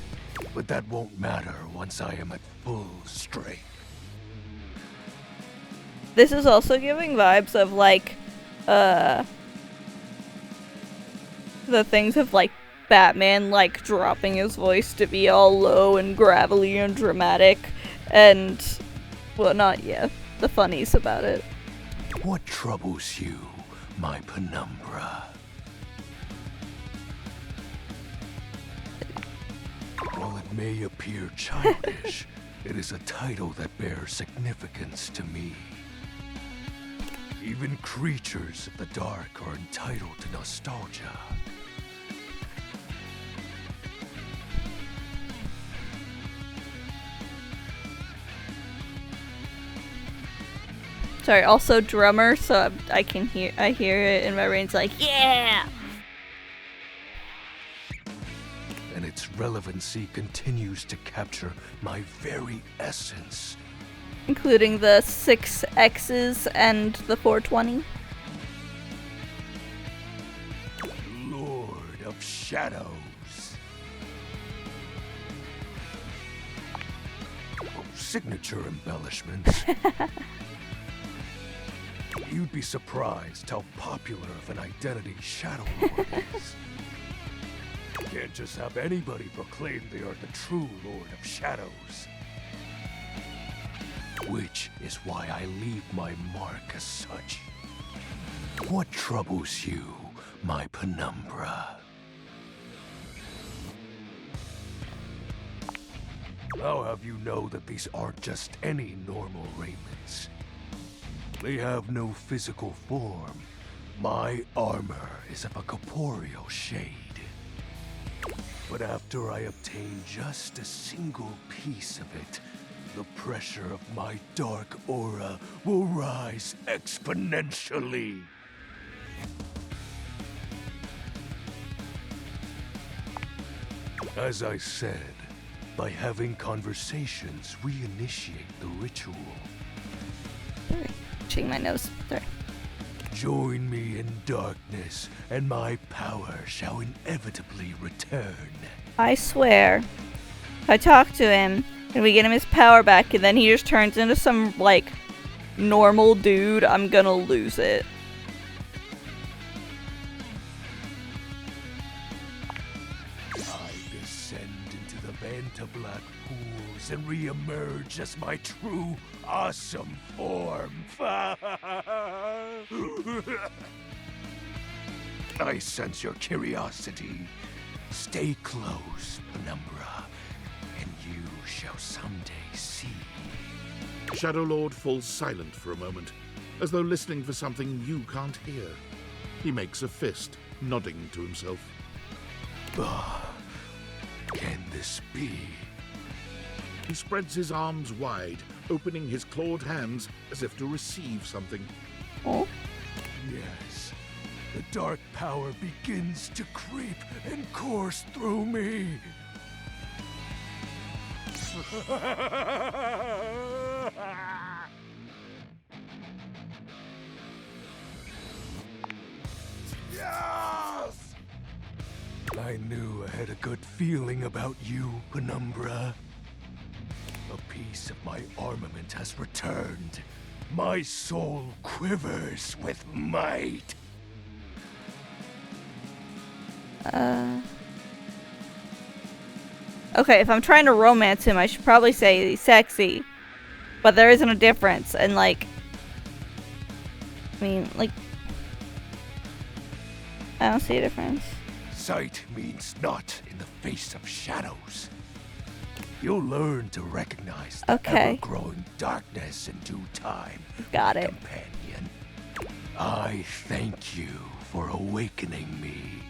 But that won't matter once I am at full strength. This is also giving vibes of like, the things of like Batman like dropping his voice to be all low and gravelly and dramatic and whatnot. Yeah, the funnies about it. What troubles you, my penumbra? While it may appear childish, it is a title that bears significance to me. Even creatures of the dark are entitled to nostalgia. Sorry, also drummer, so I hear it in my brain. It's like, yeah! And its relevancy continues to capture my very essence. Including the 6 X's and the 420. Lord of Shadows. Oh, signature embellishments. You'd be surprised how popular of an identity Shadow Lord is. Can't just have anybody proclaim they are the true Lord of Shadows. Which is why I leave my mark as such. What troubles you, my penumbra? I'll have you know that these aren't just any normal raiments. They have no physical form. My armor is of a corporeal shade. But after I obtain just a single piece of it, the pressure of my dark aura will rise exponentially. As I said, by having conversations, we initiate the ritual. Sorry, checking my nose. Sorry. Join me in darkness, and my power shall inevitably return. I swear, if I talk to him and we get him his power back and then he just turns into some, like, normal dude, I'm gonna lose it. I descend into the Banta Black pools and re-emerge as my true, awesome form. I sense your curiosity. Stay close, Penumbra, and you shall someday see. Shadow Lord falls silent for a moment, as though listening for something you can't hear. He makes a fist, nodding to himself. Can this be? He spreads his arms wide, opening his clawed hands as if to receive something. Oh? Yes. The dark power begins to creep and course through me. Yes! I knew I had a good feeling about you, Penumbra. A piece of my armament has returned. My soul quivers with might. Okay, if I'm trying to romance him, I should probably say he's sexy. But there isn't a difference, and like... I mean, like... I don't see a difference. Sight means naught in the face of shadows. You'll learn to recognize the ever-growing darkness in due time. Got it. Companion. I thank you for awakening me.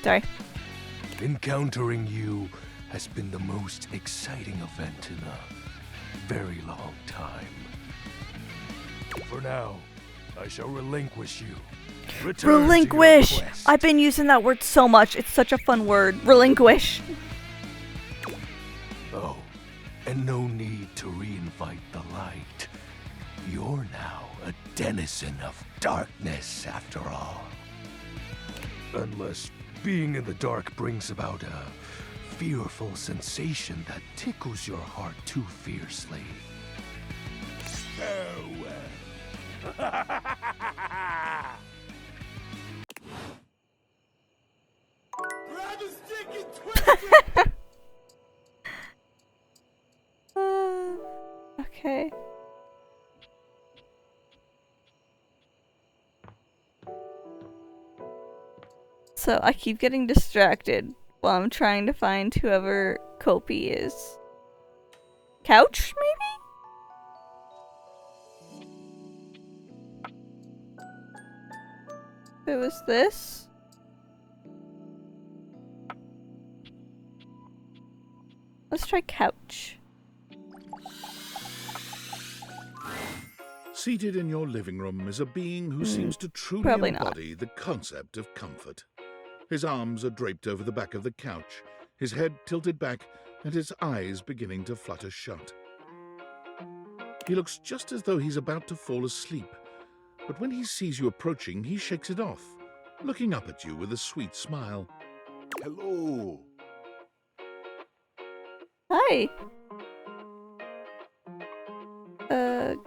Sorry. Encountering you has been the most exciting event in a very long time. For now, I shall relinquish you. Return Relinquish! to your quest. I've been using that word so much. It's such a fun word. Relinquish. Oh, and no need to reinvite the light. You're now a denizen of darkness after all. Unless being in the dark brings about a fearful sensation that tickles your heart too fiercely. Farewell. Grab a stick and twist it! Okay. So I keep getting distracted while I'm trying to find whoever Kopi is. Couch, maybe? Who is this? Let's try couch. Seated in your living room is a being who seems to truly probably not. embody the concept of comfort. His arms are draped over the back of the couch, his head tilted back, and his eyes beginning to flutter shut. He looks just as though he's about to fall asleep, but when he sees you approaching, he shakes it off, looking up at you with a sweet smile. Hello. Hi.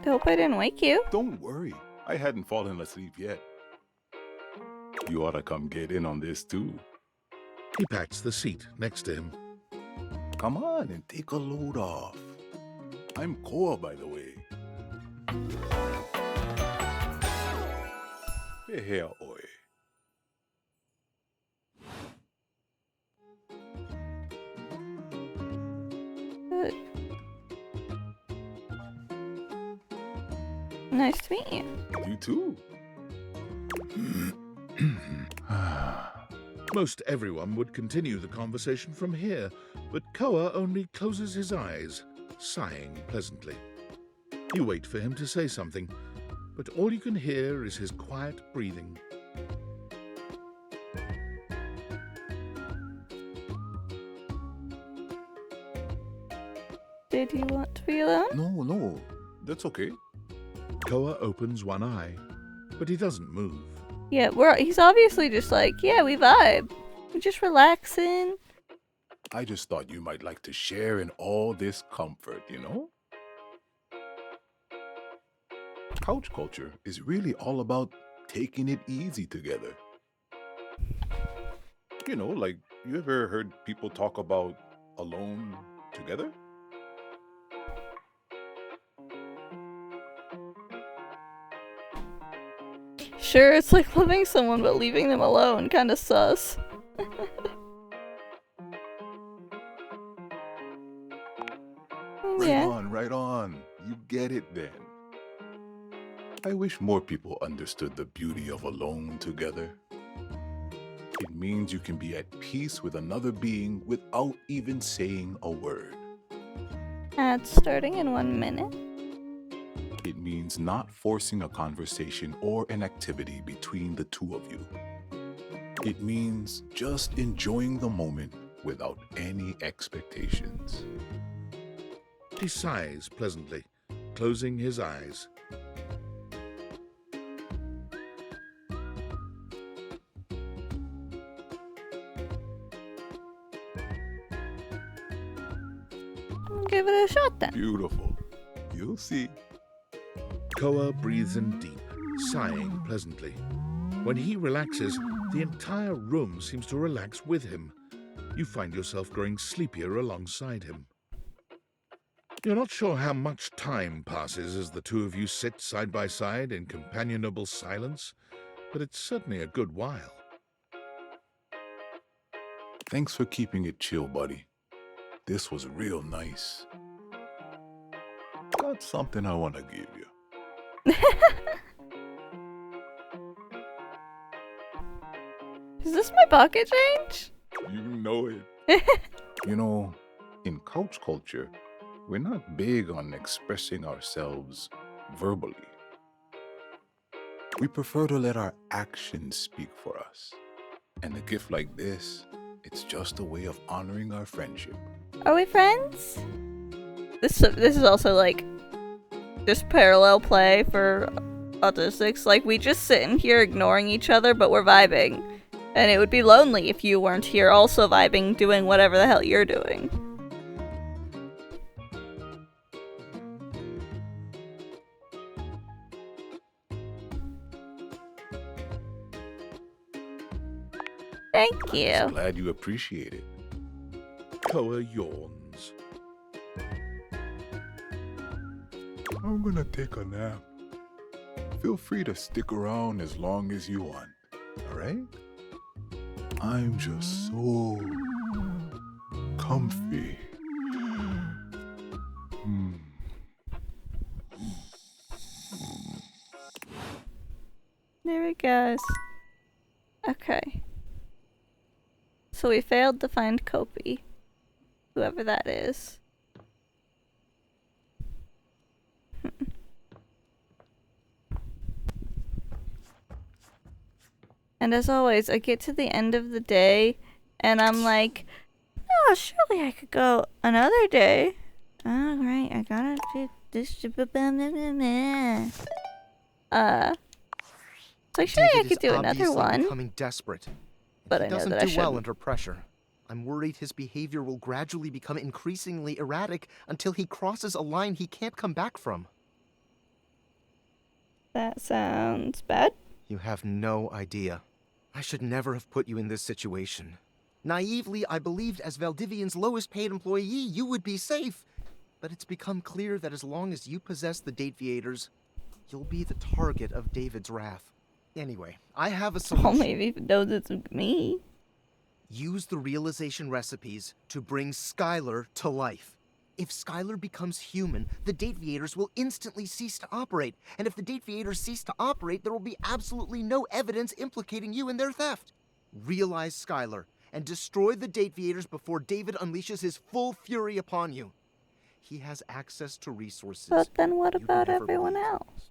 Hope I didn't wake you. Don't worry. I hadn't fallen asleep yet. You ought to come get in on this too. He pats the seat next to him. Come on and take a load off. I'm Koa, by the way. Here, oi. Nice to meet you. You too. Most everyone would continue the conversation from here, but Koa only closes his eyes, sighing pleasantly. You wait for him to say something, but all you can hear is his quiet breathing. Did you want to be alone? No, that's okay. Koa opens one eye, but he doesn't move. Yeah, he's obviously just like, yeah, we vibe. We're just relaxing. I just thought you might like to share in all this comfort, you know? Couch culture is really all about taking it easy together. You know, like, you ever heard people talk about alone together? Sure, it's like loving someone but leaving them alone. Kinda sus. Yeah. Right on. You get it then. I wish more people understood the beauty of alone together. It means you can be at peace with another being without even saying a word. Ads starting in 1 minute. It means not forcing a conversation or an activity between the two of you. It means just enjoying the moment without any expectations. He sighs pleasantly, closing his eyes. Give it a shot then. Beautiful. You'll see. Koa breathes in deep, sighing pleasantly. When he relaxes, the entire room seems to relax with him. You find yourself growing sleepier alongside him. You're not sure how much time passes as the two of you sit side by side in companionable silence, but it's certainly a good while. Thanks for keeping it chill, buddy. This was real nice. Got something I want to give you. Is this my pocket change? You know it. You know, in couch culture, we're not big on expressing ourselves verbally. We prefer to let our actions speak for us. And a gift like this, it's just a way of honoring our friendship. Are we friends? This is also like just parallel play for autistics. Like, we just sitting here ignoring each other, but we're vibing. And it would be lonely if you weren't here also vibing, doing whatever the hell you're doing. Thank you. I'm glad you appreciate it. Koa yawns. I'm gonna take a nap. Feel free to stick around as long as you want, alright? I'm just so comfy. There it goes. Okay. So we failed to find Kopi. Whoever that is. And as always, I get to the end of the day, and I'm like, oh, surely I could go another day. Oh, right, I gotta do this. So surely I could do another one. Becoming desperate. But he I know doesn't that I do well shouldn't. under pressure. I'm worried his behavior will gradually become increasingly erratic until he crosses a line he can't come back from. That sounds bad. You have no idea. I should never have put you in this situation. Naively, I believed as Valdivian's lowest paid employee, you would be safe. But it's become clear that as long as you possess the Dateviators, you'll be the target of David's wrath. Anyway, I have a solution. Oh, maybe if it knows it's me. Use the realization recipes to bring Skylar to life. If Skylar becomes human, the Dateviators will instantly cease to operate. And if the Dateviators cease to operate, there will be absolutely no evidence implicating you in their theft. Realize Skylar and destroy the Dateviators before David unleashes his full fury upon you. He has access to resources. But then what about everyone else?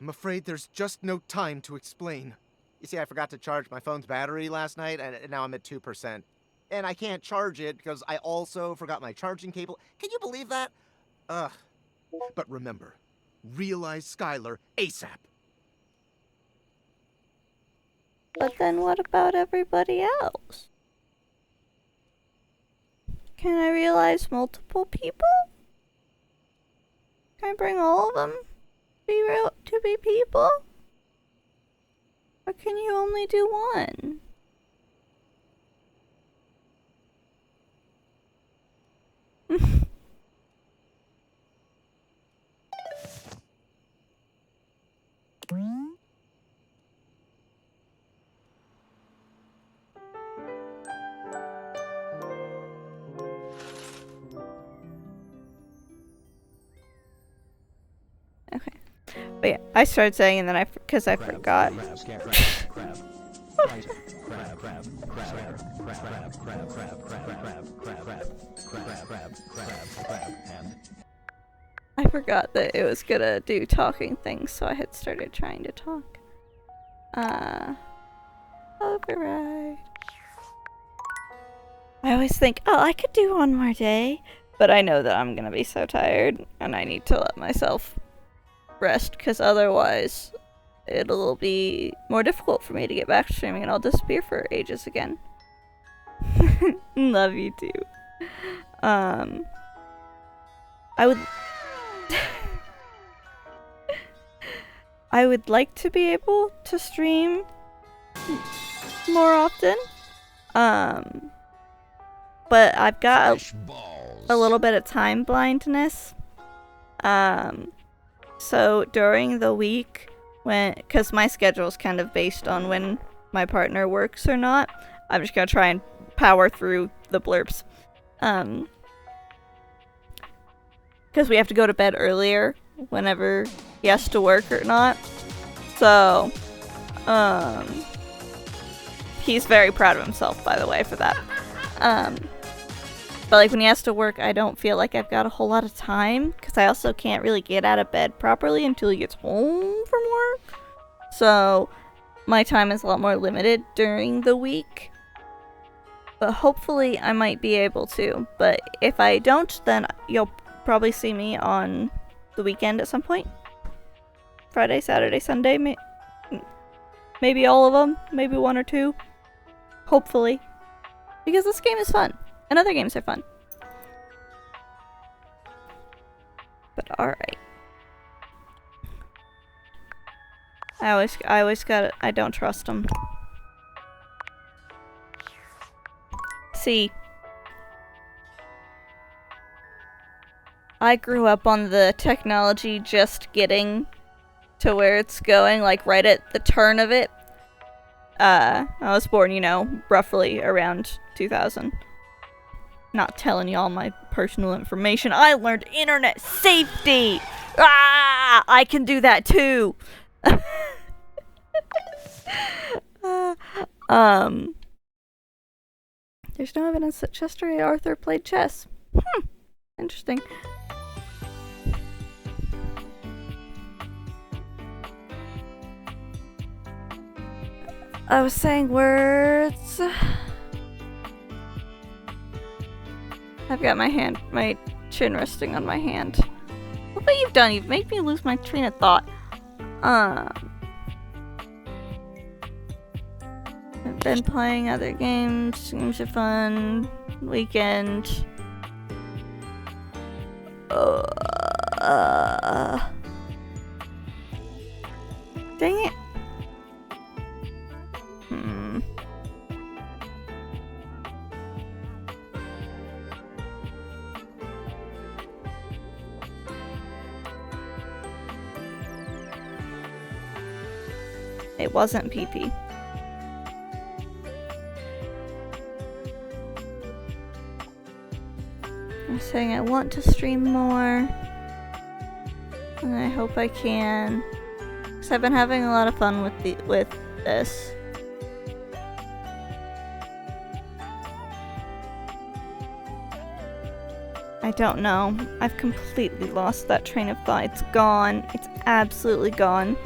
I'm afraid there's just no time to explain. You see, I forgot to charge my phone's battery last night, and now I'm at 2%. And I can't charge it because I also forgot my charging cable. Can you believe that? Ugh. But remember, realize Skylar ASAP. But then what about everybody else? Can I realize multiple people? Can I bring all of them to be people? Or can you only do one? Okay. But yeah, I started saying and then because I forgot. I forgot that it was gonna do talking things, so I had started trying to talk. Override. I always think, oh, I could do one more day, but I know that I'm gonna be so tired, and I need to let myself rest, because otherwise it'll be more difficult for me to get back to streaming, and I'll disappear for ages again. Love you too. I would like to be able to stream more often. But I've got a little bit of time blindness. So during the week, because my schedule is kind of based on when my partner works or not, I'm just gonna try and power through the blurbs. Because we have to go to bed earlier whenever he has to work or not. So, he's very proud of himself, by the way, for that. But like when he has to work, I don't feel like I've got a whole lot of time, because I also can't really get out of bed properly until he gets home from work. So my time is a lot more limited during the week. But hopefully I might be able to. But if I don't, then you'll probably see me on the weekend at some point. Friday, Saturday, Sunday, maybe all of them, maybe one or two. Hopefully. Because this game is fun. And other games are fun. But alright. I always gotta, I don't trust him. See, I grew up on the technology just getting to where it's going, like right at the turn of it. I was born, you know, roughly around 2000. Not telling y'all my personal information. I learned internet safety! Ah! I can do that too! There's no evidence that Chester A. Arthur played chess. Interesting. I was saying words. I've got my chin resting on my hand. Look what you've done. You've made me lose my train of thought. I've been playing other games. Games are fun. Weekend. Dang it. It wasn't PP. I'm saying I want to stream more. And I hope I can. Because I've been having a lot of fun with this. I don't know. I've completely lost that train of thought. It's gone. It's absolutely gone.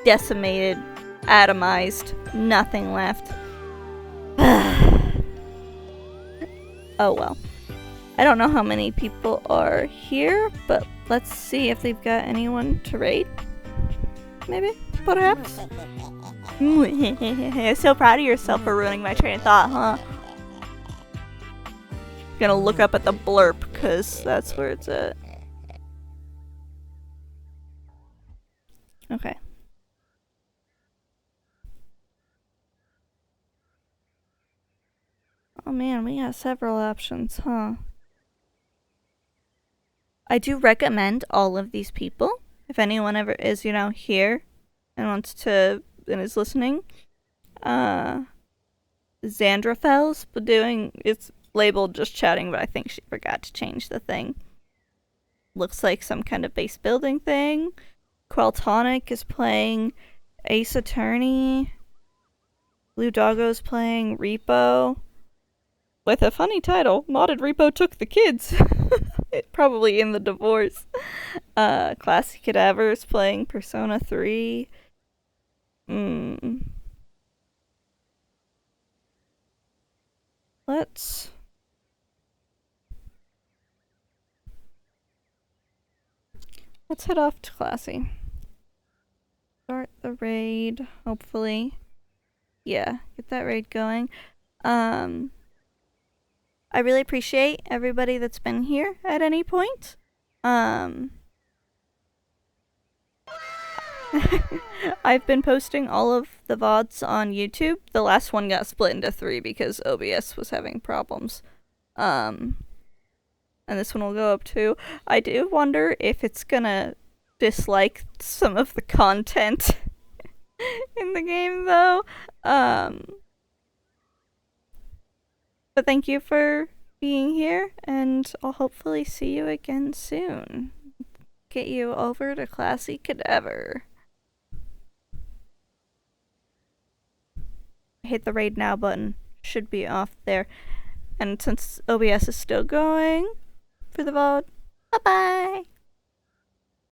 Decimated. Atomized. Nothing left. Oh well. I don't know how many people are here, but let's see if they've got anyone to raid. Maybe? Perhaps? So proud of yourself for ruining my train of thought, huh? Gonna look up at the blurb, because that's where it's at. Okay. Oh man, we got several options, huh? I do recommend all of these people. If anyone ever is, you know, here and wants to, and is listening. Zandrafel's doing, it's labeled just chatting, but I think she forgot to change the thing. Looks like some kind of base building thing. Queltonic is playing Ace Attorney. Blue Doggo's playing Repo. With a funny title, Modded Repo Took the Kids. Probably in the divorce. Classy Cadaver's playing Persona 3. Let's head off to Classy. Start the raid, hopefully. Yeah, get that raid going. I really appreciate everybody that's been here at any point. I've been posting all of the VODs on YouTube. The last one got split into 3 because OBS was having problems. And this one will go up too. I do wonder if it's gonna dislike some of the content in the game though. But thank you for being here, and I'll hopefully see you again soon. Get you over to Classy Cadaver. Hit the raid now button. Should be off there. And since OBS is still going for the VOD, bye-bye!